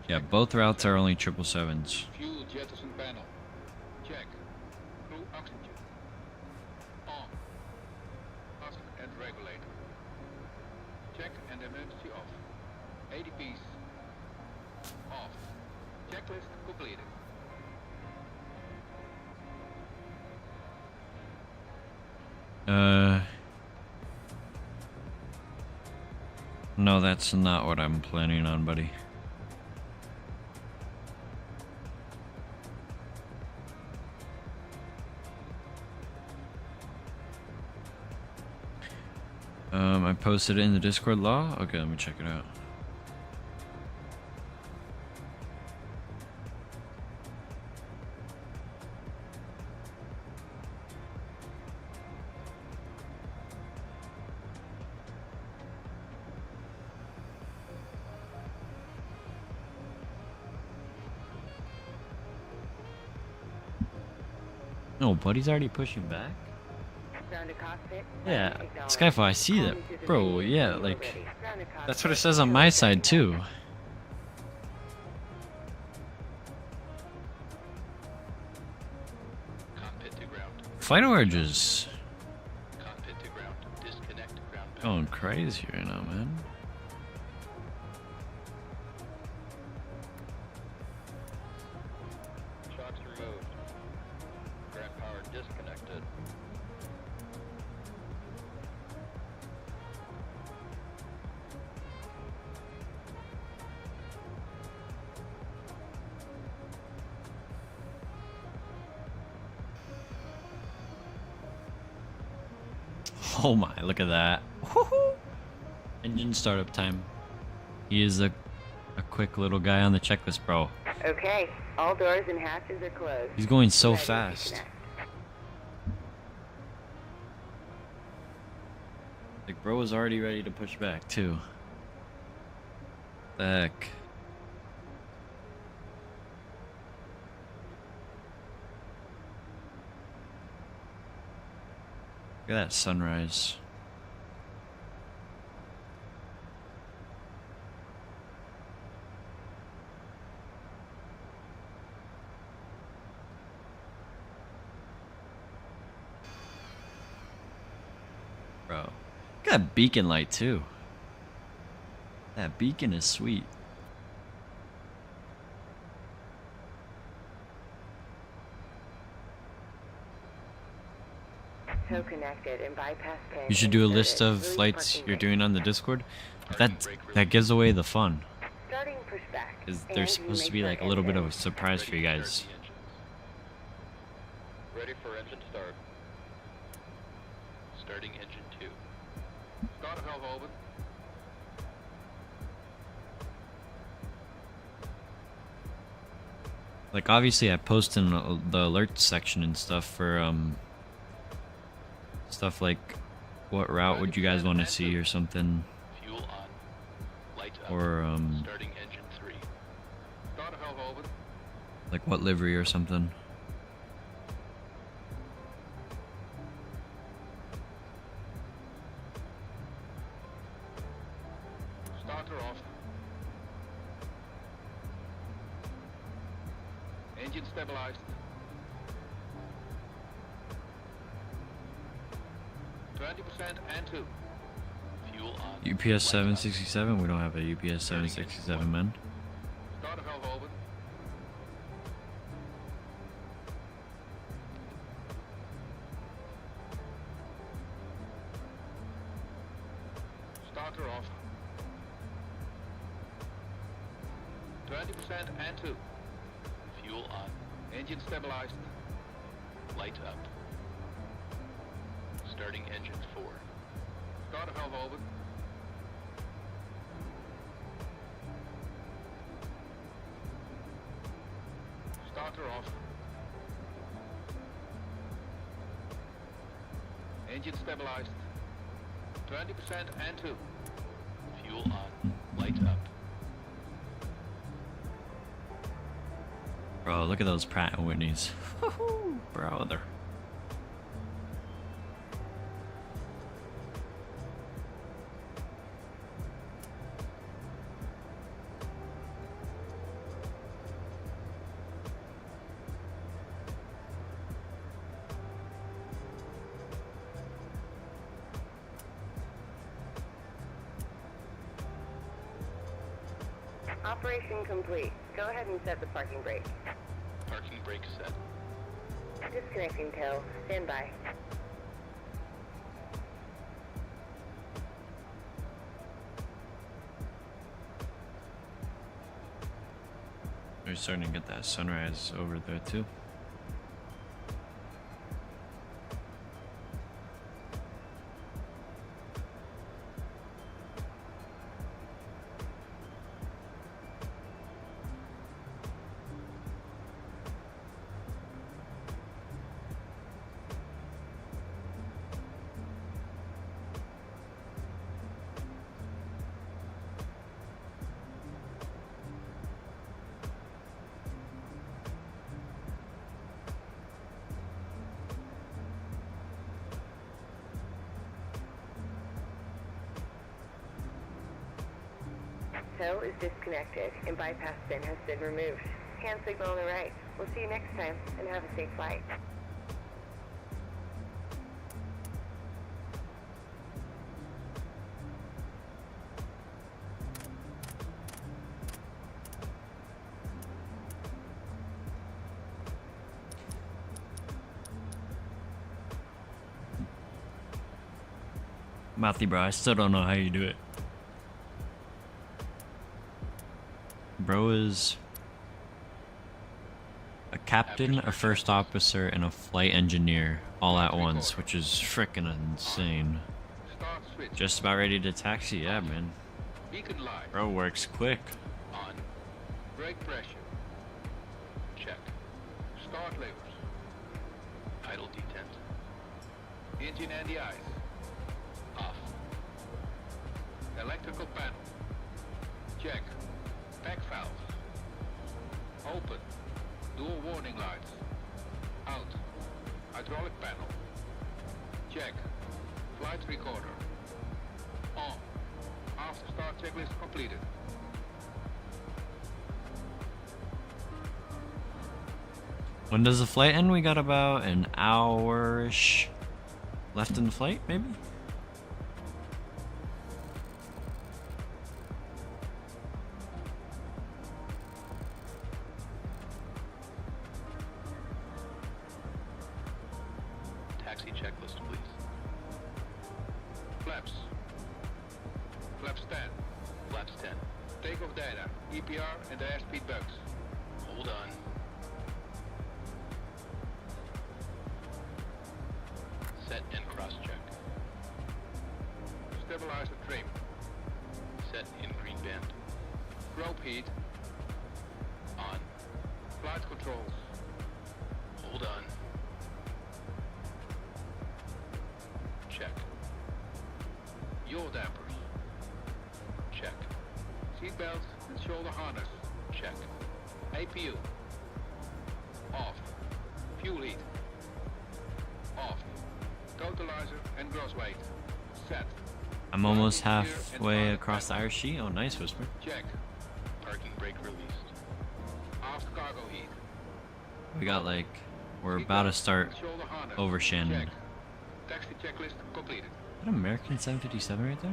Yeah, both routes are only 777s. Fuel jettison panel. Check. Crew oxygen. On. Mask and regulator. Check and emergency off. ADPs. Off. Checklist completed. No, that's not what I'm planning on, buddy. I posted it in the Discord law. Okay, let me check it out. No, buddy's already pushing back. Yeah, Skyfall, I see that. Bro, yeah, like, that's what it says on my side, too. Final urges. Going crazy right now, man. Shocks removed. Ground power disconnected. Oh my, look at that. Woohoo! Engine startup time. He is a quick little guy on the checklist, bro. Okay, all doors and hatches are closed. He's going so Ready to fast. connect. Like, bro was already ready to push back, too. The heck. Look at that sunrise. Bro. Look at that beacon light too. That beacon is sweet. So connected and bypass pin. You should do a list of flights you're doing on the Discord. That gives away the fun. Starting pushback. Because there's supposed to be like a little bit of a surprise for you guys. Ready for engine start. Starting engine 2. Start valve open. Like, obviously I post in the alert section and stuff for stuff like what route would you guys want to see or something, Fuel on. Light up. or Starting engine 3. Start valve open. like what livery or something. Starter off. Engine stabilized. 20% and 2. Fuel on. UPS 767. We don't have a UPS 767, man. Starter valve open. Starter off. 20% and 2. Fuel on. Engine stabilized. Light up. Starting engine 4. Starter valve open. Starter off. Engine stabilized. 20% and 2. Fuel on. Light up. Bro, look at those Pratt & Whitneys. Brother. Operation complete. Go ahead and set the parking brake. Parking brake set. Disconnecting tow. Stand by. We're starting to get that sunrise over there too. Tow is disconnected and bypass pin has been removed. Hand signal on the right. We'll see you next time and have a safe flight. Mouthy bro, I still don't know how you do it. Bro is a captain, a first officer, and a flight engineer all at once, which is frickin' insane. Just about ready to taxi, yeah, man. Bro works quick. On. Brake pressure. Check. Start levers. Idle detent. Engine and the eyes. Off. Electrical panel. Check. Pack valves. Open. Dual warning lights. Out. Hydraulic panel. Check. Flight recorder. On. After start checklist completed. When does the flight end? We got about an hour-ish left in the flight, maybe? Taxi checklist, please. Flaps. Flaps 10. Flaps 10. Takeoff data. EPR and the airspeed bugs. Hold on. Set and cross-check. Stabilizer trim. Set in green band. Probe heat. On. Flight controls. Hold on. Check. Yaw dampers. Check. Seatbelts and shoulder harness. Check. APU. Off. Fuel heat. Off. Totalizer and gross weight. Set. I'm almost halfway across the Irish sheet. Oh, nice, Whisper. Check. Parking brake released. Aft cargo heat. We got like, we're about to start over Shannon. Check. Taxi checklist completed. Is that American 757 right there?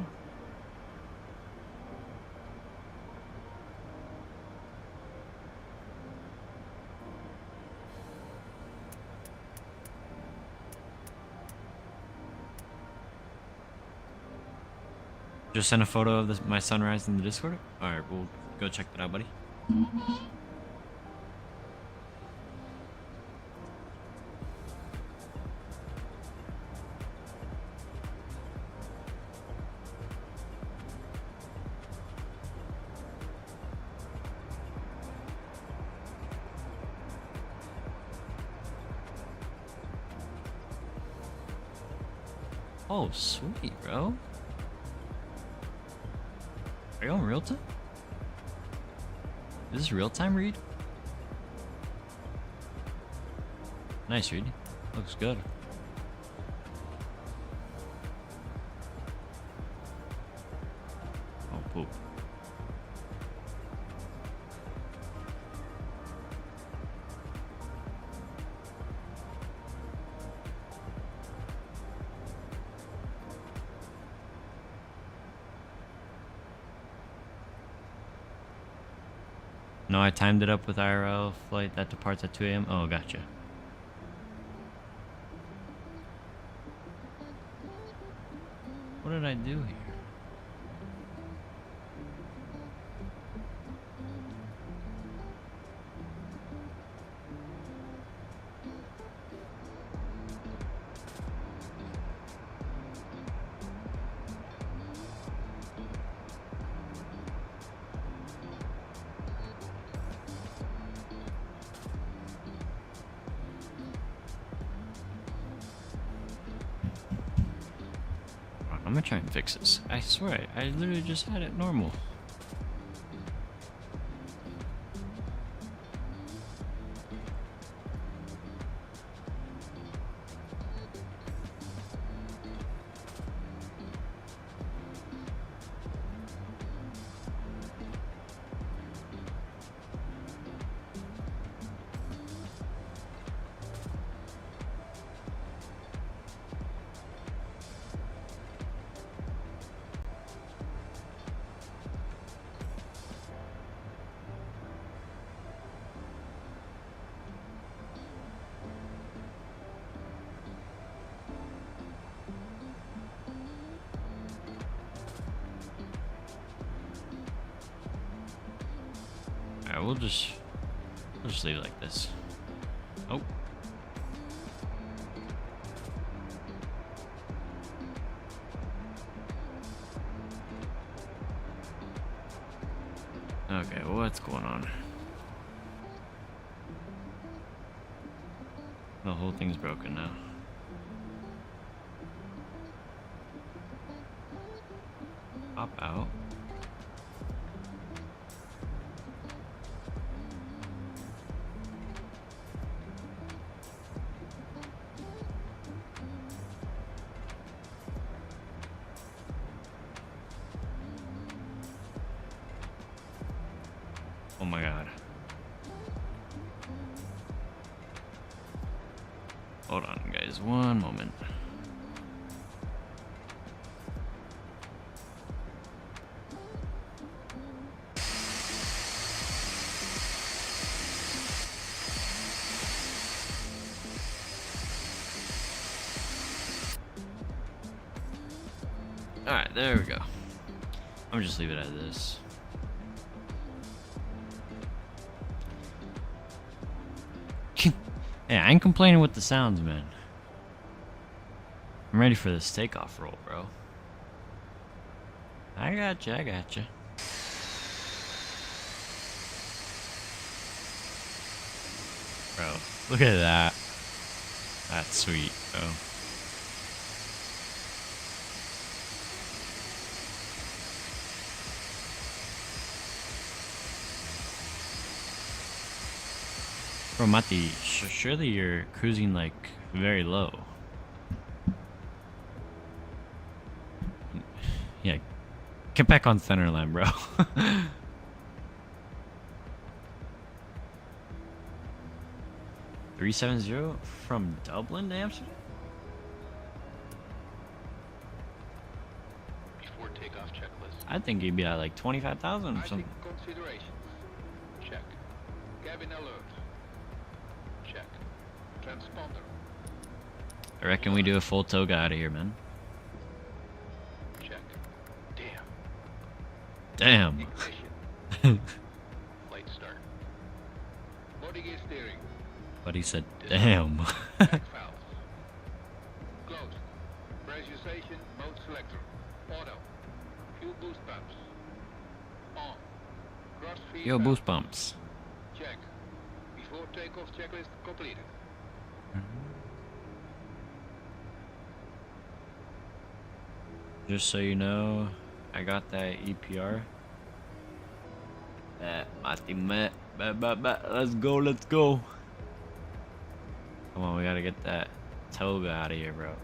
Just send a photo of my sunrise in the Discord? Alright, we'll go check that out, buddy. Oh, sweet, bro. Are you on real time? Is this real time, Reed? Nice, Reed. Looks good. Oh, poop. No, I timed it up with IRL flight that departs at 2 a.m. Oh, gotcha. What did I do here? I'm gonna try and fix this. I swear, I literally just had it normal. Alright, we'll just leave it like this. Oh. Okay, what's going on? The whole thing's broken now. Pop out. Oh my god. Hold on, guys, one moment. Alright, there we go. I'm just leave it as this. Yeah, I ain't complaining with the sounds, man. I'm ready for this takeoff roll, bro. I got you. Bro, look at that. That's sweet, bro. Bro, Mati, surely you're cruising like very low. Yeah, get back on center line, bro. 370 from Dublin to Amsterdam? Before takeoff checklist. I think he'd be at like 25,000 or something. Considerations. Check. Cabin alert. Check. Transponder. I reckon we do a full toga out of here, man. Check. Damn. Ignition. Flight start. Body gear steering. But he said, damn. Back valve. Closed. Pressurization mode selector. Auto. Fuel boost pumps. On. Cross feed Yo, valve. boost bumps. Check. Before takeoff checklist completed. Just so you know, I got that EPR. Let's go. Come on, we gotta get that toga out of here, bro.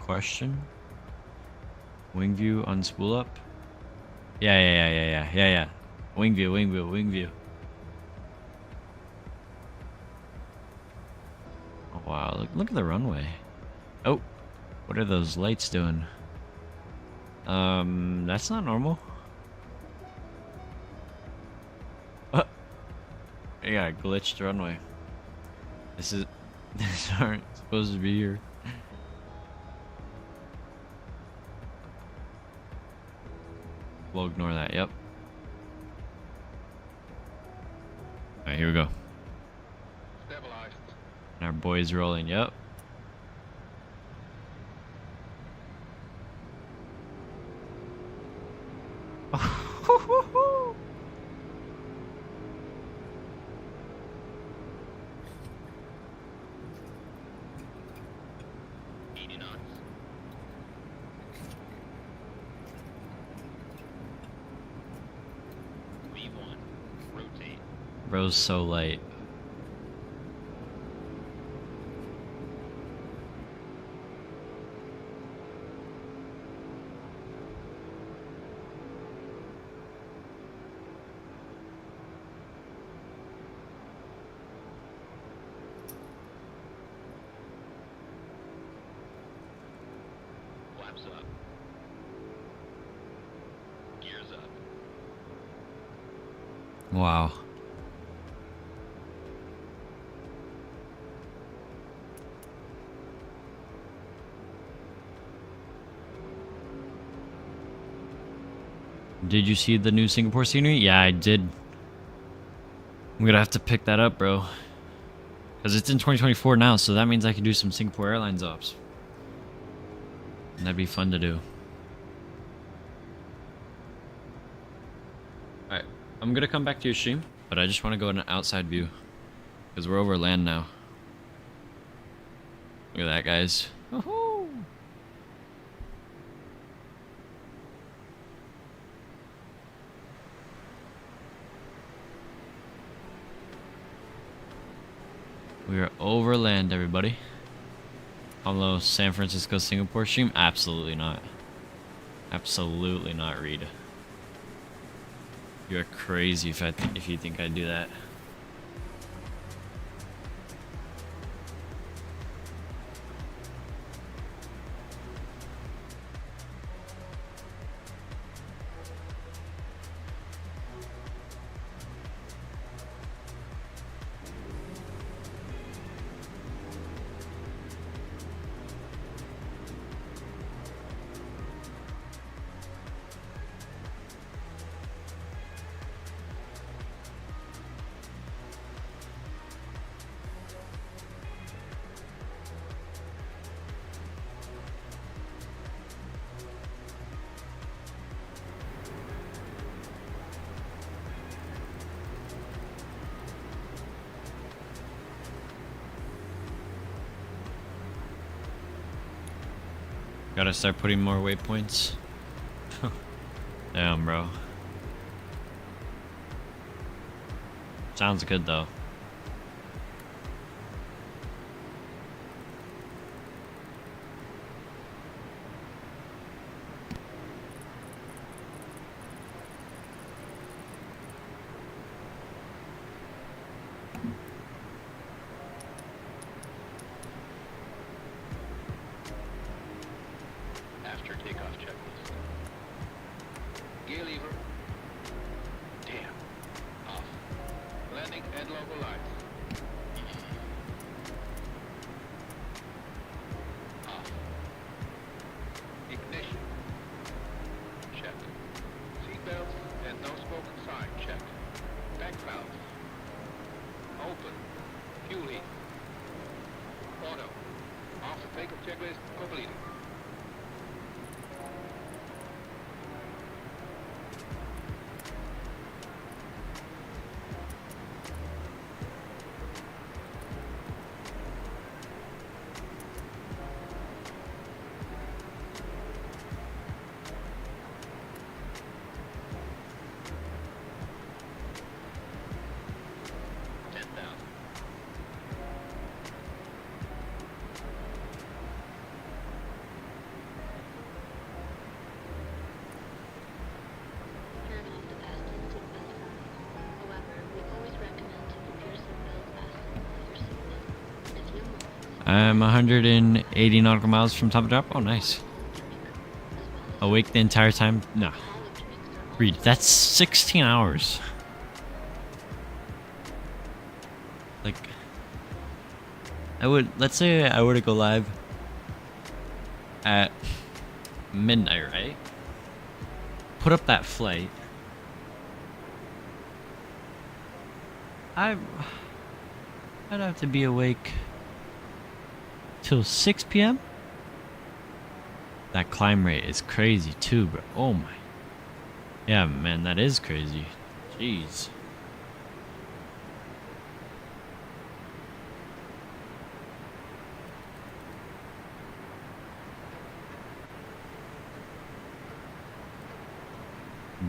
Question? Wing view on spool up? Yeah. Wing view. Oh wow, look at the runway. Oh, what are those lights doing? That's not normal. You got a glitched runway. These aren't supposed to be here. We'll ignore that, yep. Alright, here we go. Stabilized. And our boy's rolling, yep. Bro's so light. Flaps up. Gears up. Wow. Did you see the new Singapore scenery? Yeah, I did. I'm gonna have to pick that up, bro. Because it's in 2024 now, so that means I can do some Singapore Airlines ops. And that'd be fun to do. Alright, I'm gonna come back to your stream, but I just want to go in an outside view. Because we're over land now. Look at that, guys. Woohoo! We are over land, everybody. Although San Francisco, Singapore stream? Absolutely not. Absolutely not, Reed. You're crazy if you think I'd do that. Gotta start putting more waypoints. Damn, bro. Sounds good though. After takeoff checklist. Gear lever. Damn. Off. Landing and local lights. Off. Ignition. Check. Seatbelts and no smoke inside. Check. Back valve. Open. Fuel heat. Auto. After takeoff checklist completed. I'm 180 nautical miles from top of drop. Oh, nice. Awake the entire time? Nah. Read, that's 16 hours. Like, let's say I were to go live at midnight, right? Put up that flight. I'd have to be awake till 6 p.m. That climb rate is crazy too, bro. Oh my. Yeah, man, that is crazy. Jeez.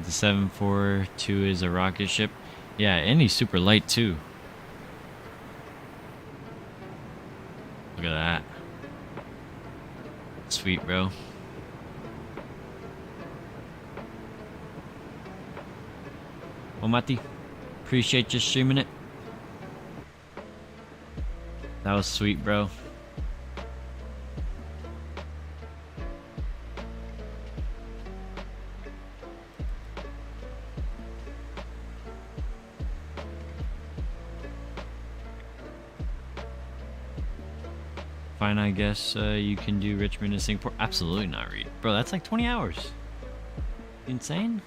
The 742 is a rocket ship. Yeah, and he's super light too. Look at that. Sweet, bro. Well, Mati, appreciate you streaming it. That was sweet, bro. fine, I guess. You can do Richmond and Singapore. Absolutely not, Reed. Bro, that's like 20 hours. Insane?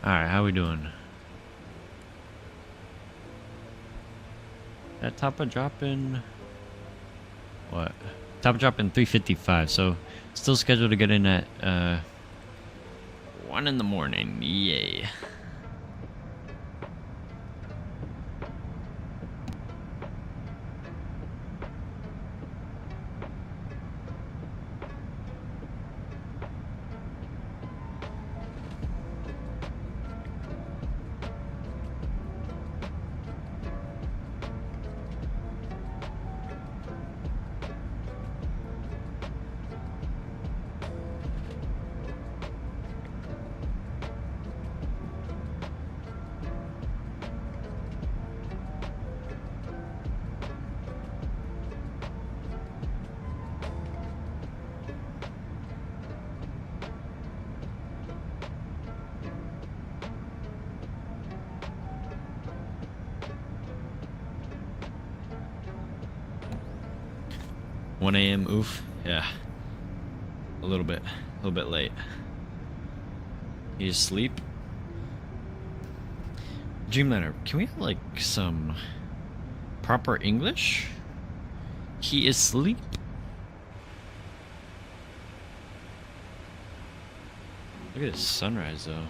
Alright, how we doing? That top of dropping... What? Top of dropping 3:55, so still scheduled to get in at 1 in the morning. Yay. One AM, oof. Yeah. A little bit late. You asleep? Dreamliner, can we have like some proper English? He is asleep? Look at this sunrise though.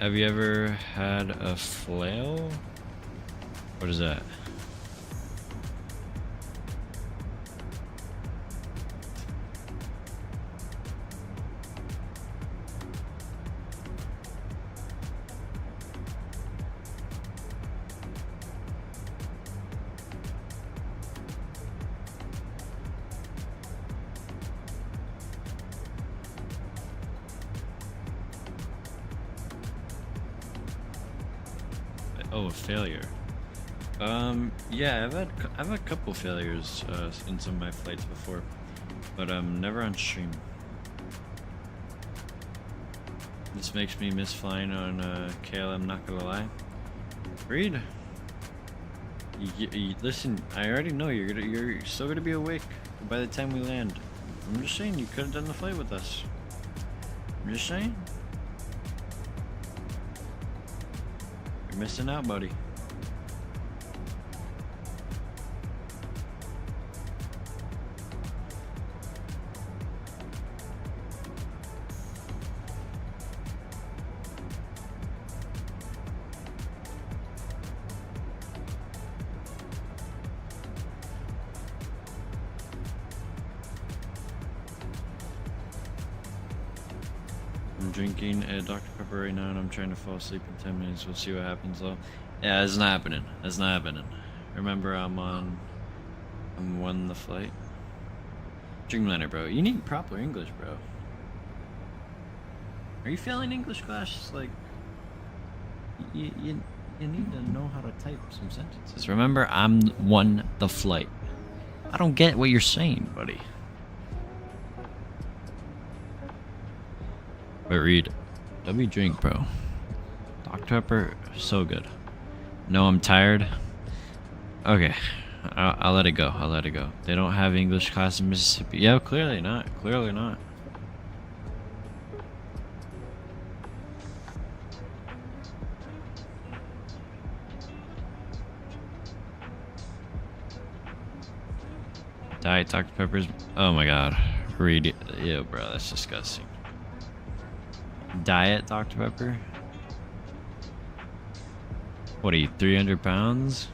Have you ever had a flail? What is that? Oh, a failure. Yeah, I've had a couple failures in some of my flights before, but never on stream. This makes me miss flying on KLM. Not gonna lie. Reed, listen. I already know you're still gonna be awake by the time we land. I'm just saying you could have done the flight with us. I'm just saying. You're missing out, buddy. I'm drinking a Dr. Pepper right now and I'm trying to fall asleep in 10 minutes. We'll see what happens though. Yeah, it's not happening. It's not happening. Remember, I'm on the flight. Dreamliner, bro. You need proper English, bro. Are you failing English class? Like, you You need to know how to type some sentences. Remember, I'm the flight. I don't get what you're saying, buddy. But Reed, let me drink, bro. Dr. Pepper, so good. No, I'm tired. Okay, I'll let it go. I'll let it go. They don't have English class in Mississippi. Yeah, clearly not. Clearly not. Diet Dr. Pepper's. Oh my god. Read it. Ew, bro, that's disgusting. Diet Dr. Pepper? What are you, 300 pounds?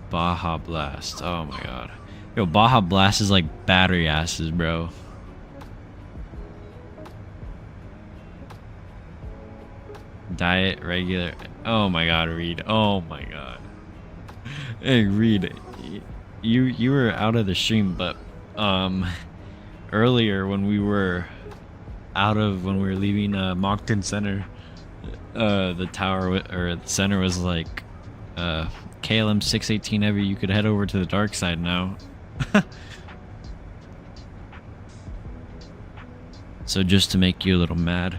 Baja Blast. Oh my god. Yo, Baja Blast is like battery asses, bro. Diet, regular. Oh my god, Reed. Oh my god. Hey, Reed. You were out of the stream, but earlier when we were leaving Moncton Center, the tower or the center was like KLM 618 heavy. You could head over to the dark side now. So just to make you a little mad,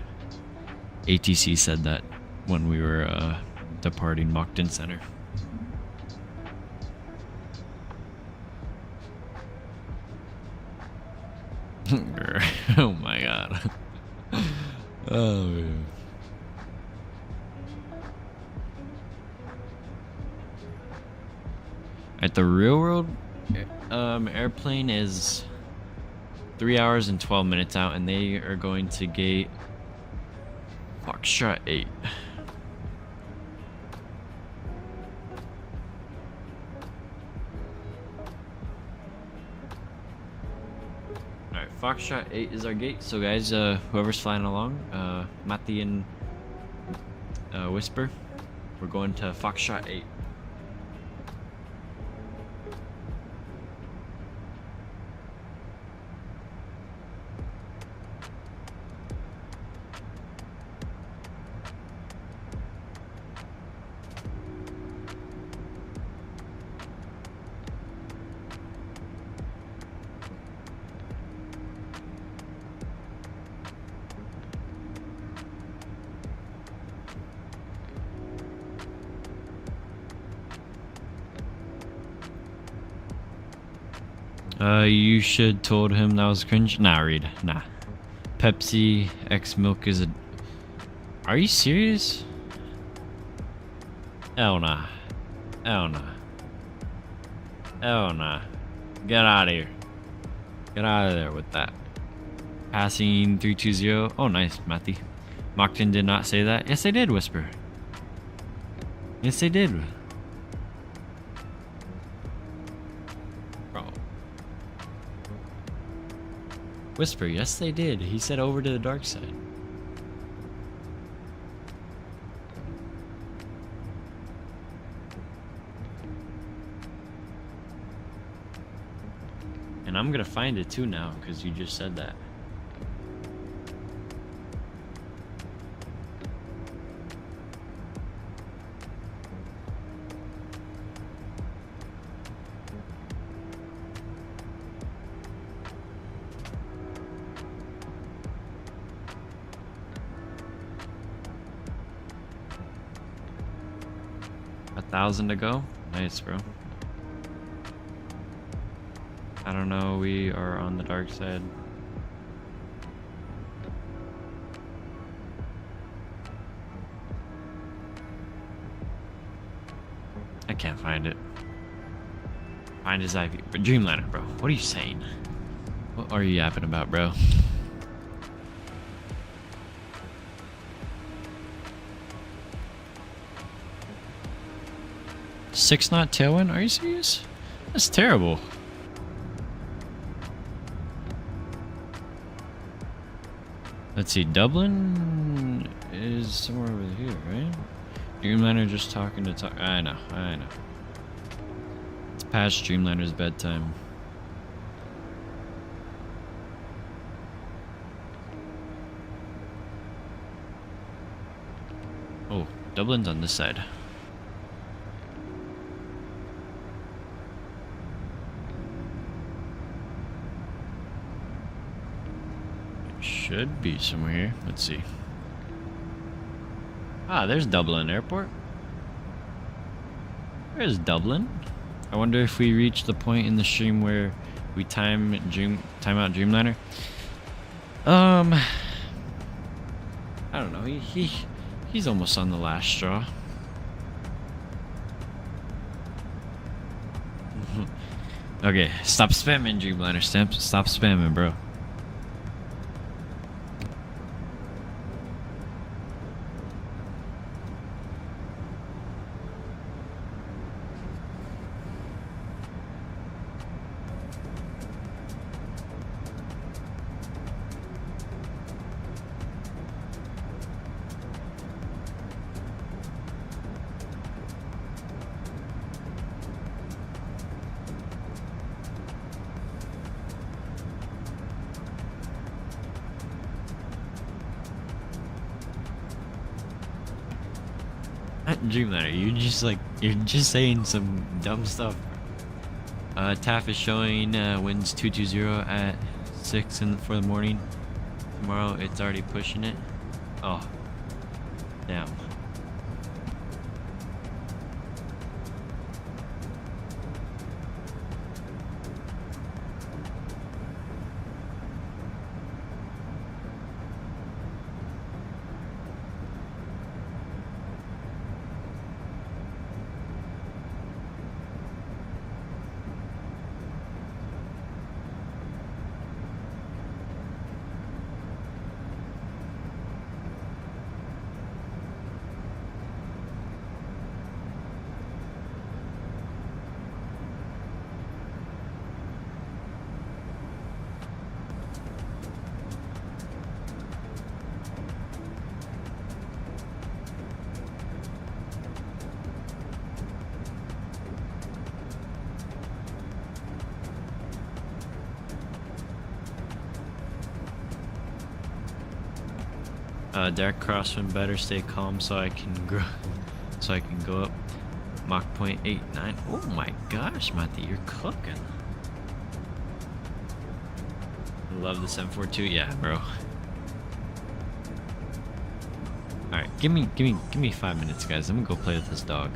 ATC said that when we were departing Moncton Center. Oh my god. Oh man. At the real world airplane is 3 hours and 12 minutes out, and they are going to gate Foxtrot 8. Alright, Foxtrot 8 is our gate. So guys, whoever's flying along, Matti and Whisper, we're going to Foxtrot 8. You should told him that was cringe. Nah, Reed. Nah. Pepsi X milk is a. Are you serious? Hell nah. Hell nah. Hell nah. Get out of here. Get out of there with that. Passing 320. Oh, nice, Matty. Moncton did not say that. Yes, they did, Whisper. Yes, they did. Whisper, yes they did. He said over to the dark side. And I'm gonna find it too now, because you just said that. $1,000 to go. Nice, bro. I don't know. We are on the dark side. I can't find it. Find his IV. Dreamliner, bro. What are you saying? What are you yapping about, bro? Six knot tailwind? Are you serious? That's terrible. Let's see, Dublin is somewhere over here, right? Dreamliner just talking to talk. I know. It's past Dreamliner's bedtime. Dublin's on this side. It should be somewhere here. Let's see. Ah, there's Dublin Airport. There's Dublin. I wonder if we reach the point in the stream where we time out Dreamliner. I don't know. He's almost on the last straw. Okay, stop spamming Dreamliner. Stop spamming, bro. Dreamliner, you're just saying some dumb stuff. TAF is showing winds 220 at 6 for the morning. Tomorrow it's already pushing it. Oh, damn. Derek Crosswind better stay calm so I can grow, so I can go up Mach 0.89. Oh my gosh, Matty, you're cooking. Love this M42, yeah, bro. All right, give me 5 minutes, guys. I'm gonna go play with this dog.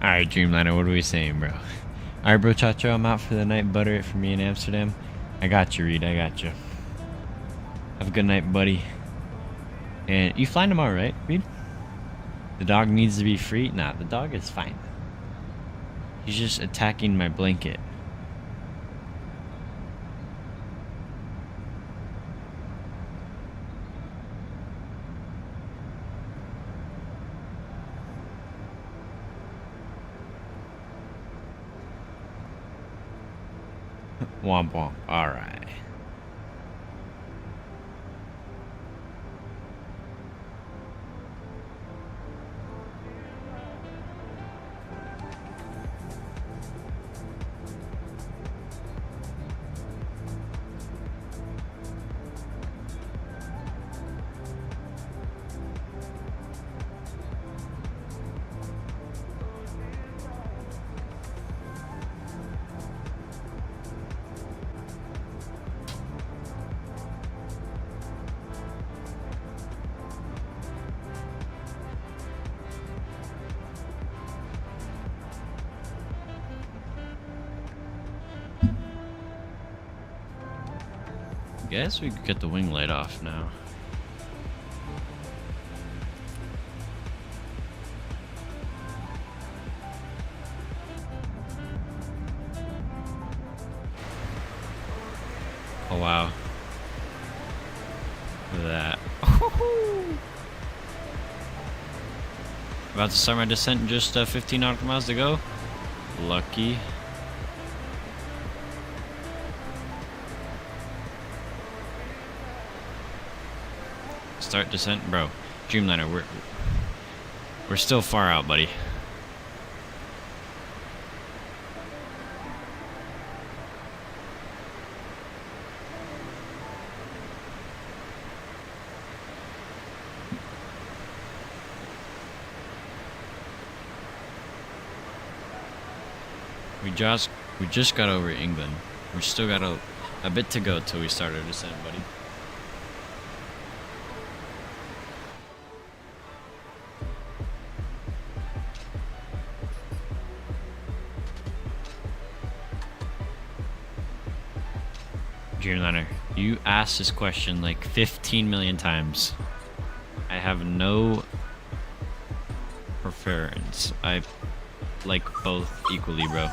Alright, Dreamliner, what are we saying, bro? Alright, bro, Chacho, I'm out for the night. Butter it for me in Amsterdam. I got you, Reed. I got you. Have a good night, buddy. And you flying tomorrow, right, Reed? The dog needs to be free? Nah, the dog is fine. He's just attacking my blanket. Womp womp. Alright. Guess we could get the wing light off now. Oh wow. Look at that. About to start my descent in just 15 nautical miles to go. Lucky. Start descent, bro. Dreamliner, we're still far out, buddy. We just got over England. We still got a bit to go till we start our descent, buddy. Dreamliner, you asked this question like 15 million times. I have no preference. I like both equally, bro.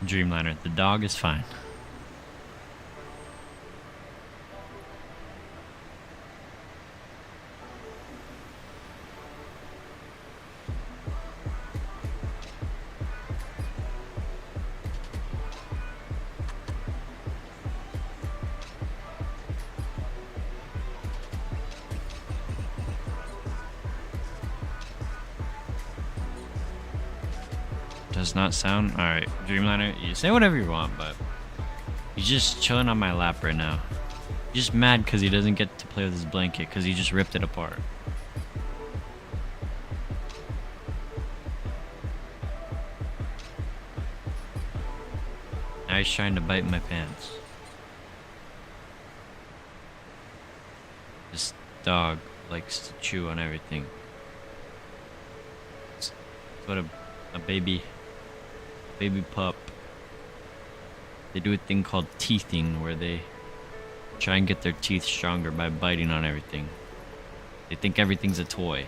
Dreamliner, the dog is fine. Does not sound alright. Dreamliner, you say whatever you want, but he's just chilling on my lap right now. He's just mad because he doesn't get to play with his blanket because he just ripped it apart. Now he's trying to bite my pants. This dog likes to chew on everything. It's what a baby pup. They do a thing called teething where they try and get their teeth stronger by biting on everything. They think everything's a toy.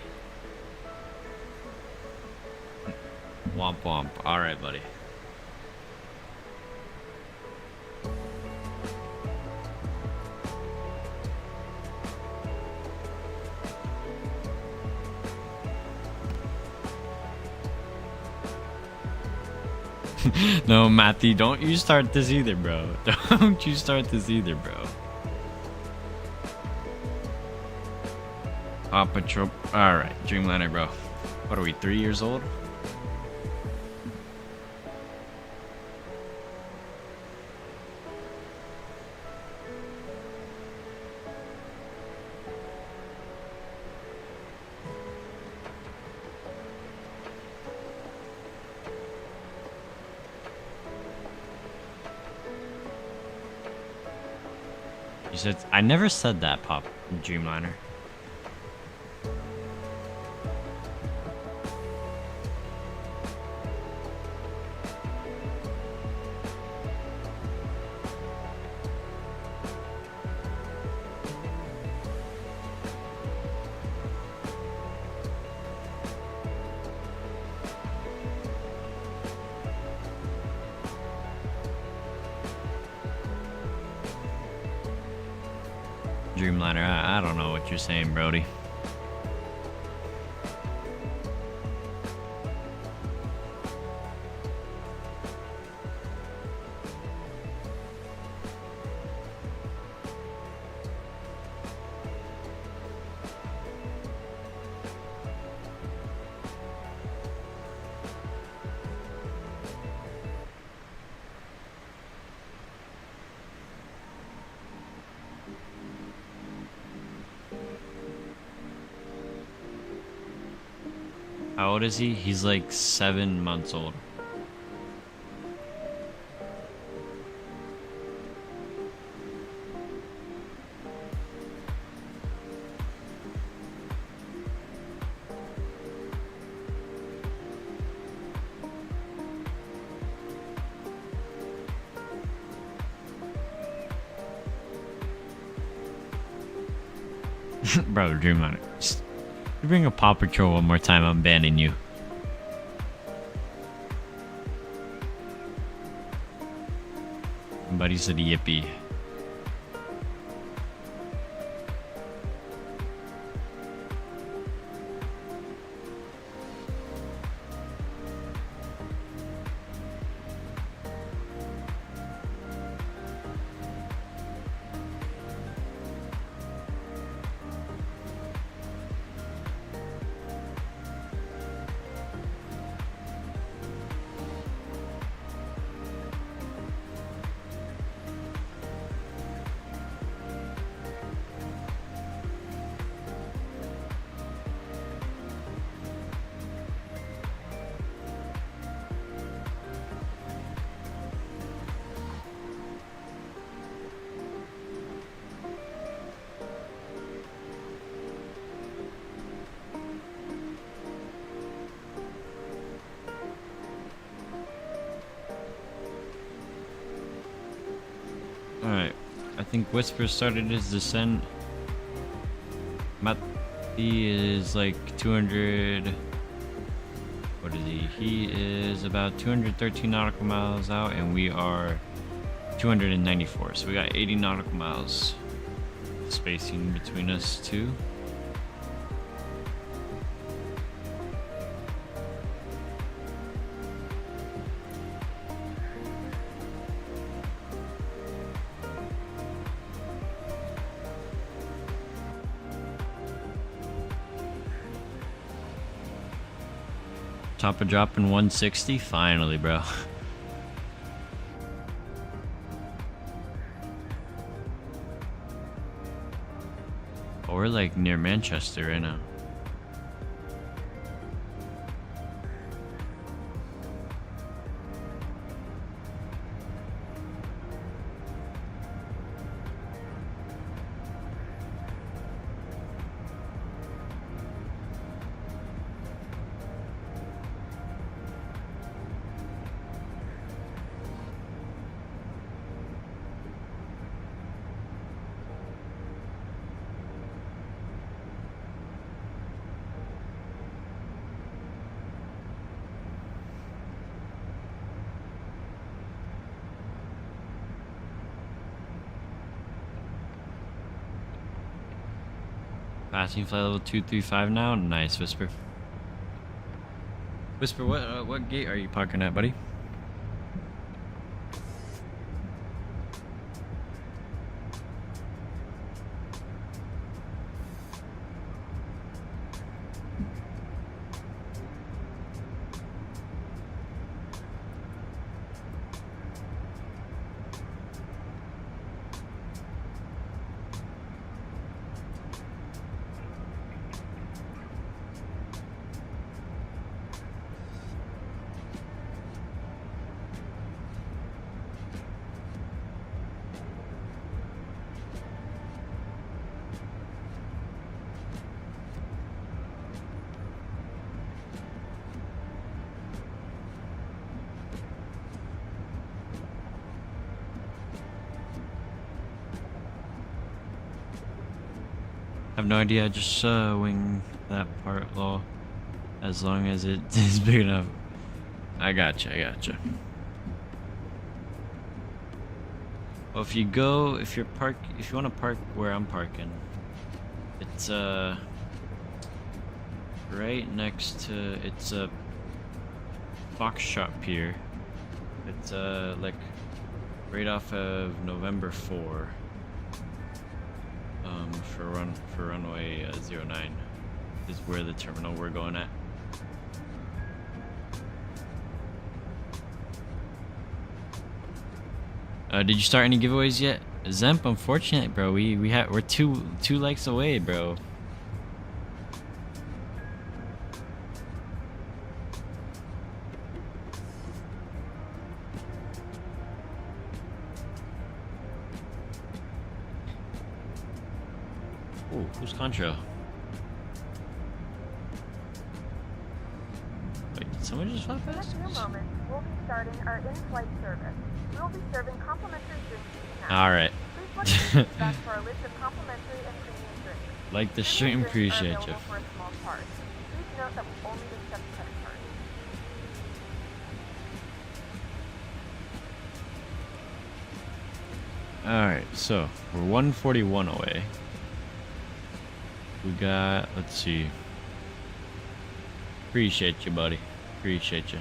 Womp womp. Alright, buddy. No, Matthew, don't you start this either, bro. Don't you start this either, bro. Patrol. Alright, Dreamliner, bro. What are we, 3 years old? You said I never said that, Pop Dreamliner. Dreamliner, I don't know what you're saying, Brody. How old is he? He's like 7 months old. Bro, Dreamliner. You bring a Paw Patrol one more time, I'm banning you. Buddy said yippee. Alright, I think Whisper started his descent. Matty is like 200... What is he? He is about 213 nautical miles out, and we are 294. So we got 80 nautical miles spacing between us two. Chopper dropping 160, finally, bro. Oh, we're like near Manchester right now. Passing flight level 235 now. Nice, Whisper. Whisper, what gate are you parking at, buddy? have no idea. Just wing that part low, as long as it is big enough. I gotcha. Well, if you want to park where I'm parking, it's right next to, it's a Foxtrot Pier. It's like right off of November 4. For runway 09 is where the terminal we're going at. Did you start any giveaways yet? Zemp, unfortunate, bro. We're two likes away, bro. Ooh, who's Contra? Wait, did someone just fly In a past? few moments, we'll be starting our in-flight service. We will be serving complimentary drinks and snacks. Alright. Please look at the feedback for our list of complimentary and premium drinks. Like the stream, Premium drinks are appreciate you. available for a small part. Please note that we only accept credit cards. Alright, so we're 141 away. We got, let's see. Appreciate you, buddy. Appreciate you.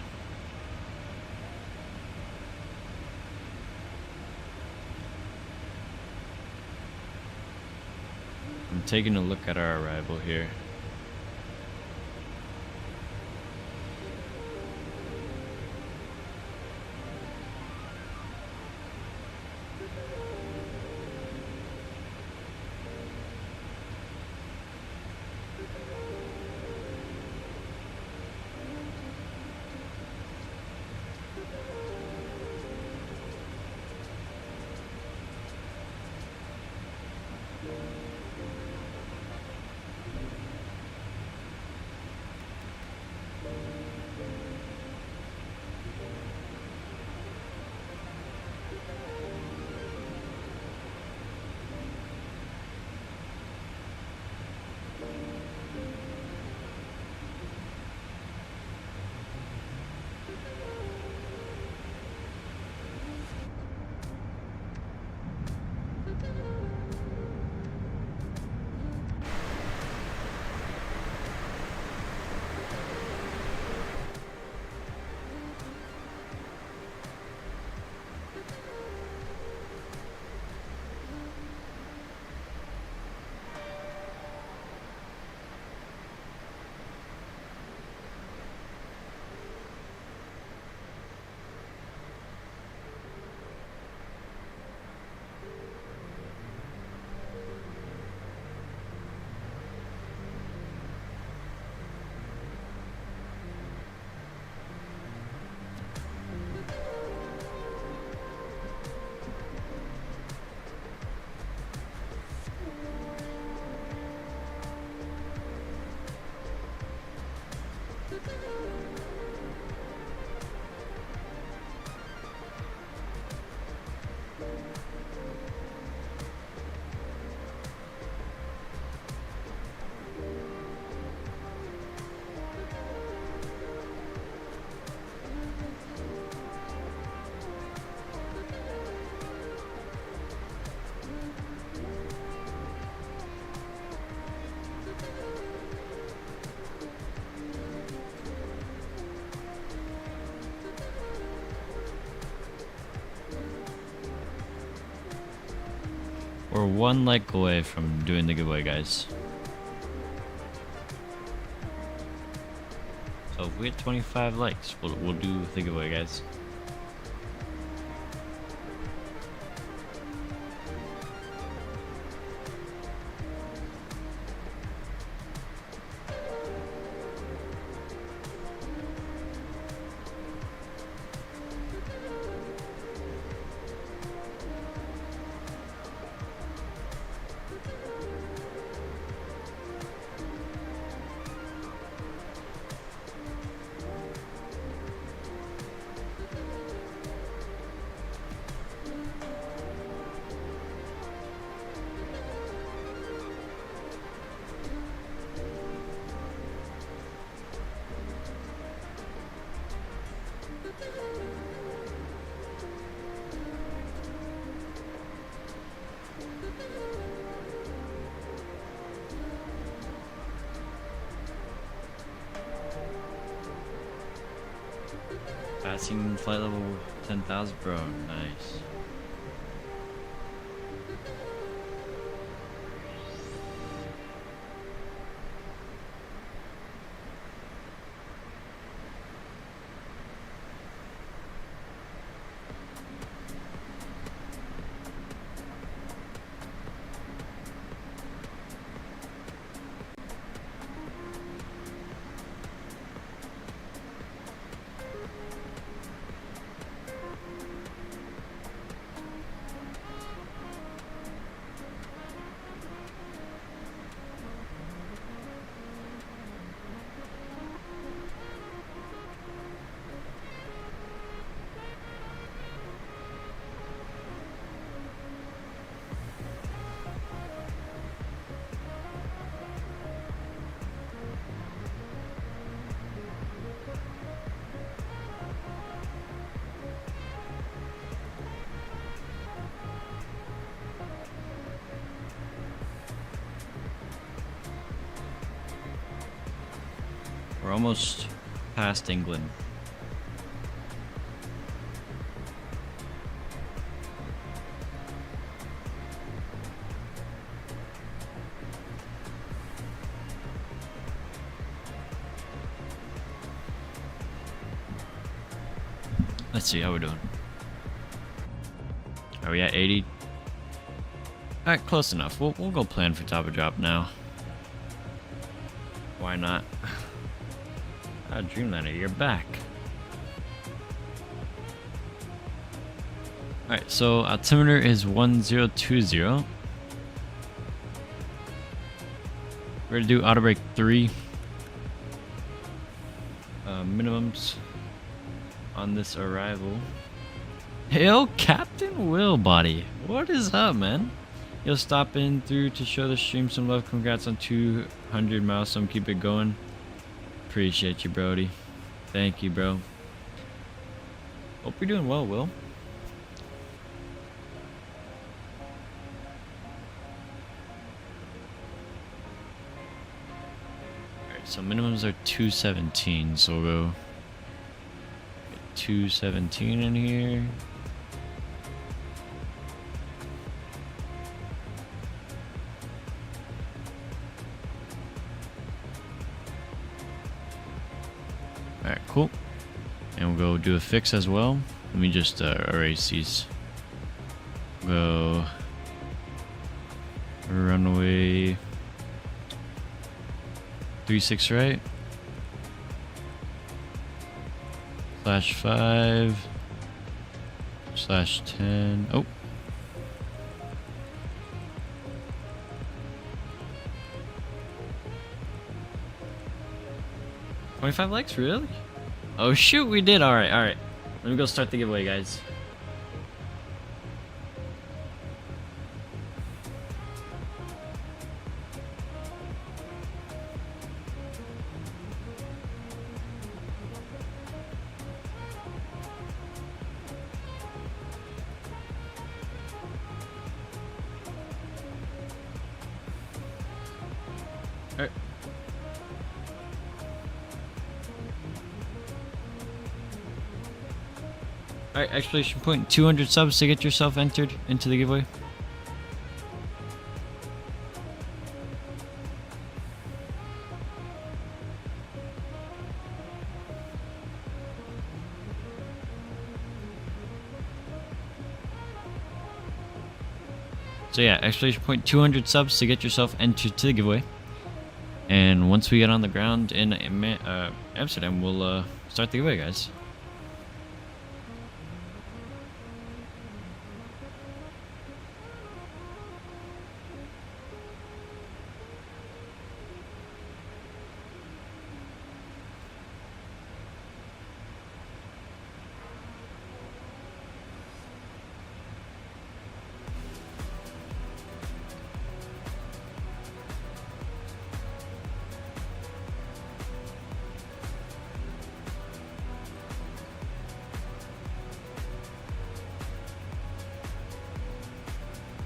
I'm taking a look at our arrival here. We're one like away from doing the giveaway, guys. So if we get 25 likes, we'll do the giveaway, guys. Passing flight level 10,000, bro. Nice. We're almost past England. Let's see how we're doing. Are we at 80? Alright, close enough. We'll go plan for top of drop now. Why not? Dreamliner, you're back. Alright, so altimeter is 1020. We're gonna do auto brake 3 minimums on this arrival. Hail Captain Willbody. What is up, man? You'll stop in through to show the stream some love. Congrats on 200 milestone. Keep it going. Appreciate you, Brody. Thank you, bro. Hope you're doing well, Will. Alright, so minimums are 217, so we'll go get 217 in here. Alright, cool. And we'll go do a fix as well. Let me just erase these. Go runway 36 right. /5 /10. Oh. $25 likes, really? Oh shoot, we did. Alright. Let me go start the giveaway, guys. Alright. Alright, exclamation point 200 subs to get yourself entered into the giveaway. So yeah, exclamation point 200 subs to get yourself entered to the giveaway. And once we get on the ground in Amsterdam, we'll start the giveaway, guys.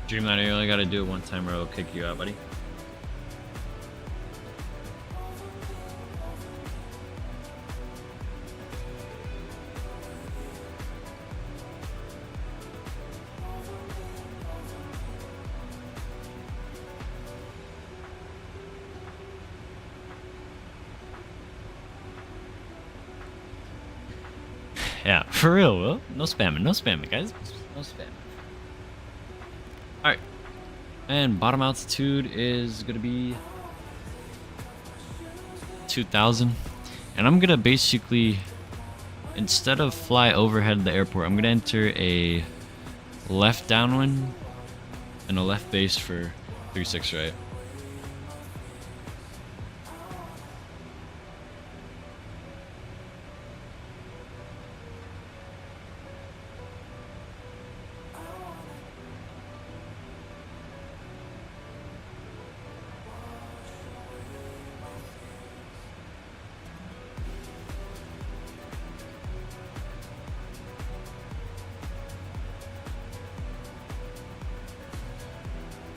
Dreamliner, you only gotta do it one time or it'll kick you out, buddy. Yeah, for real, Will. No spamming, guys. No spamming. Alright. And bottom altitude is gonna be 2,000. And I'm gonna basically, instead of fly overhead the airport, I'm gonna enter a left downwind and a left base for 36 right.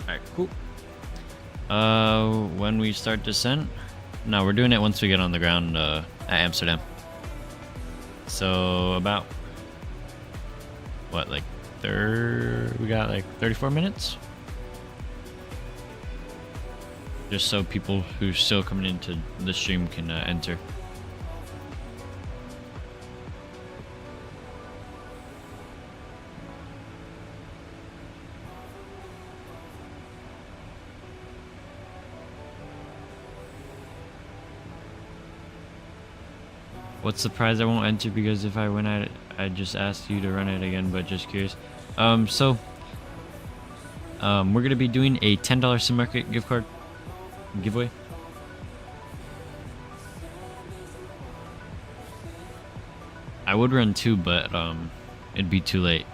Alright, cool. When we start descent? No, we're doing it once we get on the ground at Amsterdam. So about what, like we got like 34 minutes? Just so people who are still coming into the stream can enter. What's the prize I won't enter because if I win at it, I just asked you to run it again, but just curious. We're gonna be doing a $10 sim market gift card giveaway. I would run 2, but it'd be too late.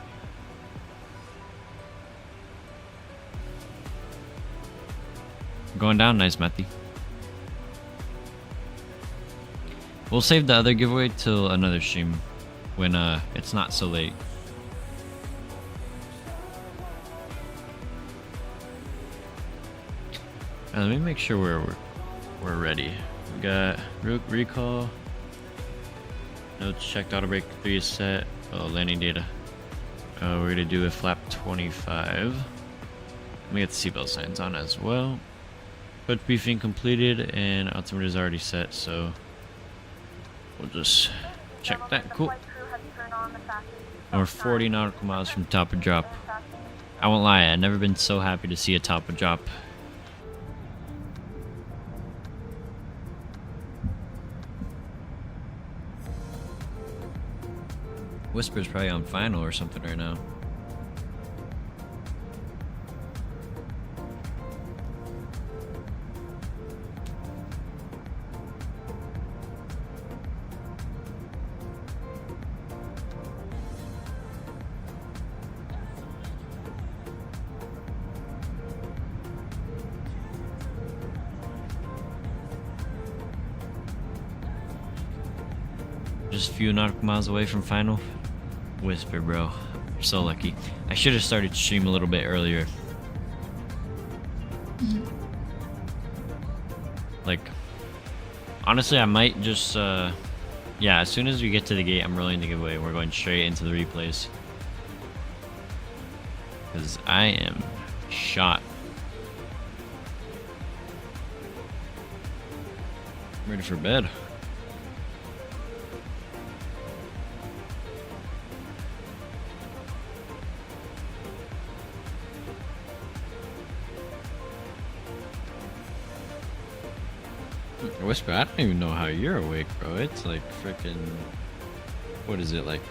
Going down, nice, Matthew. We'll save the other giveaway till another stream when it's not so late. Let me make sure we're ready. We got recall. Notes checked. Auto brake 3 is set. Oh, landing data. We're gonna do a flap 25. Let me get the seatbelt signs on as well. Coach briefing completed and altimeter is already set, so we'll just check that. Cool. And we're 40 nautical miles from top of drop. I won't lie, I've never been so happy to see a top of drop. Whisper's probably on final or something right now. Just a few nautical miles away from final. Whisper, bro. You're so lucky. I should have started stream a little bit earlier. Like, honestly, I might just, yeah, as soon as we get to the gate, I'm rolling the giveaway. We're going straight into the replays. Because I am shot. I'm ready for bed. Whisper, I don't even know how you're awake, bro. It's like freaking, what is it, like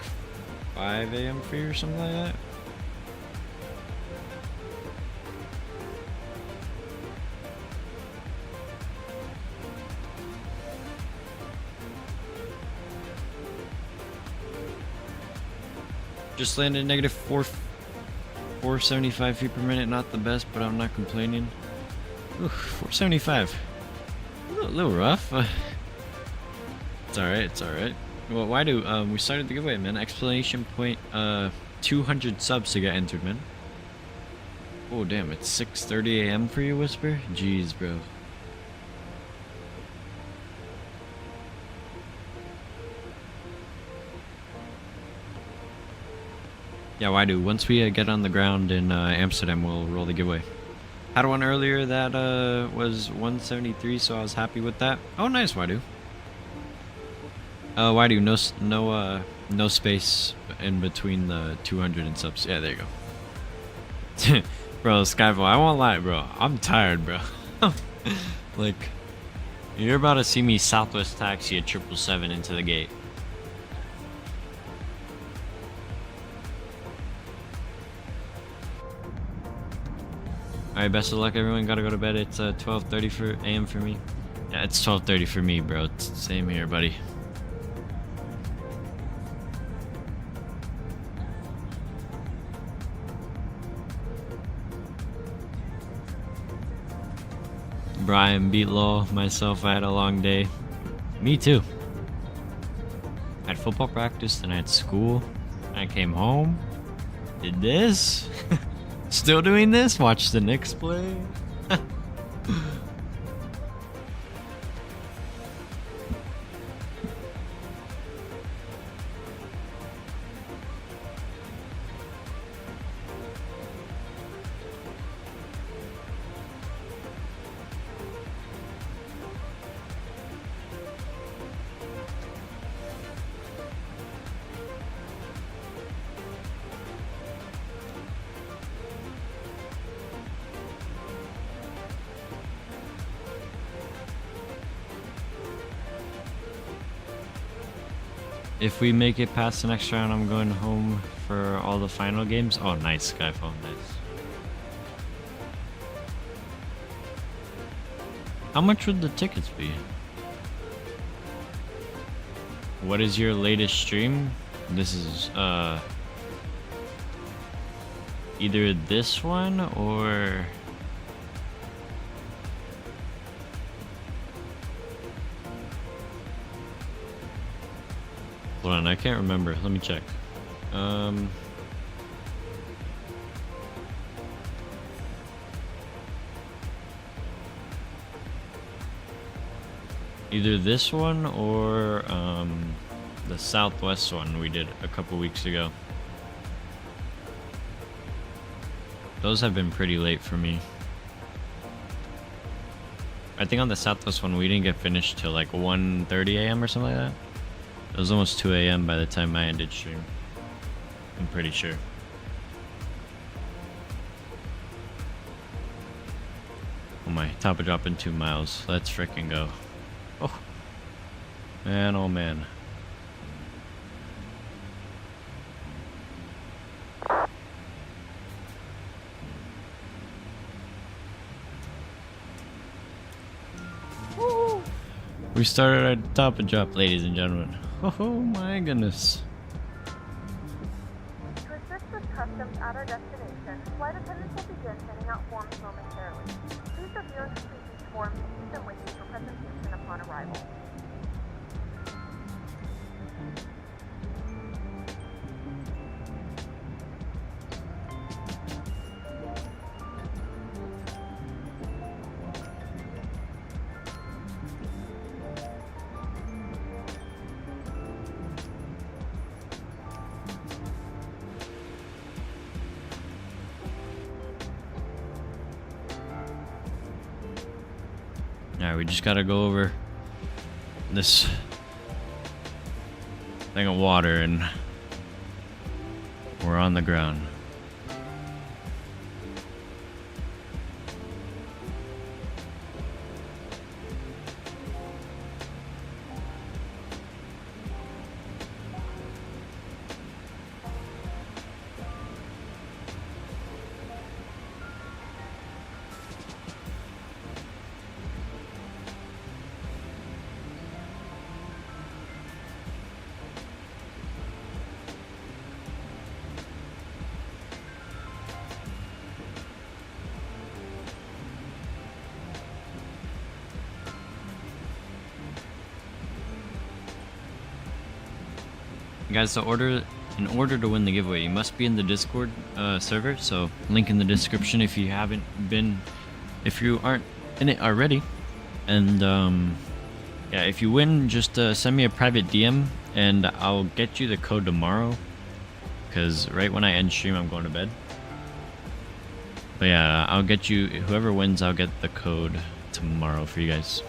5 a.m. for you or something like that? Just landed negative 475 feet per minute. Not the best, but I'm not complaining. Ooh, 475. A little rough. It's alright, it's alright. Well, why do we started the giveaway, man? Explanation point 200 subs to get entered, man. Oh damn, it's 6:30 a.m. for you, Whisper? Jeez, bro. Yeah, why do? Once we get on the ground in Amsterdam, we'll roll the giveaway. Had one earlier that was 173, so I was happy with that. Oh, nice, Waidu. Waidu, no No space in between the 200 and subs. Yeah, there you go. Bro, Skyfall, I won't lie, bro. I'm tired, bro. Like, you're about to see me Southwest taxi a 777 into the gate. Alright, best of luck, everyone. Gotta go to bed. It's 12:30 a.m. for me. Yeah, it's 12:30 for me, bro. It's same here, buddy. Brian beat Law, myself, I had a long day. Me too. I had football practice, then I had school. I came home, did this. Still doing this, watched the Knicks play. If we make it past the next round, I'm going home for all the final games. Oh, nice, Skyfall, nice. How much would the tickets be? What is your latest stream? This is, either this one or... Hold on, I can't remember. Let me check. Either this one or the Southwest one we did a couple weeks ago. Those have been pretty late for me. I think on the Southwest one we didn't get finished till like 1:30 a.m. or something like that. It was almost 2 a.m. by the time I ended stream. I'm pretty sure. Oh my, top of drop in 2 miles. Let's frickin' go. Oh. Man, oh man. We started at top of drop, ladies and gentlemen. Oh my goodness. To assist with customs at our destination, flight attendants will begin handing out forms momentarily. Please review and complete these forms and keep them with you for presentation upon arrival. Alright, we just gotta go over this thing of water and we're on the ground. Guys, in order to win the giveaway, you must be in the Discord server. So link in the description if you aren't in it already. And yeah, if you win, just send me a private DM and I'll get you the code tomorrow. Because right when I end stream, I'm going to bed. But yeah, I'll get you, whoever wins, I'll get the code tomorrow for you guys.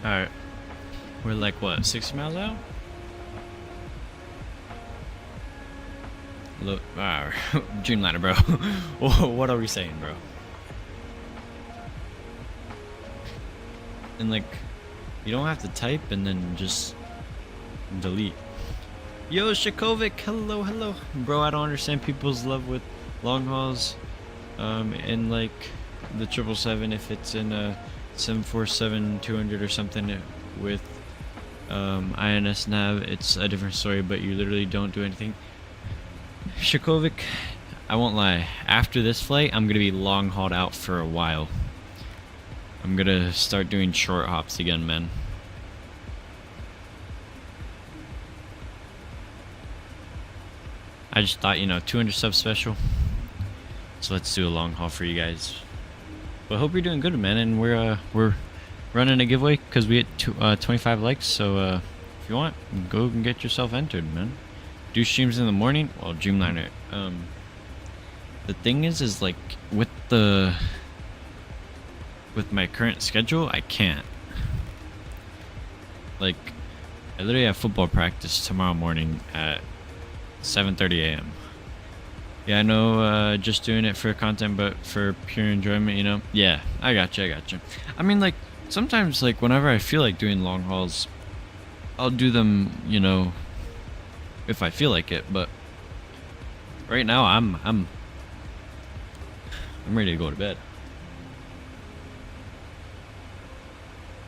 Alright. We're like, what, 60 miles out? Look, Dreamliner, bro. What are we saying, bro? And like, you don't have to type and then just delete. Yo, Shakovic, hello, hello. Bro, I don't understand people's love with long hauls. In like the 777, if it's in a 747-200 or something with INS nav, it's a different story, but you literally don't do anything. Shakovic, I won't lie, after this flight, I'm gonna be long hauled out for a while. I'm gonna start doing short hops again, man. I just thought, you know, 200 sub special. So let's do a long haul for you guys. But hope you're doing good, man. And we're running a giveaway because we hit 25 likes. So if you want, go and get yourself entered, man. Do streams in the morning. Well, Dreamliner. The thing is like with my current schedule, I can't. Like, I literally have football practice tomorrow morning at 7:30 a.m. Yeah, I know, just doing it for content, but for pure enjoyment, you know? Yeah, I gotcha. I mean, like, sometimes, like, whenever I feel like doing long hauls, I'll do them, you know, if I feel like it, but right now, I'm ready to go to bed.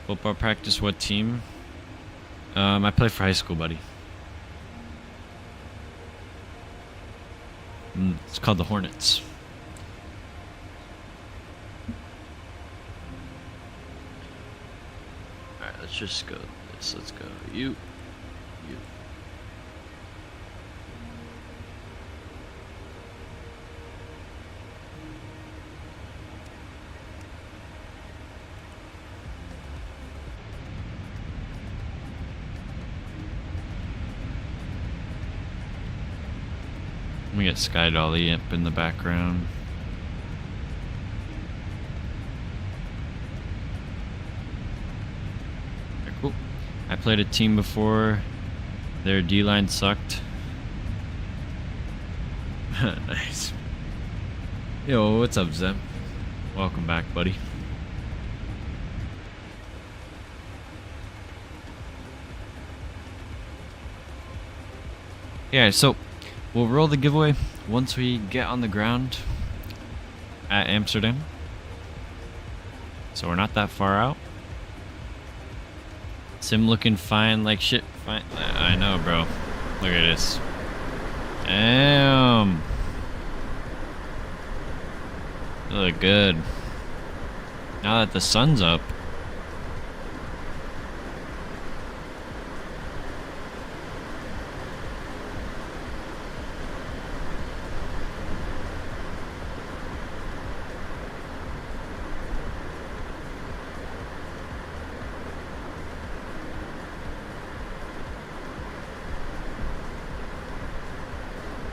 Football practice, what team? I play for high school, buddy. It's called the Hornets. Alright, let's just go this. Let's go. You. We got Sky Dolly up in the background. Okay, cool. I played a team before. Their D-line sucked. Nice. Yo, what's up, Zem? Welcome back, buddy. Yeah, so we'll roll the giveaway once we get on the ground at Amsterdam. So we're not that far out. Sim looking fine like shit. Fine. I know, bro. Look at this. Damn. You look good. Now that the sun's up.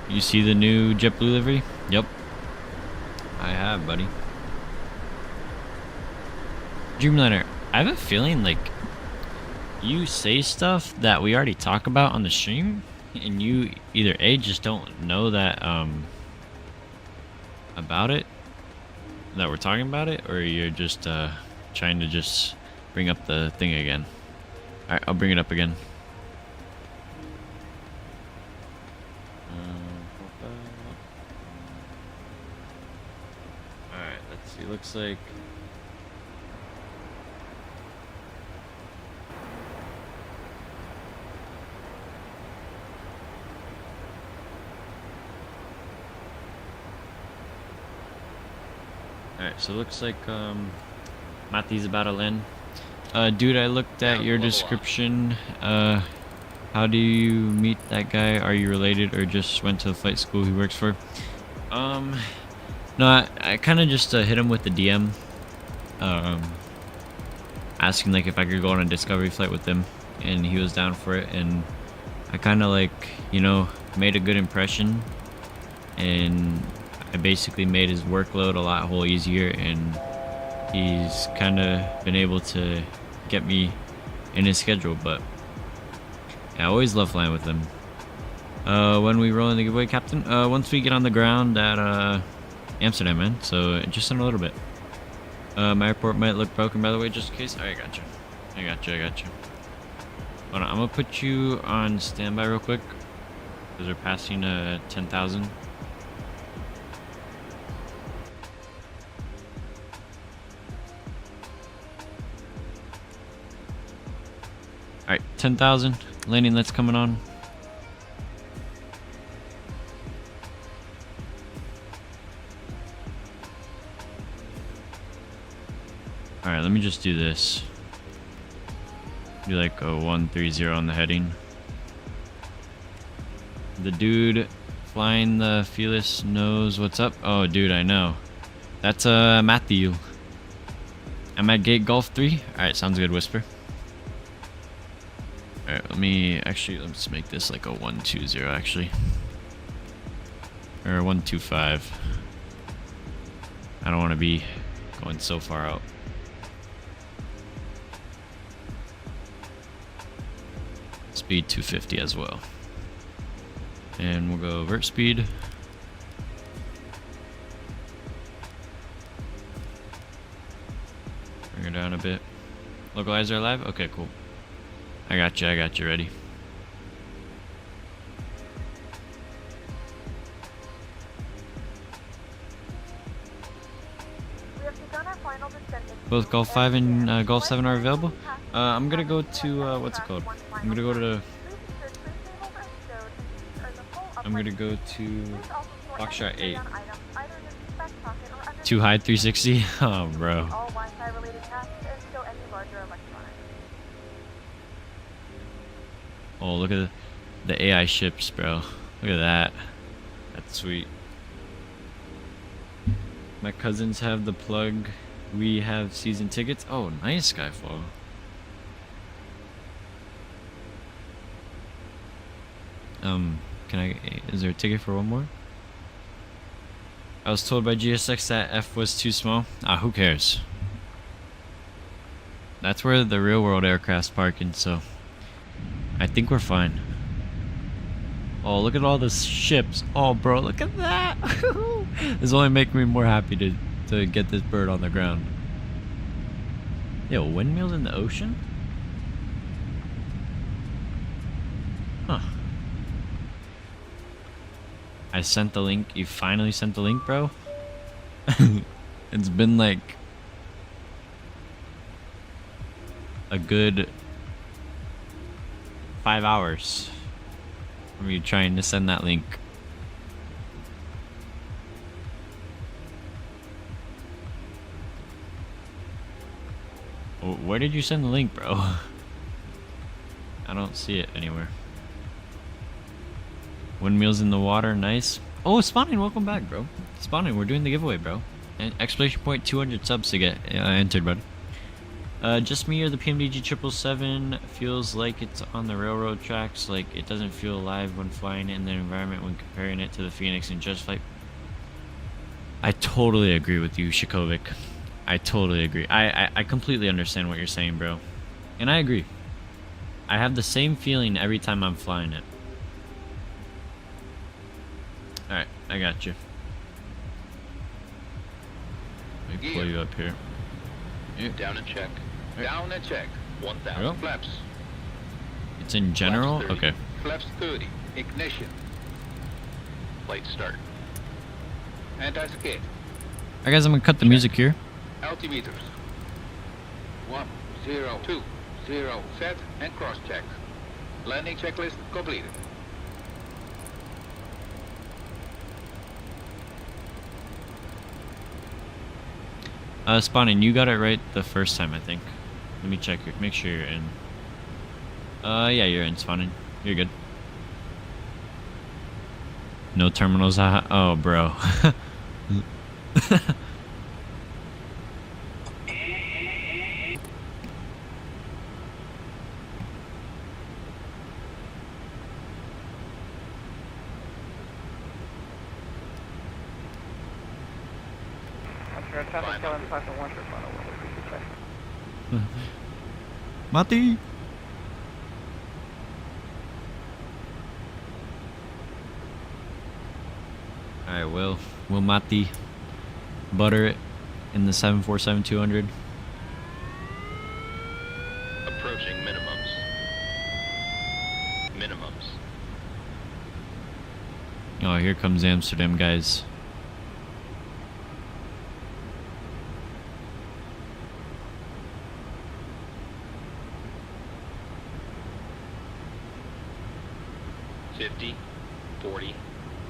You see the new JetBlue livery? Yep. I have, buddy. Dreamliner, I have a feeling like you say stuff that we already talk about on the stream, and you either A, just don't know that about it, that we're talking about it, or you're just trying to just bring up the thing again. Alright, I'll bring it up again. Alright, let's see. Looks like Alright, so it looks like Mati's about to land. Dude, I looked at your description. How do you meet that guy? Are you related or just went to the flight school he works for? No, I kind of just hit him with the DM. Asking like if I could go on a discovery flight with him, and he was down for it, and I kind of like, you know, made a good impression, and I basically made his workload a lot whole easier, and he's kind of been able to get me in his schedule, but I always love flying with him. When we roll in the giveaway, Captain? Once we get on the ground at Amsterdam, man. So just in a little bit. My airport might look broken, by the way, just in case. Alright, gotcha. I got you. Hold on, I'm gonna put you on standby real quick, because we're passing 10,000. Alright, 10,000. Landing lights coming on. Alright, let me just do this. Do like a 130 on the heading. The dude flying the Fearless knows what's up. Oh, dude, I know. That's Matthew. I'm at gate Golf 3. Alright, sounds good, Whisper. Alright, let's make this like a 120 actually. Or 125. I don't want to be going so far out. Speed 250 as well. And we'll go vert speed. Bring her down a bit. Localizer alive? Okay, cool. I got you ready. Both Golf 5 and Golf 7 are available. I'm gonna go to, what's it called? I'm gonna go to Foxtrot 8. Too high 360? Oh, bro. Oh, look at the AI ships, bro. Look at that. That's sweet. My cousins have the plug. We have season tickets. Oh, nice, Skyfall. Is there a ticket for one more? I was told by GSX that F was too small. Ah, who cares? That's where the real world aircraft's parking, so I think we're fine. Oh, look at all the ships. Oh, bro, look at that. This only making me more happy to get this bird on the ground. Yo, windmills in the ocean? Huh. I sent the link. You finally sent the link, bro? It's been like a good 5 hours from you trying to send that link. Where did you send the link, bro? I don't see it anywhere. Windmills in the water, nice. Oh, Spawning, welcome back, bro. Spawning, we're doing the giveaway, bro. And exclamation point 200 subs to get entered, bud. Just me or the PMDG 777 feels like it's on the railroad tracks, like it doesn't feel alive when flying in the environment when comparing it to the Phoenix and Just Flight. I totally agree with you, Shikovic. I totally agree. I completely understand what you're saying, bro. And I agree. I have the same feeling every time I'm flying it. Alright, I got you. Let me pull you up here. Down and check. Down and check. 1,000 flaps. It's in general? Flaps 30. Okay. Flaps 30. Ignition. Flight start. Anti-skid. Alright guys, I'm gonna cut the music here. Altimeters. 1, 0, 2, 0, set and cross check. Landing checklist completed. Spawning, you got it right the first time, I think. Let me check, make sure you're in. Yeah, you're in, Spawning. You're good. No terminals, oh, bro. Mati! Alright, will Mati butter it in the 747-200? Approaching minimums. Minimums. Oh, here comes Amsterdam, guys. $50, $40,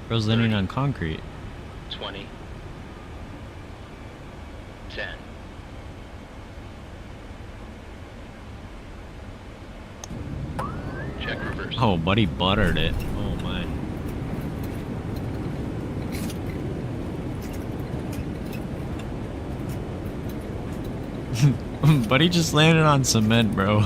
Bro's landing on concrete. $20, $10. Check reverse. Oh, buddy buttered it. Oh my. Buddy just landed on cement, bro.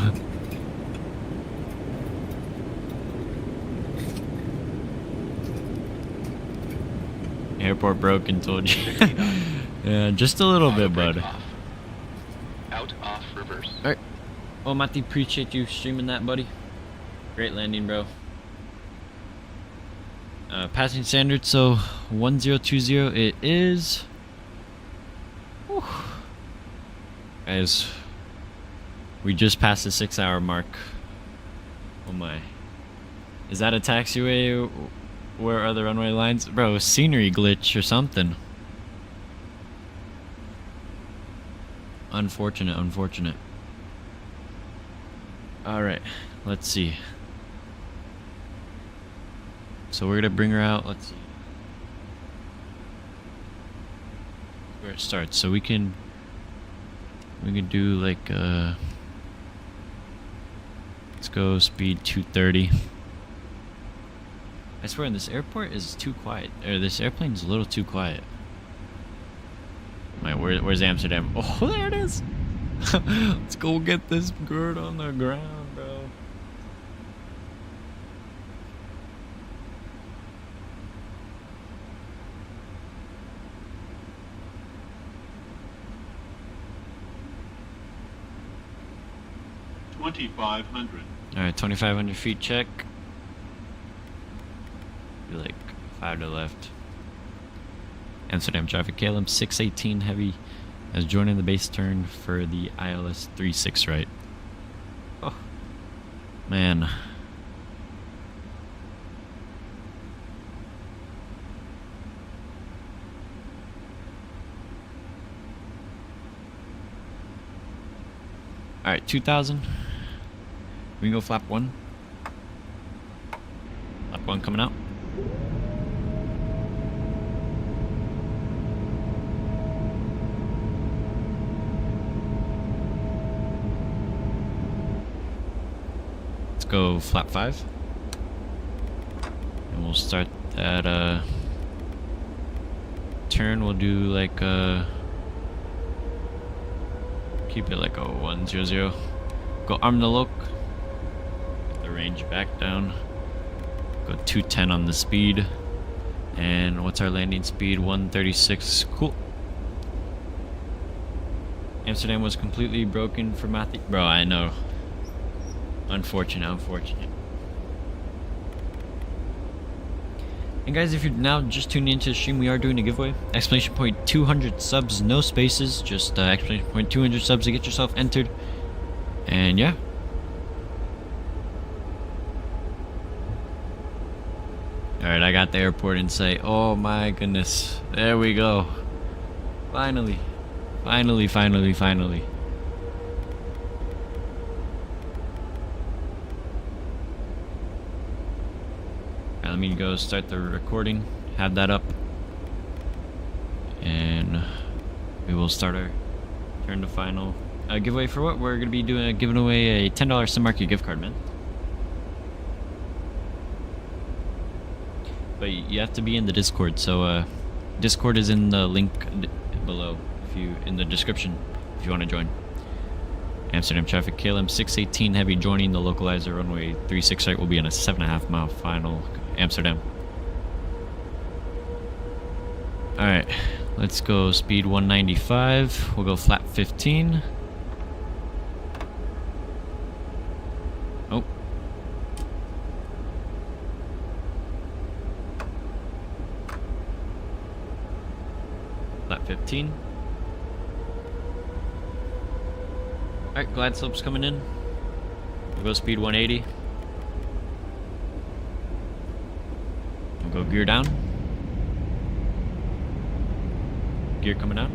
Airport broken, told you. Yeah, just a little bit, bud. Out, off, reverse. Alright. Oh, Mati, appreciate you streaming that, buddy. Great landing, bro. Passing standard, so 1020 it is. Whew. Guys, we just passed the 6-hour mark. Oh my. Is that a taxiway? Where are the runway lines? Bro, scenery glitch or something. Unfortunate, unfortunate. Alright, let's see. So we're gonna bring her out, let's see where it starts. So we can do like let's go speed 230. I swear this airport is too quiet, or this airplane's a little too quiet. Where's Amsterdam? Oh, there it is. Let's go get this bird on the ground, bro. $2,500. Alright, 2,500 feet check. Be like 5 to the left. Amsterdam traffic, KLM 618 heavy as joining the base turn for the ILS 36 right. Oh, man. Alright, 2,000. We can go flap 1. Flap 1 coming out. Let's go flap 5. And we'll start that turn. We'll do like keep it like a 100. Go arm the loc. Get the range back down. Go 210 on the speed. And what's our landing speed? 136. Cool. Amsterdam was completely broken for Matthew. Bro, I know. Unfortunate, unfortunate. And guys, if you're now just tuning into the stream, we are doing a giveaway. Exclamation point 200 subs, no spaces, just exclamation point 200 subs to get yourself entered. And yeah. Alright, I got the airport in sight. Oh my goodness. There we go. Finally. Finally, finally, finally. Let me go start the recording, have that up, and we will start our turn to final giveaway. For what we're going to be doing, giving away a $10 Sun Market gift card, man. But you have to be in the Discord, so Discord is in the link below, if you in the description, if you want to join. Amsterdam traffic, KLM 618 heavy joining the localizer runway 36 right will be on a 7.5 mile final. Amsterdam. Alright, let's go speed 195. We'll go flap 15. Oh. 15. Alright, glide slope's coming in. We'll go speed 180. We'll go gear down. Gear coming out.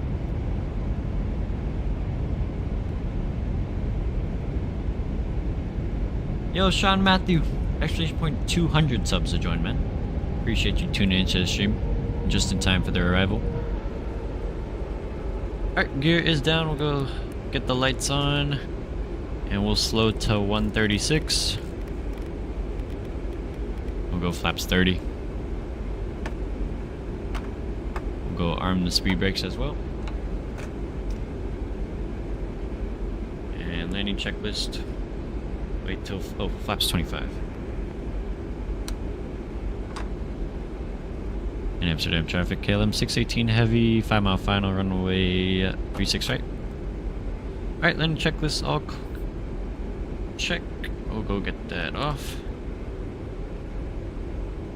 Yo, Sean Matthew. Exclamation 200 subs to join, man. Appreciate you tuning into the stream. Just in time for their arrival. Alright, gear is down. We'll go get the lights on. And we'll slow to 136. We'll go flaps 30. We'll go arm the speed brakes as well. And landing checklist. Wait till, oh, flaps 25. In Amsterdam traffic, KLM 618 heavy, 5 mile final, runway 36 right. Alright, landing checklist all check. We'll go get that off.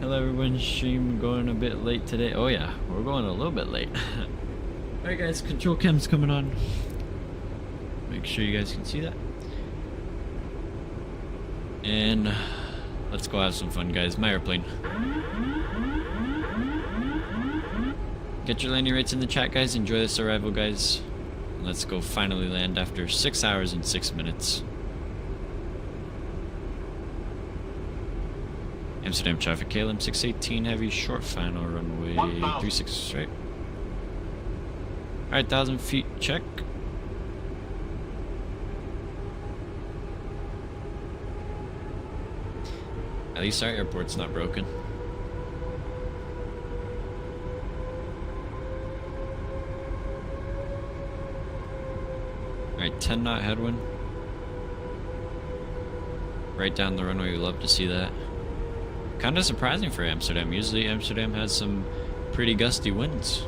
Hello everyone, stream going a bit late today. Oh yeah, we're going a little bit late. Alright guys, control cam's coming on. Make sure you guys can see that. And let's go have some fun, guys. My airplane. Get your landing rates in the chat, guys. Enjoy this arrival, guys. Let's go finally land after 6 hours and 6 minutes. Amsterdam traffic, KLM 618 heavy, short final, runway 36 right. Alright, 1,000 feet check. At least our airport's not broken. Alright, 10 knot headwind. Right down the runway, we love to see that. Kind of surprising for Amsterdam. Usually Amsterdam has some pretty gusty winds.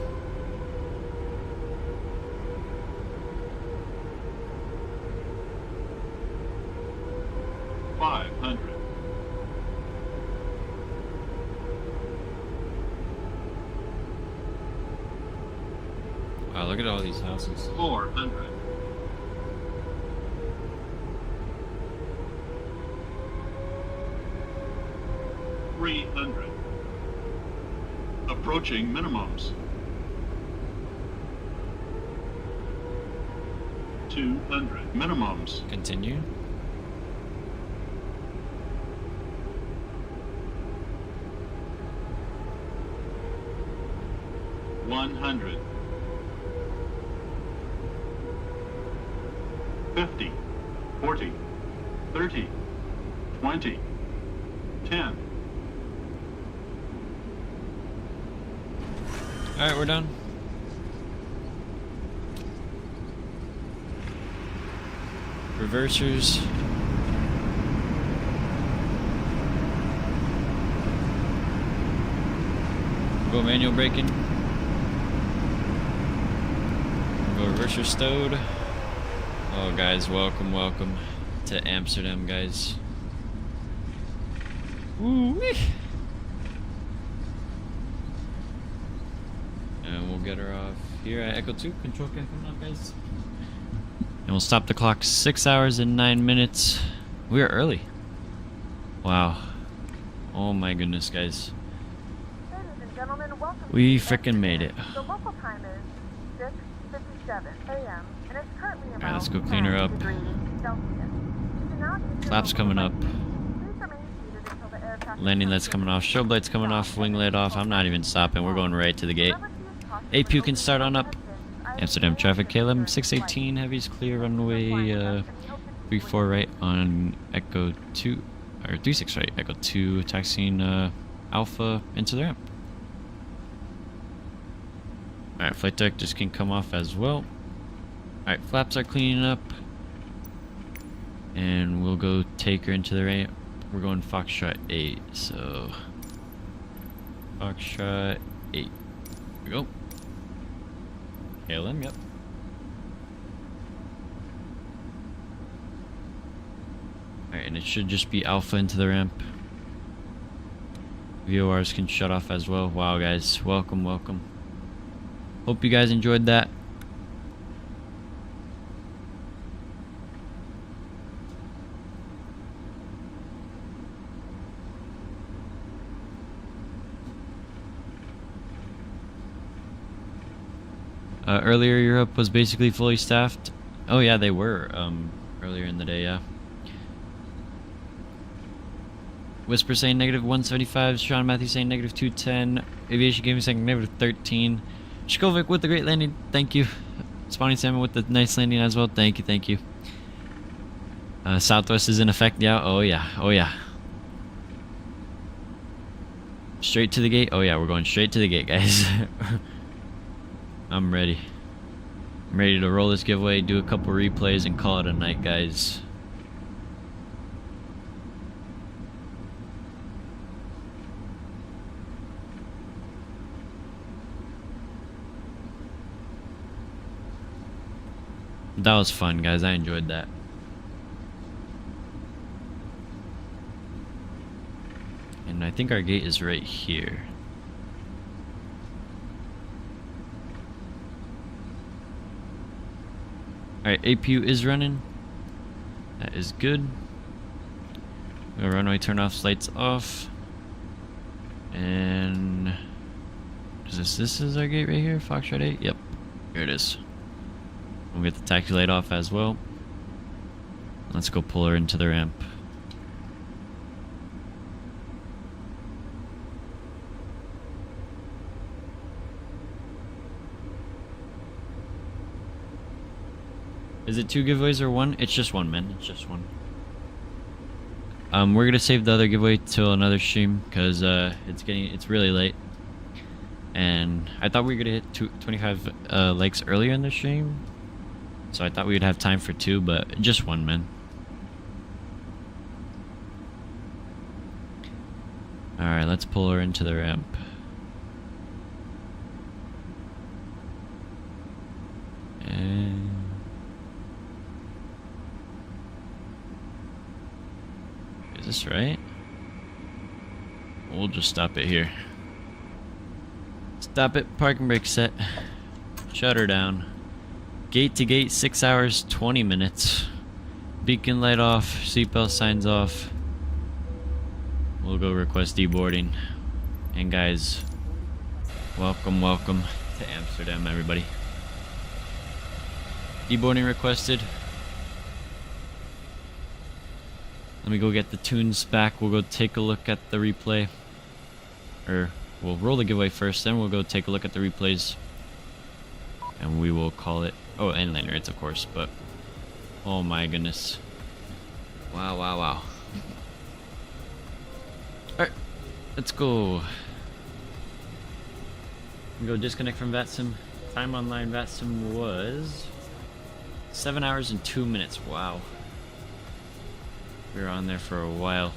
Wow, look at all these houses. 400. Approaching minimums. 200 minimums. Continue. $100. 50, 40, 30, 20, 10. Alright, we're done. Reversers. Go manual braking. Go reverser stowed. Oh guys, welcome, welcome to Amsterdam, guys. Woo-wee. And we'll get her off here at Echo 2. Control cam coming up, guys. And we'll stop the clock. 6 hours and 9 minutes. We are early. Wow. Oh my goodness, guys. Ladies and gentlemen, welcome. We frickin' made it. The local time is 6:57 a.m. and it's currently about Alright, let's go clean her up. 10 degrees Celsius. You do not need to Flaps coming up. Please remain seated until the aircraft Landing lights coming off. Strobe lights coming off. Wing light off. I'm not even stopping. We're going right to the gate. APU can start on up. Amsterdam traffic, KLM 618 heavy's clear, runway 34 right on Echo 2 or 36 right, Echo 2 taxiing Alpha into the ramp. Alright, flight directors can come off as well. Alright, flaps are cleaning up. And we'll go take her into the ramp. We're going Foxtrot 8, so Foxtrot 8. Here we go. KLM, yep. Alright, and it should just be Alpha into the ramp. VORs can shut off as well. Wow, guys. Welcome, welcome. Hope you guys enjoyed that. Earlier Europe was basically fully staffed. Oh yeah, they were earlier in the day, yeah. Whisper saying negative 175, Sean Matthew saying negative 210, Aviation Gaming saying negative 13, Shkovic with the great landing, thank you. Spawning Salmon with the nice landing as well, thank you, thank you. Southwest is in effect, yeah, oh yeah, oh yeah. Straight to the gate, oh yeah, we're going straight to the gate, guys. I'm ready. I'm ready to roll this giveaway, do a couple replays, and call it a night, guys. That was fun, guys. I enjoyed that. And I think our gate is right here. Alright, APU is running. That is good. Runway turn off, lights off. And this is our gate right here, Foxtrot 8? Yep, here it is. We'll get the taxi light off as well. Let's go pull her into the ramp. Is it 2 giveaways or 1? It's just 1, man. It's just 1. We're gonna save the other giveaway till another stream because it's really late, and I thought we were gonna hit 25 likes earlier in the stream, so I thought we would have time for 2, but just 1, man. All right, let's pull her into the ramp. And is this right? We'll just stop it here. Stop it, parking brake set. Shut her down. Gate to gate, 6 hours, 20 minutes. Beacon light off, seatbelt signs off. We'll go request deboarding. And guys, welcome to Amsterdam, everybody. Deboarding requested. Let me go get the tunes back. We'll go take a look at the replay. Or we'll roll the giveaway first, then we'll go take a look at the replays. And we will call it. Oh, and lander it's of course, but oh my goodness. Wow, wow, wow. Alright, let's go. Go disconnect from vatsim. Time online vatsim was 7 hours and 2 minutes. Wow. We were on there for a while.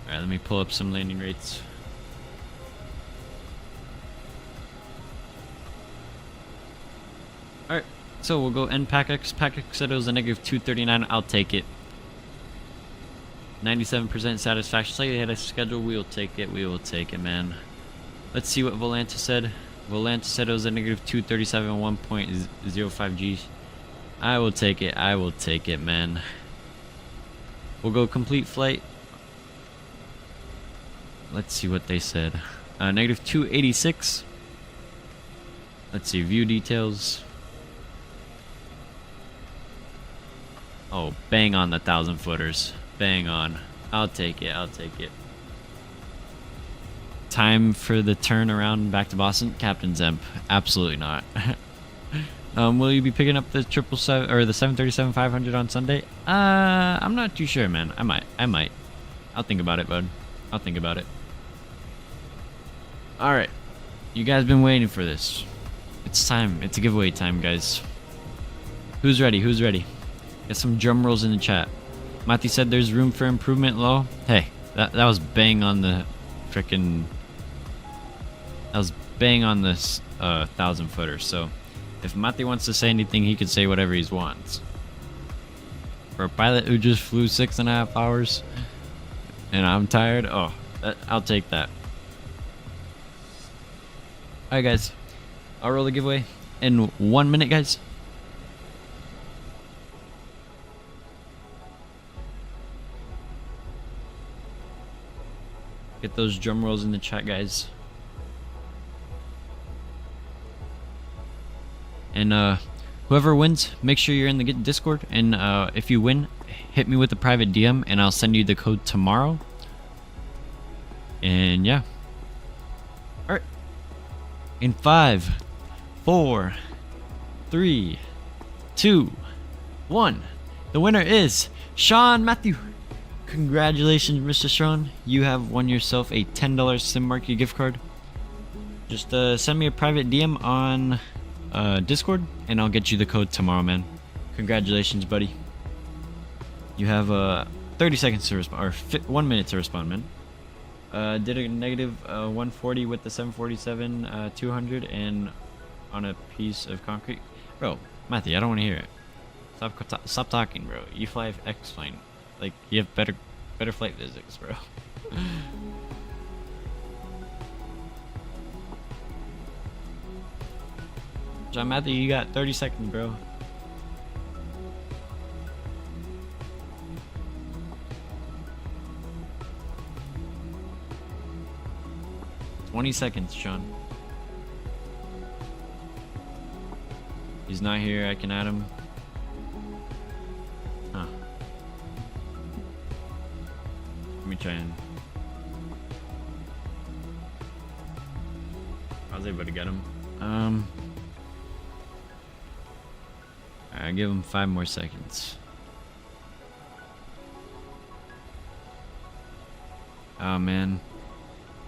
Alright, let me pull up some landing rates. Alright, so we'll go end PACX. PACX said it was a negative 239. I'll take it. 97% satisfaction. Slightly ahead of schedule. We will take it. We will take it, man. Let's see what Volanta said. Volanta said it was a negative 237, 1.05 G. I will take it. I will take it, man. We'll go complete flight. Let's see what they said. Negative 286. Let's see. View details. Oh, bang on the 1,000 footers. Bang on. I'll take it. I'll take it. Time for the turn around back to Boston? Captain Zemp. Absolutely not. Will you be picking up the 777 or the 737-500 on Sunday? I'm not too sure, man. I might. I'll think about it, bud. I'll think about it. All right, you guys been waiting for this. It's time. It's a giveaway time, guys. Who's ready? Who's ready? Get some drum rolls in the chat. Mati said there's room for improvement. Low. Hey, that was bang on the frickin'. That was bang on this 1,000 footer. So. If Mati wants to say anything, he could say whatever he wants. For a pilot who just flew 6.5 hours and I'm tired, oh, I'll take that. Alright guys, I'll roll the giveaway in 1 minute, guys. Get those drum rolls in the chat, guys. And whoever wins, make sure you're in the Discord. And if you win, hit me with a private DM and I'll send you the code tomorrow. And yeah. Alright. In 5, 4, 3, 2, 1. The winner is Sean Matthew. Congratulations, Mr. Sean. You have won yourself a $10 Sim Market gift card. Just send me a private DM on Discord and I'll get you the code tomorrow, man. Congratulations, buddy. You have 30 seconds to respond, or 1 minute to respond, man. Did a negative 140 with the 747 200 and on a piece of concrete. Bro, Matthew, I don't want to hear it. Stop talking, bro. You fly X-plane. Like, you have better flight physics, bro. John Matthew, you got 30 seconds, bro. $20 seconds, Sean. He's not here. I can add him. Huh. Let me try and... I was able to get him. Alright, give him 5 more seconds. Oh man.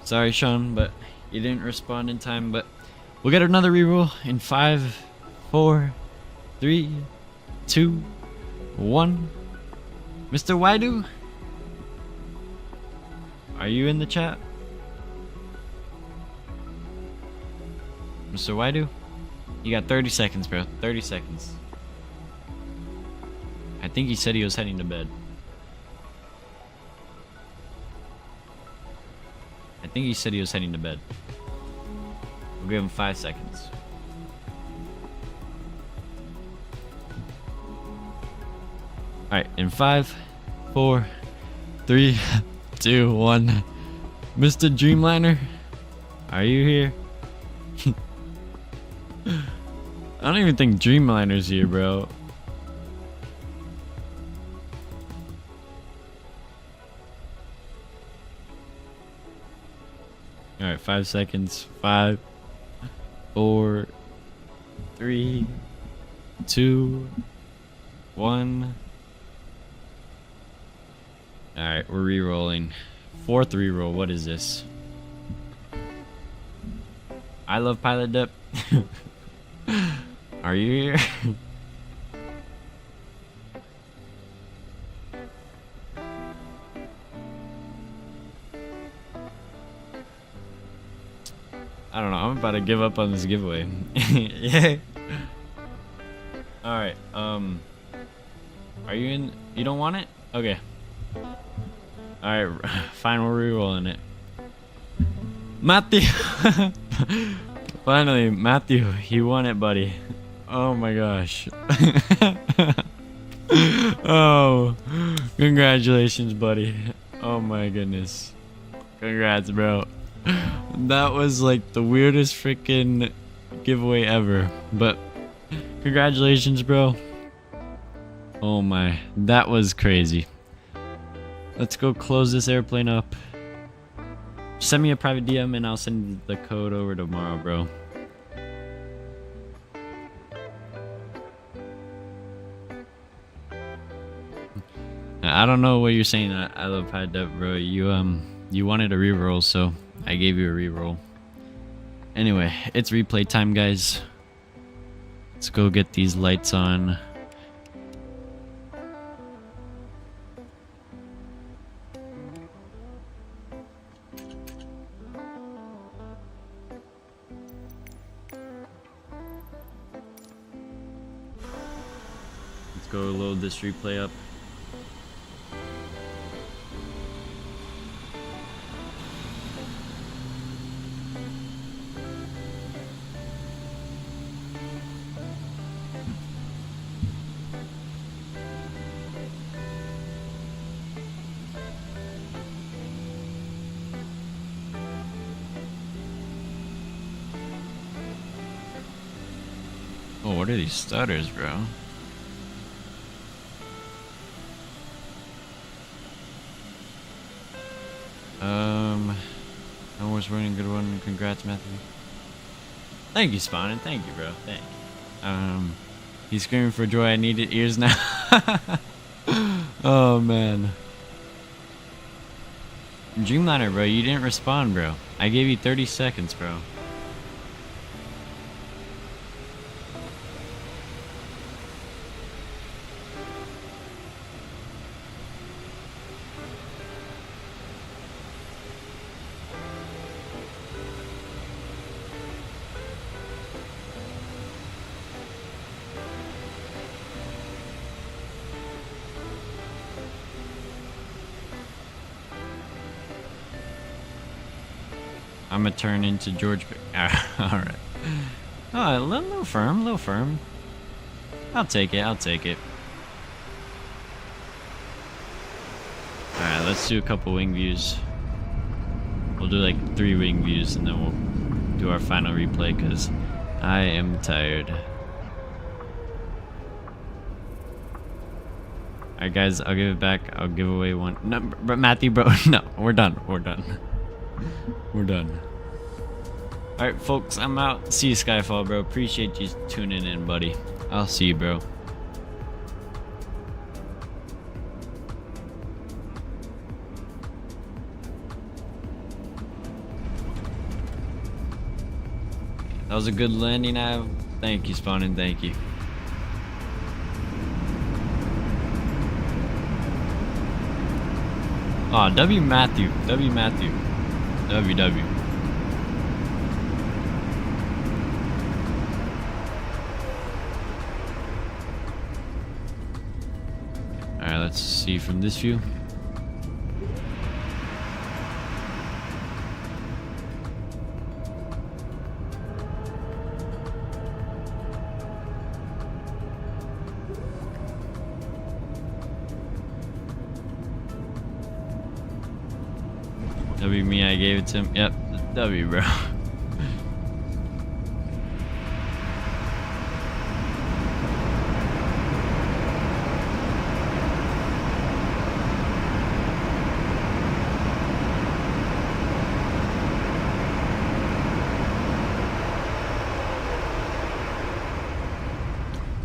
Sorry, Sean, but you didn't respond in time, but we'll get another reroll in 5, 4, 3, 2, 1. Mr. Waidu? Are you in the chat? Mr. Waidu? You got 30 seconds, bro. 30 seconds. I think he said he was heading to bed. I think he said he was heading to bed. We'll give him 5 seconds. Alright, in 5, 4, 3, 2, 1. Mr. Dreamliner, are you here? I don't even think Dreamliner's here, bro. Alright, 5 seconds. 5, 4, 3, 2, 1. Alright, we're re-rolling. 4th reroll. What is this? I love Pilot Dip. Are you here? I don't know. I'm about to give up on this giveaway. Yeah. All right. Are you in? You don't want it? Okay. All right. Fine. We're re-rolling it. Matthew. Finally, Matthew. You won it, buddy. Oh my gosh. Oh, congratulations, buddy. Oh my goodness. Congrats, bro. That was like the weirdest freaking giveaway ever. But congratulations, bro. Oh my, that was crazy. Let's go close this airplane up. Send me a private DM and I'll send the code over tomorrow, bro. I don't know what you're saying. I love Pad Dub, bro. You wanted a reroll, so I gave you a reroll. Anyway, it's replay time, guys. Let's go get these lights on. Let's go load this replay up. what are these stutters, bro? No one's running, good one. Congrats, Matthew. Thank you, Spawnin. Thank you, bro. Thank you. He's screaming for joy. I needed ears now. Oh, man. Dreamliner, bro, you didn't respond, bro. I gave you 30 seconds, bro. I'm gonna turn into George. Alright. Oh, a little firm, a little firm. I'll take it, I'll take it. Alright, let's do a couple wing views. We'll do like 3 wing views and then we'll do our final replay because I am tired. Alright guys, I'll give it back. I'll give away one. No, but Matthew, bro, no, we're done. We're done. We're done. Alright, folks, I'm out. See you, Skyfall, bro. Appreciate you tuning in, buddy. I'll see you, bro. That was a good landing, Av. Thank you, Spawnin. Thank you. Aw, oh, W Matthew. W Matthew. WW. Alright, let's see from this view. W me, I gave it to him. Yep, W, bro.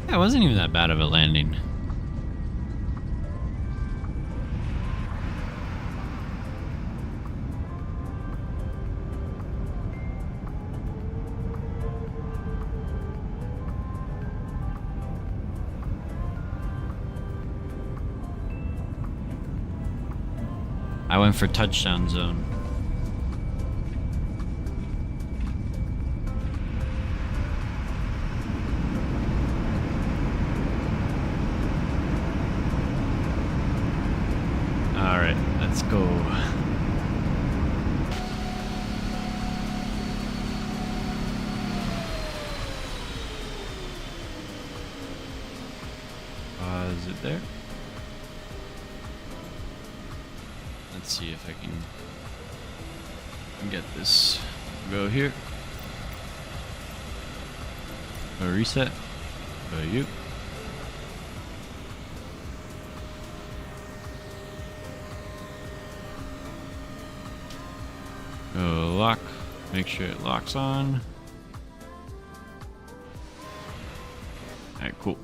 Yeah, it wasn't even that bad of a landing. I went for touchdown zone. All right, let's go. Is it there? Let's see if I can get this. Go here. Go reset. Go you. Go lock. Make sure it locks on. Alright, cool.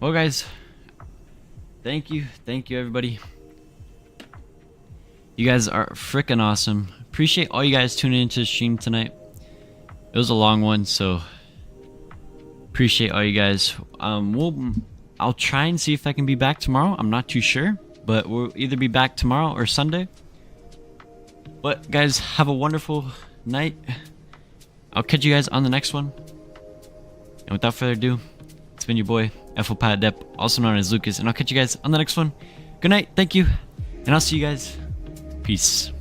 Well, guys, thank you everybody. You guys are freaking awesome. Appreciate all you guys tuning into the stream tonight. It was a long one, so appreciate all you guys. I'll try and see if I can be back tomorrow. I'm not too sure, but we'll either be back tomorrow or Sunday. But guys, have a wonderful night. I'll catch you guys on the next one. And without further ado, it's been your boy, Pat Depp, also known as Lucas, and I'll catch you guys on the next one. Good night, thank you, and I'll see you guys. Peace.